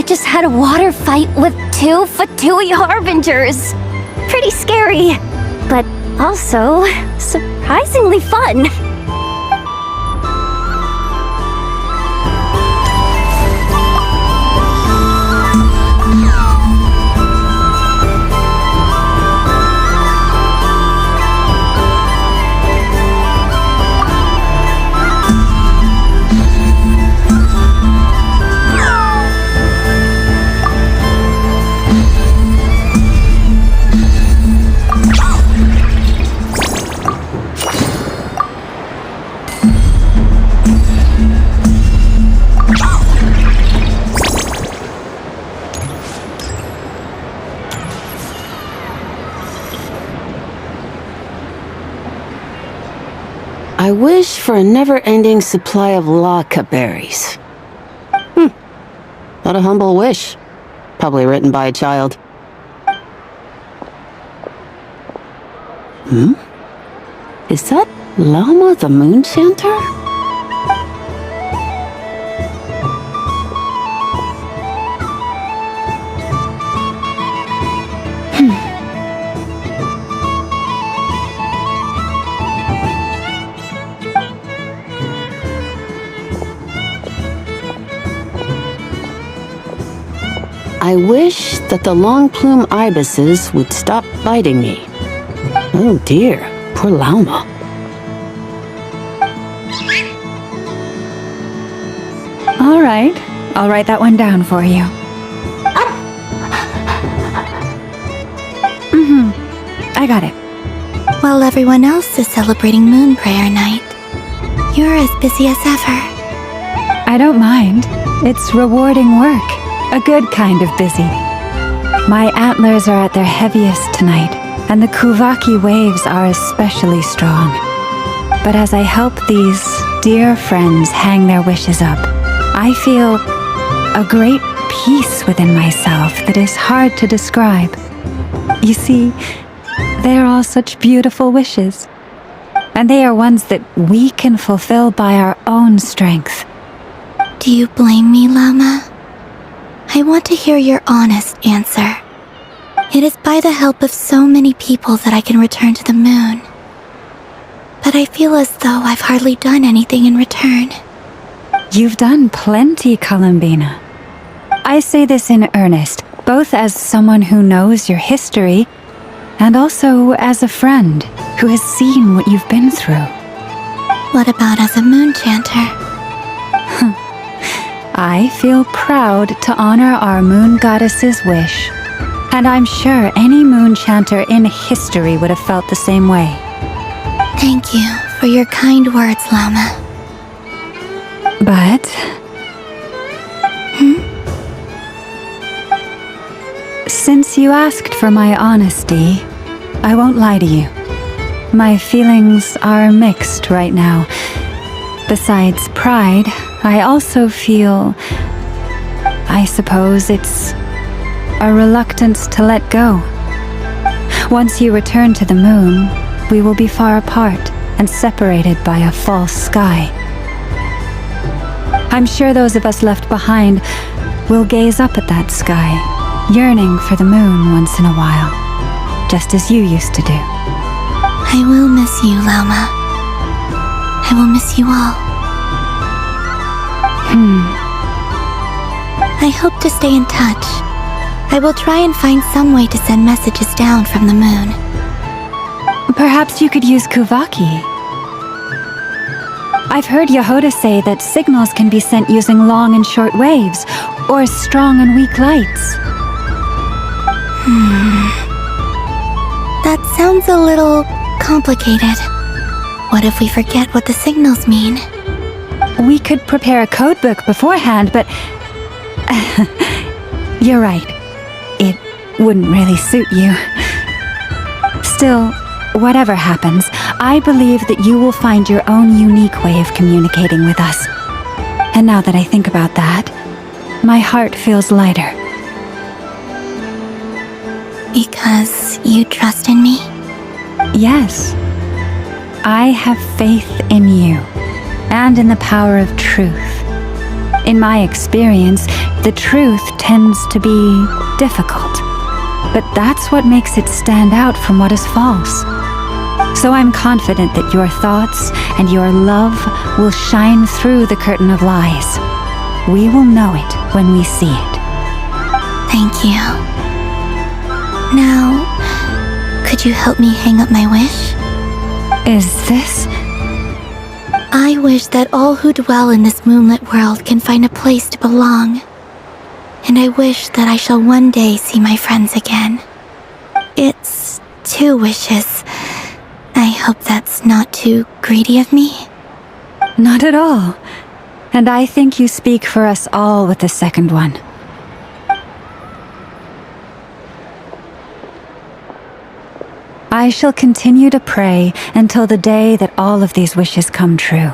Speaker 13: just had a water fight with 2 Fatui Harbingers. Pretty scary, but also surprisingly fun.
Speaker 11: I wish for a never-ending supply of laka berries. What a humble wish. Probably written by a child. Is that Llama the Moon Chanter? I wish that the long plume ibises would stop biting me. Oh dear, poor Llama.
Speaker 6: All right, I'll write that one down for you. I got it.
Speaker 3: While everyone else is celebrating Moon Prayer Night, you're as busy as ever.
Speaker 6: I don't mind. It's rewarding work. A good kind of busy. My antlers are at their heaviest tonight, and the Kuvaki waves are especially strong. But as I help these dear friends hang their wishes up, I feel a great peace within myself that is hard to describe. You see, they are all such beautiful wishes, and they are ones that we can fulfill by our own strength.
Speaker 3: Do you blame me, Llama? I want to hear your honest answer. It is by the help of so many people that I can return to the moon. But I feel as though I've hardly done anything in return.
Speaker 6: You've done plenty, Columbina. I say this in earnest, both as someone who knows your history, and also as a friend who has seen what you've been through.
Speaker 3: What about as a moon chanter?
Speaker 6: I feel proud to honor our moon goddess's wish, and I'm sure any moon chanter in history would have felt the same way.
Speaker 3: Thank you for your kind words, Llama.
Speaker 6: But... Since you asked for my honesty, I won't lie to you. My feelings are mixed right now. Besides pride, I also feel, I suppose it's a reluctance to let go. Once you return to the moon, we will be far apart and separated by a false sky. I'm sure those of us left behind will gaze up at that sky, yearning for the moon once in a while, just as you used to do.
Speaker 3: I will miss you, Llama. I will miss you all. I hope to stay in touch. I will try and find some way to send messages down from the moon.
Speaker 6: Perhaps you could use Kuvaki. I've heard Yehoda say that signals can be sent using long and short waves, or strong and weak lights.
Speaker 3: That sounds a little complicated. What if we forget what the signals mean?
Speaker 6: We could prepare a codebook beforehand, but... You're right. It wouldn't really suit you. Still, whatever happens, I believe that you will find your own unique way of communicating with us. And now that I think about that, my heart feels lighter.
Speaker 3: Because you trust in me?
Speaker 6: Yes. I have faith in you, and in the power of truth. In my experience, the truth tends to be difficult. But that's what makes it stand out from what is false. So I'm confident that your thoughts and your love will shine through the curtain of lies. We will know it when we see it.
Speaker 3: Thank you. Now, could you help me hang up my wish?
Speaker 6: Is this?
Speaker 3: I wish that all who dwell in this moonlit world can find a place to belong. And I wish that I shall one day see my friends again. It's 2 wishes. I hope that's not too greedy of me.
Speaker 6: Not at all. And I think you speak for us all with the second one. I shall continue to pray until the day that all of these wishes come true.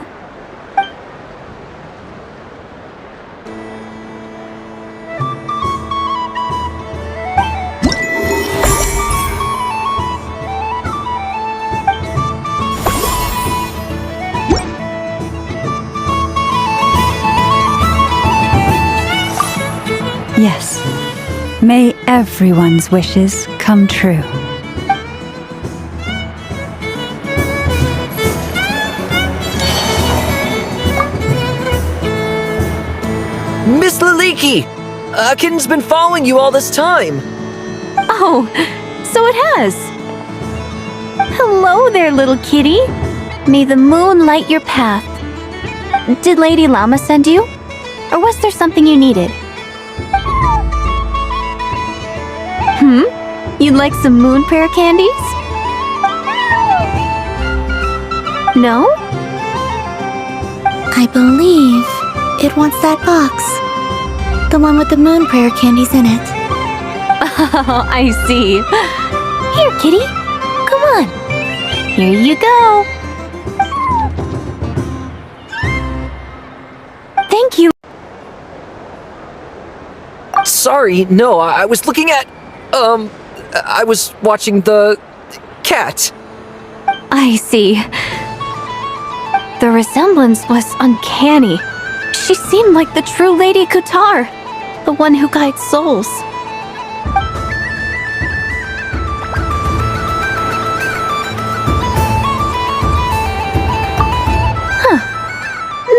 Speaker 6: Yes, may everyone's wishes come true.
Speaker 7: Miss Laliki! Kitten's been following you all this time.
Speaker 13: Oh, so it has. Hello there, little kitty. May the moon light your path. Did Lady Llama send you? Or was there something you needed? You'd like some moon prayer candies? No?
Speaker 3: I believe it wants that box. The one with the moon prayer candies in it.
Speaker 13: Oh, I see. Here, kitty. Come on. Here you go. Thank you.
Speaker 7: Sorry, no, I was looking at... I was watching the... cat.
Speaker 13: I see. The resemblance was uncanny. She seemed like the true Lady Kutar, the one who guides souls.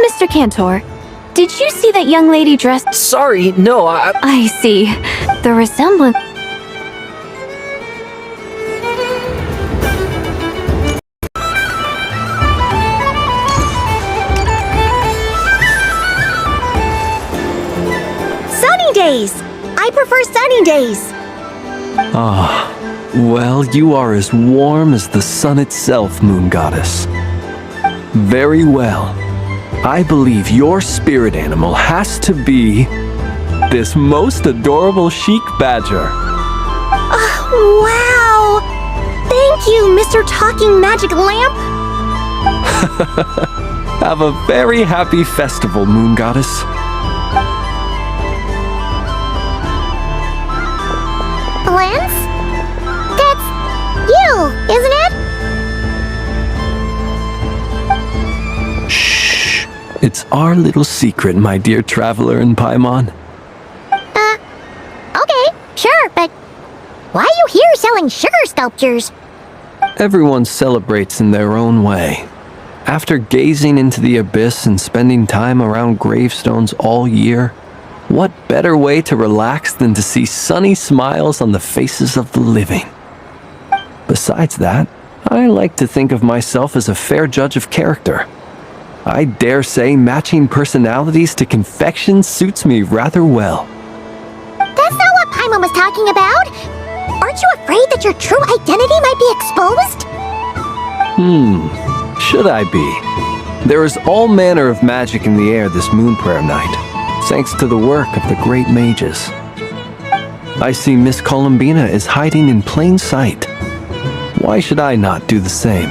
Speaker 13: Mr. Cantor, did you see that young lady dressed...
Speaker 7: Sorry, no,
Speaker 13: I see. The resemblance...
Speaker 2: Sunny days! I prefer sunny days.
Speaker 16: Ah, well, you are as warm as the sun itself, Moon Goddess. Very well. I believe your spirit animal has to be this most adorable chic badger.
Speaker 2: Wow! Thank you, Mr. Talking Magic Lamp!
Speaker 16: Have a very happy festival, Moon Goddess.
Speaker 2: Lance? That's you, isn't it?
Speaker 16: Shh. It's our little secret, my dear traveler in Paimon.
Speaker 2: Okay, sure, but why are you here selling sugar sculptures?
Speaker 16: Everyone celebrates in their own way. After gazing into the abyss and spending time around gravestones all year, what better way to relax than to see sunny smiles on the faces of the living? Besides that, I like to think of myself as a fair judge of character. I dare say matching personalities to confection suits me rather well.
Speaker 2: That's not what Paimon was talking about! Aren't you afraid that your true identity might be exposed?
Speaker 16: Should I be? There is all manner of magic in the air this moon prayer night, thanks to the work of the great mages. I see Miss Columbina is hiding in plain sight. Why should I not do the same?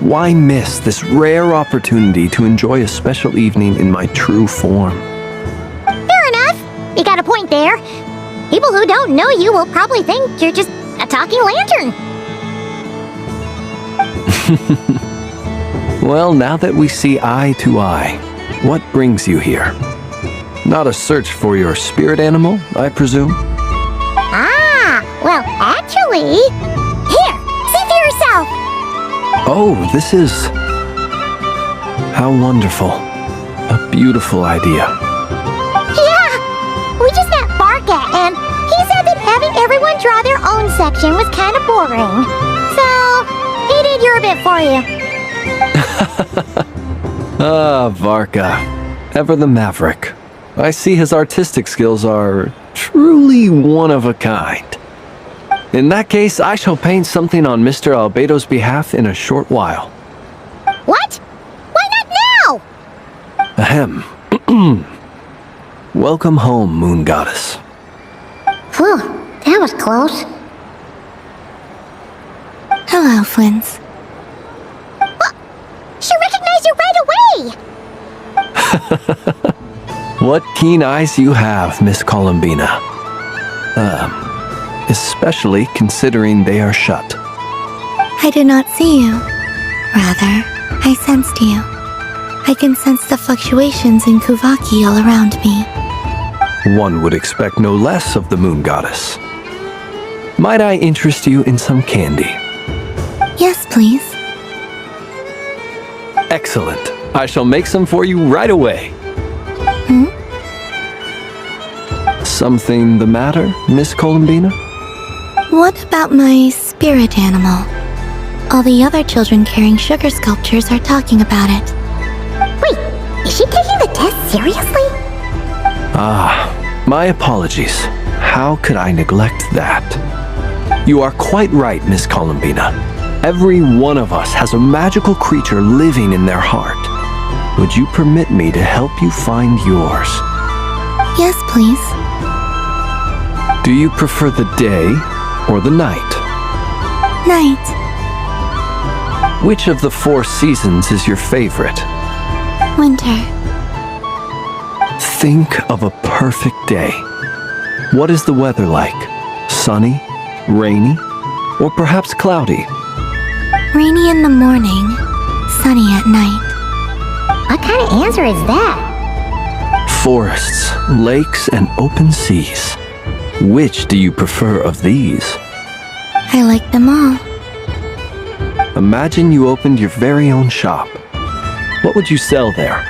Speaker 16: Why miss this rare opportunity to enjoy a special evening in my true form?
Speaker 2: Fair enough. You got a point there. People who don't know you will probably think you're just a talking lantern.
Speaker 16: Well, now that we see eye to eye, what brings you here? Not a search for your spirit animal, I presume?
Speaker 2: Ah, well, actually... Here, see for yourself!
Speaker 16: Oh, this is... How wonderful. A beautiful idea.
Speaker 2: Yeah! We just met Barca, and he said that having everyone draw their own section was kind of boring. So, he did your bit for you.
Speaker 16: Ah, Varka. Ever the maverick. I see his artistic skills are truly one of a kind. In that case, I shall paint something on Mr. Albedo's behalf in a short while.
Speaker 2: What? Why not now?
Speaker 16: Ahem. Welcome home, Moon Goddess.
Speaker 2: Phew, that was close.
Speaker 3: Hello, Flins.
Speaker 2: She recognized you right away!
Speaker 16: What keen eyes you have, Miss Columbina. Especially considering they are shut.
Speaker 3: I did not see you. Rather, I sensed you. I can sense the fluctuations in Kuvaki all around me.
Speaker 16: One would expect no less of the Moon Goddess. Might I interest you in some candy?
Speaker 3: Yes, please.
Speaker 16: Excellent. I shall make some for you right away. Something the matter, Miss Columbina?
Speaker 3: What about my spirit animal? All the other children carrying sugar sculptures are talking about it.
Speaker 2: Wait, is she taking the test seriously?
Speaker 16: Ah, my apologies. How could I neglect that? You are quite right, Miss Columbina. Every one of us has a magical creature living in their heart. Would you permit me to help you find yours?
Speaker 3: Yes, please.
Speaker 16: Do you prefer the day or the night?
Speaker 3: Night.
Speaker 16: Which of the 4 seasons is your favorite?
Speaker 3: Winter.
Speaker 16: Think of a perfect day. What is the weather like? Sunny, rainy, or perhaps cloudy?
Speaker 3: Rainy in the morning, sunny at night.
Speaker 2: What kind of answer is that?
Speaker 16: Forests, lakes, and open seas. Which do you prefer of these?
Speaker 3: I like them all.
Speaker 16: Imagine you opened your very own shop. What would you sell there?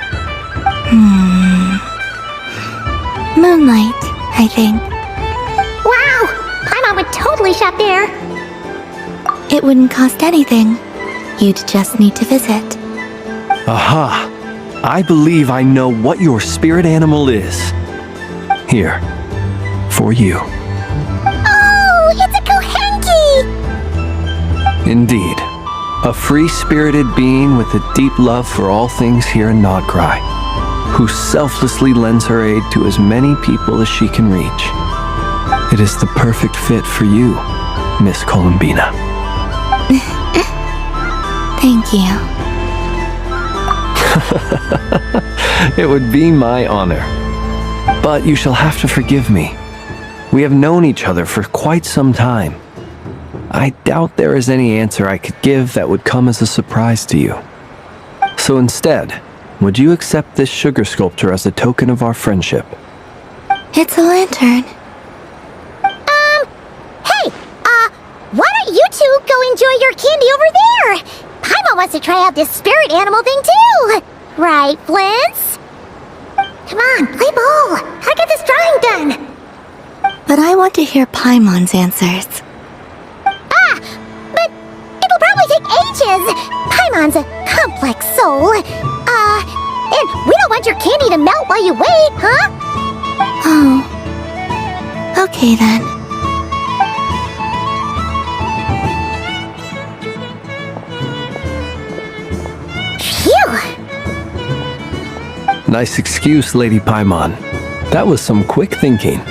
Speaker 3: Moonlight, I think.
Speaker 2: Wow! Paimon would totally shop there.
Speaker 3: It wouldn't cost anything. You'd just need to visit.
Speaker 16: Aha! I believe I know what your spirit animal is. Here, for you.
Speaker 2: Oh, it's a Kohenki!
Speaker 16: Indeed. A free-spirited being with a deep love for all things here in Nodcry, who selflessly lends her aid to as many people as she can reach. It is the perfect fit for you, Miss Columbina.
Speaker 3: Thank you.
Speaker 16: It would be my honor. But you shall have to forgive me. We have known each other for quite some time. I doubt there is any answer I could give that would come as a surprise to you. So instead, would you accept this sugar sculpture as a token of our friendship?
Speaker 3: It's a lantern.
Speaker 2: Hey, why don't you two go enjoy your candy over there? Paimon wants to try out this spirit animal thing too. Right, Flint's? Come on, play ball. I'll get this drawing done.
Speaker 3: But I want to hear Paimon's answers.
Speaker 2: But it'll probably take ages. Paimon's a complex soul. And we don't want your candy to melt while you wait, huh?
Speaker 3: Oh. Okay then.
Speaker 2: Phew!
Speaker 16: Nice excuse, Lady Paimon. That was some quick thinking.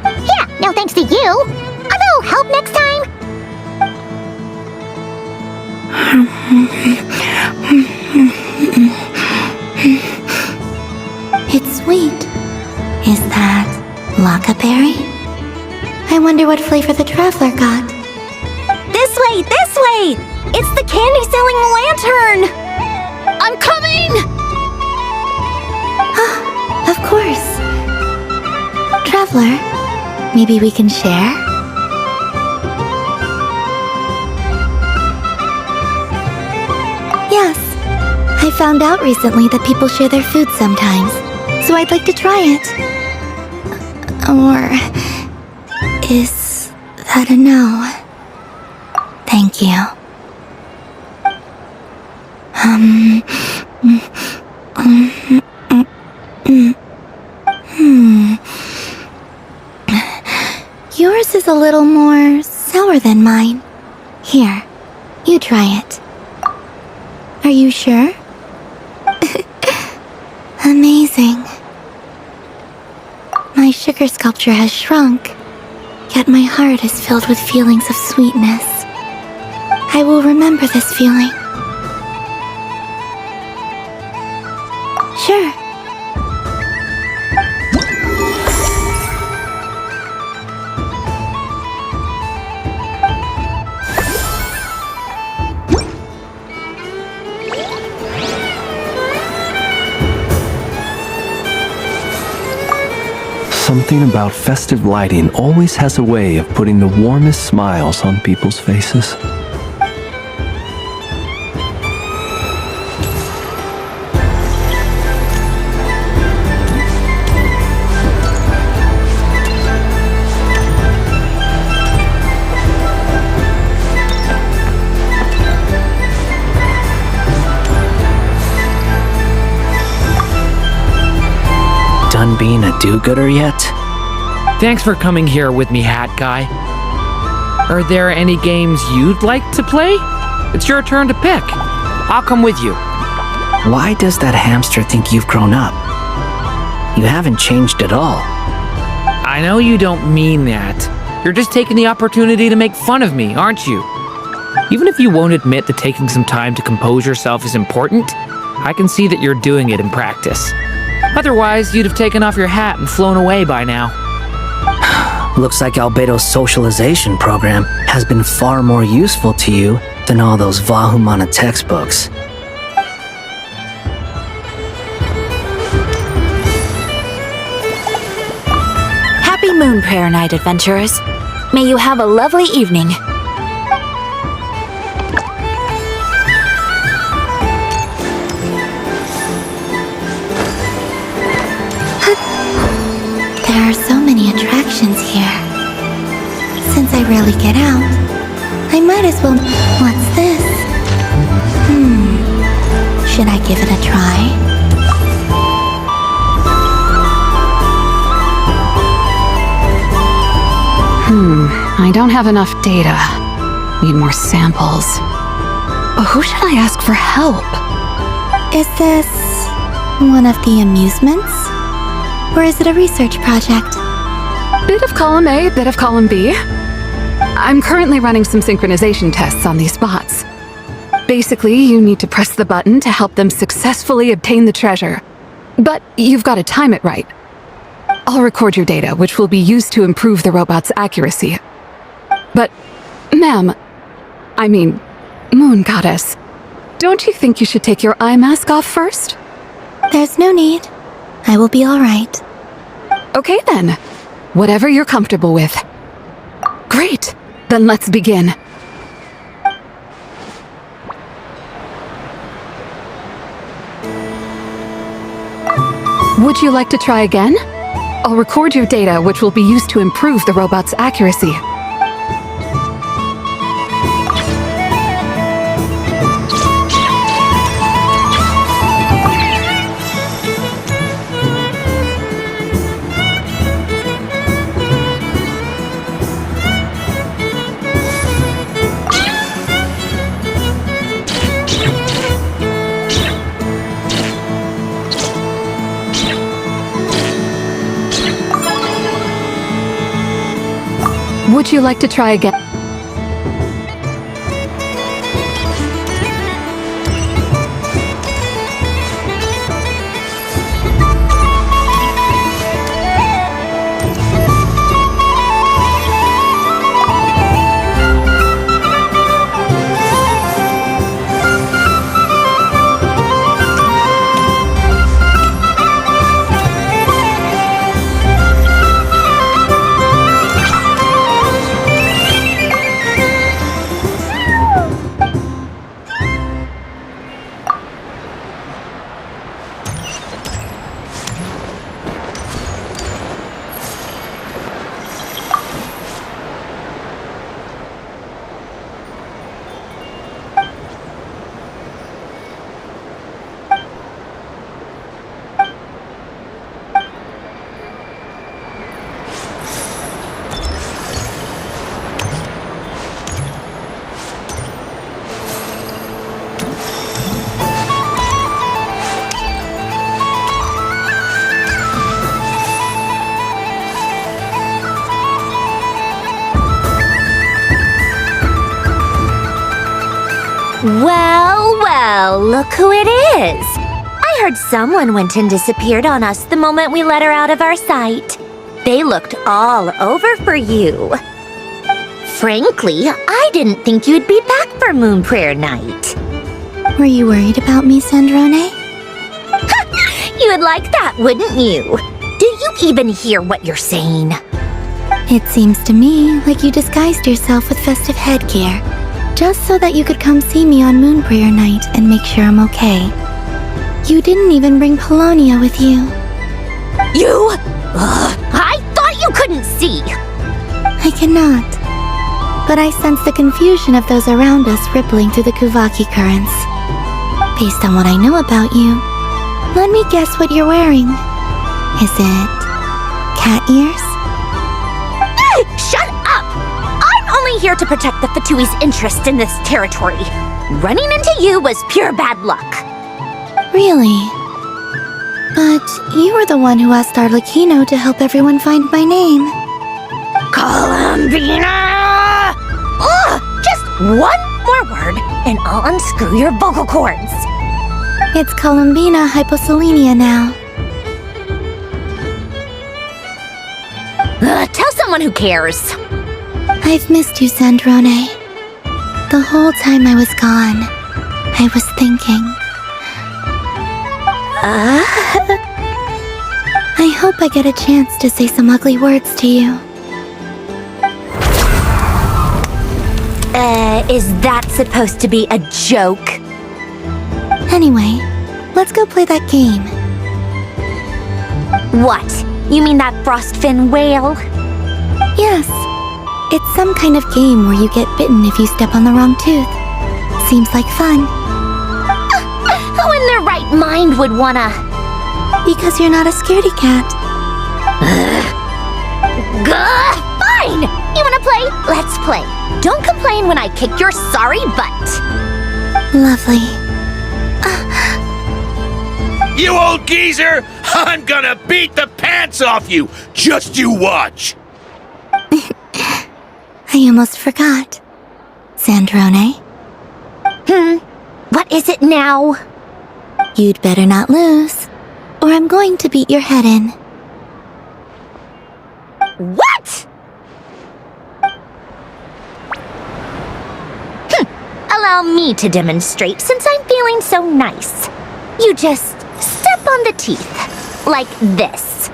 Speaker 2: Yeah, no thanks to you. A little help next time?
Speaker 3: It's sweet. Is that Lockaberry? I wonder what flavor the traveler got.
Speaker 13: This way! This way! It's the candy-selling lantern! I'm coming!
Speaker 3: Of course. traveler. Maybe we can share? Yes. I found out recently that people share their food sometimes, so I'd like to try it. Or is that a no? Thank you. Yours is a little more sour than mine. Here, you try it. Are you sure? Amazing. My sugar sculpture has shrunk, yet my heart is filled with feelings of sweetness. I will remember this feeling. Sure.
Speaker 16: Something about festive lighting always has a way of putting the warmest smiles on people's faces.
Speaker 9: Done being a do-gooder yet?
Speaker 15: Thanks for coming here with me, Hat Guy. Are there any games you'd like to play? It's your turn to pick. I'll come with you.
Speaker 9: Why does that hamster think you've grown up? You haven't changed at all.
Speaker 15: I know you don't mean that. You're just taking the opportunity to make fun of me, aren't you? Even if you won't admit that taking some time to compose yourself is important, I can see that you're doing it in practice. Otherwise, you'd have taken off your hat and flown away by now.
Speaker 9: Looks like Albedo's socialization program has been far more useful to you than all those Vahumana textbooks.
Speaker 19: Happy Moon Prayer Night, adventurers. May you have a lovely evening.
Speaker 3: There are so many attractions here. Since I rarely get out, I might as well... What's this? Should I give it a try?
Speaker 23: I don't have enough data. Need more samples. But who should I ask for help?
Speaker 3: Is this one of the amusements? Or is it a research project?
Speaker 23: Bit of column A, bit of column B. I'm currently running some synchronization tests on these bots. Basically, you need to press the button to help them successfully obtain the treasure. But you've got to time it right. I'll record your data, which will be used to improve the robot's accuracy. But, ma'am, I mean, Moon Goddess, don't you think you should take your eye mask off first?
Speaker 3: There's no need. I will be all right.
Speaker 23: Okay then. Whatever you're comfortable with. Great. Then let's begin. Would you like to try again? I'll record your data, which will be used to improve the robot's accuracy. Would you like to try again?
Speaker 2: look who it is! I heard someone went and disappeared on us the moment we let her out of our sight. They looked all over for you. Frankly, I didn't think you'd be back for Moon Prayer Night.
Speaker 3: Were you worried about me, Sandrone?
Speaker 2: You'd like that, wouldn't you? Do you even hear what you're saying?
Speaker 3: It seems to me like you disguised yourself with festive headgear, just so that you could come see me on Moon Prayer Night and make sure I'm okay. You didn't even bring Polonia with you.
Speaker 2: You? I thought you couldn't see!
Speaker 3: I cannot. But I sense the confusion of those around us rippling through the Kuvaki currents. Based on what I know about you, let me guess what you're wearing. Is it cat ears?
Speaker 2: Shut up! I'm only here to protect the Fatui's interest in this territory. Running into you was pure bad luck.
Speaker 3: Really? But you were the one who asked Arlecchino to help everyone find my name.
Speaker 2: Columbina! Ugh! Just one more word, and I'll unscrew your vocal cords.
Speaker 3: It's Columbina hyposelenia now.
Speaker 2: Tell someone who cares.
Speaker 3: I've missed you, Sandrone. The whole time I was gone, I was thinking. I hope I get a chance to say some ugly words to you.
Speaker 2: Is that supposed to be a joke?
Speaker 3: Anyway, let's go play that game.
Speaker 2: What? You mean that frostfin whale?
Speaker 3: Yes. It's some kind of game where you get bitten if you step on the wrong tooth. Seems like fun.
Speaker 2: Who in their right mind would wanna?
Speaker 3: Because you're not a scaredy cat.
Speaker 2: Fine! You wanna play? Let's play. Don't complain when I kick your sorry butt.
Speaker 3: Lovely.
Speaker 14: You old geezer! I'm gonna beat the pants off you! Just you watch!
Speaker 3: I almost forgot. Sandrone?
Speaker 2: What is it now?
Speaker 3: You'd better not lose, or I'm going to beat your head in.
Speaker 2: What? Allow me to demonstrate since I'm feeling so nice. You just step on the teeth, like this.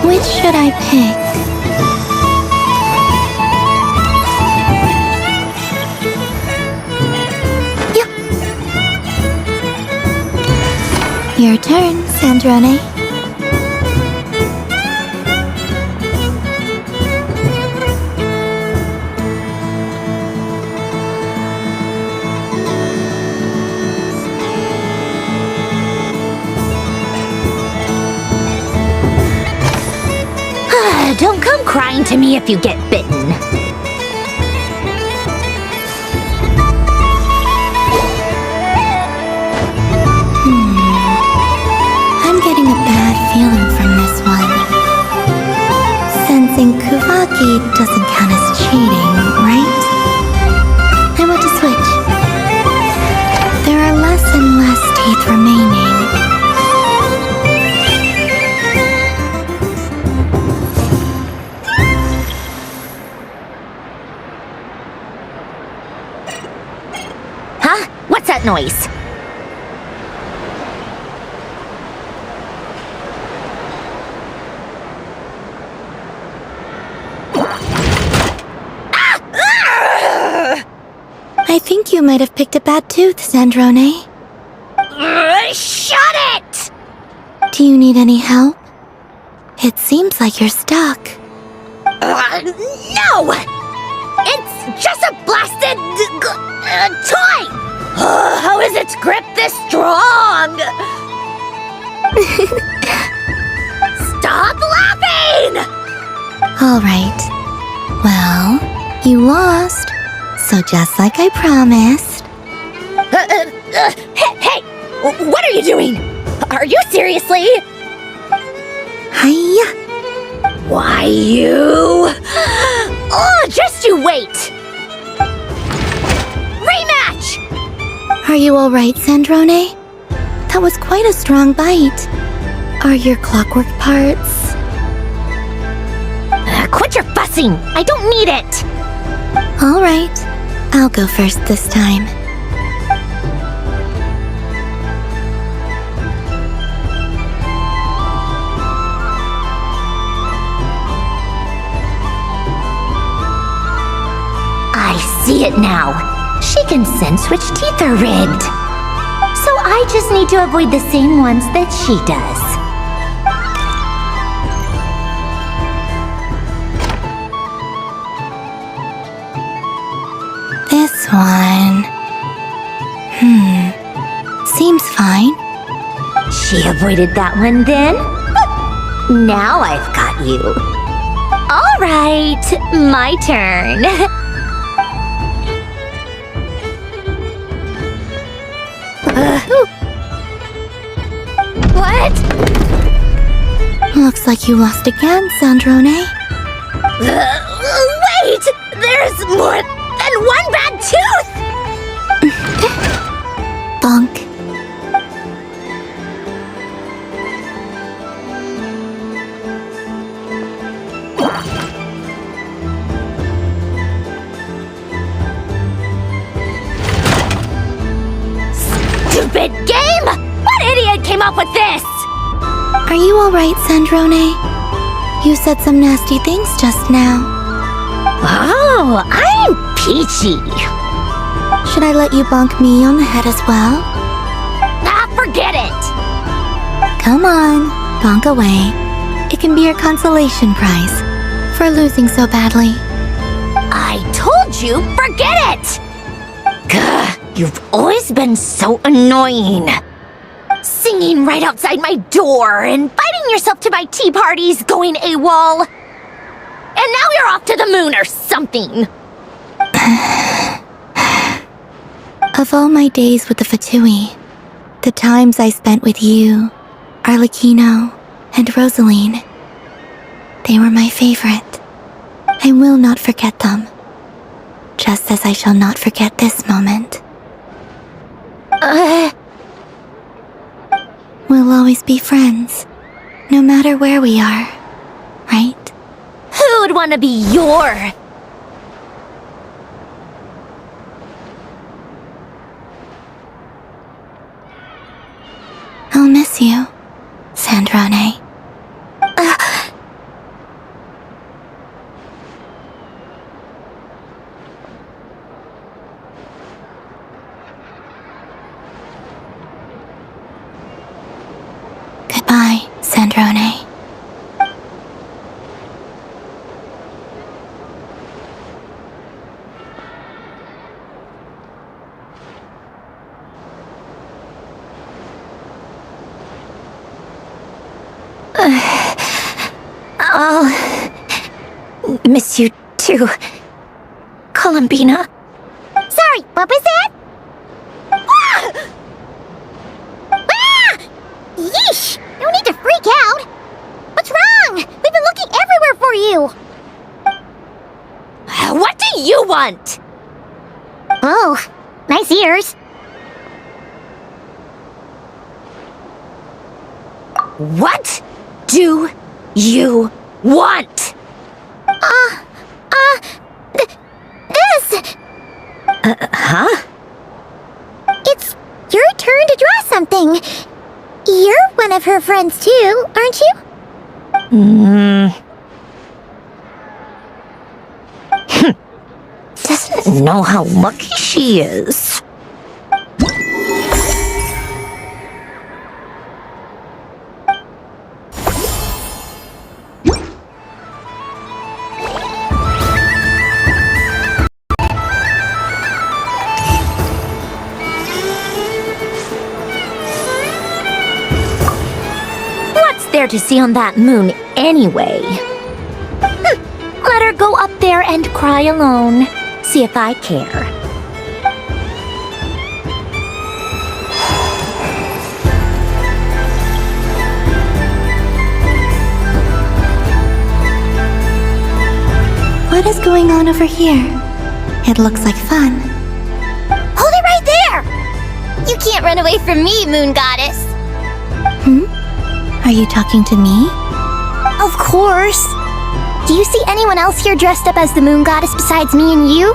Speaker 3: Which should I pick? Your turn, Sandrone.
Speaker 2: Don't come crying to me if you get bitten.
Speaker 3: I'm getting a bad feeling from this one. Sensing Kuvaki doesn't count as cheating, right? I want to switch. There are less and less teeth remaining.
Speaker 2: Huh? What's that noise?
Speaker 3: I think you might have picked a bad tooth, Sandrone.
Speaker 2: Shut it!
Speaker 3: Do you need any help? It seems like you're stuck.
Speaker 2: No! It's just a blasted toy! How is its grip this strong? Stop laughing!
Speaker 3: All right. Well, you lost. So just like I promised.
Speaker 2: Hey! What are you doing? Are you seriously?
Speaker 4: Why, you... Oh, just you wait! Rematch!
Speaker 3: Are you alright, Sandrone? That was quite a strong bite. Are your clockwork parts?
Speaker 2: Quit your fussing! I don't need it!
Speaker 3: Alright, I'll go first this time.
Speaker 2: I see it now. She can sense which teeth are rigged. So I just need to avoid the same ones that she does.
Speaker 3: This one... Seems fine.
Speaker 2: She avoided that one then? Now I've got you. All right, my turn. What?
Speaker 3: Looks like you lost again, Sandrone.
Speaker 2: Wait! There's more than one bad tooth!
Speaker 3: Bonk.
Speaker 2: Stupid game! What idiot came up with this?
Speaker 3: Are you alright, Sandrone? You said some nasty things just now.
Speaker 2: Oh, I'm peachy.
Speaker 3: Should I let you bonk me on the head as well?
Speaker 2: Ah, forget it!
Speaker 3: Come on, bonk away. It can be your consolation prize for losing so badly.
Speaker 2: I told you, forget it! Gah, you've always been so annoying. Singing right outside my door, inviting yourself to my tea parties, going AWOL. And now you're off to the moon or something.
Speaker 3: Of all my days with the Fatui, the times I spent with you, Arlecchino, and Rosaline, they were my favorite. I will not forget them, just as I shall not forget this moment. We'll always be friends, no matter where we are, right?
Speaker 2: Who would want to be your...
Speaker 3: I'll miss you, Sandrone. Goodbye, Sandrone.
Speaker 2: I'll miss you too, Columbina. Sorry, what was that? Ah! Ah! Yeesh! No need to freak out. What's wrong? We've been looking everywhere for you. What do you want? Oh, nice ears. What do you want? This! Huh? It's your turn to draw something. You're one of her friends too, aren't you? Doesn't know how lucky she is. There to see on that moon anyway. Let her go up there and cry alone. See if I care.
Speaker 3: going on over here? It looks like fun.
Speaker 2: Hold it right there! You can't run away from me, Moon Goddess.
Speaker 3: Are you talking to me?
Speaker 2: Of course. Do you see anyone else here dressed up as the Moon Goddess besides me and you?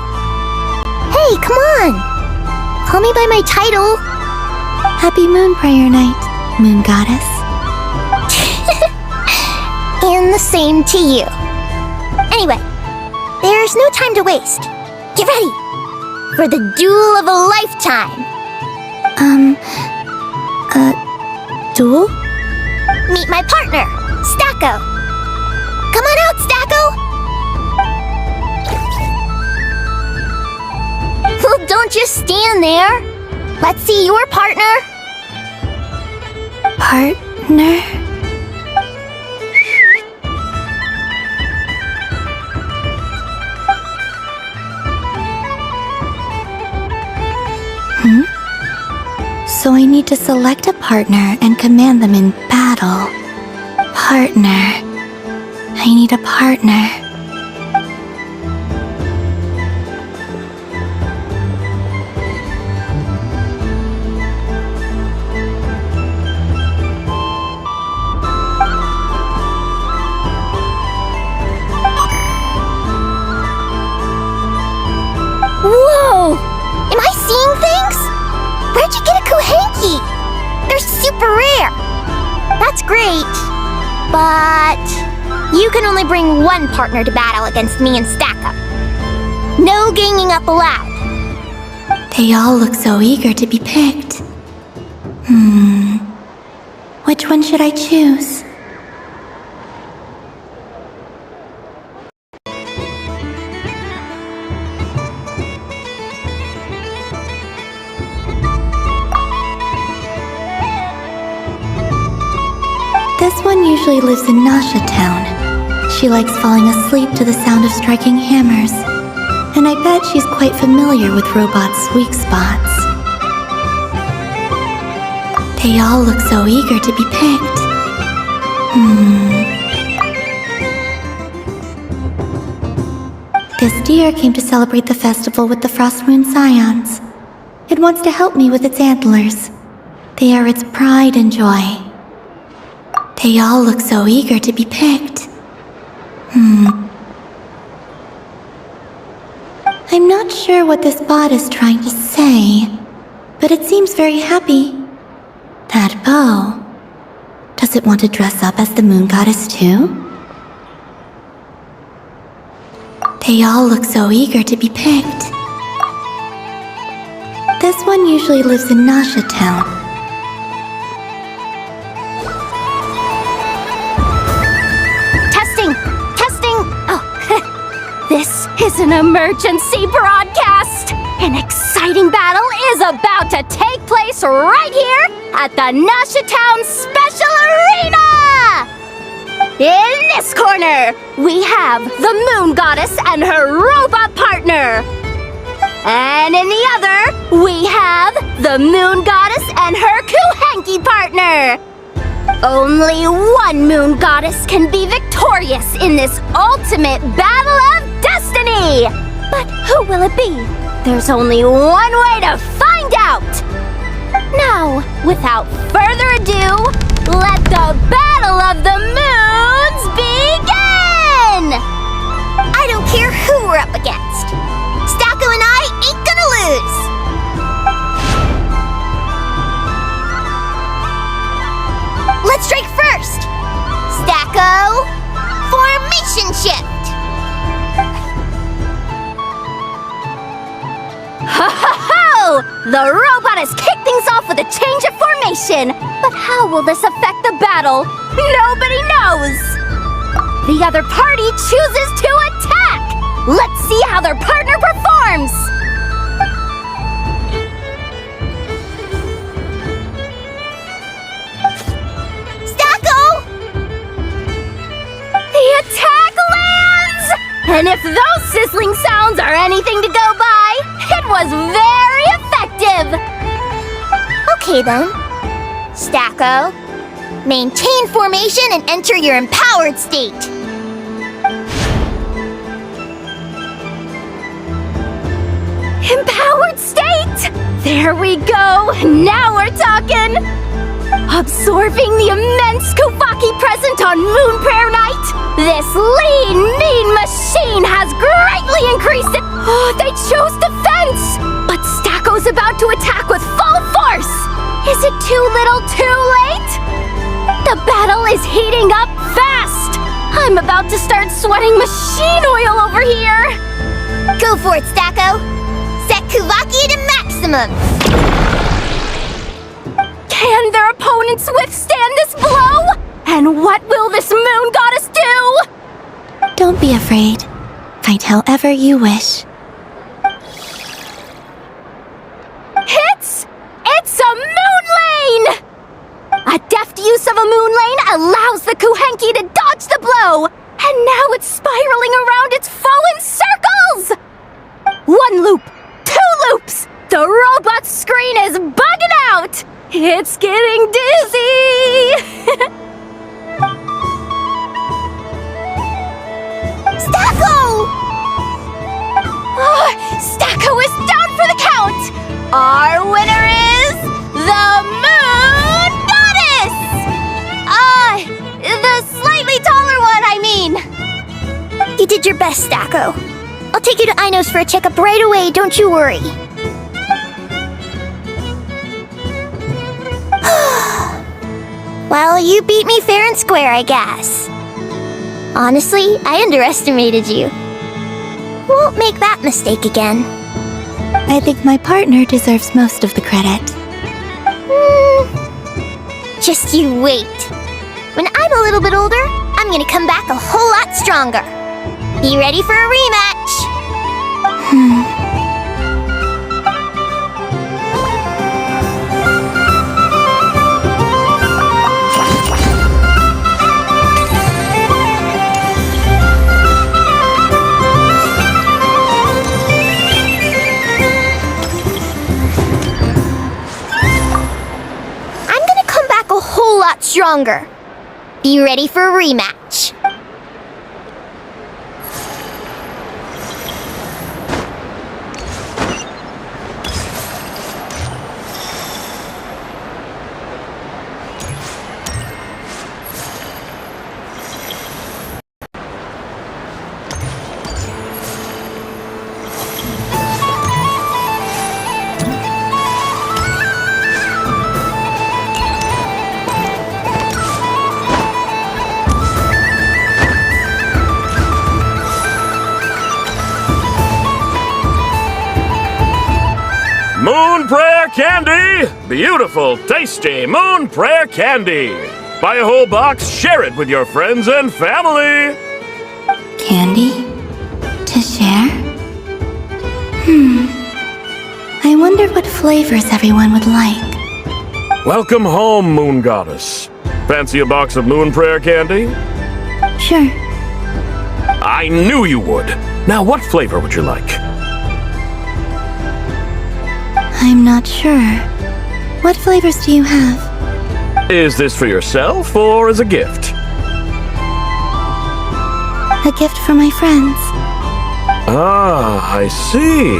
Speaker 2: Hey, come on! Call me by my title.
Speaker 3: Happy Moon Prayer Night, Moon Goddess.
Speaker 2: And the same to you. Anyway, there's no time to waste. Get ready for the duel of a lifetime.
Speaker 3: Duel?
Speaker 2: Meet my partner, Stacko. Come on out, Stacko. Well, don't just stand there. Let's see your partner.
Speaker 3: Partner? So I need to select a partner and command them in battle. Partner. I need a partner.
Speaker 2: Whoa! Am I seeing things? Where'd you get a Kuhenki? They're super rare. That's great. But you can only bring one partner to battle against me and Stacko. No ganging up allowed.
Speaker 3: They all look so eager to be picked. Which one should I choose? This one usually lives in Nasha Town. She likes falling asleep to the sound of striking hammers. And I bet she's quite familiar with robots' weak spots. They all look so eager to be picked. This deer came to celebrate the festival with the Frost Moon Scions. It wants to help me with its antlers. They are its pride and joy. They all look so eager to be picked. I'm not sure what this bot is trying to say, but it seems very happy. That bow. Does it want to dress up as the Moon Goddess too? They all look so eager to be picked. This one usually lives in Nasha Town.
Speaker 13: This is an emergency broadcast! An exciting battle is about to take place right here at the Nasha Town Special Arena! In this corner, we have the Moon Goddess and her robot partner. And in the other, we have the Moon Goddess and her Kuhenki partner. Only one Moon Goddess can be victorious in this ultimate battle of destiny! But who will it be? There's only one way to find out! Now, without further ado, let the Battle of the Moons begin!
Speaker 2: I don't care who we're up against. Stacko and I ain't gonna lose! Let's strike first! Stacko, formation shift!
Speaker 13: Ho-ho-ho! The robot has kicked things off with a change of formation! But how will this affect the battle? Nobody knows! The other party chooses to attack! Let's see how their partner performs! The attack lands! And if those sizzling sounds are anything to go by, it was very effective!
Speaker 2: Okay then. Stacko, maintain formation and enter your empowered state.
Speaker 13: There we go! Now we're talking! Absorbing the immense Kuvaki present on Moon Prayer Night, this lean, mean machine has greatly increased it. Oh, they chose defense! But Stacko's about to attack with full force! Is it too little too late? The battle is heating up fast! I'm about to start sweating machine oil over here!
Speaker 2: Go for it, Stacko! Set Kuvaki to maximum!
Speaker 13: Can their opponents withstand this blow? And what will this moon goddess do?
Speaker 3: Don't be afraid. Fight however you wish.
Speaker 13: It's a moon lane! A deft use of a moon lane allows the Kuhenki to dodge the blow, and now it's spiraling around its foe in circles! 1 loop, 2 loops! The robot's screen is bugging out! It's getting dizzy!
Speaker 2: Stacko!
Speaker 13: Stacko is down for the count! Our winner is the Moon Goddess! The slightly taller one, I mean.
Speaker 2: You did your best, Stacko. I'll take you to Ino's for a checkup right away, don't you worry. Well, you beat me fair and square, I guess. Honestly, I underestimated you. Won't make that mistake again.
Speaker 3: I think my partner deserves most of the credit.
Speaker 2: Just you wait. When I'm a little bit older, I'm gonna come back a whole lot stronger. Be ready for a rematch. Stronger. Be ready for a rematch.
Speaker 1: Moon Prayer Candy! Beautiful, tasty Moon Prayer Candy! Buy a whole box, share it with your friends and family!
Speaker 3: Candy? To share? I wonder what flavors everyone would like.
Speaker 1: Welcome home, Moon Goddess. Fancy a box of Moon Prayer Candy?
Speaker 3: Sure.
Speaker 1: I knew you would. Now, what flavor would you like?
Speaker 3: I'm not sure. What flavors do you have?
Speaker 1: Is this for yourself or as a gift?
Speaker 3: A gift for my friends.
Speaker 1: Ah, I see.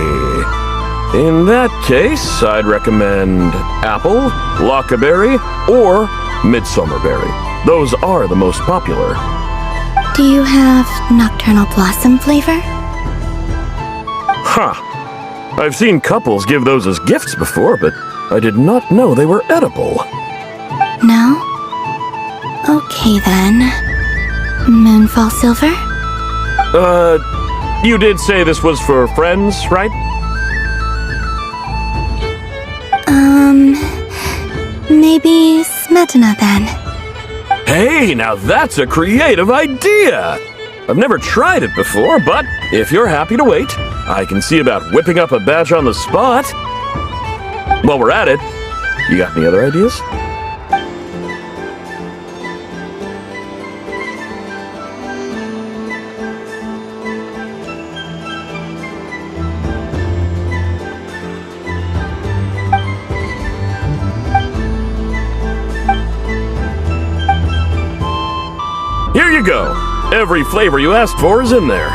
Speaker 1: In that case, I'd recommend apple, lockaberry, or midsummerberry. Those are the most popular.
Speaker 3: Do you have nocturnal blossom flavor?
Speaker 1: Huh. I've seen couples give those as gifts before, but I did not know they were edible.
Speaker 3: No? Okay then. Moonfall silver?
Speaker 1: You did say this was for friends, right?
Speaker 3: Maybe smetana then.
Speaker 1: Hey, now that's a creative idea! I've never tried it before, but if you're happy to wait, I can see about whipping up a batch on the spot. While we're at it, you got any other ideas? Here you go. Every flavor you asked for is in there.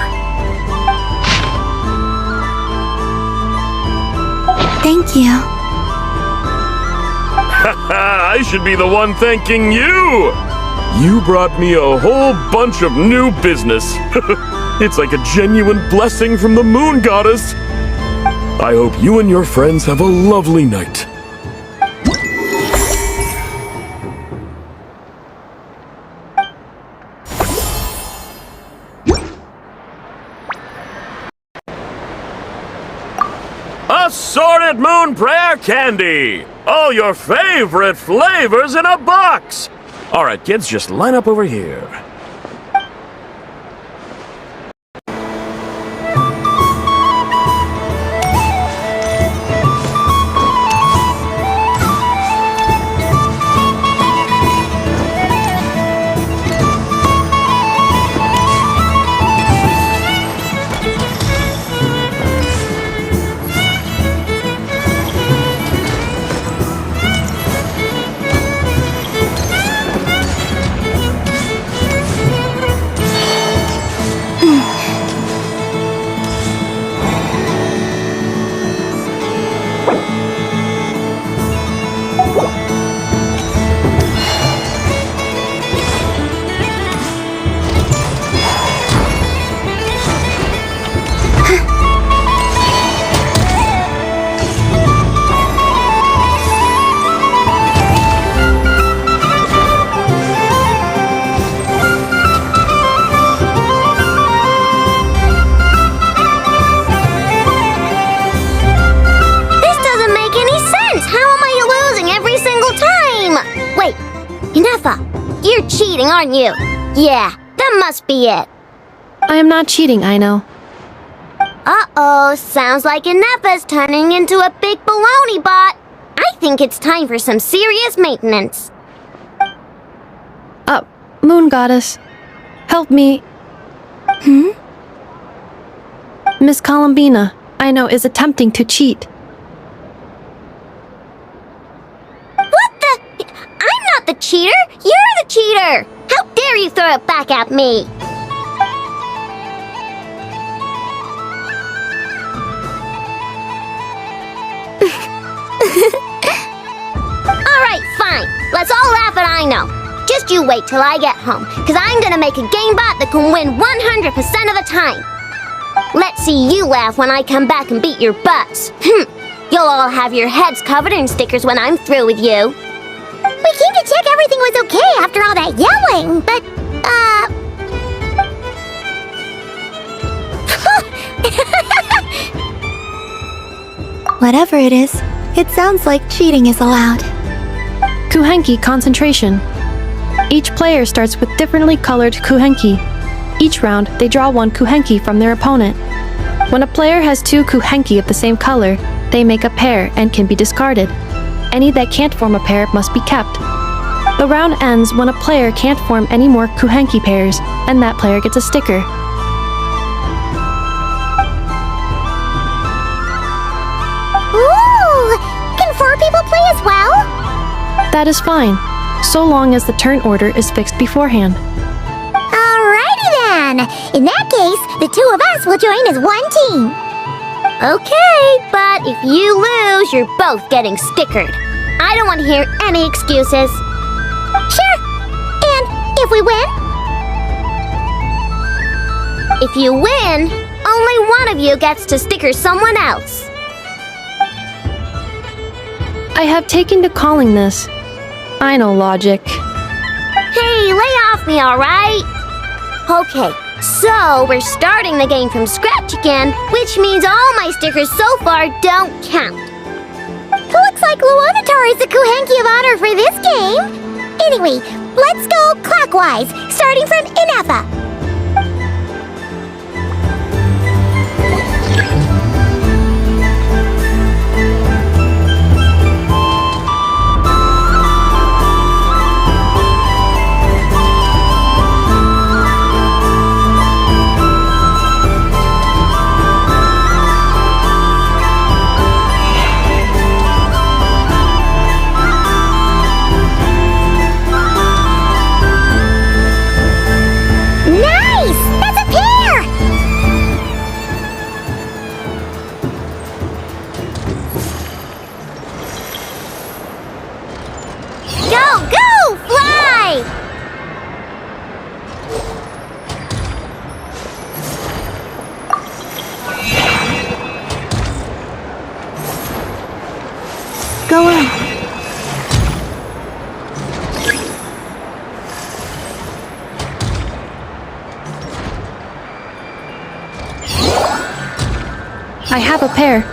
Speaker 3: Thank you.
Speaker 1: I should be the one thanking you! You brought me a whole bunch of new business. It's like a genuine blessing from the moon goddess. I hope you and your friends have a lovely night. Assorted moon prayer candy! All your favorite flavors in a box! Alright, kids, just line up over here.
Speaker 2: You're cheating, aren't you? Yeah, that must be it.
Speaker 5: I am not cheating, I know.
Speaker 2: Uh-oh, sounds like Inepa's turning into a big baloney bot. I think it's time for some serious maintenance.
Speaker 5: Moon Goddess, help me. Miss Columbina, I know, is attempting to cheat.
Speaker 2: I'm not the cheater! You're the cheater! How dare you throw it back at me? Alright, fine. Let's all laugh at I know. Just you wait till I get home, because I'm gonna make a game bot that can win 100% of the time. Let's see you laugh when I come back and beat your butts. You'll all have your heads covered in stickers when I'm through with you. We came to check everything was okay after all that yelling, but,
Speaker 3: Whatever it is, it sounds like cheating is allowed.
Speaker 5: Kuhenki concentration. Each player starts with differently colored kuhenki. Each round, they draw one kuhenki from their opponent. When a player has two kuhenki of the same color, they make a pair and can be discarded. Any that can't form a pair must be kept. The round ends when a player can't form any more kuhenki pairs, and that player gets a sticker.
Speaker 2: Ooh! Can 4 people play as well?
Speaker 5: That is fine, so long as the turn order is fixed beforehand.
Speaker 2: Alrighty then! In that case, the 2 of us will join as one team. Okay, but if you lose, you're both getting stickered. I don't want to hear any excuses. Sure. And if we win? If you win, only one of you gets to sticker someone else.
Speaker 5: I have taken to calling this. I know logic.
Speaker 2: Hey, lay off me, alright? Okay, so we're starting the game from scratch again, which means all my stickers so far don't count. Looks like Luonatar is the Kuhenki of honor for this game. Anyway, let's go clockwise, starting from Inepa.
Speaker 5: go in. I have a pair.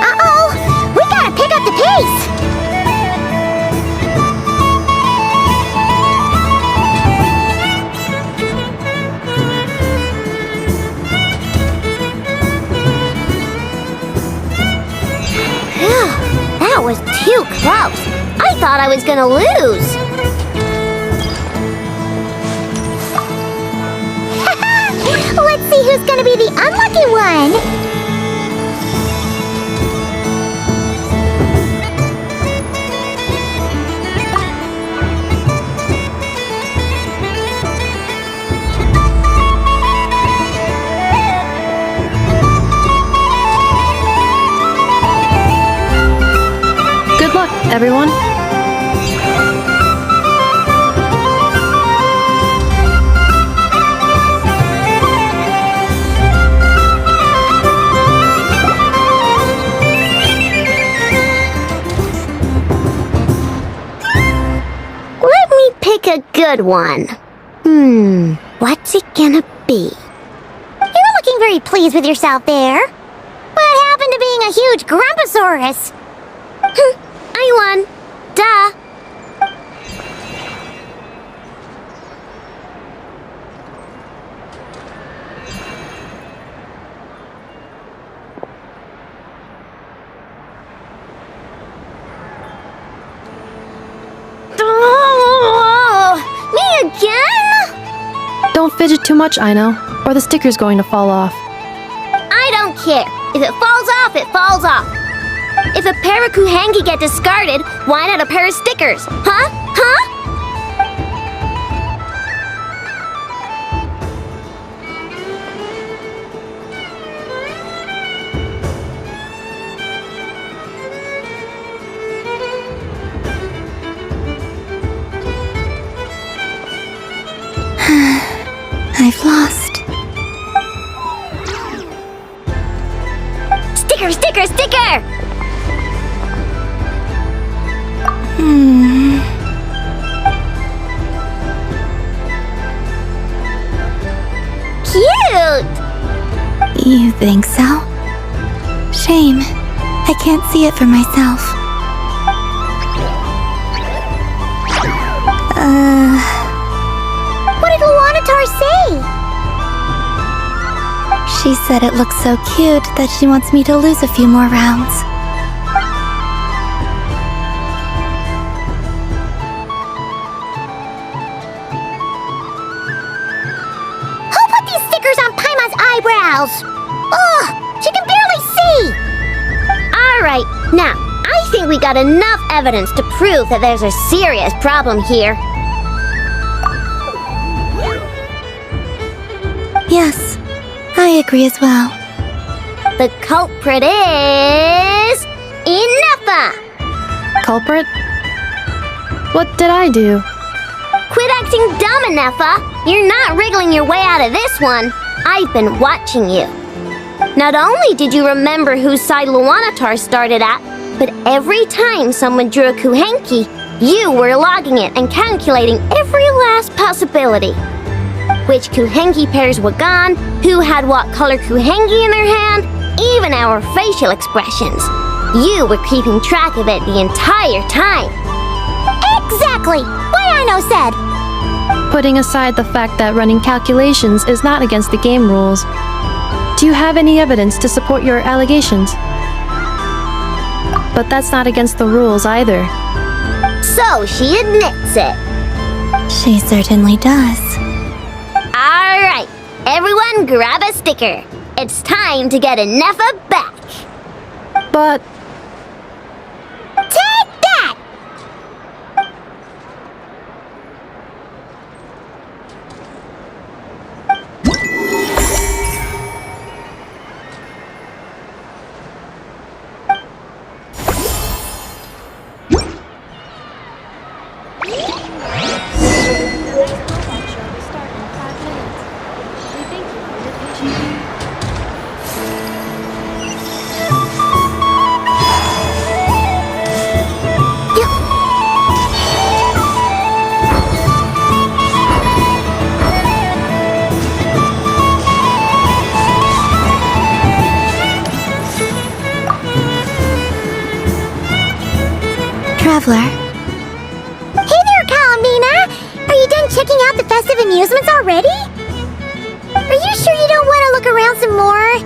Speaker 2: Uh-oh! We gotta pick up the pace! Phew, that was too close. I thought I was gonna lose. Let's see who's gonna be the unlucky one.
Speaker 5: Good luck, everyone.
Speaker 2: Let me pick a good one. What's it gonna be? You're looking very pleased with yourself there. What happened to being a huge Grumposaurus? I won. Duh. Me again?
Speaker 5: Don't fidget too much, Ino, or the sticker's going to fall off.
Speaker 2: I don't care. If it falls off, it falls off. If a pair of Kuhengi get discarded, why not a pair of stickers? Huh? Huh?
Speaker 3: I've lost.
Speaker 2: Sticker, sticker, sticker! Cute!
Speaker 3: You think so? Shame. I can't see it for myself.
Speaker 2: What did Luanatar say?
Speaker 3: She said it looks so cute that she wants me to lose a few more rounds.
Speaker 2: Who put these stickers on Paimon's eyebrows? Ugh, she can barely see! Alright, now, I think we got enough evidence to prove that there's a serious problem here.
Speaker 3: Yes, I agree as well.
Speaker 2: The culprit is... Inefa!
Speaker 5: Culprit? What did I do?
Speaker 2: Quit acting dumb, Inefa! You're not wriggling your way out of this one. I've been watching you. Not only did you remember whose side Luanatar started at, but every time someone drew a Kuhenki, you were logging it and calculating every last possibility. Which Kuhenki pairs were gone, who had what color Kuhenki in their hand, even our facial expressions. You were keeping track of it the entire time. Exactly! Why Ino said!
Speaker 5: Putting aside the fact that running calculations is not against the game rules, do you have any evidence to support your allegations? But that's not against the rules either.
Speaker 2: So she admits it.
Speaker 3: She certainly does.
Speaker 2: Alright, everyone grab a sticker. It's time to get Inefa back.
Speaker 5: But...
Speaker 2: Take that!
Speaker 3: Traveler,
Speaker 2: Hey there, Columbina! Are you done checking out the festive amusements already? Are you sure you don't want to look around some more?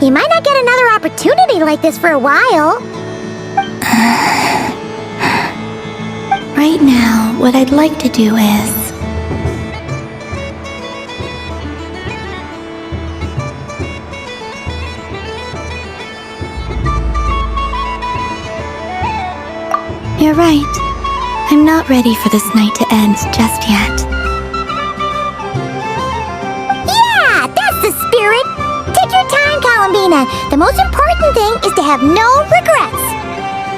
Speaker 2: You might not get another opportunity like this for a while.
Speaker 3: right now, what I'd like to do is... You're right. I'm not ready for this night to end just yet.
Speaker 2: Yeah, that's the spirit! Take your time, Columbina. The most important thing is to have no regrets.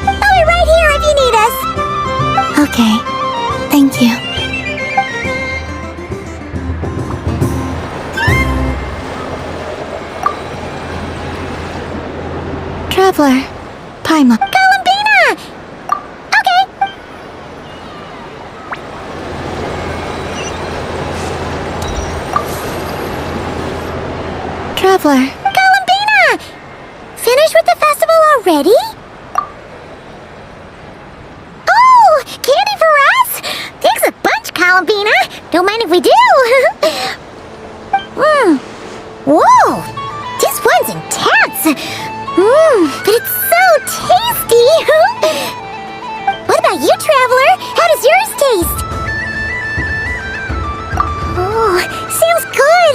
Speaker 2: I'll be right here if you need us.
Speaker 3: Okay. Thank you. Traveler, Paimon.
Speaker 2: Columbina! Okay.
Speaker 3: Traveler.
Speaker 2: Columbina! Finished with the festival already? Oh, candy for us? Thanks a bunch, Columbina. Don't mind if we do. Whoa, this one's intense. But it's so tasty. What about you, Traveler? How does yours taste? Oh, sounds good.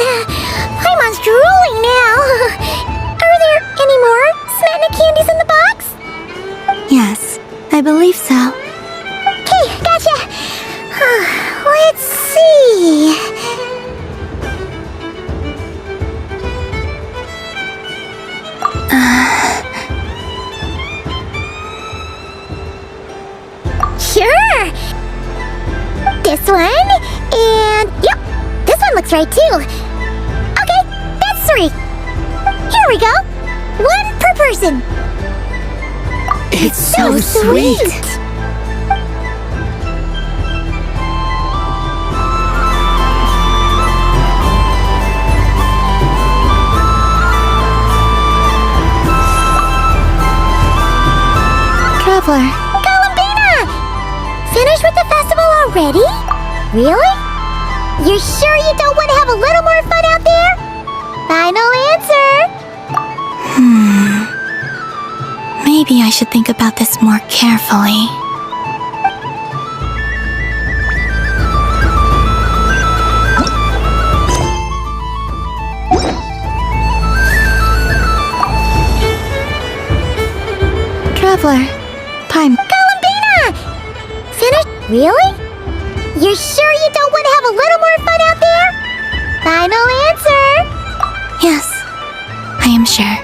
Speaker 2: Paimon's drooling now. Are there any more Smetana candies in the box?
Speaker 3: Yes, I believe so.
Speaker 2: Okay, gotcha. Let's see. Sure. This one, and yep, this one looks right too. Okay, that's 3. Here we go. 1 per person.
Speaker 11: It's so sweet.
Speaker 3: Traveler.
Speaker 2: Columbina! Finished with the festival already? Really? You're sure you don't want to have a little more fun out there? Final answer.
Speaker 3: Maybe I should think about this more carefully. Traveler, Paimon.
Speaker 2: Columbina! Finished? Really? You're sure you don't want to have a little more fun out there? Final answer.
Speaker 3: Yes, I am sure.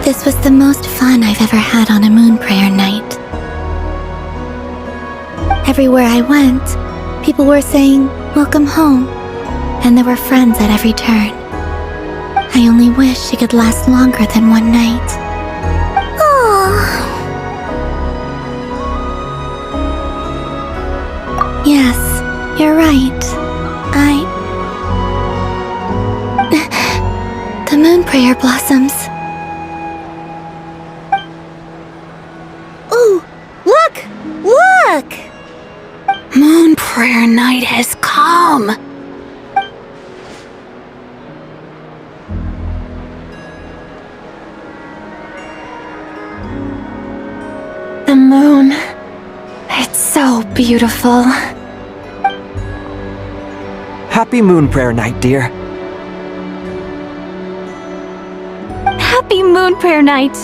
Speaker 3: This was the most fun I've ever had on a moon prayer night. Everywhere I went, people were saying, "Welcome home," and there were friends at every turn. I only wish it could last longer than one night.
Speaker 2: Oh.
Speaker 3: Yes, you're right. The moon prayer blossoms.
Speaker 2: Ooh, look! Look!
Speaker 19: Moon prayer night has come.
Speaker 13: The moon. It's so beautiful.
Speaker 7: Happy Moon Prayer Night, dear.
Speaker 13: Happy Moon Prayer Night.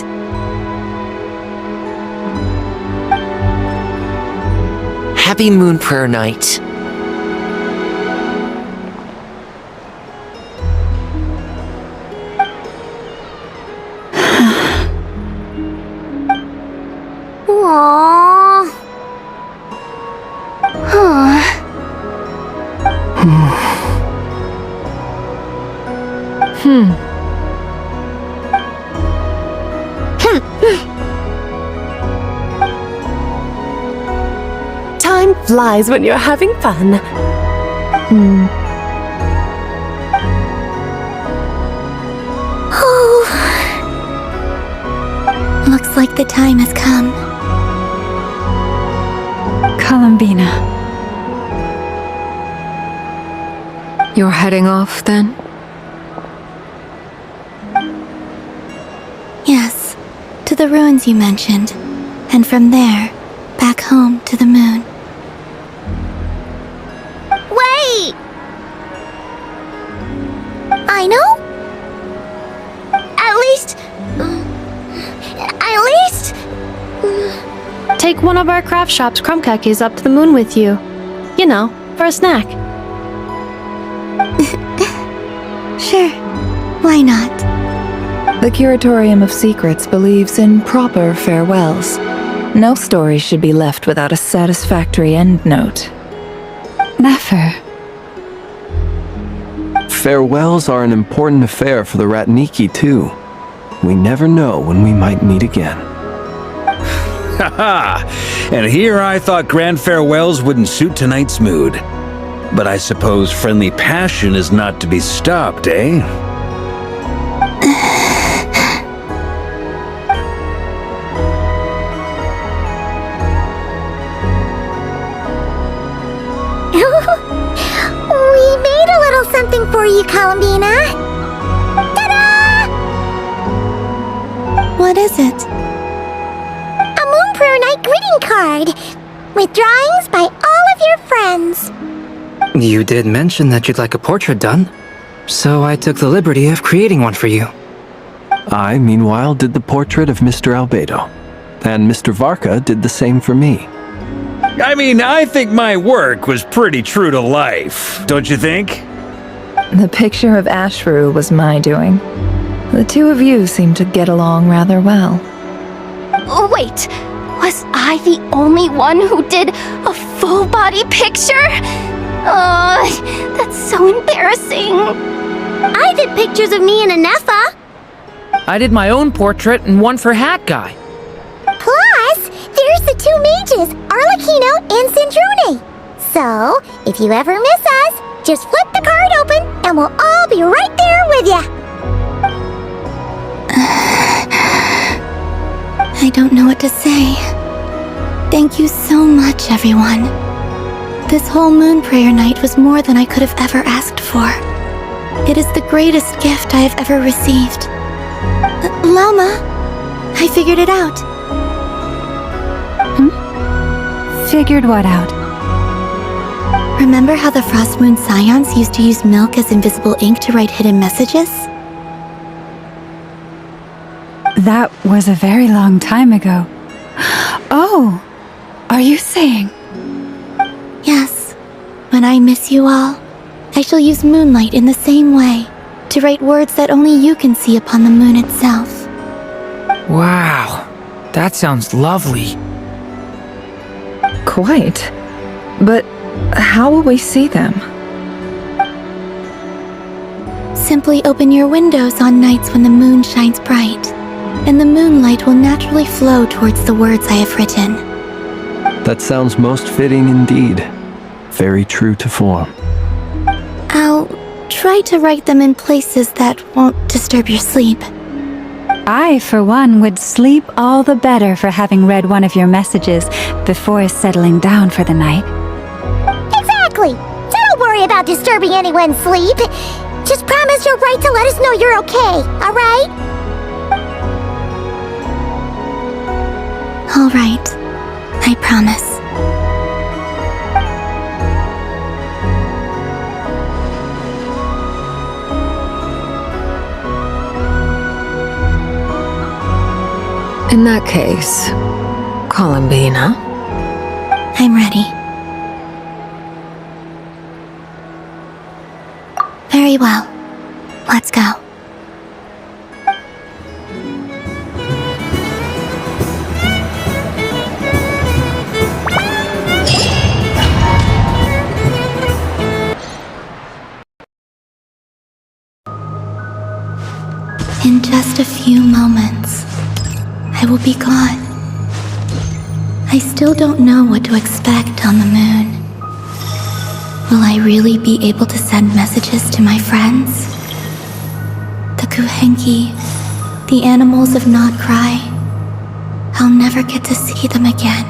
Speaker 7: Happy Moon Prayer Night.
Speaker 17: Time flies when you're having fun.
Speaker 3: Looks like the time has come.
Speaker 6: Columbina.
Speaker 20: You're heading off then?
Speaker 3: Yes, to the ruins you mentioned. And from there, back home to the moon.
Speaker 2: Wait! I know? At least...
Speaker 5: Take one of our craft shop's crumb cookies up to the moon with you. You know, for a snack.
Speaker 3: Sure, why not?
Speaker 21: The Curatorium of Secrets believes in proper farewells. No story should be left without a satisfactory endnote.
Speaker 6: Never.
Speaker 16: Farewells are an important affair for the Ratniki, too. We never know when we might meet again.
Speaker 18: Haha! And here I thought grand farewells wouldn't suit tonight's mood. But I suppose friendly passion is not to be stopped, eh?
Speaker 2: We made a little something for you, Columbina. Ta-da!
Speaker 3: What is it?
Speaker 2: A Moon Prayer Night greeting card with drawings by all of your friends.
Speaker 22: You did mention that you'd like a portrait done, so I took the liberty of creating one for you.
Speaker 16: I, meanwhile, did the portrait of Mr. Albedo, and Mr. Varka did the same for me.
Speaker 18: I mean, I think my work was pretty true to life, don't you think?
Speaker 21: The picture of Ashru was my doing. The two of you seem to get along rather well.
Speaker 13: Oh, wait, was I the only one who did a full-body picture? That's so embarrassing.
Speaker 2: I did pictures of me and Anefa.
Speaker 15: I did my own portrait and one for Hat Guy.
Speaker 2: Plus, there's the two mages, Arlecchino and Sandrone. So, if you ever miss us, just flip the card open and we'll all be right there with you.
Speaker 3: I don't know what to say. Thank you so much, everyone. This whole Moon Prayer Night was more than I could have ever asked for. It is the greatest gift I have ever received. Lama, I figured it out.
Speaker 6: Figured what out?
Speaker 3: Remember how the Frost Moon Scions used to use milk as invisible ink to write hidden messages?
Speaker 6: That was a very long time ago. Oh, are you saying?
Speaker 3: Yes. When I miss you all, I shall use moonlight in the same way to write words that only you can see upon the moon itself.
Speaker 15: Wow, that sounds lovely.
Speaker 21: Quite. But how will we see them?
Speaker 3: Simply open your windows on nights when the moon shines bright, and the moonlight will naturally flow towards the words I have written.
Speaker 16: That sounds most fitting indeed. Very true to form.
Speaker 3: I'll try to write them in places that won't disturb your sleep.
Speaker 6: I, for one, would sleep all the better for having read one of your messages before settling down for the night.
Speaker 2: Exactly. So don't worry about disturbing anyone's sleep. Just promise you'll write to let us know you're okay, alright?
Speaker 3: All right. I promise.
Speaker 20: In that case, Columbina.
Speaker 3: I'm ready. Very well. Let's go. In just a few moments, I will be gone. I still don't know what to expect on the moon. Will I really be able to send messages to my friends? The Kuhenki, the animals of Not Cry. I'll never get to see them again.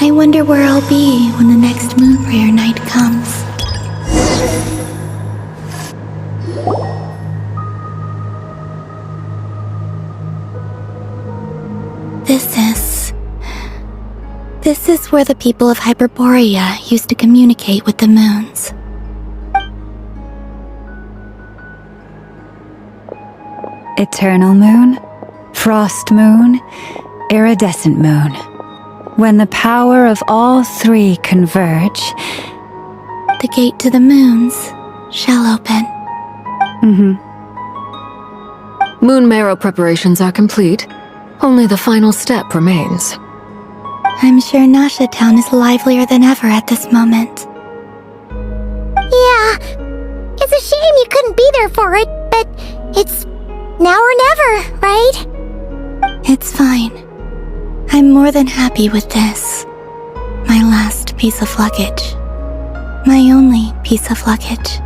Speaker 3: I wonder where I'll be when the next moon prayer night comes. This is where the people of Hyperborea used to communicate with the moons.
Speaker 6: Eternal moon, frost moon, iridescent moon. When the power of all three converge,
Speaker 3: the gate to the moons shall open.
Speaker 20: Moon marrow preparations are complete. Only the final step remains.
Speaker 3: I'm sure Nasha Town is livelier than ever at this moment.
Speaker 2: Yeah, it's a shame you couldn't be there for it, but it's now or never, right?
Speaker 3: It's fine. I'm more than happy with this. My last piece of luggage. My only piece of luggage.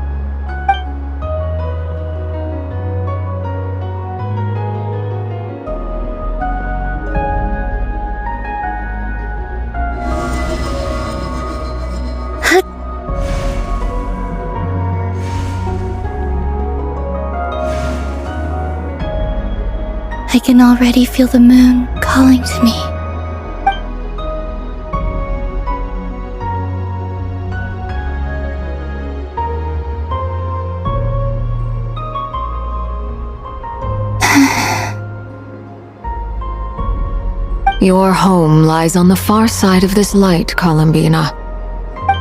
Speaker 3: I can already feel the moon calling to me.
Speaker 20: Your home lies on the far side of this light, Columbina.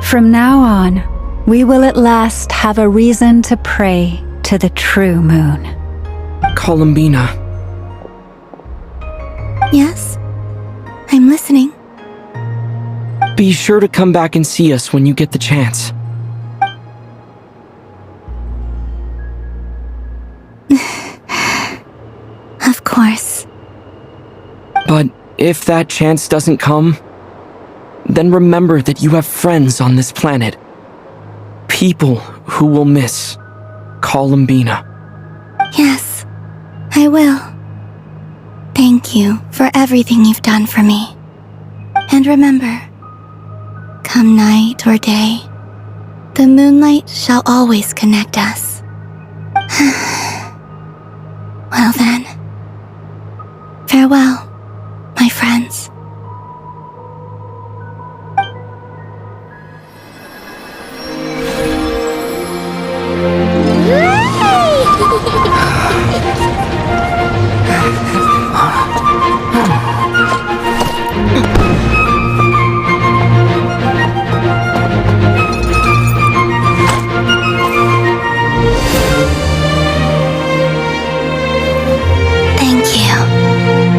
Speaker 6: From now on, we will at last have a reason to pray to the true moon.
Speaker 8: Columbina.
Speaker 3: Yes? I'm listening.
Speaker 8: Be sure to come back and see us when you get the chance.
Speaker 3: Of course.
Speaker 8: But if that chance doesn't come, then remember that you have friends on this planet. People who will miss Columbina.
Speaker 3: Yes, I will. Thank you for everything you've done for me. And remember, come night or day, the moonlight shall always connect us. Well then, farewell, my friends.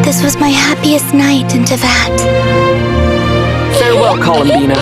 Speaker 3: This was my happiest night in Tevat.
Speaker 8: Farewell, Columbina.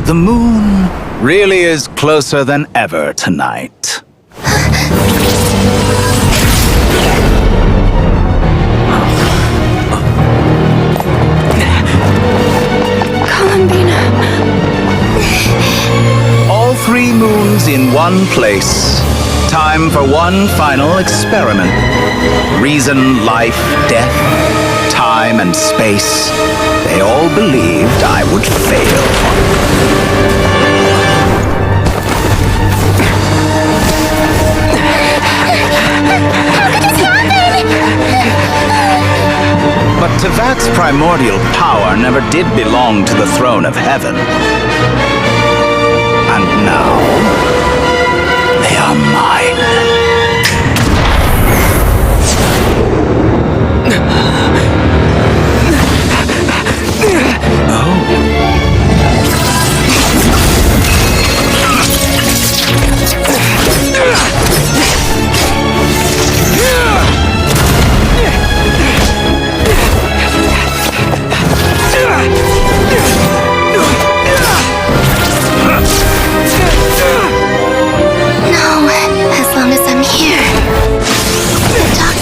Speaker 10: The moon really is closer than ever tonight.
Speaker 3: Columbina.
Speaker 10: All three moons in one place. Time for one final experiment. Reason, life, death, time and space. They all believed I would fail. But Tevat's primordial power never did belong to the throne of heaven. And now, they are mine.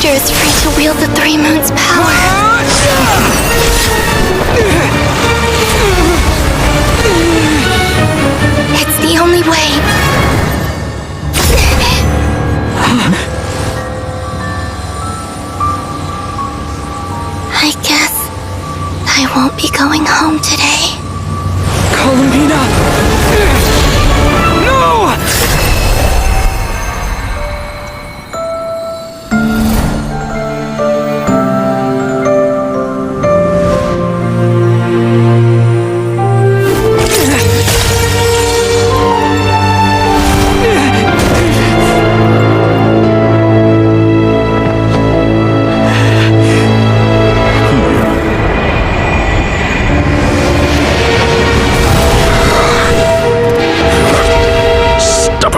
Speaker 3: Is free to wield the Three Moons' power. It's the only way. I guess I won't be going home today.
Speaker 8: Columbina! No!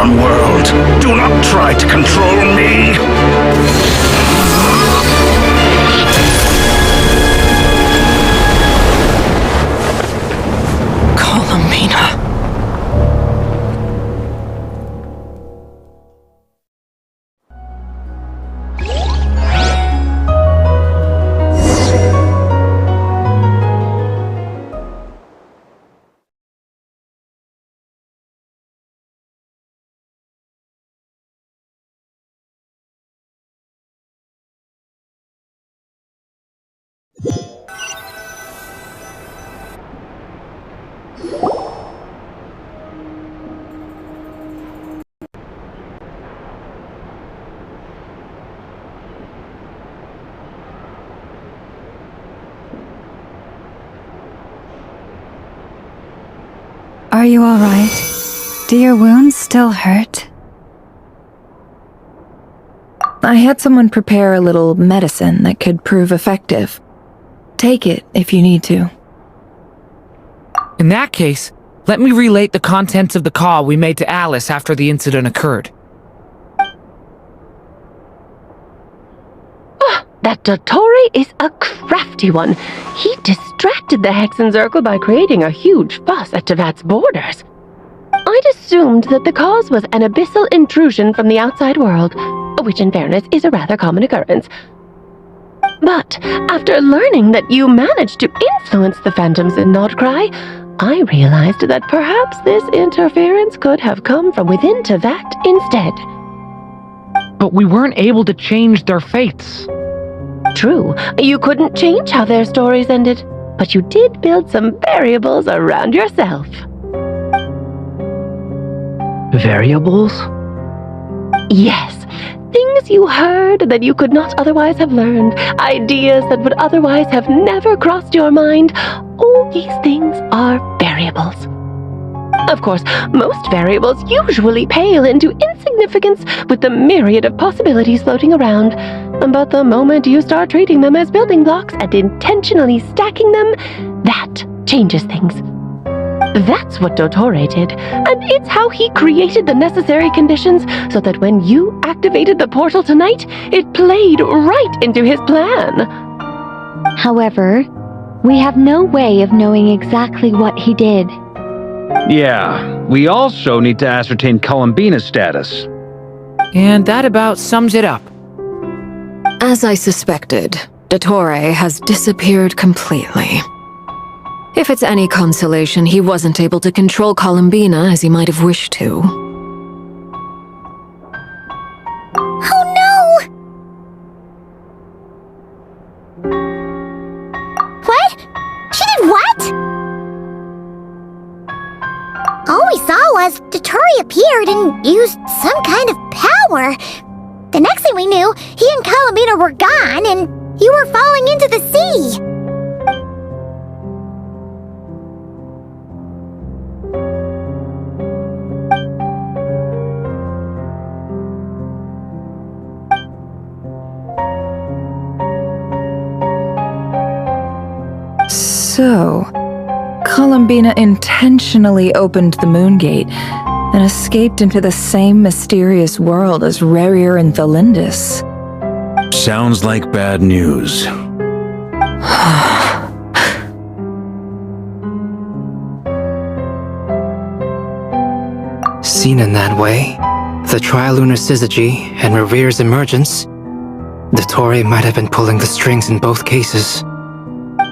Speaker 10: World, do not try to control me!
Speaker 8: Columbina.
Speaker 6: Are you all right? Do your wounds still hurt?
Speaker 21: I had someone prepare a little medicine that could prove effective. Take it if you need to.
Speaker 15: In that case, let me relate the contents of the call we made to Alice after the incident occurred.
Speaker 17: That Dottore is a crafty one. He distracted the Hexen Circle by creating a huge fuss at Tevat's borders. I'd assumed that the cause was an abyssal intrusion from the outside world, which in fairness is a rather common occurrence. But after learning that you managed to influence the phantoms in Nordcry, I realized that perhaps this interference could have come from within Tevat instead.
Speaker 15: But we weren't able to change their fates.
Speaker 17: True, you couldn't change how their stories ended, but you did build some variables around yourself.
Speaker 15: Variables?
Speaker 17: Yes, things you heard that you could not otherwise have learned, ideas that would otherwise have never crossed your mind. All these things are variables. Of course, most variables usually pale into insignificance with the myriad of possibilities floating around. But the moment you start treating them as building blocks and intentionally stacking them, that changes things. That's what Dottore did, and it's how he created the necessary conditions so that when you activated the portal tonight, it played right into his plan.
Speaker 9: However, we have no way of knowing exactly what he did.
Speaker 18: Yeah, we also need to ascertain Columbina's status.
Speaker 15: And that about sums it up.
Speaker 20: As I suspected, Dottore has disappeared completely. If it's any consolation, he wasn't able to control Columbina as he might have wished to.
Speaker 2: Oh no! What? She did what? All we saw was Dottore appeared and used some kind of power. The next thing we knew, he and Columbina were gone and you were falling into the sea.
Speaker 21: So, Columbina intentionally opened the moon gate and escaped into the same mysterious world as Rarier and Thalindus.
Speaker 18: Sounds like bad news.
Speaker 22: Seen in that way, the trilunar syzygy and Revere's emergence, Dottore might have been pulling the strings in both cases.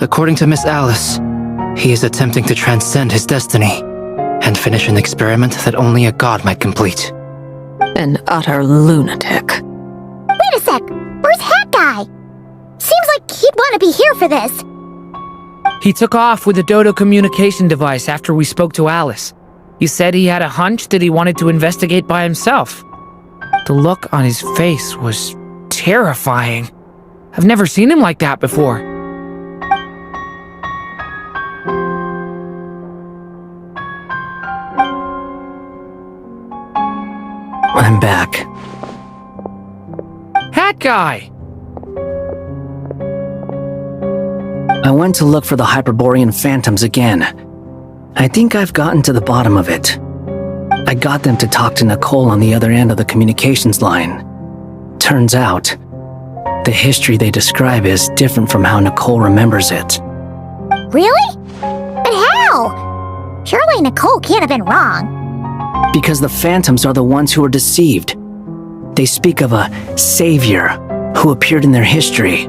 Speaker 22: According to Miss Alice, he is attempting to transcend his destiny and finish an experiment that only a god might complete.
Speaker 20: An utter lunatic.
Speaker 2: Wait a sec! Where's Hat Guy? Seems like he'd want to be here for this.
Speaker 15: He took off with the Dodo communication device after we spoke to Alice. He said he had a hunch that he wanted to investigate by himself. The look on his face was terrifying. I've never seen him like that before.
Speaker 22: I'm back.
Speaker 15: Hat Guy!
Speaker 12: I went to look for the Hyperborean phantoms again. I think I've gotten to the bottom of it. I got them to talk to Nicole on the other end of the communications line. Turns out, the history they describe is different from how Nicole remembers it.
Speaker 2: Really? But how? Surely Nicole can't have been wrong.
Speaker 12: Because the phantoms are the ones who were deceived. They speak of a savior who appeared in their history.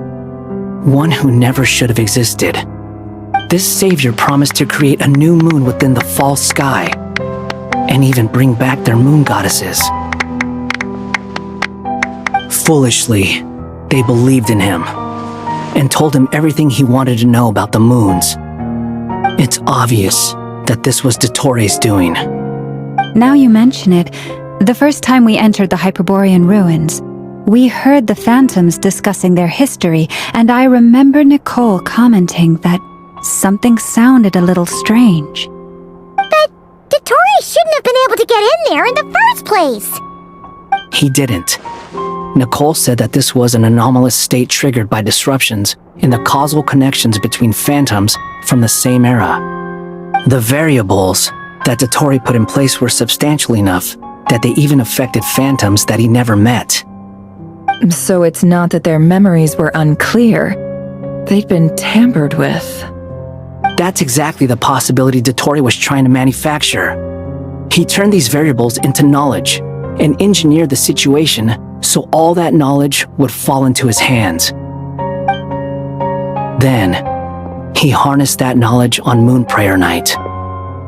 Speaker 12: One who never should have existed. This savior promised to create a new moon within the false sky, and even bring back their moon goddesses. Foolishly, they believed in him, and told him everything he wanted to know about the moons. It's obvious that this was Dottore's doing.
Speaker 6: Now you mention it, the first time we entered the Hyperborean ruins, we heard the phantoms discussing their history, and I remember Nicole commenting that something sounded a little strange.
Speaker 2: But Dottore shouldn't have been able to get in there in the first place!
Speaker 12: He didn't. Nicole said that this was an anomalous state triggered by disruptions in the causal connections between phantoms from the same era. The variables that Dottore put in place were substantial enough that they even affected phantoms that he never met.
Speaker 21: So it's not that their memories were unclear. They'd been tampered with.
Speaker 12: That's exactly the possibility Dottore was trying to manufacture. He turned these variables into knowledge and engineered the situation so all that knowledge would fall into his hands. Then, he harnessed that knowledge on Moon Prayer Night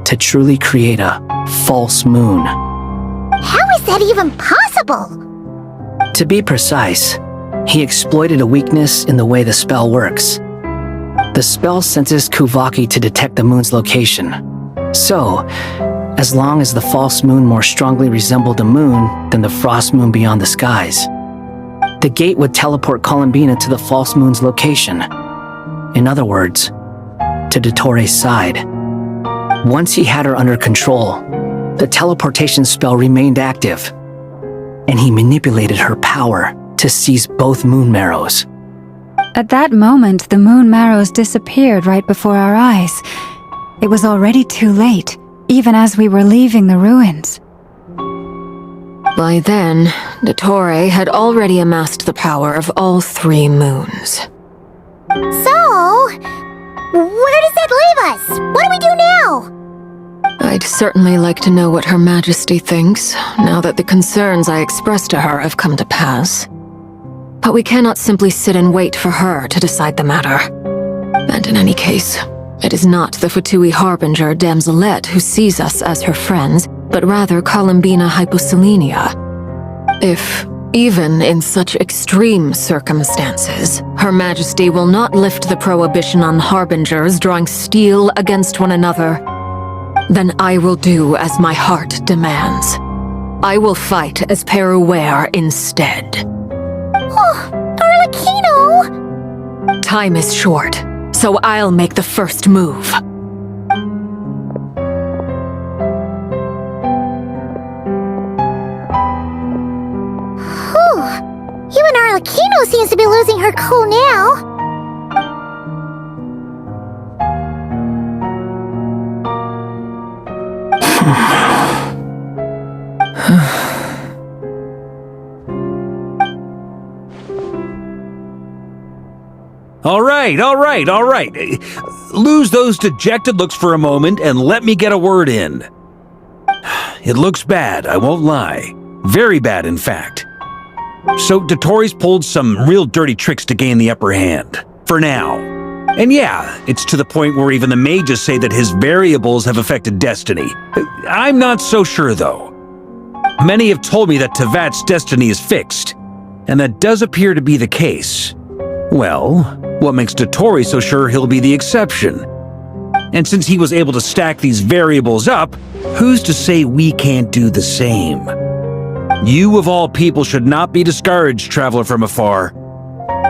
Speaker 12: to truly create a false moon.
Speaker 2: How is that even possible?
Speaker 12: To be precise, he exploited a weakness in the way the spell works. The spell senses Kuvaki to detect the moon's location. So, as long as the false moon more strongly resembled the moon than the frost moon beyond the skies, the gate would teleport Columbina to the false moon's location. In other words, to Dottore's side. Once he had her under control, the teleportation spell remained active, and he manipulated her power to seize both moon marrows.
Speaker 6: At that moment, the moon marrows disappeared right before our eyes. It was already too late, even as we were leaving the ruins.
Speaker 20: By then, Dottore had already amassed the power of all 3 moons.
Speaker 2: So, where does that leave us? What do we do now?
Speaker 20: I'd certainly like to know what Her Majesty thinks, now that the concerns I expressed to her have come to pass. But we cannot simply sit and wait for her to decide the matter. And in any case, it is not the Fatui Harbinger Damselette who sees us as her friends, but rather Columbina Hyposelenia. If, even in such extreme circumstances, Her Majesty will not lift the prohibition on Harbingers drawing steel against one another, then I will do as my heart demands. I will fight as Peruware instead.
Speaker 2: Oh, Arlecchino!
Speaker 20: Time is short, so I'll make the first move.
Speaker 2: Whew. Even Arlecchino seems to be losing her cool now.
Speaker 18: All right. Lose those dejected looks for a moment and let me get a word in. It looks bad, I won't lie. Very bad, in fact. So Dotori's pulled some real dirty tricks to gain the upper hand. For now. And yeah, it's to the point where even the mages say that his variables have affected destiny. I'm not so sure, though. Many have told me that Tevat's destiny is fixed, and that does appear to be the case. Well, what makes Dotori so sure he'll be the exception? And since he was able to stack these variables up, who's to say we can't do the same? You of all people should not be discouraged, traveler from afar.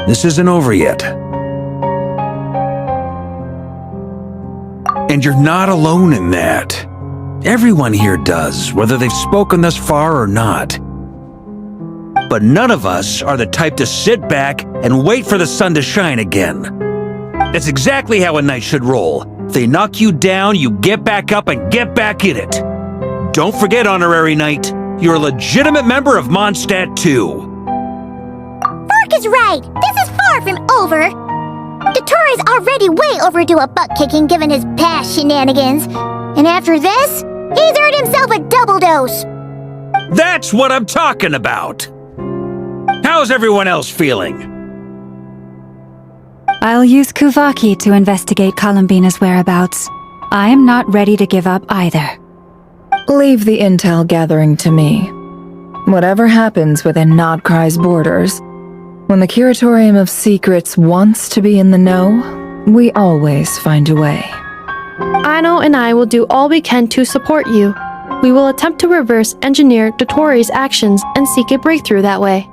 Speaker 18: This isn't over yet. And you're not alone in that. Everyone here does, whether they've spoken thus far or not. But none of us are the type to sit back and wait for the sun to shine again. That's exactly how a knight should roll. If they knock you down, you get back up and get back in it. Don't forget, honorary knight, you're a legitimate member of Mondstadt too.
Speaker 2: Fork is right. This is far from over. Dotori's already way overdue a butt-kicking given his past shenanigans. And after this, he's earned himself a double dose.
Speaker 18: That's what I'm talking about. How's everyone else feeling?
Speaker 6: I'll use Kuvaki to investigate Columbina's whereabouts. I am not ready to give up either.
Speaker 21: Leave the intel gathering to me. Whatever happens within Nodcry's borders, when the Curatorium of Secrets wants to be in the know, we always find a way.
Speaker 5: Aino and I will do all we can to support you. We will attempt to reverse engineer Dotori's actions and seek a breakthrough that way.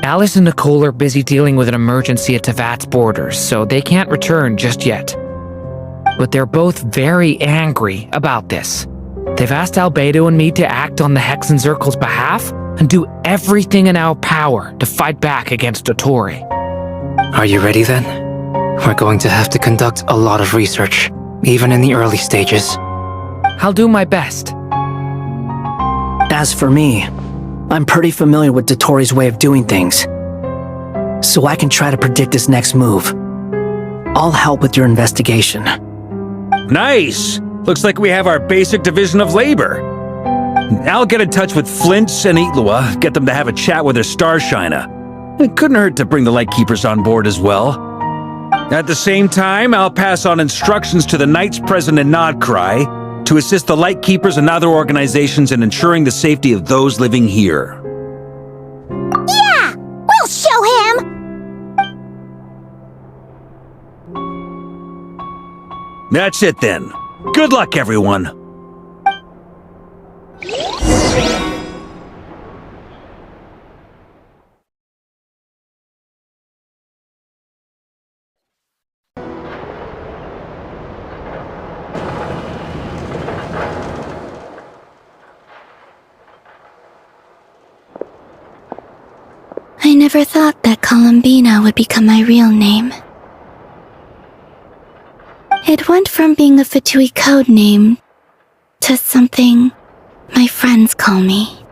Speaker 15: Alice and Nicole are busy dealing with an emergency at Tevat's borders, so they can't return just yet. But they're both very angry about this. They've asked Albedo and me to act on the Hexen Circle's behalf and do everything in our power to fight back against Dotori.
Speaker 22: Are you ready then? We're going to have to conduct a lot of research, even in the early stages.
Speaker 15: I'll do my best.
Speaker 12: As for me, I'm pretty familiar with Dotori's way of doing things, so I can try to predict his next move. I'll help with your investigation.
Speaker 18: Nice! Looks like we have our basic division of labor. I'll get in touch with Flints and Itlua, get them to have a chat with their Starshiner. It couldn't hurt to bring the Lightkeepers on board as well. At the same time, I'll pass on instructions to the Knights present in Nodcry to assist the Lightkeepers and other organizations in ensuring the safety of those living here.
Speaker 2: Yeah! We'll show him!
Speaker 18: That's it then. Good luck, everyone.
Speaker 3: I never thought that Columbina would become my real name. It went from being a Fatui code name to something my friends call me.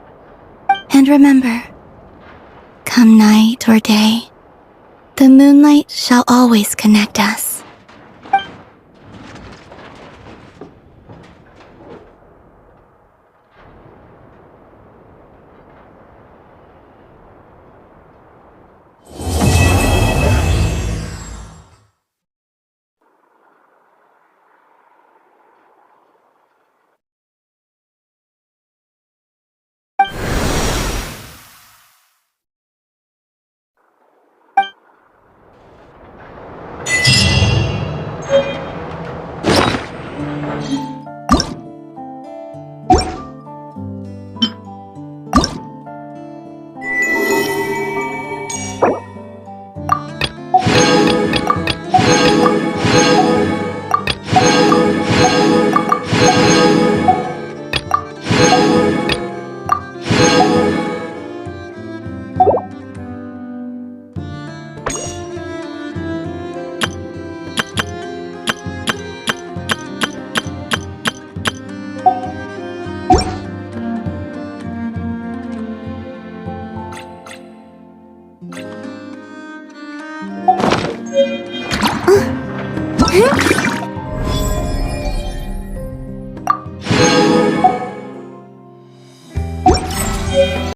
Speaker 3: And remember, come night or day, the moonlight shall always connect us.